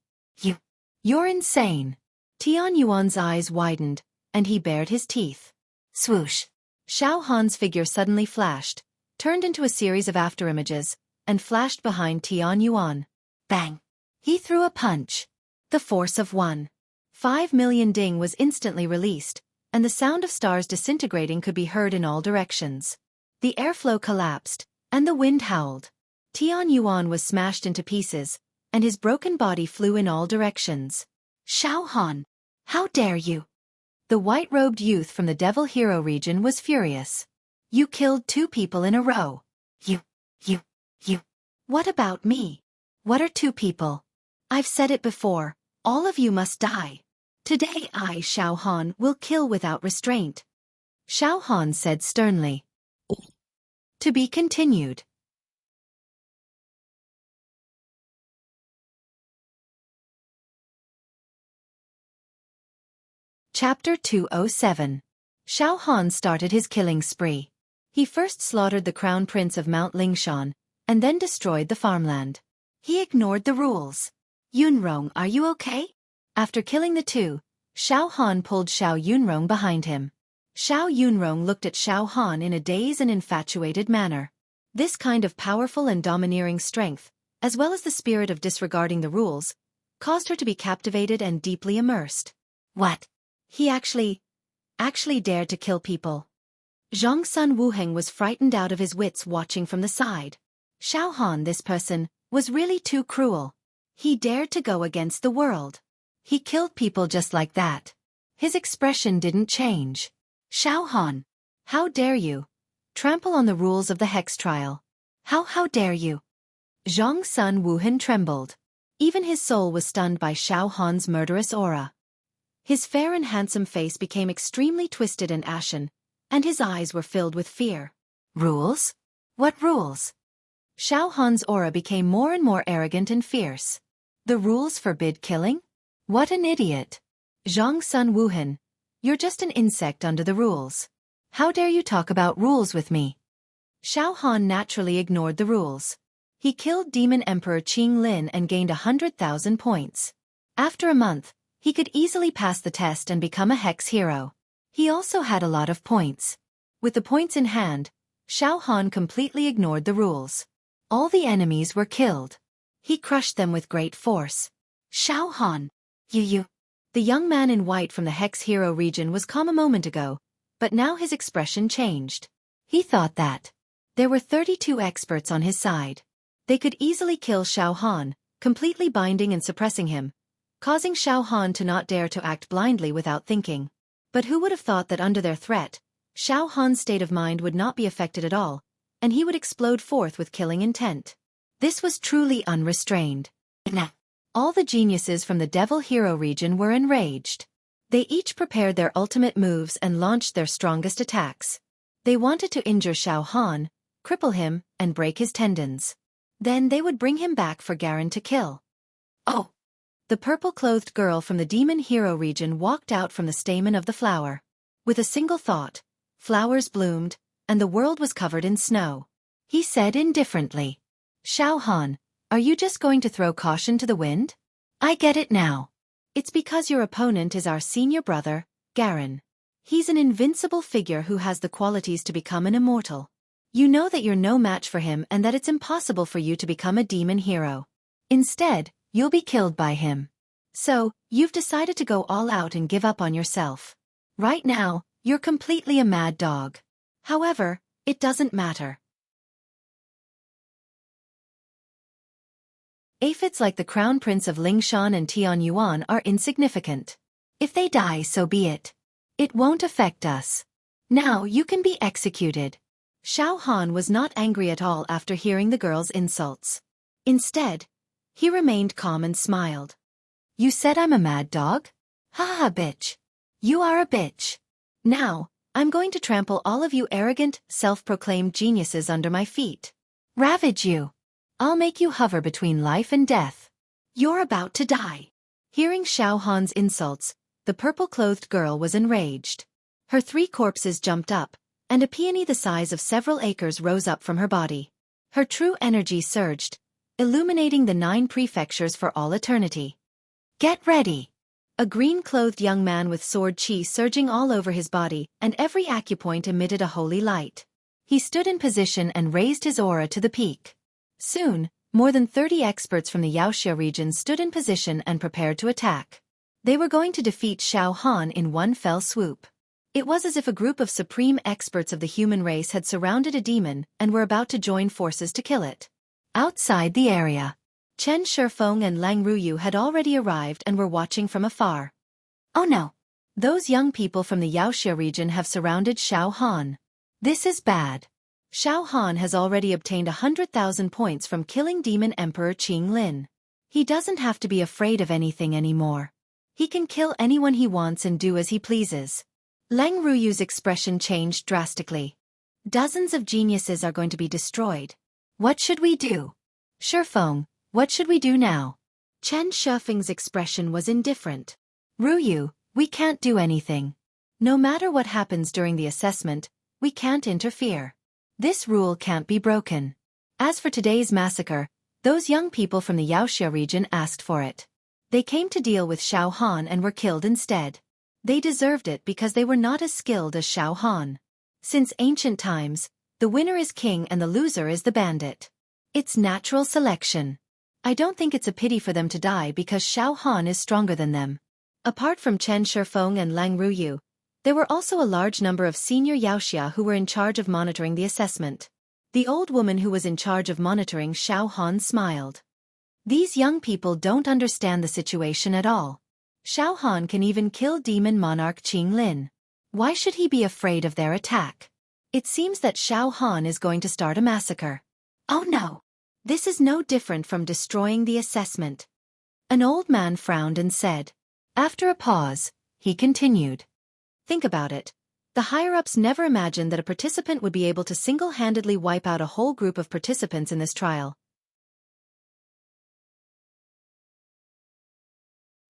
You're insane. Tian Yuan's eyes widened, and he bared his teeth. Swoosh. Xiao Han's figure suddenly flashed, turned into a series of afterimages, and flashed behind Tian Yuan. Bang. He threw a punch. The force of 1.5 million ding was instantly released, and the sound of stars disintegrating could be heard in all directions. The airflow collapsed, and the wind howled. Tian Yuan was smashed into pieces, and his broken body flew in all directions. Xiao Han, how dare you? The white-robed youth from the Devil Hero region was furious. You killed 2 people in a row. You. What about me? What are 2 people? I've said it before, all of you must die. Today I, Xiao Han, will kill without restraint. Xiao Han said sternly. To be continued. Chapter 207. Xiao Han started his killing spree. He first slaughtered the Crown Prince of Mount Lingshan, and then destroyed the farmland. He ignored the rules. Yunrong, are you okay? After killing the 2, Xiao Han pulled Xiao Yunrong behind him. Xiao Yunrong looked at Xiao Han in a dazed and infatuated manner. This kind of powerful and domineering strength, as well as the spirit of disregarding the rules, caused her to be captivated and deeply immersed. What? He actually dared to kill people. Zhang Sun Wuheng was frightened out of his wits watching from the side. Xiao Han, this person, was really too cruel. He dared to go against the world. He killed people just like that. His expression didn't change. Xiao Han, how dare you? Trample on the rules of the Hex trial. How dare you? Zhang Sun Wuheng trembled. Even his soul was stunned by Xiao Han's murderous aura. His fair and handsome face became extremely twisted and ashen, and his eyes were filled with fear. Rules? What rules? Xiao Han's aura became more and more arrogant and fierce. The rules forbid killing? What an idiot. Zhang Sun Wuheng, you're just an insect under the rules. How dare you talk about rules with me? Xiao Han naturally ignored the rules. He killed Demon Emperor Qing Lin and gained 100,000 points. After a month, he could easily pass the test and become a Hex hero. He also had a lot of points. With the points in hand, Xiao Han completely ignored the rules. All the enemies were killed. He crushed them with great force. Xiao Han, you. The young man in white from the Hex hero region was calm a moment ago, but now his expression changed. He thought that there were 32 experts on his side. They could easily kill Xiao Han, completely binding and suppressing him, causing Xiao Han to not dare to act blindly without thinking. But who would have thought that under their threat, Xiao Han's state of mind would not be affected at all, and he would explode forth with killing intent. This was truly unrestrained. All the geniuses from the Devil Hero region were enraged. They each prepared their ultimate moves and launched their strongest attacks. They wanted to injure Xiao Han, cripple him, and break his tendons. Then they would bring him back for Garen to kill. Oh! The purple-clothed girl from the Demon Hero region walked out from the stamen of the flower. With a single thought, flowers bloomed, and the world was covered in snow. He said indifferently, Xiao Han, are you just going to throw caution to the wind? I get it now. It's because your opponent is our senior brother, Garen. He's an invincible figure who has the qualities to become an immortal. You know that you're no match for him and that it's impossible for you to become a demon hero. Instead, you'll be killed by him. So, you've decided to go all out and give up on yourself. Right now, you're completely a mad dog. However, it doesn't matter. Aphids like the Crown Prince of Lingshan and Tian Yuan are insignificant. If they die, so be it. It won't affect us. Now you can be executed. Xiao Han was not angry at all after hearing the girl's insults. Instead, he remained calm and smiled. You said I'm a mad dog? Ha ha, bitch. You are a bitch. Now, I'm going to trample all of you arrogant, self-proclaimed geniuses under my feet. Ravage you. I'll make you hover between life and death. You're about to die. Hearing Xiao Han's insults, the purple-clothed girl was enraged. Her 3 corpses jumped up, and a peony the size of several acres rose up from her body. Her true energy surged, illuminating the 9 prefectures for all eternity. Get ready! A green-clothed young man with sword chi surging all over his body, and every acupoint emitted a holy light. He stood in position and raised his aura to the peak. Soon, more than 30 experts from the Xianxia region stood in position and prepared to attack. They were going to defeat Xiao Han in one fell swoop. It was as if a group of supreme experts of the human race had surrounded a demon and were about to join forces to kill it. Outside the area, Chen Shifeng and Lang Ruyu had already arrived and were watching from afar. Oh no! Those young people from the Xianxia region have surrounded Xiao Han. This is bad. Xiao Han has already obtained 100,000 points from killing Demon Emperor Qing Lin. He doesn't have to be afraid of anything anymore. He can kill anyone he wants and do as he pleases. Lang Ruyu's expression changed drastically. Dozens of geniuses are going to be destroyed. What should we do? Shifeng, what should we do now? Chen Shifeng's expression was indifferent. Ruyu, we can't do anything. No matter what happens during the assessment, we can't interfere. This rule can't be broken. As for today's massacre, those young people from the Xianxia region asked for it. They came to deal with Xiao Han and were killed instead. They deserved it because they were not as skilled as Xiao Han. Since ancient times, the winner is king and the loser is the bandit. It's natural selection. I don't think it's a pity for them to die because Xiao Han is stronger than them. Apart from Chen Shifeng and Lang Ruyu, there were also a large number of senior Xianxia who were in charge of monitoring the assessment. The old woman who was in charge of monitoring Xiao Han smiled. These young people don't understand the situation at all. Xiao Han can even kill demon monarch Qing Lin. Why should he be afraid of their attack? It seems that Xiao Han is going to start a massacre. Oh no! This is no different from destroying the assessment. An old man frowned and said. After a pause, he continued. Think about it. The higher-ups never imagined that a participant would be able to single-handedly wipe out a whole group of participants in this trial.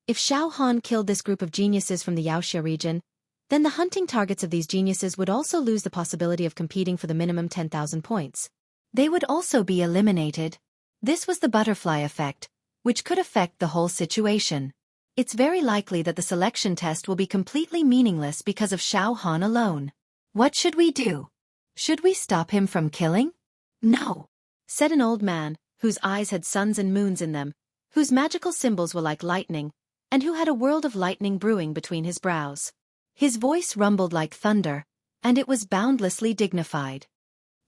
If Xiao Han killed this group of geniuses from the Yaoxia region, then the hunting targets of these geniuses would also lose the possibility of competing for the minimum 10,000 points. They would also be eliminated. This was the butterfly effect, which could affect the whole situation. It's very likely that the selection test will be completely meaningless because of Xiao Han alone. What should we do? Should we stop him from killing? No, said an old man, whose eyes had suns and moons in them, whose magical symbols were like lightning, and who had a world of lightning brewing between his brows. His voice rumbled like thunder, and it was boundlessly dignified.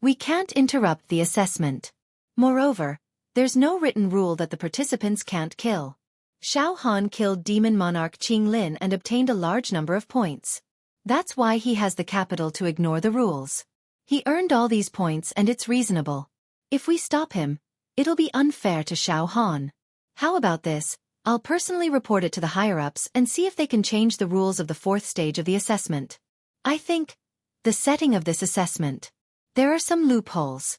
We can't interrupt the assessment. Moreover, there's no written rule that the participants can't kill. Xiao Han killed demon monarch Qing Lin and obtained a large number of points. That's why he has the capital to ignore the rules. He earned all these points and it's reasonable. If we stop him, it'll be unfair to Xiao Han. How about this? I'll personally report it to the higher-ups and see if they can change the rules of the fourth stage of the assessment. I think the setting of this assessment. There are some loopholes.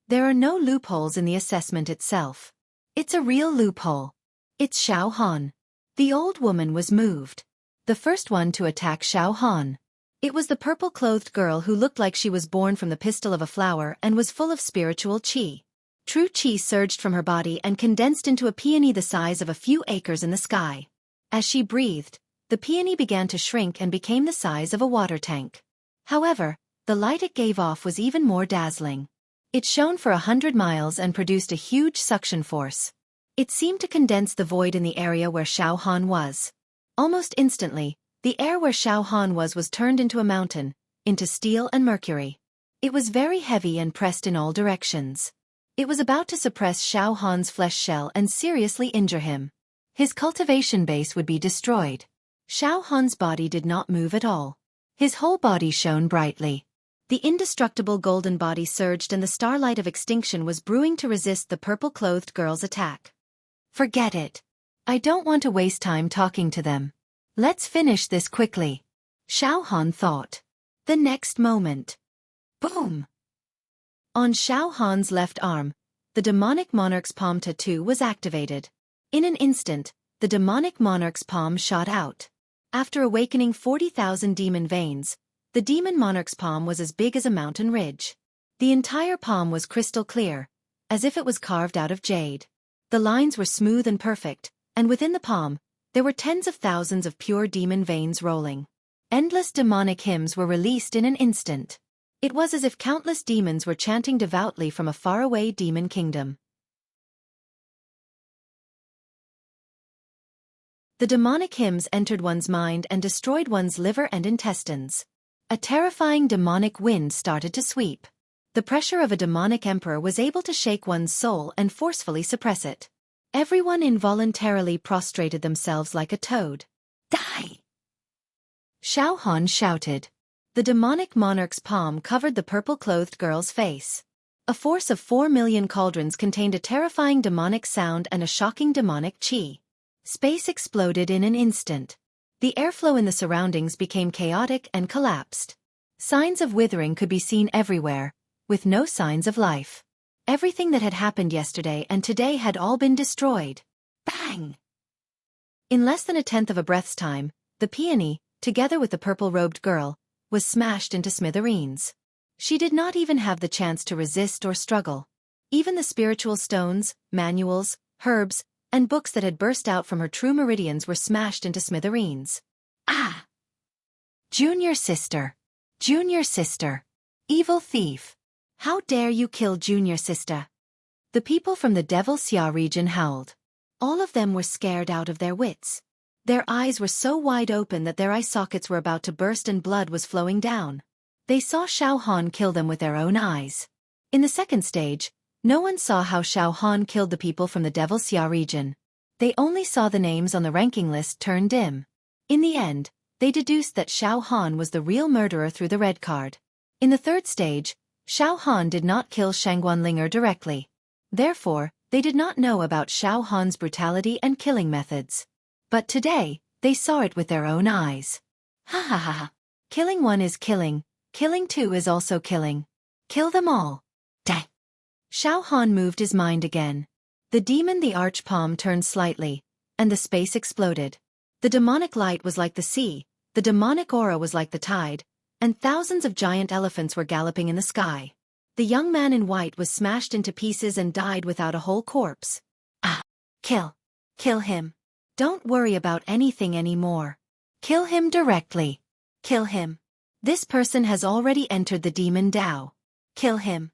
There are no loopholes in the assessment itself. It's a real loophole. It's Xiao Han. The old woman was moved. The first one to attack Xiao Han. It was the purple-clothed girl who looked like she was born from the pistil of a flower and was full of spiritual qi. True qi surged from her body and condensed into a peony the size of a few acres in the sky. As she breathed, the peony began to shrink and became the size of a water tank. However, the light it gave off was even more dazzling. It shone for 100 miles and produced a huge suction force. It seemed to condense the void in the area where Xiao Han was. Almost instantly, the air where Xiao Han was turned into a mountain, into steel and mercury. It was very heavy and pressed in all directions. It was about to suppress Xiao Han's flesh shell and seriously injure him. His cultivation base would be destroyed. Xiao Han's body did not move at all. His whole body shone brightly. The indestructible golden body surged and the starlight of extinction was brewing to resist the purple-clothed girl's attack. Forget it. I don't want to waste time talking to them. Let's finish this quickly. Xiao Han thought. The next moment. Boom! On Xiao Han's left arm, the demonic monarch's palm tattoo was activated. In an instant, the demonic monarch's palm shot out. After awakening 40,000 demon veins, the demon monarch's palm was as big as a mountain ridge. The entire palm was crystal clear, as if it was carved out of jade. The lines were smooth and perfect, and within the palm, there were tens of thousands of pure demon veins rolling. Endless demonic hymns were released in an instant. It was as if countless demons were chanting devoutly from a faraway demon kingdom. The demonic hymns entered one's mind and destroyed one's liver and intestines. A terrifying demonic wind started to sweep. The pressure of a demonic emperor was able to shake one's soul and forcefully suppress it. Everyone involuntarily prostrated themselves like a toad. Die! Xiao Han shouted. The demonic monarch's palm covered the purple-clothed girl's face. A force of 4 million cauldrons contained a terrifying demonic sound and a shocking demonic qi. Space exploded in an instant. The airflow in the surroundings became chaotic and collapsed. Signs of withering could be seen everywhere, with no signs of life. Everything that had happened yesterday and today had all been destroyed. Bang! In less than a tenth of a breath's time, the peony, together with the purple-robed girl, was smashed into smithereens. She did not even have the chance to resist or struggle. Even the spiritual stones, manuals, herbs, and books that had burst out from her true meridians were smashed into smithereens. Ah! Junior sister! Junior sister! Evil thief! How dare you kill Junior sister? The people from the Wuxia region howled. All of them were scared out of their wits. Their eyes were so wide open that their eye sockets were about to burst and blood was flowing down. They saw Xiao Han kill them with their own eyes. In the second stage, no one saw how Xiao Han killed the people from the Wuxia region. They only saw the names on the ranking list turn dim. In the end, they deduced that Xiao Han was the real murderer through the red card. In the third stage, Xiao Han did not kill Shangguanlinger directly. Therefore, they did not know about Xiao Han's brutality and killing methods. But today, they saw it with their own eyes. Ha ha ha ha. Killing one is killing two is also killing. Kill them all. Dang. Xiao Han moved his mind again. The demon the arch palm turned slightly, and the space exploded. The demonic light was like the sea, the demonic aura was like the tide, and thousands of giant elephants were galloping in the sky. The young man in white was smashed into pieces and died without a whole corpse. Ah! Kill him. Don't worry about anything anymore. Kill him directly. Kill him. This person has already entered the demon Dao. Kill him.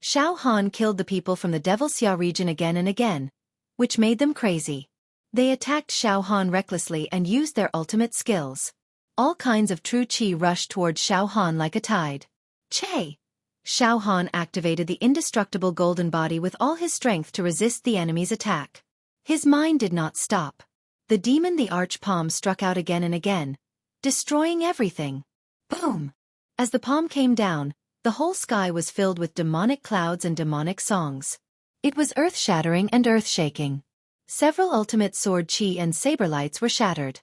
Xiao Han killed the people from the Wuxia region again and again, which made them crazy. They attacked Xiao Han recklessly and used their ultimate skills. All kinds of true qi rushed towards Xiao Han like a tide. Che! Xiao Han activated the indestructible golden body with all his strength to resist the enemy's attack. His mind did not stop. The demon the arch palm struck out again and again, destroying everything. Boom! As the palm came down, the whole sky was filled with demonic clouds and demonic songs. It was earth-shattering and earth-shaking. Several ultimate sword chi and saber lights were shattered.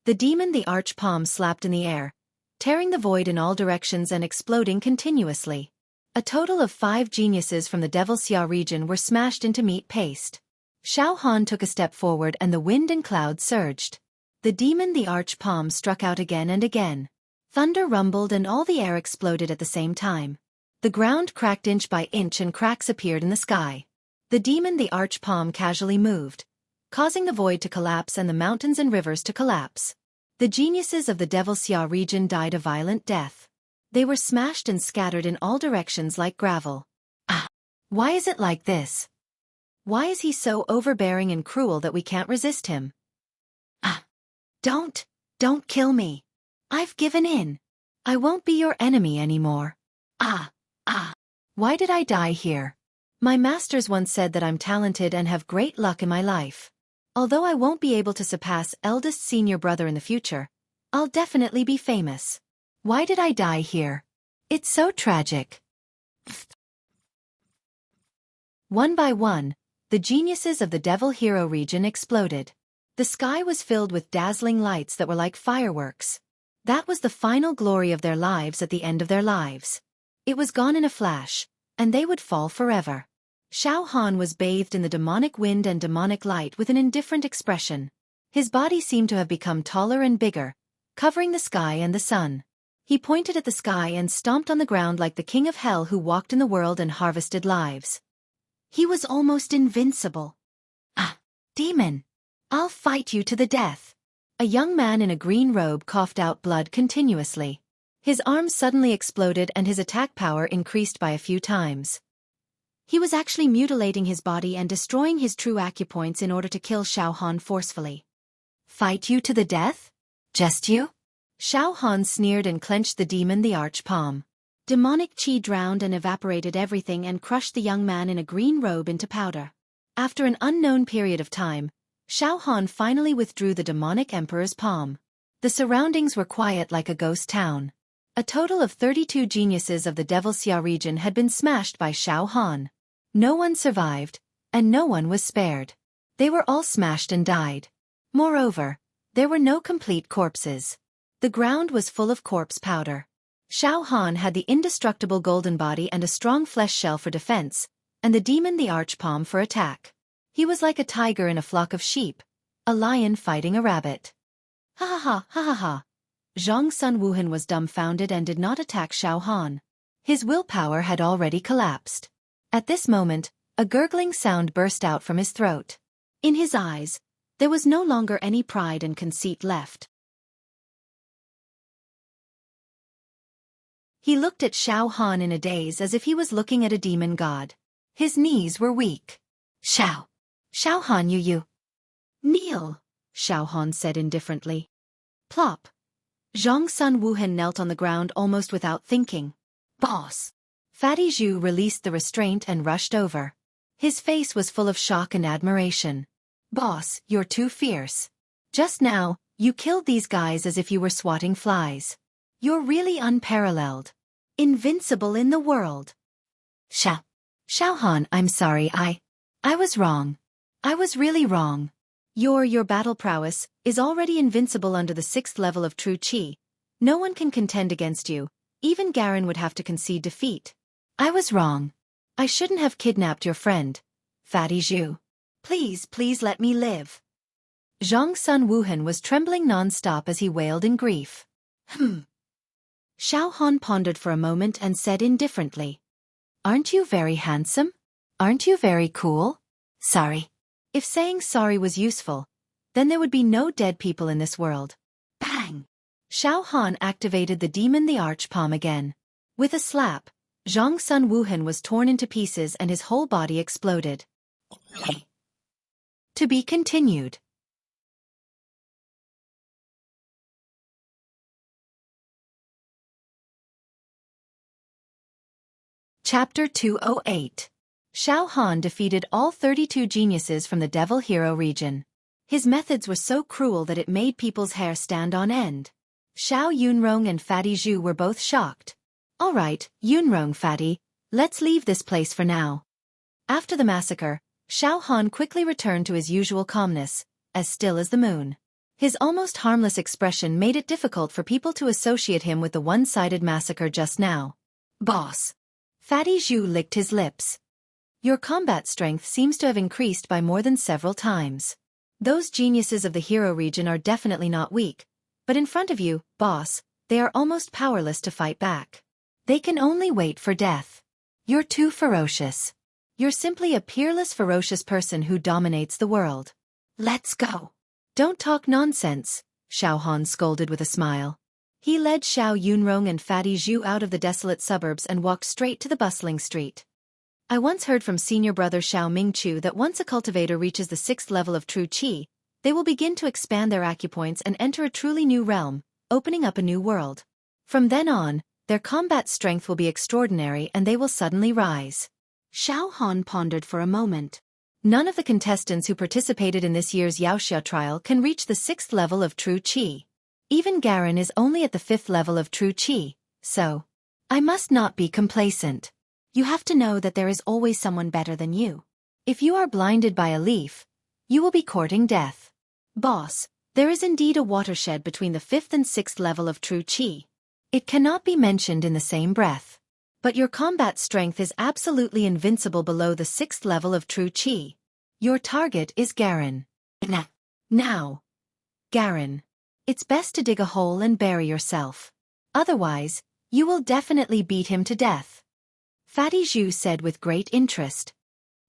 The demon the arch palm slapped in the air, tearing the void in all directions and exploding continuously. A total of 5 geniuses from the Wuxia region were smashed into meat paste. Xiao Han took a step forward and the wind and clouds surged. The demon the arch palm struck out again and again. Thunder rumbled and all the air exploded at the same time. The ground cracked inch by inch and cracks appeared in the sky. The demon the arch palm casually moved, causing the void to collapse and the mountains and rivers to collapse. The geniuses of the Wuxia region died a violent death. They were smashed and scattered in all directions like gravel. Ah! Why is it like this? Why is he so overbearing and cruel that we can't resist him? Ah! Don't kill me. I've given in. I won't be your enemy anymore. Ah! Why did I die here? My masters once said that I'm talented and have great luck in my life. Although I won't be able to surpass eldest senior brother in the future, I'll definitely be famous. Why did I die here? It's so tragic. One by one, the geniuses of the Devil Hero region exploded. The sky was filled with dazzling lights that were like fireworks. That was the final glory of their lives at the end of their lives. It was gone in a flash, and they would fall forever. Xiao Han was bathed in the demonic wind and demonic light with an indifferent expression. His body seemed to have become taller and bigger, covering the sky and the sun. He pointed at the sky and stomped on the ground like the king of hell who walked in the world and harvested lives. He was almost invincible. Ah! Demon! I'll fight you to the death. A young man in a green robe coughed out blood continuously. His arms suddenly exploded and his attack power increased by a few times. He was actually mutilating his body and destroying his true acupoints in order to kill Xiao Han forcefully. Fight you to the death? Just you? Xiao Han sneered and clenched the demon the arch palm. Demonic qi drowned and evaporated everything and crushed the young man in a green robe into powder. After an unknown period of time, Xiao Han finally withdrew the demonic emperor's palm. The surroundings were quiet like a ghost town. A total of 32 geniuses of the Wuxia region had been smashed by Xiao Han. No one survived, and no one was spared. They were all smashed and died. Moreover, there were no complete corpses. The ground was full of corpse powder. Xiao Han had the indestructible golden body and a strong flesh shell for defense, and the demon the arch palm for attack. He was like a tiger in a flock of sheep, a lion fighting a rabbit. Ha ha ha ha ha ha. Zhang Sun Wuhan was dumbfounded and did not attack Xiao Han. His willpower had already collapsed. At this moment, a gurgling sound burst out from his throat. In his eyes, there was no longer any pride and conceit left. He looked at Xiao Han in a daze as if he was looking at a demon god. His knees were weak. Xiao Han, you. Kneel, Xiao Han said indifferently. Plop. Zhang Sun Wuhan knelt on the ground almost without thinking. Boss. Fatty Zhu released the restraint and rushed over. His face was full of shock and admiration. Boss, you're too fierce. Just now, you killed these guys as if you were swatting flies. You're really unparalleled. Invincible in the world. Xiao Han, I'm sorry, I was wrong. I was really wrong. Your battle prowess is already invincible under the 6th level of true Qi. No one can contend against you. Even Garen would have to concede defeat. I was wrong. I shouldn't have kidnapped your friend, Fatty Zhu. Please let me live. Zhang Sun Wuhan was trembling non-stop as he wailed in grief. Xiao Han pondered for a moment and said indifferently. Aren't you very handsome? Aren't you very cool? Sorry. If saying sorry was useful, then there would be no dead people in this world. Bang! Xiao Han activated the demon the arch palm again. With a slap, Zhang Sun Wuhan was torn into pieces and his whole body exploded. To be continued. Chapter 208. Xiao Han defeated all 32 geniuses from the Devil Hero region. His methods were so cruel that it made people's hair stand on end. Xiao Yunrong and Fatty Zhu were both shocked. All right, Yunrong, Fatty, let's leave this place for now. After the massacre, Xiao Han quickly returned to his usual calmness, as still as the moon. His almost harmless expression made it difficult for people to associate him with the one-sided massacre just now. Boss. Fatty Zhu licked his lips. Your combat strength seems to have increased by more than several times. Those geniuses of the hero region are definitely not weak, but in front of you, boss, they are almost powerless to fight back. They can only wait for death. You're too ferocious. You're simply a peerless, ferocious person who dominates the world. Let's go. Don't talk nonsense, Xiao Han scolded with a smile. He led Xiao Yunrong and Fatty Zhu out of the desolate suburbs and walked straight to the bustling street. I once heard from senior brother Xiao Mingchu that once a cultivator reaches the 6th level of true Qi, they will begin to expand their acupoints and enter a truly new realm, opening up a new world. From then on, their combat strength will be extraordinary and they will suddenly rise. Xiao Han pondered for a moment. None of the contestants who participated in this year's Xianxia trial can reach the 6th level of true Qi. Even Garen is only at the 5th level of true Qi, so I must not be complacent. You have to know that there is always someone better than you. If you are blinded by a leaf, you will be courting death. Boss, there is indeed a watershed between the 5th and 6th level of true Qi. It cannot be mentioned in the same breath. But your combat strength is absolutely invincible below the 6th level of true Qi. Your target is Garen. Now, Garen. It's best to dig a hole and bury yourself. Otherwise, you will definitely beat him to death. Fatty Zhu said with great interest.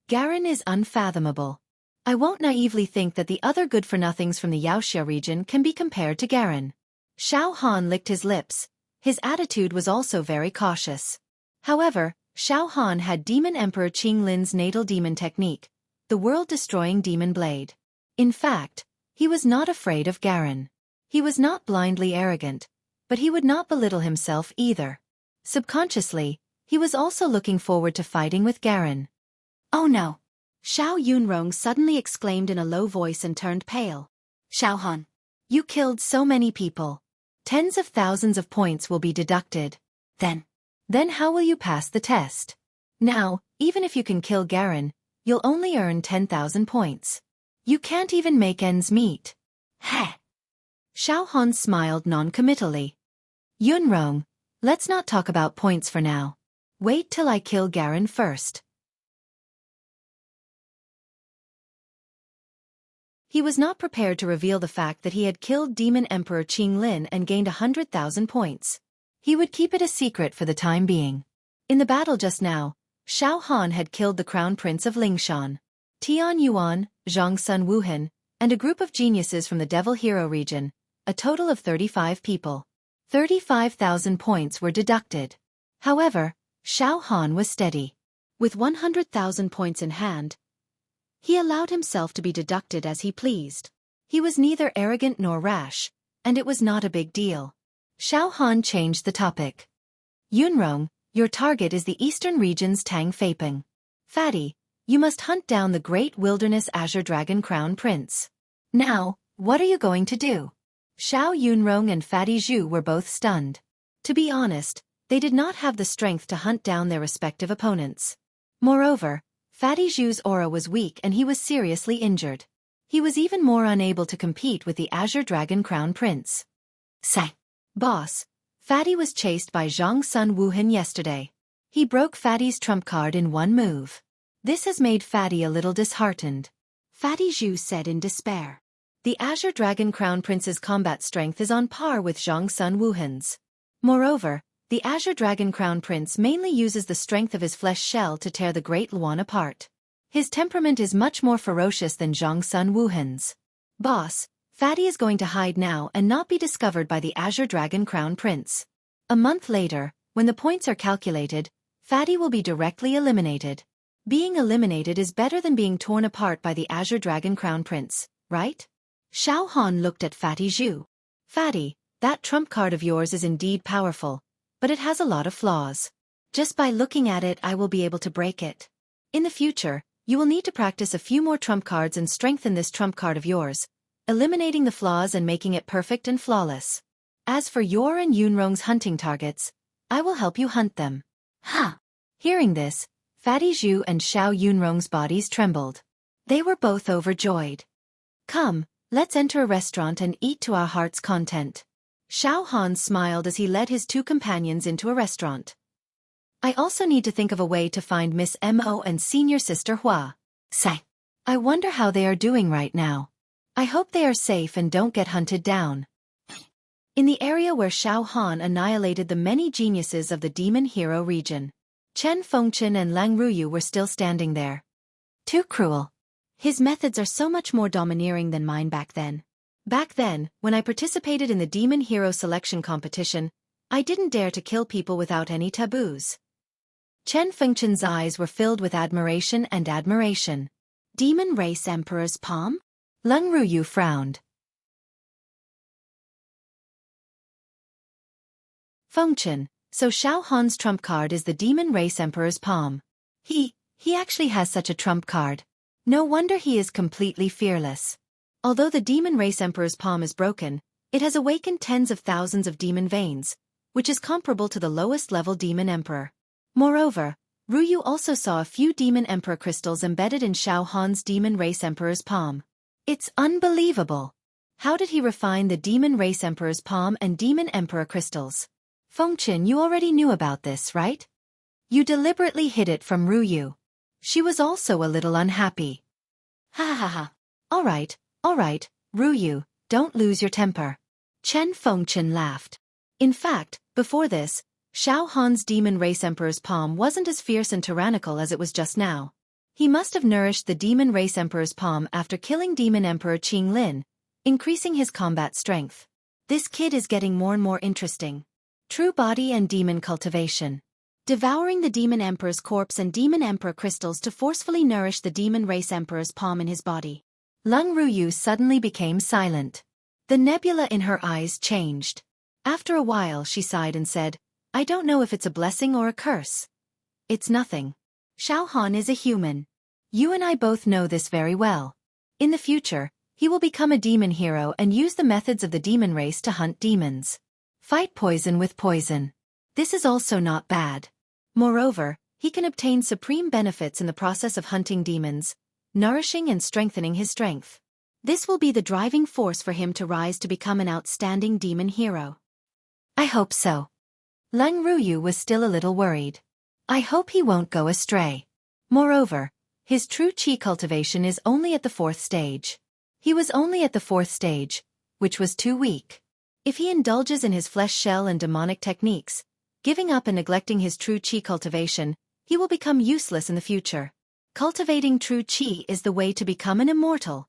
Garen is unfathomable. I won't naively think that the other good-for-nothings from the Xianxia region can be compared to Garen. Xiao Han licked his lips. His attitude was also very cautious. However, Xiao Han had Demon Emperor Qing Lin's natal demon technique, the world-destroying demon blade. In fact, he was not afraid of Garen. He was not blindly arrogant, but he would not belittle himself either. Subconsciously, he was also looking forward to fighting with Garen. Oh no! Xiao Yunrong suddenly exclaimed in a low voice and turned pale. Xiao Han, you killed so many people. Tens of thousands of points will be deducted. Then how will you pass the test? Now, even if you can kill Garen, you'll only earn 10,000 points. You can't even make ends meet. Heh! Xiao Han smiled non-committally. Yunrong, let's not talk about points for now. Wait till I kill Garen first. He was not prepared to reveal the fact that he had killed Demon Emperor Qing Lin and gained 100,000 points. He would keep it a secret for the time being. In the battle just now, Xiao Han had killed the crown prince of Lingshan, Tian Yuan, Zhang Sun Wuhan, and a group of geniuses from the Devil Hero region, a total of 35 people. 35,000 points were deducted. However, Xiao Han was steady. With 100,000 points in hand, he allowed himself to be deducted as he pleased. He was neither arrogant nor rash, and it was not a big deal. Xiao Han changed the topic. Yunrong, your target is the eastern region's Tang Feiping. Fatty, you must hunt down the great wilderness Azure Dragon Crown Prince. Now, what are you going to do? Xiao Yunrong and Fatty Zhu were both stunned. To be honest, they did not have the strength to hunt down their respective opponents. Moreover, Fatty Zhu's aura was weak and he was seriously injured. He was even more unable to compete with the Azure Dragon Crown Prince. Say, boss, Fatty was chased by Zhang Sun Wuhan yesterday. He broke Fatty's trump card in one move. This has made Fatty a little disheartened. Fatty Zhu said in despair. The Azure Dragon Crown Prince's combat strength is on par with Zhang Sun Wuhan's. Moreover, the Azure Dragon Crown Prince mainly uses the strength of his flesh shell to tear the Great Luan apart. His temperament is much more ferocious than Zhang Sun Wuhan's. Boss, Fatty is going to hide now and not be discovered by the Azure Dragon Crown Prince. A month later, when the points are calculated, Fatty will be directly eliminated. Being eliminated is better than being torn apart by the Azure Dragon Crown Prince, right? Xiao Han looked at Fatty Zhu. Fatty, that trump card of yours is indeed powerful, but it has a lot of flaws. Just by looking at it I will be able to break it. In the future, you will need to practice a few more trump cards and strengthen this trump card of yours, eliminating the flaws and making it perfect and flawless. As for your and Yunrong's hunting targets, I will help you hunt them. Ha! Hearing this, Fatty Zhu and Xiao Yunrong's bodies trembled. They were both overjoyed. Come, let's enter a restaurant and eat to our heart's content. Xiao Han smiled as he led his two companions into a restaurant. I also need to think of a way to find Miss Mo and senior sister Hua. Say, I wonder how they are doing right now. I hope they are safe and don't get hunted down. In the area where Xiao Han annihilated the many geniuses of the Demon Hero region, Chen Fengchen and Lang Ruyu were still standing there. Too cruel. His methods are so much more domineering than mine back then. Back then, when I participated in the Demon Hero selection competition, I didn't dare to kill people without any taboos. Chen Fengchen's eyes were filled with admiration and admiration. Demon Race Emperor's palm? Lang Ruyu frowned. Fengchen, so Xiao Han's trump card is the Demon Race Emperor's palm. He actually has such a trump card. No wonder he is completely fearless. Although the Demon Race Emperor's palm is broken, it has awakened tens of thousands of demon veins, which is comparable to the lowest level Demon Emperor. Moreover, Ruyu also saw a few Demon Emperor crystals embedded in Xiao Han's Demon Race Emperor's palm. It's unbelievable. How did he refine the Demon Race Emperor's palm and Demon Emperor crystals? Fengchen, you already knew about this, right? You deliberately hid it from Ruyu. She was also a little unhappy. Ha ha ha. All right, Ruyu, don't lose your temper. Chen Fengchen laughed. In fact, before this, Xiao Han's Demon Race Emperor's palm wasn't as fierce and tyrannical as it was just now. He must have nourished the Demon Race Emperor's palm after killing Demon Emperor Qing Lin, increasing his combat strength. This kid is getting more and more interesting. True body and demon cultivation. Devouring the Demon Emperor's corpse and Demon Emperor crystals to forcefully nourish the Demon Race Emperor's palm in his body. Lang Ruyu suddenly became silent. The nebula in her eyes changed. After a while she sighed and said, I don't know if it's a blessing or a curse. It's nothing. Xiao Han is a human. You and I both know this very well. In the future, he will become a demon hero and use the methods of the demon race to hunt demons. Fight poison with poison. This is also not bad. Moreover, he can obtain supreme benefits in the process of hunting demons, nourishing and strengthening his strength. This will be the driving force for him to rise to become an outstanding demon hero. I hope so. Lang Ruyu was still a little worried. I hope he won't go astray. Moreover, his true chi cultivation is only at the 4th stage. He was only at the 4th stage, which was too weak. If he indulges in his flesh shell and demonic techniques, giving up and neglecting his true chi cultivation, he will become useless in the future. Cultivating true qi is the way to become an immortal.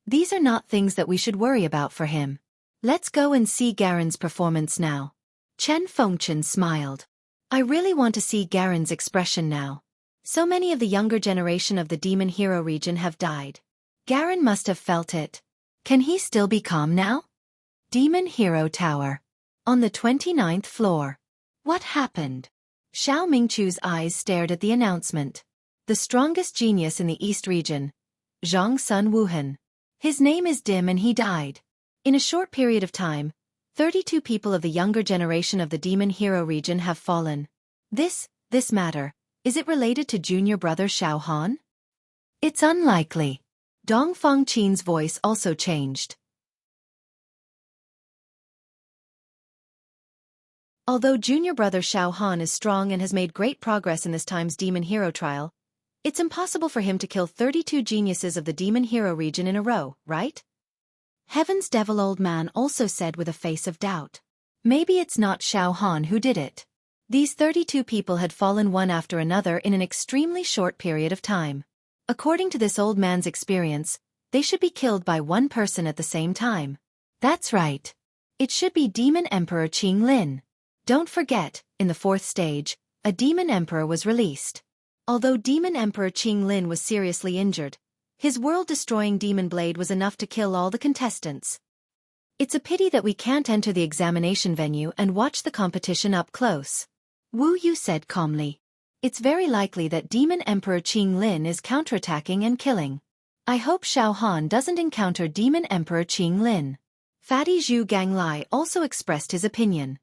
These are not things that we should worry about for him. Let's go and see Garen's performance now. Chen Fengchen smiled. I really want to see Garen's expression now. So many of the younger generation of the Demon Hero region have died. Garen must have felt it. Can he still be calm now? Demon Hero Tower. On the 29th floor. What happened? Xiao Mingchu's eyes stared at the announcement. The strongest genius in the East region. Zhang Sun Wuhan. His name is Dim and he died. In a short period of time, 32 people of the younger generation of the Demon Hero region have fallen. This matter, is it related to junior brother Xiao Han? It's unlikely. Dong Fengqin's voice also changed. Although junior brother Xiao Han is strong and has made great progress in this time's Demon Hero trial, it's impossible for him to kill 32 geniuses of the Demon Hero region in a row, right? Heaven's Devil Old Man also said with a face of doubt. Maybe it's not Xiao Han who did it. These 32 people had fallen one after another in an extremely short period of time. According to this old man's experience, they should be killed by one person at the same time. That's right. It should be Demon Emperor Qing Lin. Don't forget, in the 4th stage, a Demon Emperor was released. Although Demon Emperor Qing Lin was seriously injured, his world-destroying demon blade was enough to kill all the contestants. It's a pity that we can't enter the examination venue and watch the competition up close. Wu Yu said calmly. It's very likely that Demon Emperor Qing Lin is counterattacking and killing. I hope Xiao Han doesn't encounter Demon Emperor Qing Lin. Fatty Zhu Ganglai also expressed his opinion.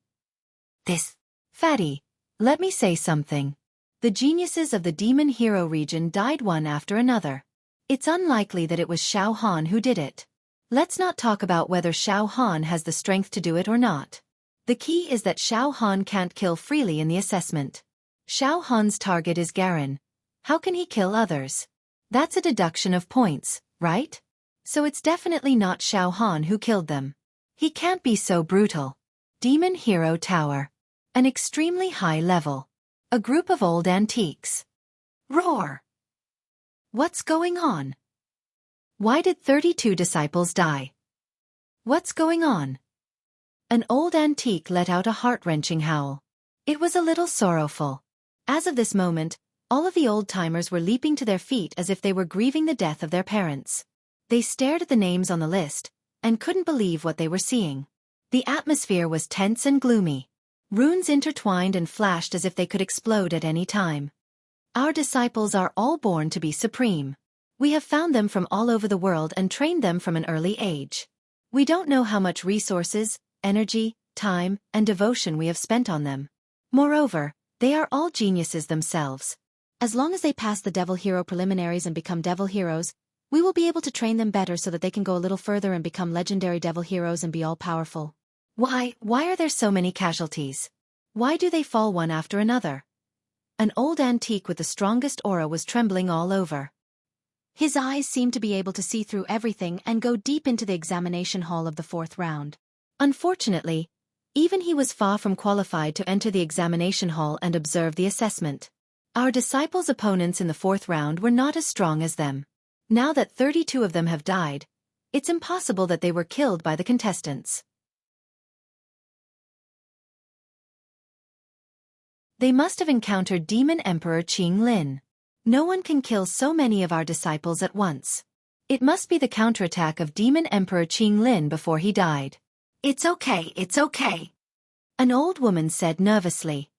Fatty, let me say something. The geniuses of the Demon Hero region died one after another. It's unlikely that it was Xiao Han who did it. Let's not talk about whether Xiao Han has the strength to do it or not. The key is that Xiao Han can't kill freely in the assessment. Xiao Han's target is Garen. How can he kill others? That's a deduction of points, right? So it's definitely not Xiao Han who killed them. He can't be so brutal. Demon Hero Tower. An extremely high level. A group of old antiques. Roar! What's going on? Why did 32 disciples die? What's going on? An old antique let out a heart-wrenching howl. It was a little sorrowful. As of this moment, all of the old-timers were leaping to their feet as if they were grieving the death of their parents. They stared at the names on the list, and couldn't believe what they were seeing. The atmosphere was tense and gloomy. Runes intertwined and flashed as if they could explode at any time. Our disciples are all born to be supreme. We have found them from all over the world and trained them from an early age. We don't know how much resources, energy, time, and devotion we have spent on them. Moreover, they are all geniuses themselves. As long as they pass the Devil Hero preliminaries and become Devil Heroes, we will be able to train them better so that they can go a little further and become legendary Devil Heroes and be all-powerful. Why are there so many casualties? Why do they fall one after another? An old antique with the strongest aura was trembling all over. His eyes seemed to be able to see through everything and go deep into the examination hall of the 4th round. Unfortunately, even he was far from qualified to enter the examination hall and observe the assessment. Our disciples' opponents in the 4th round were not as strong as them. Now that 32 of them have died, it's impossible that they were killed by the contestants. They must have encountered Demon Emperor Qing Lin. No one can kill so many of our disciples at once. It must be the counterattack of Demon Emperor Qing Lin before he died. It's okay. An old woman said nervously.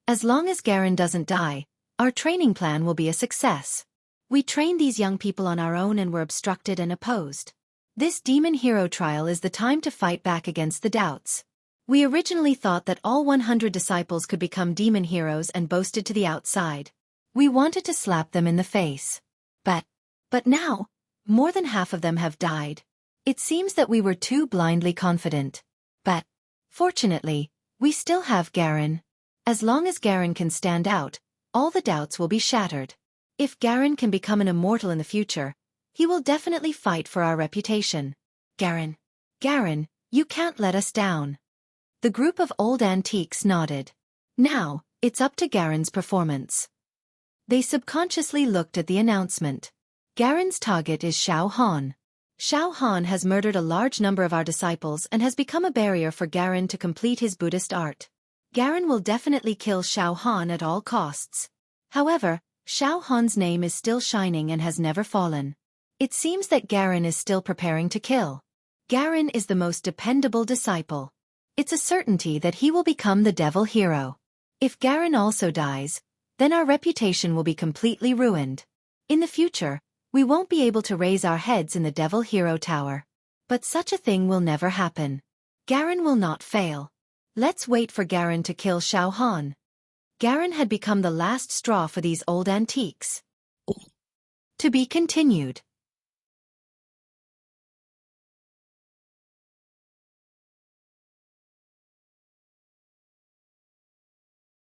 As long as Garen doesn't die, our training plan will be a success. We trained these young people on our own and were obstructed and opposed. This Demon Hero trial is the time to fight back against the doubts. We originally thought that all 100 disciples could become demon heroes and boasted to the outside. We wanted to slap them in the face. But now, more than half of them have died. It seems that we were too blindly confident. But, fortunately, we still have Garen. As long as Garen can stand out, all the doubts will be shattered. If Garen can become an immortal in the future, he will definitely fight for our reputation. Garen, you can't let us down. The group of old antiques nodded. Now, It's up to Garen's performance. They subconsciously looked at the announcement. Garen's target is Xiao Han. Xiao Han has murdered a large number of our disciples and has become a barrier for Garen to complete his Buddhist art. Garen will definitely kill Xiao Han at all costs. However, Xiao Han's name is still shining and has never fallen. It seems that Garen is still preparing to kill. Garen is the most dependable disciple. It's a certainty that he will become the devil hero. If Garen also dies, then our reputation will be completely ruined. In the future, we won't be able to raise our heads in the Devil Hero Tower. But such a thing will never happen. Garen will not fail. Let's wait for Garen to kill Xiao Han. Garen had become the last straw for these old antiques. To be continued.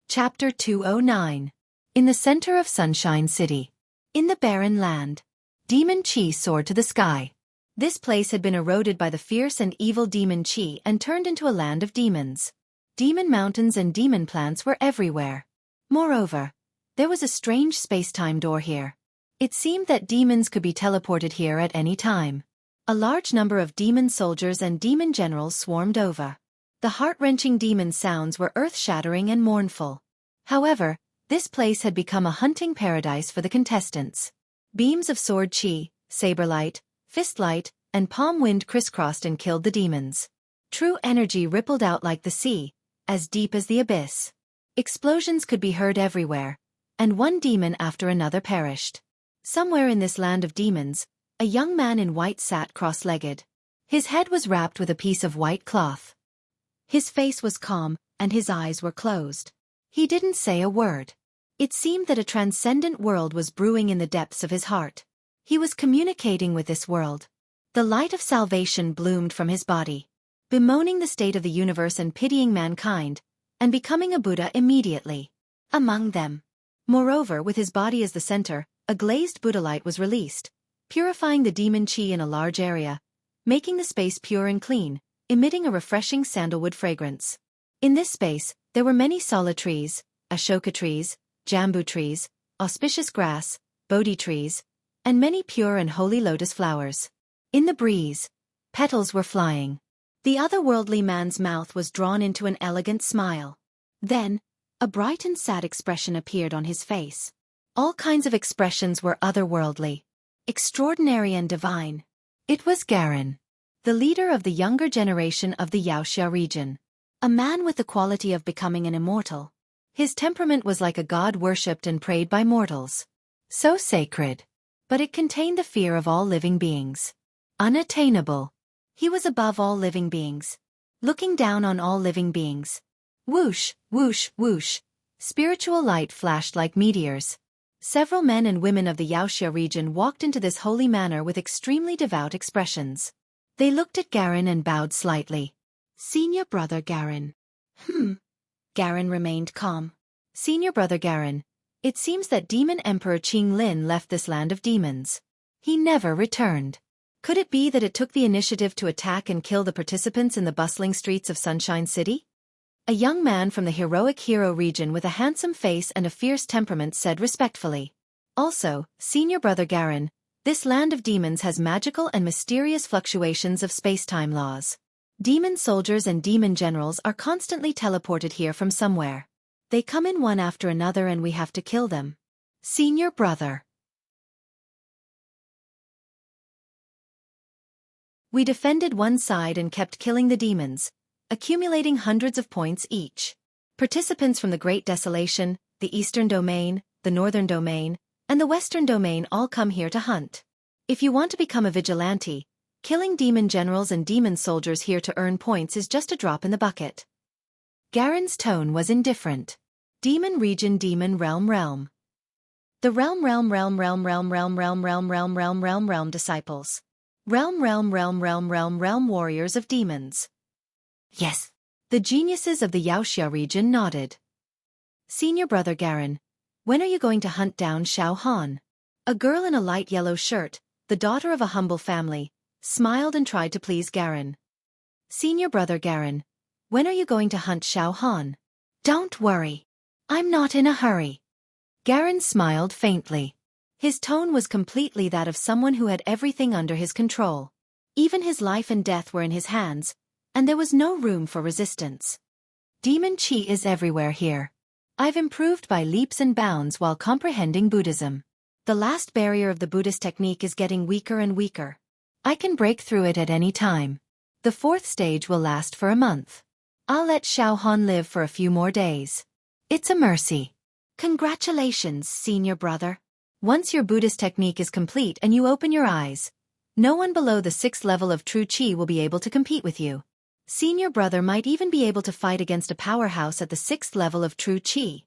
Chapter 209. In the center of Sunshine City. In the barren land. Demon Qi soared to the sky. This place had been eroded by the fierce and evil demon Qi and turned into a land of demons. Demon mountains and demon plants were everywhere. Moreover, there was a strange space-time door here. It seemed that demons could be teleported here at any time. A large number of demon soldiers and demon generals swarmed over. The heart-wrenching demon sounds were earth-shattering and mournful. However, this place had become a hunting paradise for the contestants. Beams of sword chi, saber light, fist light, and palm wind crisscrossed and killed the demons. True energy rippled out like the sea, as deep as the abyss. Explosions could be heard everywhere, and one demon after another perished. Somewhere in this land of demons, a young man in white sat cross-legged. His head was wrapped with a piece of white cloth. His face was calm, and his eyes were closed. He didn't say a word. It seemed that a transcendent world was brewing in the depths of his heart. He was communicating with this world. The light of salvation bloomed from his body, bemoaning the state of the universe and pitying mankind, and becoming a Buddha immediately. Among them. Moreover, with his body as the center, a glazed Buddha light was released, purifying the demon Qi in a large area, making the space pure and clean, emitting a refreshing sandalwood fragrance. In this space, there were many sala trees, ashoka trees, jambu trees, auspicious grass, bodhi trees, and many pure and holy lotus flowers. In the breeze, petals were flying. The otherworldly man's mouth was drawn into an elegant smile. Then, a bright and sad expression appeared on his face. All kinds of expressions were otherworldly, extraordinary and divine. It was Garen, the leader of the younger generation of the Xianxia region. A man with the quality of becoming an immortal. His temperament was like a god worshipped and prayed by mortals. So sacred. But it contained the fear of all living beings. Unattainable. He was above all living beings. Looking down on all living beings. Whoosh, whoosh, whoosh. Spiritual light flashed like meteors. Several men and women of the Xianxia region walked into this holy manor with extremely devout expressions. They looked at Garen and bowed slightly. Senior brother Garen. Garen remained calm. Senior brother Garen. It seems that Demon Emperor Qing Lin left this land of demons. He never returned. Could it be that it took the initiative to attack and kill the participants in the bustling streets of Sunshine City? A young man from the heroic hero region with a handsome face and a fierce temperament said respectfully. Also, Senior brother Garen, this land of demons has magical and mysterious fluctuations of space-time laws. Demon soldiers and demon generals are constantly teleported here from somewhere. They come in one after another and we have to kill them. Senior brother. We defended one side and kept killing the demons, accumulating hundreds of points each. Participants from the Great Desolation, the Eastern Domain, the Northern Domain, and the Western Domain all come here to hunt. If you want to become a vigilante, killing demon generals and demon soldiers here to earn points is just a drop in the bucket. Garen's tone was indifferent. Demon region, demon realm. The realm disciples. Realm warriors of demons. Yes. The geniuses of the Xianxia region nodded. Senior brother Garen, when are you going to hunt down Xiao Han? A girl in a light yellow shirt, the daughter of a humble family, smiled and tried to please Garen. Senior brother Garen, when are you going to hunt Xiao Han? Don't worry. I'm not in a hurry. Garen smiled faintly. His tone was completely that of someone who had everything under his control. Even his life and death were in his hands, and there was no room for resistance. Demon chi is everywhere here. I've improved by leaps and bounds while comprehending Buddhism. The last barrier of the Buddhist technique is getting weaker and weaker. I can break through it at any time. The fourth stage will last for a month. I'll let Xiao Han live for a few more days. It's a mercy. Congratulations, senior brother. Once your Buddhist technique is complete and you open your eyes, no one below the 6th level of true chi will be able to compete with you. Senior brother might even be able to fight against a powerhouse at the 6th level of true chi.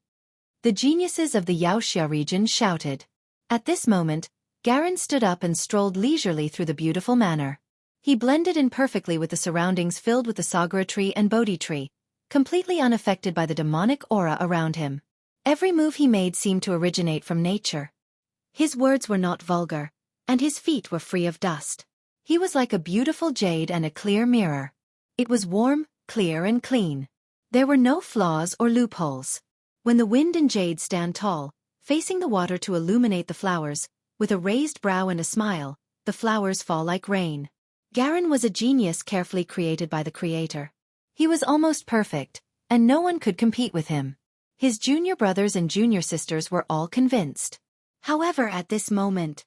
The geniuses of the Xianxia region shouted. At this moment, Garen stood up and strolled leisurely through the beautiful manor. He blended in perfectly with the surroundings filled with the Saga tree and Bodhi tree, completely unaffected by the demonic aura around him. Every move he made seemed to originate from nature. His words were not vulgar, and his feet were free of dust. He was like a beautiful jade and a clear mirror. It was warm, clear and clean. There were no flaws or loopholes. When the wind and jade stand tall, facing the water to illuminate the flowers, with a raised brow and a smile, the flowers fall like rain. Garen was a genius carefully created by the Creator. He was almost perfect, and no one could compete with him. His junior brothers and junior sisters were all convinced. However, at this moment,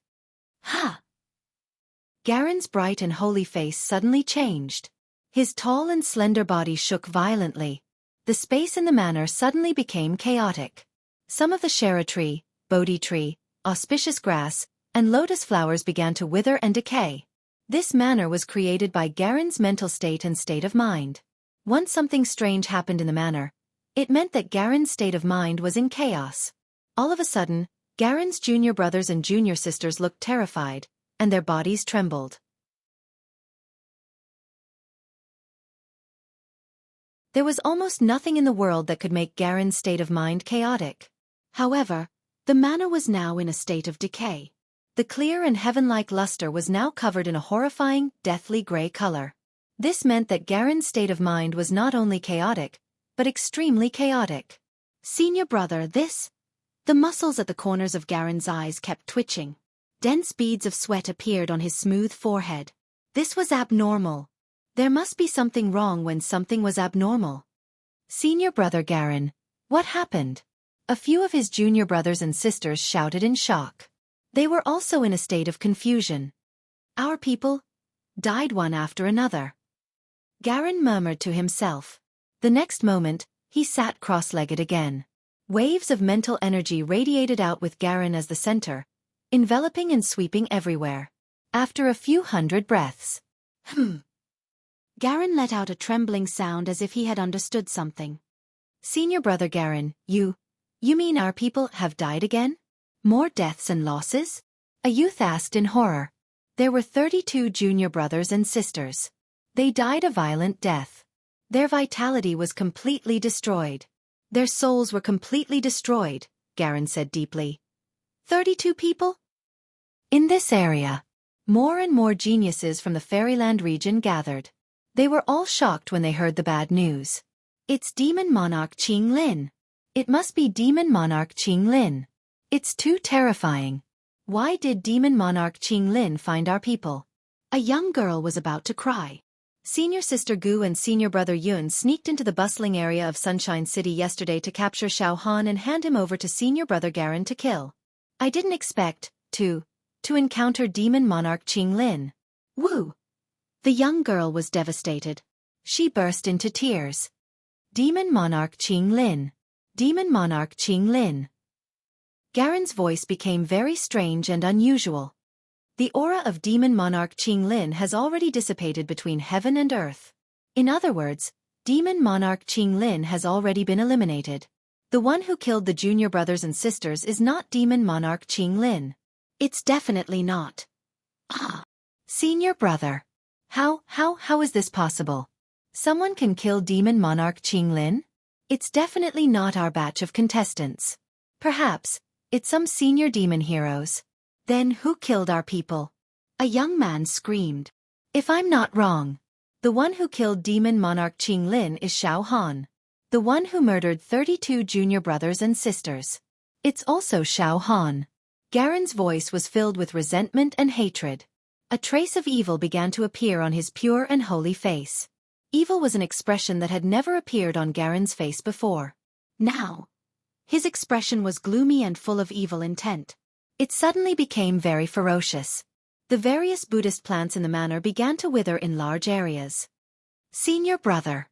Garen's bright and holy face suddenly changed. His tall and slender body shook violently. The space in the manor suddenly became chaotic. Some of the Shara tree, Bodhi tree, auspicious grass, and lotus flowers began to wither and decay. This manor was created by Garen's mental state and state of mind. Once something strange happened in the manor, it meant that Garen's state of mind was in chaos. All of a sudden, Garen's junior brothers and junior sisters looked terrified, and their bodies trembled. There was almost nothing in the world that could make Garen's state of mind chaotic. However, the manor was now in a state of decay. The clear and heaven-like luster was now covered in a horrifying, deathly gray color. This meant that Garen's state of mind was not only chaotic, but extremely chaotic. Senior brother, this? The muscles at the corners of Garen's eyes kept twitching. Dense beads of sweat appeared on his smooth forehead. This was abnormal. There must be something wrong when something was abnormal. Senior brother Garen, what happened? A few of his junior brothers and sisters shouted in shock. They were also in a state of confusion. Our people died one after another. Garen murmured to himself. The next moment, he sat cross-legged again. Waves of mental energy radiated out with Garen as the center, enveloping and sweeping everywhere. After a few hundred breaths, Garen let out a trembling sound as if he had understood something. Senior brother Garen, you mean our people have died again? More deaths and losses? A youth asked in horror. There were 32 junior brothers and sisters. They died a violent death. Their vitality was completely destroyed. Their souls were completely destroyed, Garen said deeply. 32 people? In this area, more and more geniuses from the Fairyland region gathered. They were all shocked when they heard the bad news. It's Demon Monarch Qinglin. It must be Demon Monarch Qinglin. It's too terrifying. Why did Demon Monarch Qinglin find our people? A young girl was about to cry. Senior sister Gu and senior brother Yun sneaked into the bustling area of Sunshine City yesterday to capture Xiao Han and hand him over to senior brother Garen to kill. I didn't expect to encounter Demon Monarch Qinglin. Woo! The young girl was devastated. She burst into tears. Demon Monarch Qinglin. Demon Monarch Qinglin. Garen's voice became very strange and unusual. The aura of Demon Monarch Qinglin has already dissipated between heaven and earth. In other words, Demon Monarch Qinglin has already been eliminated. The one who killed the junior brothers and sisters is not Demon Monarch Qinglin. It's definitely not. Senior brother. How is this possible? Someone can kill Demon Monarch Qinglin? It's definitely not our batch of contestants. Perhaps, it's some senior demon heroes. Then who killed our people? A young man screamed. If I'm not wrong, the one who killed Demon Monarch Qinglin is Xiao Han. The one who murdered 32 junior brothers and sisters. It's also Xiao Han. Garen's voice was filled with resentment and hatred. A trace of evil began to appear on his pure and holy face. Evil was an expression that had never appeared on Garen's face before. Now, his expression was gloomy and full of evil intent. It suddenly became very ferocious. The various Buddhist plants in the manor began to wither in large areas. Senior brother.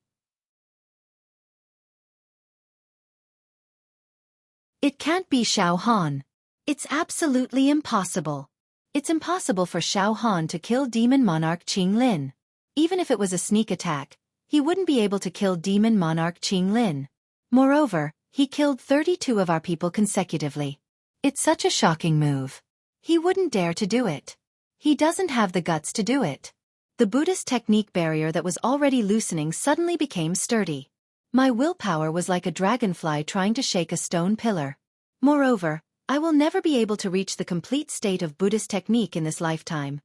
It can't be Xiao Han. It's absolutely impossible. It's impossible for Xiao Han to kill Demon Monarch Qing Lin. Even if it was a sneak attack, he wouldn't be able to kill Demon Monarch Qing Lin. Moreover, he killed 32 of our people consecutively. It's such a shocking move. He wouldn't dare to do it. He doesn't have the guts to do it. The Buddhist technique barrier that was already loosening suddenly became sturdy. My willpower was like a dragonfly trying to shake a stone pillar. Moreover, I will never be able to reach the complete state of Buddhist technique in this lifetime.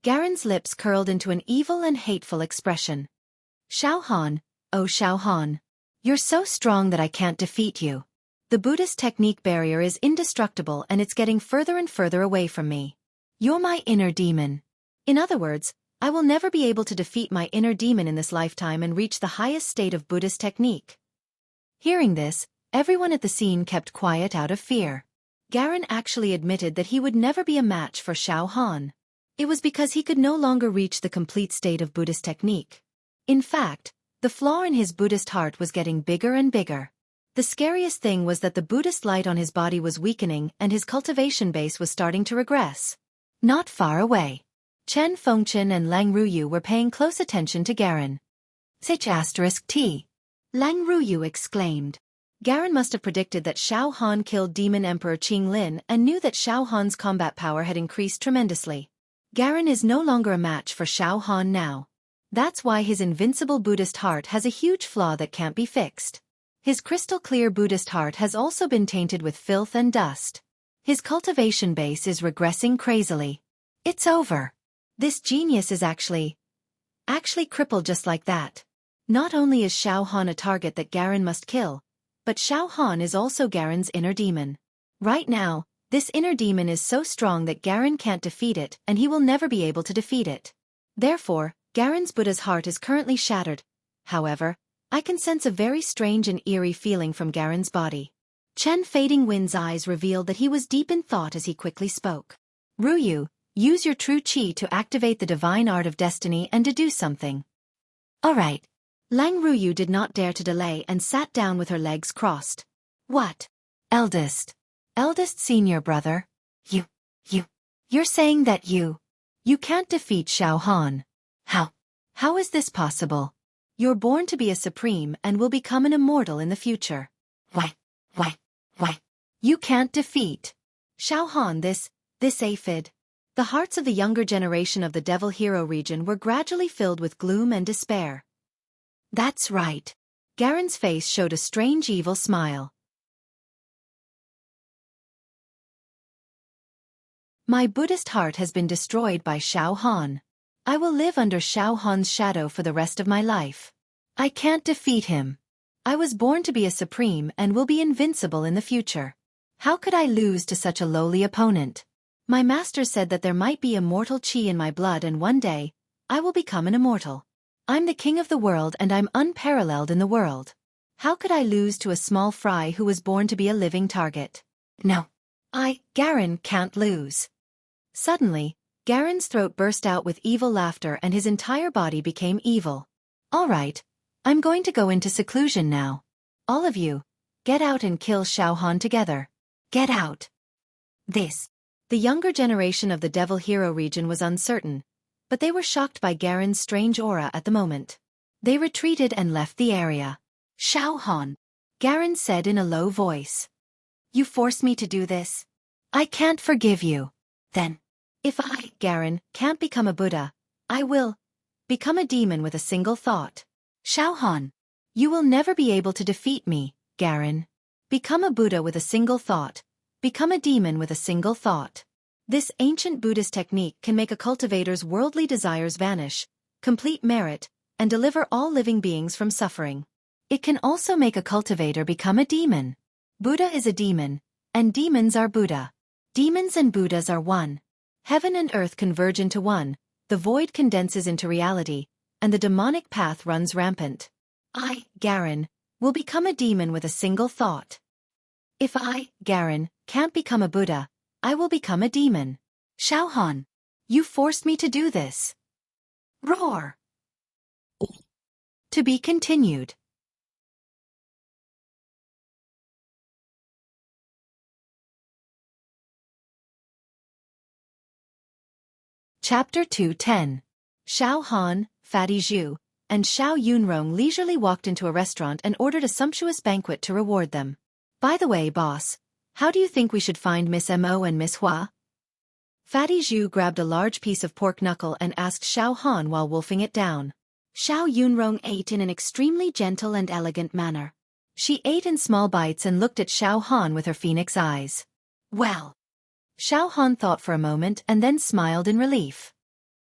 Garen's lips curled into an evil and hateful expression. Xiao Han, oh Xiao Han. You're so strong that I can't defeat you. The Buddhist technique barrier is indestructible and it's getting further and further away from me. You're my inner demon. In other words, I will never be able to defeat my inner demon in this lifetime and reach the highest state of Buddhist technique. Hearing this, everyone at the scene kept quiet out of fear. Garen actually admitted that he would never be a match for Xiao Han. It was because he could no longer reach the complete state of Buddhist technique. In fact, the flaw in his Buddhist heart was getting bigger and bigger. The scariest thing was that the Buddhist light on his body was weakening and his cultivation base was starting to regress. Not far away, Chen Fengchen and Lang Ruyu were paying close attention to Garen. *T. Lang Ruyu exclaimed. Garen must have predicted that Xiao Han killed Demon Emperor Qing Lin and knew that Xiao Han's combat power had increased tremendously. Garen is no longer a match for Xiao Han now. That's why his invincible Buddhist heart has a huge flaw that can't be fixed. His crystal-clear Buddhist heart has also been tainted with filth and dust. His cultivation base is regressing crazily. It's over. This genius is actually crippled just like that. Not only is Xiao Han a target that Garen must kill, but Xiao Han is also Garen's inner demon. Right now, this inner demon is so strong that Garen can't defeat it and he will never be able to defeat it. Therefore, Garen's Buddha's heart is currently shattered. However, I can sense a very strange and eerie feeling from Garen's body. Chen Fading Wind's eyes revealed that he was deep in thought as he quickly spoke. Ruyu, use your true qi to activate the divine art of destiny and to do something. Alright. Lang Ruyu did not dare to delay and sat down with her legs crossed. What? Eldest senior brother? You're saying that you can't defeat Xiao Han. How is this possible? You're born to be a supreme and will become an immortal in the future. Why? You can't defeat Xiao Han, this aphid. The hearts of the younger generation of the Devil Hero region were gradually filled with gloom and despair. That's right. Garen's face showed a strange evil smile. My Buddhist heart has been destroyed by Xiao Han. I will live under Xiao Han's shadow for the rest of my life. I can't defeat him. I was born to be a supreme and will be invincible in the future. How could I lose to such a lowly opponent? My master said that there might be immortal qi in my blood and one day, I will become an immortal. I'm the king of the world and I'm unparalleled in the world. How could I lose to a small fry who was born to be a living target? No. Garen, can't lose. Suddenly, Garen's throat burst out with evil laughter and his entire body became evil. All right, I'm going to go into seclusion now. All of you, get out and kill Xiao Han together. Get out. The younger generation of the Devil Hero region was uncertain, but they were shocked by Garen's strange aura at the moment. They retreated and left the area. Xiao Han, Garen said in a low voice. You forced me to do this. I can't forgive you. Then, if I, Garen, can't become a Buddha, I will become a demon with a single thought. Xiao Han, you will never be able to defeat me, Garen. Become a Buddha with a single thought. Become a demon with a single thought. This ancient Buddhist technique can make a cultivator's worldly desires vanish, complete merit, and deliver all living beings from suffering. It can also make a cultivator become a demon. Buddha is a demon, and demons are Buddha. Demons and Buddhas are one. Heaven and earth converge into one, the void condenses into reality, and the demonic path runs rampant. I, Garen, will become a demon with a single thought. If I, Garen, can't become a Buddha, I will become a demon. Xiaohan, you forced me to do this. Roar. To be continued. Chapter 2:10. Xiao Han, Fatty Zhu, and Xiao Yunrong leisurely walked into a restaurant and ordered a sumptuous banquet to reward them. By the way, boss, how do you think we should find Miss Mo and Miss Hua? Fatty Zhu grabbed a large piece of pork knuckle and asked Xiao Han while wolfing it down. Xiao Yunrong ate in an extremely gentle and elegant manner. She ate in small bites and looked at Xiao Han with her phoenix eyes. Well. Xiao Han thought for a moment and then smiled in relief.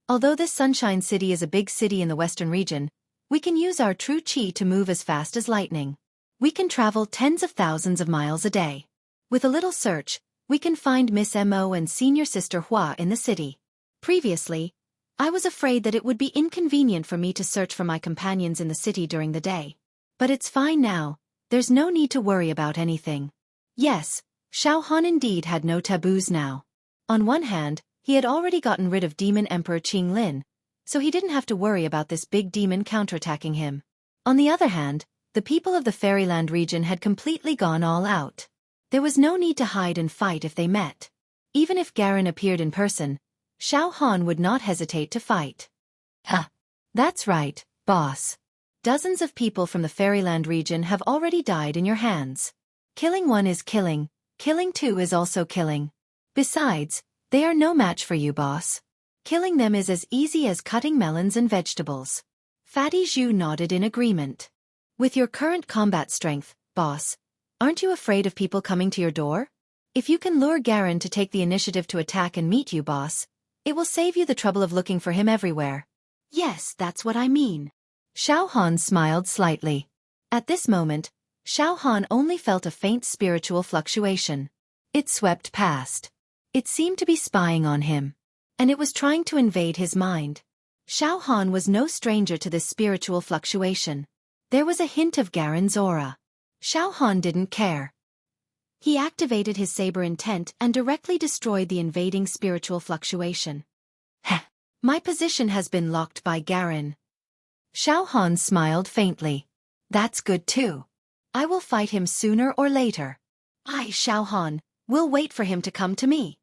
Although this Sunshine City is a big city in the western region, we can use our true qi to move as fast as lightning. We can travel tens of thousands of miles a day. With a little search, we can find Miss Mo and senior sister Hua in the city. Previously, I was afraid that it would be inconvenient for me to search for my companions in the city during the day. But it's fine now, there's no need to worry about anything. Yes, Xiao Han indeed had no taboos now. On one hand, he had already gotten rid of Demon Emperor Qing Lin, so he didn't have to worry about this big demon counterattacking him. On the other hand, the people of the Fairyland region had completely gone all out. There was no need to hide and fight if they met. Even if Garen appeared in person, Xiao Han would not hesitate to fight. That's right, boss. Dozens of people from the Fairyland region have already died in your hands. Killing one is killing. Killing two is also killing. Besides, they are no match for you, boss. Killing them is as easy as cutting melons and vegetables. Fatty Zhu nodded in agreement. With your current combat strength, boss, aren't you afraid of people coming to your door? If you can lure Garen to take the initiative to attack and meet you, boss, it will save you the trouble of looking for him everywhere. Yes, that's what I mean. Xiao Han smiled slightly. At this moment, Xiao Han only felt a faint spiritual fluctuation. It swept past. It seemed to be spying on him. And it was trying to invade his mind. Xiao Han was no stranger to this spiritual fluctuation. There was a hint of Garen's aura. Xiao Han didn't care. He activated his saber intent and directly destroyed the invading spiritual fluctuation. Heh. My position has been locked by Garen. Xiao Han smiled faintly. That's good too. I will fight him sooner or later. I, Xiao Han, will wait for him to come to me.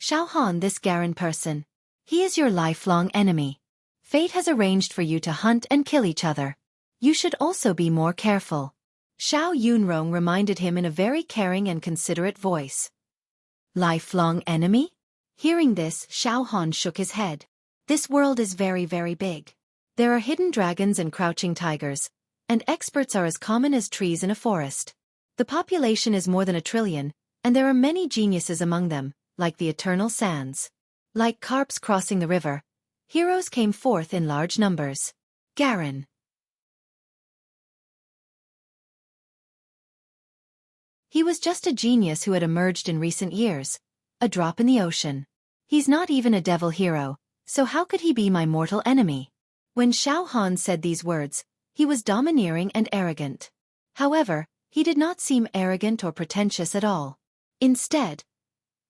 Xiao Han, this Garen person. He is your lifelong enemy. Fate has arranged for you to hunt and kill each other. You should also be more careful. Xiao Yunrong reminded him in a very caring and considerate voice. Lifelong enemy? Hearing this, Xiao Han shook his head. This world is very, very big. There are hidden dragons and crouching tigers, and experts are as common as trees in a forest. The population is more than 1 trillion, and there are many geniuses among them, like the eternal sands. Like carps crossing the river, heroes came forth in large numbers. Garen. He was just a genius who had emerged in recent years, a drop in the ocean. He's not even a devil hero, so how could he be my mortal enemy? When Xiao Han said these words, he was domineering and arrogant. However, he did not seem arrogant or pretentious at all. Instead,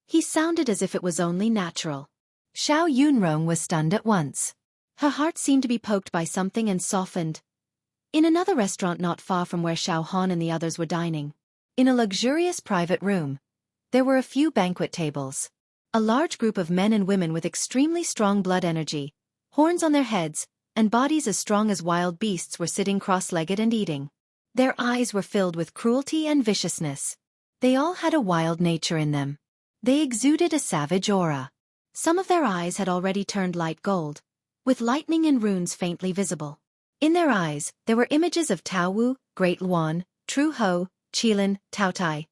he sounded as if it was only natural. Xiao Yunrong was stunned at once. Her heart seemed to be poked by something and softened. In another restaurant not far from where Xiao Han and the others were dining, in a luxurious private room, there were a few banquet tables. A large group of men and women with extremely strong blood energy, horns on their heads, and bodies as strong as wild beasts were sitting cross-legged and eating. Their eyes were filled with cruelty and viciousness. They all had a wild nature in them. They exuded a savage aura. Some of their eyes had already turned light gold, with lightning and runes faintly visible. In their eyes, there were images of Tao Wu, Great Luan, True Ho, Qilin, Taotai.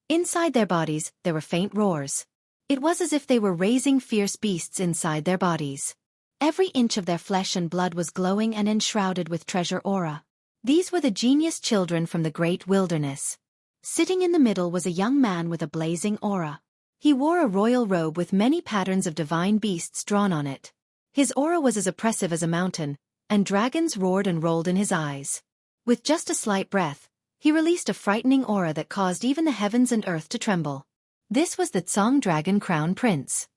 Inside their bodies, there were faint roars. It was as if they were raising fierce beasts inside their bodies. Every inch of their flesh and blood was glowing and enshrouded with treasure aura. These were the genius children from the great wilderness. Sitting in the middle was a young man with a blazing aura. He wore a royal robe with many patterns of divine beasts drawn on it. His aura was as oppressive as a mountain, and dragons roared and rolled in his eyes. With just a slight breath, he released a frightening aura that caused even the heavens and earth to tremble. This was the Tsang Dragon Crown Prince.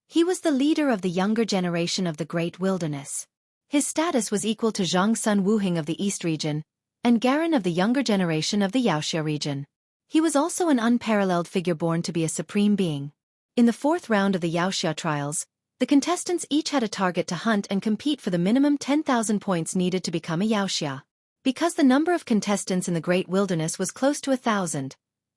He was the leader of the younger generation of the Great Wilderness. His status was equal to Zhang Sun Wuhing of the East region, and Garen of the younger generation of the Xiaoxia region. He was also an unparalleled figure born to be a supreme being. In the fourth round of the Xiaoxia trials, the contestants each had a target to hunt and compete for the minimum 10,000 points needed to become a Xiaoxia. Because the number of contestants in the Great Wilderness was close to 1,000,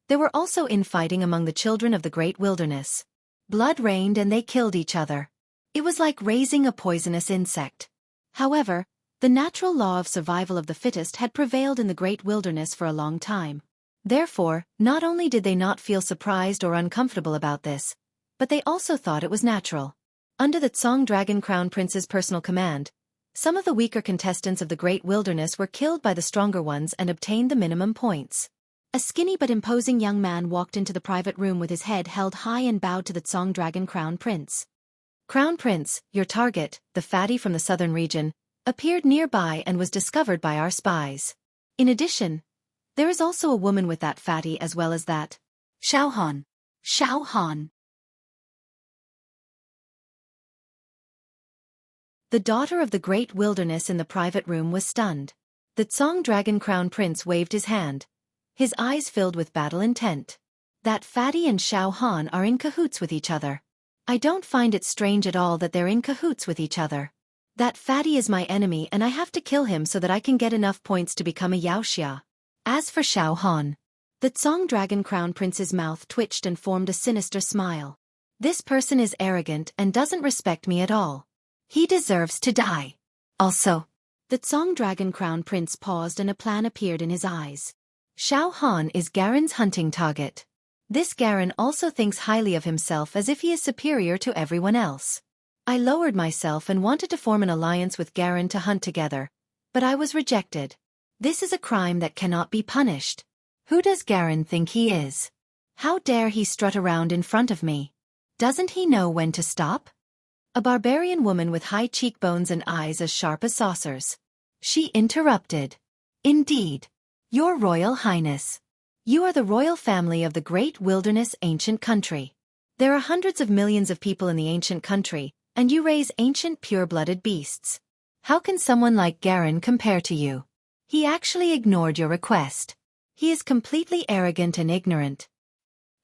there were also infighting among the children of the Great Wilderness. Blood rained and they killed each other. It was like raising a poisonous insect. However, the natural law of survival of the fittest had prevailed in the Great Wilderness for a long time. Therefore, not only did they not feel surprised or uncomfortable about this, but they also thought it was natural. Under the Tsang Dragon Crown Prince's personal command, some of the weaker contestants of the Great Wilderness were killed by the stronger ones and obtained the minimum points. A skinny but imposing young man walked into the private room with his head held high and bowed to the Tsang Dragon Crown Prince. Crown Prince, your target, the fatty from the southern region, appeared nearby and was discovered by our spies. In addition, there is also a woman with that fatty as well as that. Xiao Han. The daughter of the Great Wilderness in the private room was stunned. The Tsang Dragon Crown Prince waved his hand, his eyes filled with battle intent. That fatty and Xiao Han are in cahoots with each other. I don't find it strange at all that they're in cahoots with each other. That fatty is my enemy and I have to kill him so that I can get enough points to become a Xiaoxia. As for Xiao Han, the Tsang Dragon Crown Prince's mouth twitched and formed a sinister smile. This person is arrogant and doesn't respect me at all. He deserves to die. Also, the Tsang Dragon Crown Prince paused and a plan appeared in his eyes. Xiao Han is Garen's hunting target. This Garen also thinks highly of himself as if he is superior to everyone else. I lowered myself and wanted to form an alliance with Garen to hunt together, but I was rejected. This is a crime that cannot be punished. Who does Garen think he is? How dare he strut around in front of me? Doesn't he know when to stop? A barbarian woman with high cheekbones and eyes as sharp as saucers. She interrupted. Indeed. Your Royal Highness. You are the royal family of the Great Wilderness ancient country. There are hundreds of millions of people in the ancient country, and you raise ancient pure-blooded beasts. How can someone like Garen compare to you? He actually ignored your request. He is completely arrogant and ignorant.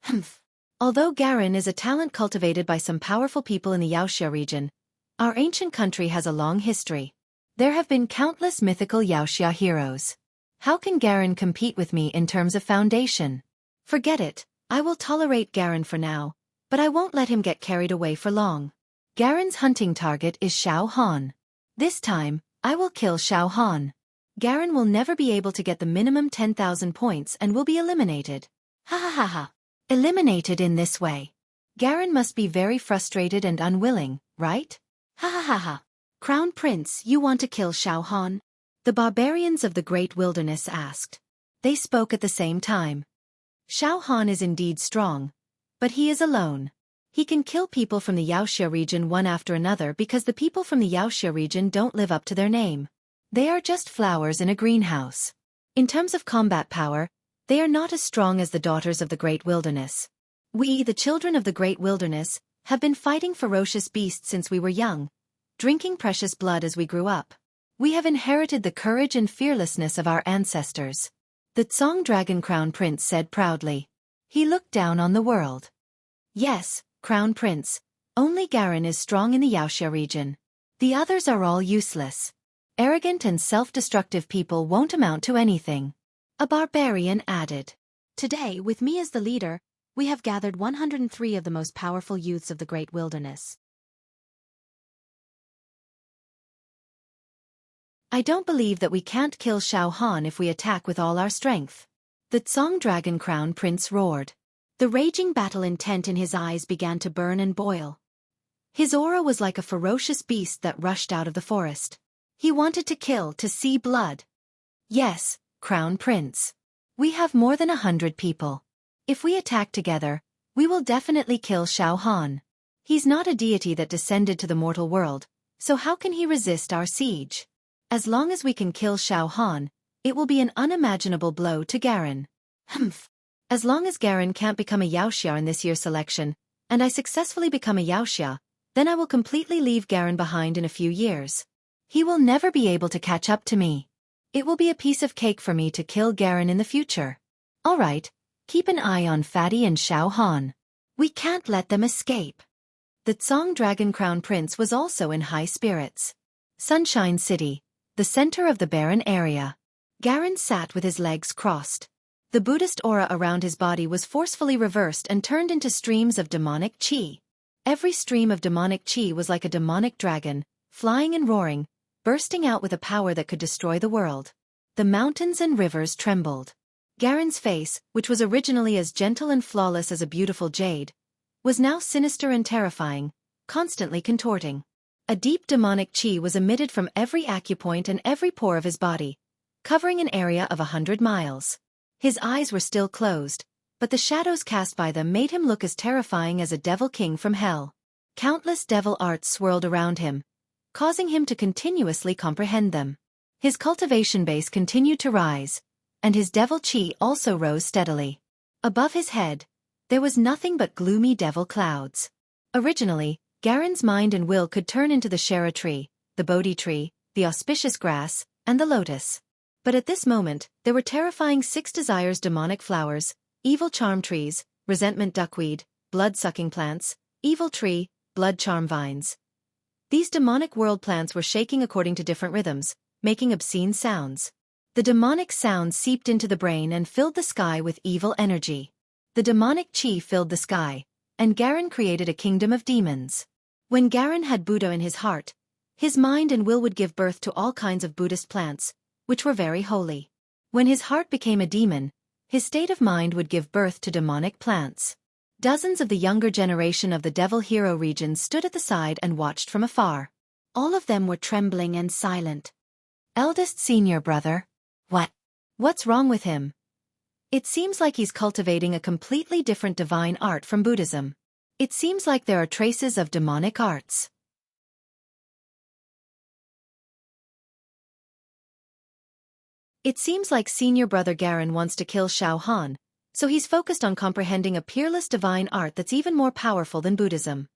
Humph. Although Garen is a talent cultivated by some powerful people in the Xiaoxia region, our ancient country has a long history. There have been countless mythical Xiaoxia heroes. How can Garen compete with me in terms of foundation? Forget it, I will tolerate Garen for now, but I won't let him get carried away for long. Garen's hunting target is Xiao Han. This time, I will kill Xiao Han. Garen will never be able to get the minimum 10,000 points and will be eliminated. Ha ha ha ha. Eliminated in this way. Garen must be very frustrated and unwilling, right? Ha ha ha ha. Crown Prince, you want to kill Xiao Han? The barbarians of the Great Wilderness asked. They spoke at the same time. Xiao Han is indeed strong, but he is alone. He can kill people from the Xiaoxia region one after another because the people from the Xiaoxia region don't live up to their name. They are just flowers in a greenhouse. In terms of combat power, they are not as strong as the daughters of the Great Wilderness. We, the children of the Great Wilderness, have been fighting ferocious beasts since we were young, drinking precious blood as we grew up. We have inherited the courage and fearlessness of our ancestors. The Tsang Dragon Crown Prince said proudly. He looked down on the world. Yes, Crown Prince, only Garen is strong in the Xiaoxia region. The others are all useless. Arrogant and self-destructive people won't amount to anything. A barbarian added. Today, with me as the leader, we have gathered 103 of the most powerful youths of the Great Wilderness. I don't believe that we can't kill Xiao Han if we attack with all our strength. The Tsang Dragon Crown Prince roared. The raging battle intent in his eyes began to burn and boil. His aura was like a ferocious beast that rushed out of the forest. He wanted to kill, to see blood. Yes, Crown Prince. We have more than 100 people. If we attack together, we will definitely kill Xiao Han. He's not a deity that descended to the mortal world, so how can he resist our siege? As long as we can kill Xiao Han, it will be an unimaginable blow to Garen. Humph. As long as Garen can't become a Xianxia in this year's selection, and I successfully become a Xianxia, then I will completely leave Garen behind in a few years. He will never be able to catch up to me. It will be a piece of cake for me to kill Garen in the future. Alright, keep an eye on Fatty and Xiao Han. We can't let them escape. The Tsong Dragon Crown Prince was also in high spirits. Sunshine City, the center of the barren area. Garen sat with his legs crossed. The Buddhist aura around his body was forcefully reversed and turned into streams of demonic chi. Every stream of demonic chi was like a demonic dragon, flying and roaring, bursting out with a power that could destroy the world. The mountains and rivers trembled. Garen's face, which was originally as gentle and flawless as a beautiful jade, was now sinister and terrifying, constantly contorting. A deep demonic chi was emitted from every acupoint and every pore of his body, covering an area of 100 miles. His eyes were still closed, but the shadows cast by them made him look as terrifying as a devil king from hell. Countless devil arts swirled around him, causing him to continuously comprehend them. His cultivation base continued to rise, and his devil chi also rose steadily. Above his head, there was nothing but gloomy devil clouds. Originally, Garen's mind and will could turn into the Shara tree, the Bodhi tree, the auspicious grass, and the lotus. But at this moment, there were terrifying 6 desires demonic flowers, evil charm trees, resentment duckweed, blood-sucking plants, evil tree, blood charm vines. These demonic world plants were shaking according to different rhythms, making obscene sounds. The demonic sounds seeped into the brain and filled the sky with evil energy. The demonic chi filled the sky, and Garen created a kingdom of demons. When Garen had Buddha in his heart, his mind and will would give birth to all kinds of Buddhist plants, which were very holy. When his heart became a demon, his state of mind would give birth to demonic plants. Dozens of the younger generation of the Devil Hero region stood at the side and watched from afar. All of them were trembling and silent. Eldest senior brother. What's wrong with him? It seems like he's cultivating a completely different divine art from Buddhism. It seems like there are traces of demonic arts. It seems like senior brother Garen wants to kill Xiao Han, so he's focused on comprehending a peerless divine art that's even more powerful than Buddhism.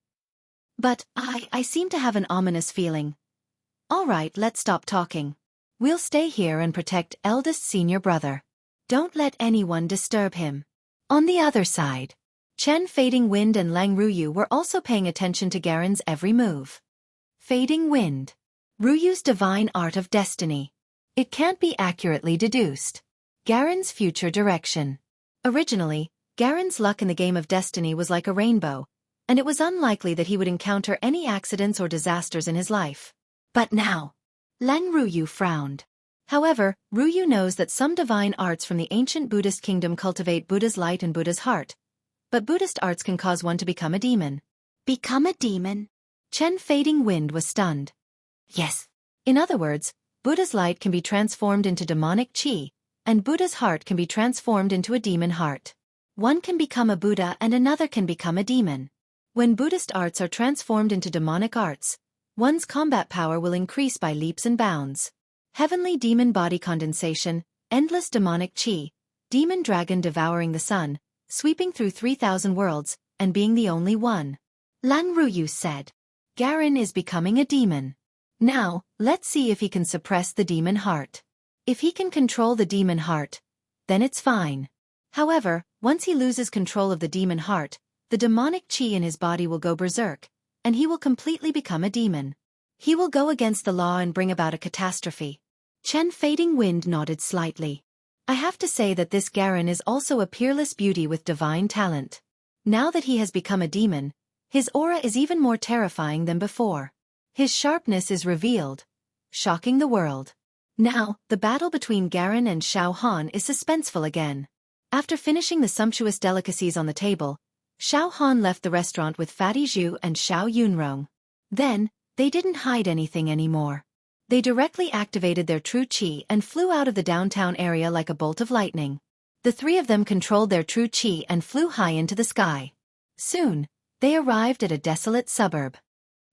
But I seem to have an ominous feeling. Alright, let's stop talking. We'll stay here and protect eldest senior brother. Don't let anyone disturb him. On the other side, Chen Fading Wind and Lang Ruyu were also paying attention to Garen's every move. Fading Wind. Ruyu's divine art of destiny. It can't be accurately deduced. Garen's future direction. Originally, Garen's luck in the game of destiny was like a rainbow, and it was unlikely that he would encounter any accidents or disasters in his life. But now, Lang Ruyu frowned. However, Ruyu knows that some divine arts from the ancient Buddhist kingdom cultivate Buddha's light and Buddha's heart. But Buddhist arts can cause one to become a demon. Become a demon? Chen Fading Wind was stunned. Yes. In other words, Buddha's light can be transformed into demonic chi, and Buddha's heart can be transformed into a demon heart. One can become a Buddha and another can become a demon. When Buddhist arts are transformed into demonic arts, one's combat power will increase by leaps and bounds. Heavenly demon body condensation, endless demonic chi, demon dragon devouring the sun, sweeping through 3,000 worlds, and being the only one. Lang Ruyu said. Garen is becoming a demon. Now, let's see if he can suppress the demon heart. If he can control the demon heart, then it's fine. However, once he loses control of the demon heart, the demonic chi in his body will go berserk, and he will completely become a demon. He will go against the law and bring about a catastrophe. Chen Fading Wind nodded slightly. I have to say that this Garen is also a peerless beauty with divine talent. Now that he has become a demon, his aura is even more terrifying than before. His sharpness is revealed, shocking the world. Now, the battle between Garen and Xiao Han is suspenseful again. After finishing the sumptuous delicacies on the table, Xiao Han left the restaurant with Fatty Zhu and Xiao Yunrong. Then, they didn't hide anything anymore. They directly activated their true chi and flew out of the downtown area like a bolt of lightning. The three of them controlled their true chi and flew high into the sky. Soon, they arrived at a desolate suburb.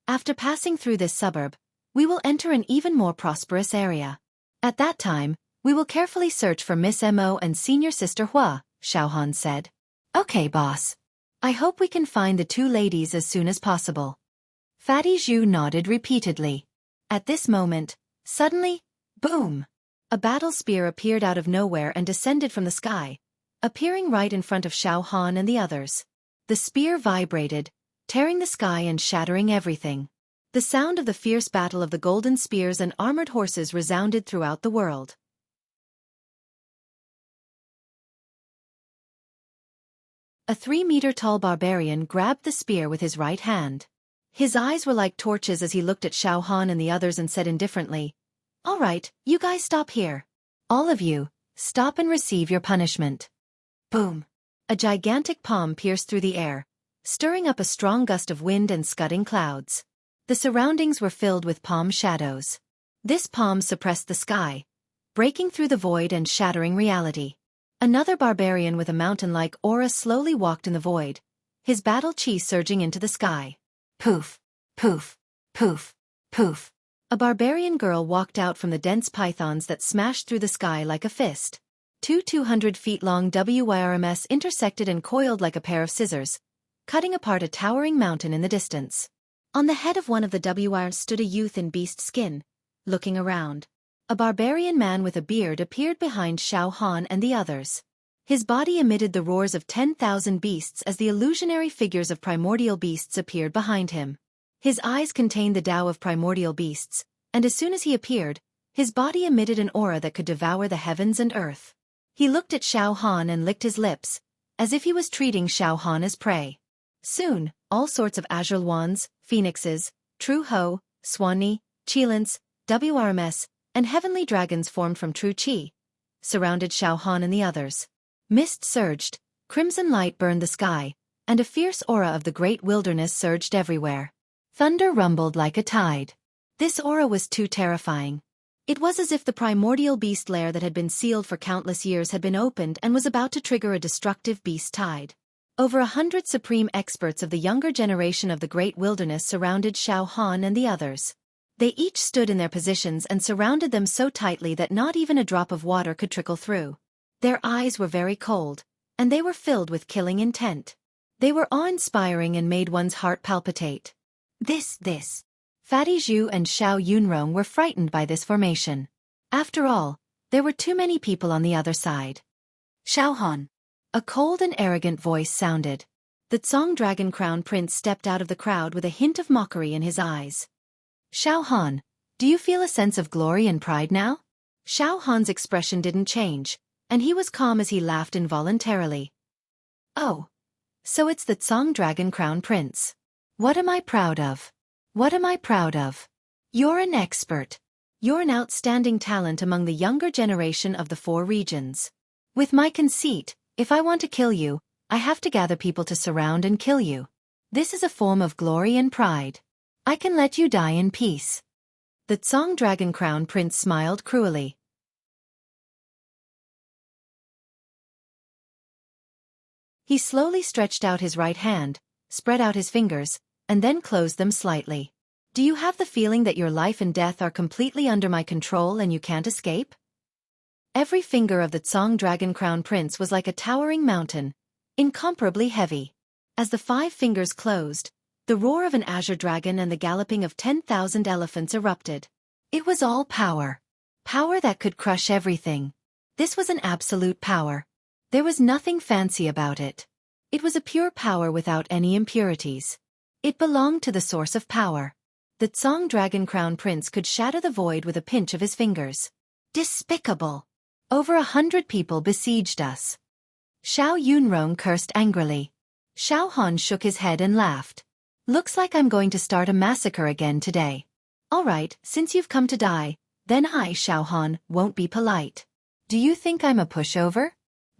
After passing through this suburb, we will enter an even more prosperous area. At that time, we will carefully search for Miss Mo and Senior Sister Hua, Xiaohan said. Okay, boss. I hope we can find the two ladies as soon as possible. Fatty Zhu nodded repeatedly. At this moment, suddenly, boom! A battle spear appeared out of nowhere and descended from the sky, appearing right in front of Xiaohan and the others. The spear vibrated, tearing the sky and shattering everything. The sound of the fierce battle of the golden spears and armored horses resounded throughout the world. A 3-meter-tall barbarian grabbed the spear with his right hand. His eyes were like torches as he looked at Xiaohan and the others and said indifferently, "All right, you guys stop here. All of you, stop and receive your punishment." Boom! A gigantic palm pierced through the air, stirring up a strong gust of wind and scudding clouds. The surroundings were filled with palm shadows. This palm suppressed the sky, breaking through the void and shattering reality. Another barbarian with a mountain-like aura slowly walked in the void, his battle chi surging into the sky. Poof! Poof! Poof! Poof! A barbarian girl walked out from the dense pythons that smashed through the sky like a fist. Two 200-feet-long WYRMs intersected and coiled like a pair of scissors, cutting apart a towering mountain in the distance. On the head of one of the WYRMs stood a youth in beast skin, looking around. A barbarian man with a beard appeared behind Xiaohan and the others. His body emitted the roars of 10,000 beasts as the illusionary figures of primordial beasts appeared behind him. His eyes contained the Tao of primordial beasts, and as soon as he appeared, his body emitted an aura that could devour the heavens and earth. He looked at Xiaohan and licked his lips, as if he was treating Xiaohan as prey. Soon, all sorts of azure wands, phoenixes, true ho, swani, chilants, WRMs, and heavenly dragons formed from true chi, surrounded Xiaohan and the others. Mist surged, crimson light burned the sky, and a fierce aura of the great wilderness surged everywhere. Thunder rumbled like a tide. This aura was too terrifying. It was as if the primordial beast lair that had been sealed for countless years had been opened and was about to trigger a destructive beast tide. Over 100 supreme experts of the younger generation of the great wilderness surrounded Xiaohan and the others. They each stood in their positions and surrounded them so tightly that not even a drop of water could trickle through. Their eyes were very cold, and they were filled with killing intent. They were awe-inspiring and made one's heart palpitate. This. Fatty Zhu and Xiao Yunrong were frightened by this formation. After all, there were too many people on the other side. Xiaohan. A cold and arrogant voice sounded. The Tsong Dragon Crown Prince stepped out of the crowd with a hint of mockery in his eyes. Xiaohan, do you feel a sense of glory and pride now? Xiaohan's expression didn't change, and he was calm as he laughed involuntarily. Oh. So it's the Tsong Dragon Crown Prince. What am I proud of? What am I proud of? You're an expert. You're an outstanding talent among the younger generation of the 4 regions. With my conceit, if I want to kill you, I have to gather people to surround and kill you. This is a form of glory and pride. I can let you die in peace. The Tsong Dragon Crown Prince smiled cruelly. He slowly stretched out his right hand, spread out his fingers, and then closed them slightly. Do you have the feeling that your life and death are completely under my control and you can't escape? Every finger of the Tsong Dragon Crown Prince was like a towering mountain, incomparably heavy. As the 5 fingers closed, the roar of an azure dragon and the galloping of 10,000 elephants erupted. It was all power. Power that could crush everything. This was an absolute power. There was nothing fancy about it. It was a pure power without any impurities. It belonged to the source of power. The Tsong Dragon Crown Prince could shatter the void with a pinch of his fingers. Despicable! Over 100 people besieged us. Xiao Yunrong cursed angrily. Xiaohan shook his head and laughed. Looks like I'm going to start a massacre again today. All right, since you've come to die, then I, Xiaohan, won't be polite. Do you think I'm a pushover?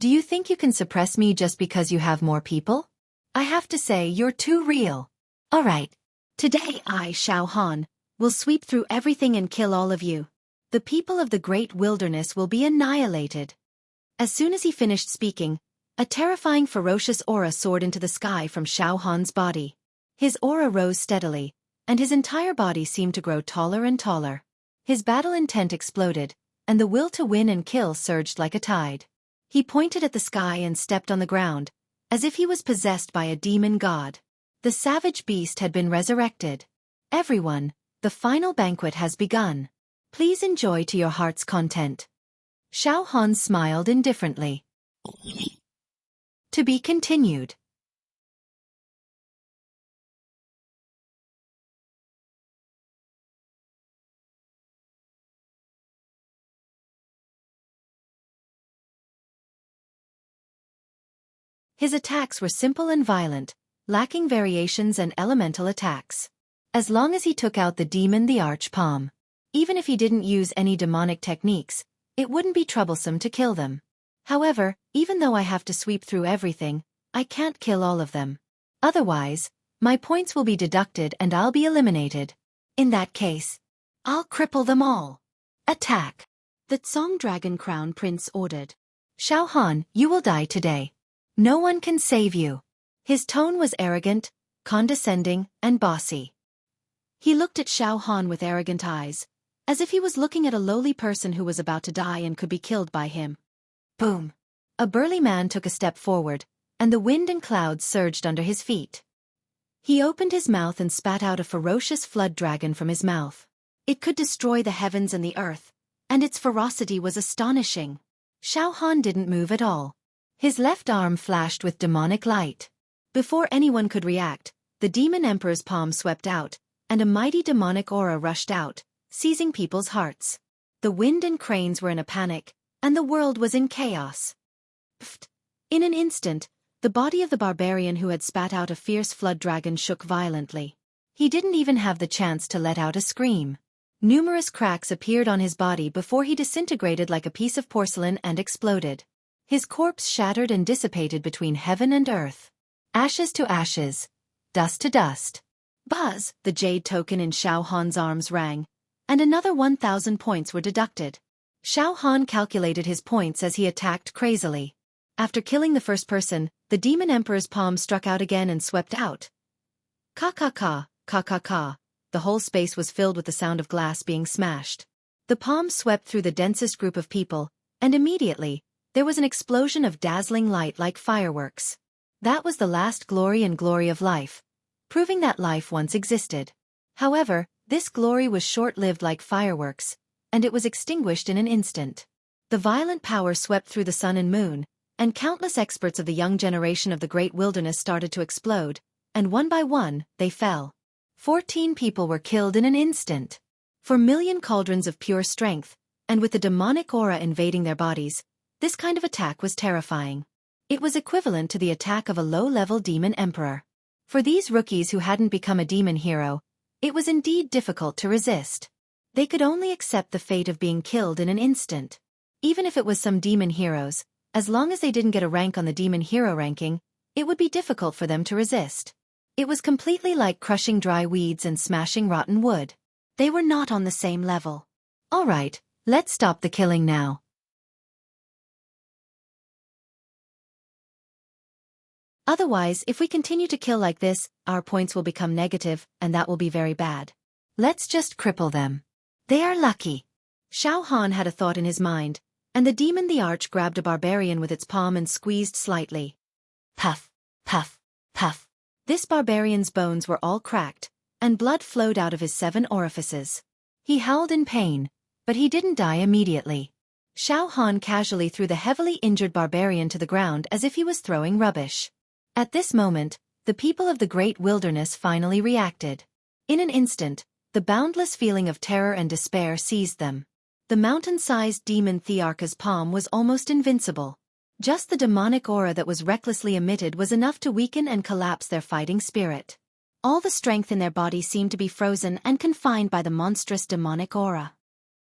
Do you think you can suppress me just because you have more people? I have to say you're too real. All right. Today I, Xiaohan, will sweep through everything and kill all of you. The people of the great wilderness will be annihilated." As soon as he finished speaking, a terrifying ferocious aura soared into the sky from Xiao Han's body. His aura rose steadily, and his entire body seemed to grow taller and taller. His battle intent exploded, and the will to win and kill surged like a tide. He pointed at the sky and stepped on the ground, as if he was possessed by a demon god. The savage beast had been resurrected. "Everyone, the final banquet has begun. Please enjoy to your heart's content." Xiao Han smiled indifferently. To be continued. His attacks were simple and violent, lacking variations and elemental attacks. As long as he took out the demon the Arch-Palm, even if he didn't use any demonic techniques, it wouldn't be troublesome to kill them. However, even though I have to sweep through everything, I can't kill all of them. Otherwise, my points will be deducted and I'll be eliminated. In that case, I'll cripple them all. Attack! The Song Dragon Crown Prince ordered. "Xiao Han, you will die today. No one can save you." His tone was arrogant, condescending, and bossy. He looked at Xiao Han with arrogant eyes, as if he was looking at a lowly person who was about to die and could be killed by him. Boom! A burly man took a step forward, and the wind and clouds surged under his feet. He opened his mouth and spat out a ferocious flood dragon from his mouth. It could destroy the heavens and the earth, and its ferocity was astonishing. Xiao Han didn't move at all. His left arm flashed with demonic light. Before anyone could react, the demon emperor's palm swept out, and a mighty demonic aura rushed out, seizing people's hearts. The wind and cranes were in a panic, and the world was in chaos. Pfft! In an instant, the body of the barbarian who had spat out a fierce flood dragon shook violently. He didn't even have the chance to let out a scream. Numerous cracks appeared on his body before he disintegrated like a piece of porcelain and exploded. His corpse shattered and dissipated between heaven and earth. Ashes to ashes, dust to dust. Buzz! The jade token in Xiao Han's arms rang, and another 1,000 points were deducted. Xiao Han calculated his points as he attacked crazily. After killing the first person, the demon emperor's palm struck out again and swept out. Ka-ka-ka, ka-ka-ka. The whole space was filled with the sound of glass being smashed. The palm swept through the densest group of people, and immediately, there was an explosion of dazzling light like fireworks. That was the last glory and glory of life, proving that life once existed. However, this glory was short-lived like fireworks, and it was extinguished in an instant. The violent power swept through the sun and moon, and countless experts of the young generation of the great wilderness started to explode, and one by one, they fell. 14 people were killed in an instant. 4,000,000 cauldrons of pure strength, and with the demonic aura invading their bodies, this kind of attack was terrifying. It was equivalent to the attack of a low-level demon emperor. For these rookies who hadn't become a demon hero, it was indeed difficult to resist. They could only accept the fate of being killed in an instant. Even if it was some demon heroes, as long as they didn't get a rank on the demon hero ranking, it would be difficult for them to resist. It was completely like crushing dry weeds and smashing rotten wood. They were not on the same level. Alright, let's stop the killing now. Otherwise, if we continue to kill like this, our points will become negative, and that will be very bad. Let's just cripple them. They are lucky. Xiao Han had a thought in his mind, and the demon the arch grabbed a barbarian with its palm and squeezed slightly. Puff, puff, puff. This barbarian's bones were all cracked, and blood flowed out of his 7 orifices. He howled in pain, but he didn't die immediately. Xiao Han casually threw the heavily injured barbarian to the ground as if he was throwing rubbish. At this moment, the people of the great wilderness finally reacted. In an instant, the boundless feeling of terror and despair seized them. The mountain-sized demon Thearka's palm was almost invincible. Just the demonic aura that was recklessly emitted was enough to weaken and collapse their fighting spirit. All the strength in their body seemed to be frozen and confined by the monstrous demonic aura.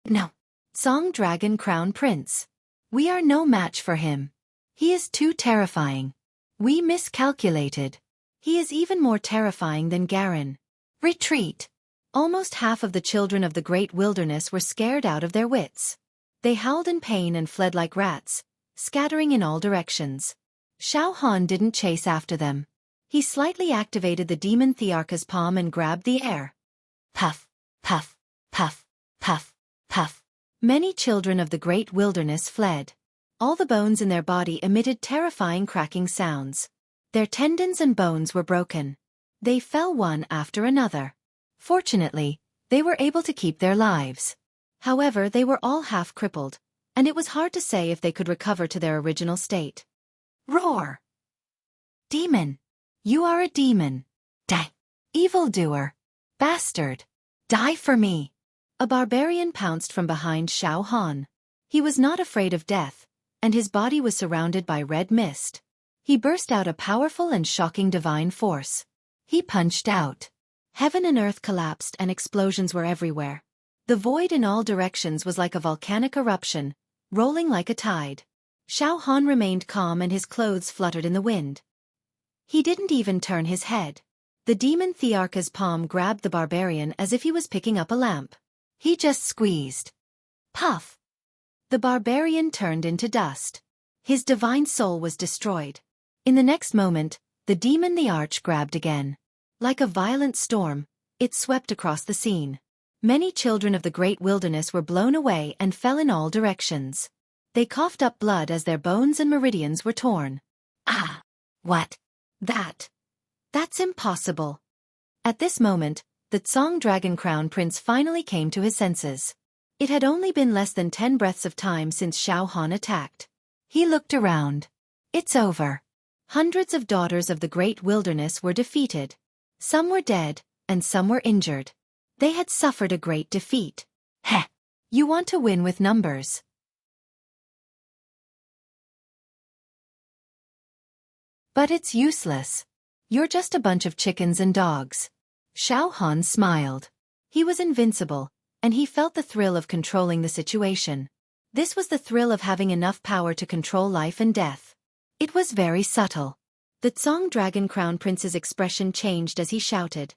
No. Song Dragon Crown Prince. We are no match for him. He is too terrifying. We miscalculated. He is even more terrifying than Garen. Retreat. Almost half of the children of the great wilderness were scared out of their wits. They howled in pain and fled like rats, scattering in all directions. Xiao Han didn't chase after them. He slightly activated the demon Thearka's palm and grabbed the air. Puff, puff, puff, puff, puff. Many children of the great wilderness fled. All the bones in their body emitted terrifying cracking sounds. Their tendons and bones were broken. They fell one after another. Fortunately, they were able to keep their lives. However, they were all half crippled, and it was hard to say if they could recover to their original state. Roar! Demon! You are a demon! Die! Evildoer! Bastard! Die for me! A barbarian pounced from behind Xiao Han. He was not afraid of death, and his body was surrounded by red mist. He burst out a powerful and shocking divine force. He punched out. Heaven and earth collapsed and explosions were everywhere. The void in all directions was like a volcanic eruption, rolling like a tide. Xiao Han remained calm and his clothes fluttered in the wind. He didn't even turn his head. The demon Thearka's palm grabbed the barbarian as if he was picking up a lamp. He just squeezed. Puff! The barbarian turned into dust. His divine soul was destroyed. In the next moment, the demon the arch grabbed again. Like a violent storm, it swept across the scene. Many children of the great wilderness were blown away and fell in all directions. They coughed up blood as their bones and meridians were torn. Ah! What? That's impossible. At this moment, the Tsong Dragon Crown Prince finally came to his senses. It had only been less than 10 breaths of time since Xiao Han attacked. He looked around. It's over. Hundreds of daughters of the great wilderness were defeated. Some were dead, and some were injured. They had suffered a great defeat. Heh! You want to win with numbers. But it's useless. You're just a bunch of chickens and dogs. Xiao Han smiled. He was invincible, and he felt the thrill of controlling the situation. This was the thrill of having enough power to control life and death. It was very subtle. The Tsong Dragon Crown Prince's expression changed as he shouted.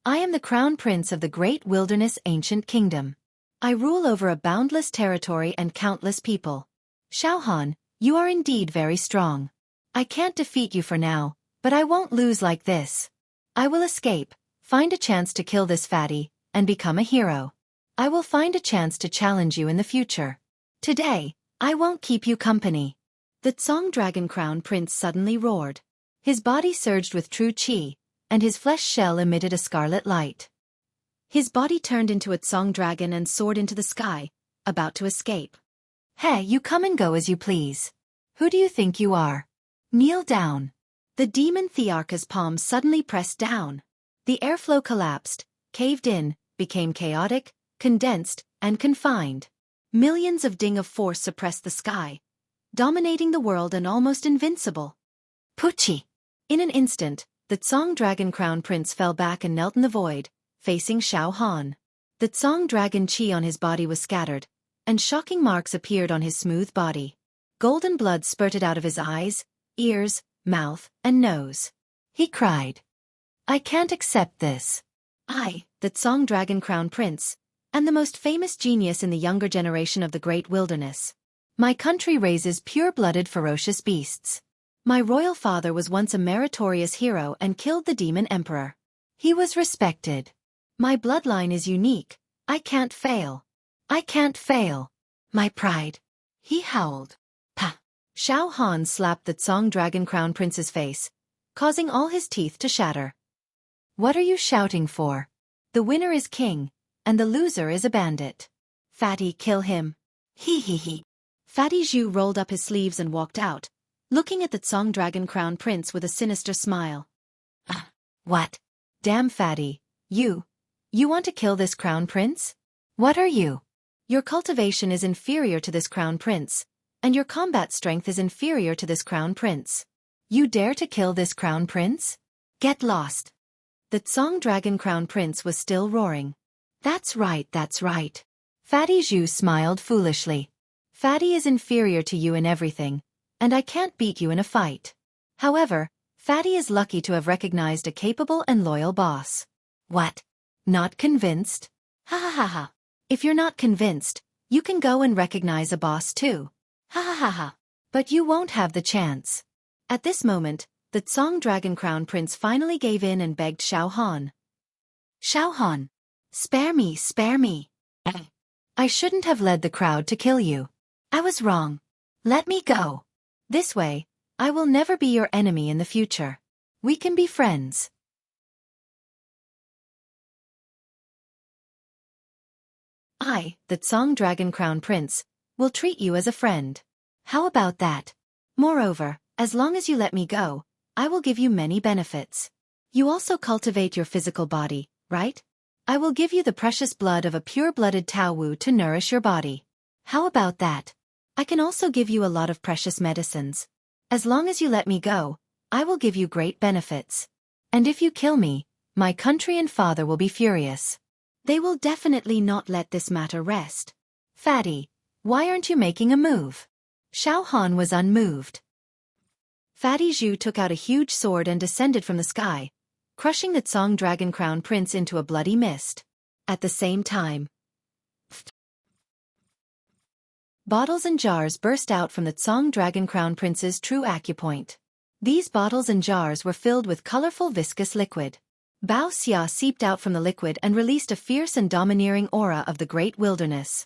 I am the Crown Prince of the Great Wilderness Ancient Kingdom. I rule over a boundless territory and countless people. Xiao Han, you are indeed very strong. I can't defeat you for now, but I won't lose like this. I will escape, find a chance to kill this fatty, and become a hero. I will find a chance to challenge you in the future. Today, I won't keep you company. The Tsong Dragon Crown Prince suddenly roared. His body surged with true qi, and his flesh shell emitted a scarlet light. His body turned into a Tsong dragon and soared into the sky, about to escape. Hey, you come and go as you please. Who do you think you are? Kneel down. The demon Thearka's palm suddenly pressed down. The airflow collapsed, caved in, became chaotic, condensed, and confined. Millions of ding of force suppressed the sky, dominating the world and almost invincible. Puchi! In an instant, the Tsong Dragon Crown Prince fell back and knelt in the void, facing Xiao Han. The Tsong Dragon Qi on his body was scattered, and shocking marks appeared on his smooth body. Golden blood spurted out of his eyes, ears, mouth, and nose. He cried. I can't accept this. I, the Tsong Dragon Crown Prince, am the most famous genius in the younger generation of the great wilderness. My country raises pure-blooded ferocious beasts. My royal father was once a meritorious hero and killed the demon emperor. He was respected. My bloodline is unique. I can't fail. I can't fail. My pride. He howled. Pah! Xiao Han slapped the Tsong Dragon Crown Prince's face, causing all his teeth to shatter. What are you shouting for? The winner is king, and the loser is a bandit. Fatty, kill him. Hee hee hee. Fatty Zhu rolled up his sleeves and walked out, looking at the Tsong Dragon Crown Prince with a sinister smile. What? Damn Fatty, you want to kill this Crown Prince? What are you? Your cultivation is inferior to this Crown Prince, and your combat strength is inferior to this Crown Prince. You dare to kill this Crown Prince? Get lost. The Tsong Dragon Crown Prince was still roaring. That's right, that's right. Fatty Zhu smiled foolishly. Fatty is inferior to you in everything, and I can't beat you in a fight. However, Fatty is lucky to have recognized a capable and loyal boss. What? Not convinced? Ha ha ha ha. If you're not convinced, you can go and recognize a boss too. Ha ha ha ha. But you won't have the chance. At this moment, the Tsong Dragon Crown Prince finally gave in and begged Xiao Han. Xiao Han, spare me, spare me. I shouldn't have led the crowd to kill you. I was wrong. Let me go. This way, I will never be your enemy in the future. We can be friends. I, the Tsong Dragon Crown Prince, will treat you as a friend. How about that? Moreover, as long as you let me go, I will give you many benefits. You also cultivate your physical body, right? I will give you the precious blood of a pure-blooded Tao Wu to nourish your body. How about that? I can also give you a lot of precious medicines. As long as you let me go, I will give you great benefits. And if you kill me, my country and father will be furious. They will definitely not let this matter rest. Fatty, why aren't you making a move? Xiao Han was unmoved. Fatty Zhu took out a huge sword and descended from the sky, crushing the Tsong Dragon Crown Prince into a bloody mist. At the same time, bottles and jars burst out from the Tsong Dragon Crown Prince's true acupoint. These bottles and jars were filled with colorful viscous liquid. Bao Xia seeped out from the liquid and released a fierce and domineering aura of the great wilderness.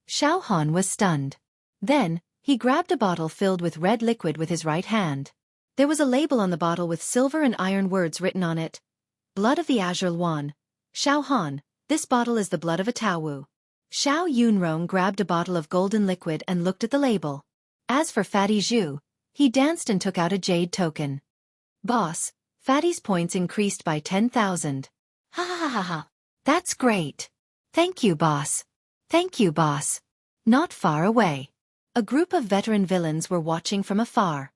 Xiao Han was stunned. Then, he grabbed a bottle filled with red liquid with his right hand. There was a label on the bottle with silver and iron words written on it. Blood of the Azure Yuan. Xiao Han, this bottle is the blood of a Tao Wu. Xiao Yunrong grabbed a bottle of golden liquid and looked at the label. As for Fatty Zhu, he danced and took out a jade token. Boss, Fatty's points increased by 10,000. Ha ha ha ha. That's great. Thank you, boss. Thank you, boss. Not far away, a group of veteran villains were watching from afar.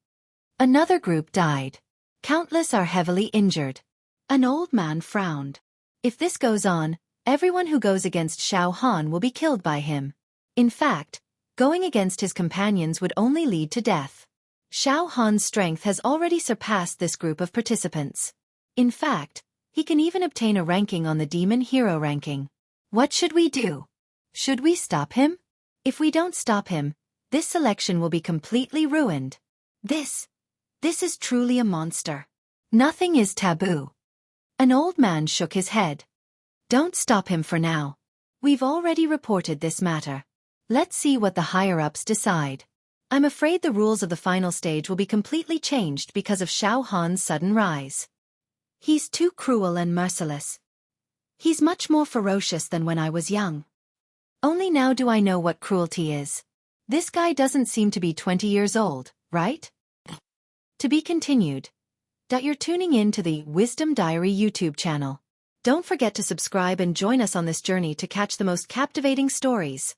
Another group died. Countless are heavily injured. An old man frowned. If this goes on, everyone who goes against Xiao Han will be killed by him. In fact, going against his companions would only lead to death. Xiao Han's strength has already surpassed this group of participants. In fact, he can even obtain a ranking on the Demon Hero ranking. What should we do? Should we stop him? If we don't stop him, this selection will be completely ruined. This is truly a monster. Nothing is taboo. An old man shook his head. Don't stop him for now. We've already reported this matter. Let's see what the higher-ups decide. I'm afraid the rules of the final stage will be completely changed because of Xiao Han's sudden rise. He's too cruel and merciless. He's much more ferocious than when I was young. Only now do I know what cruelty is. This guy doesn't seem to be 20 years old, right? To be continued. You're tuning in to the Wisdom Diary YouTube channel. Don't forget to subscribe and join us on this journey to catch the most captivating stories.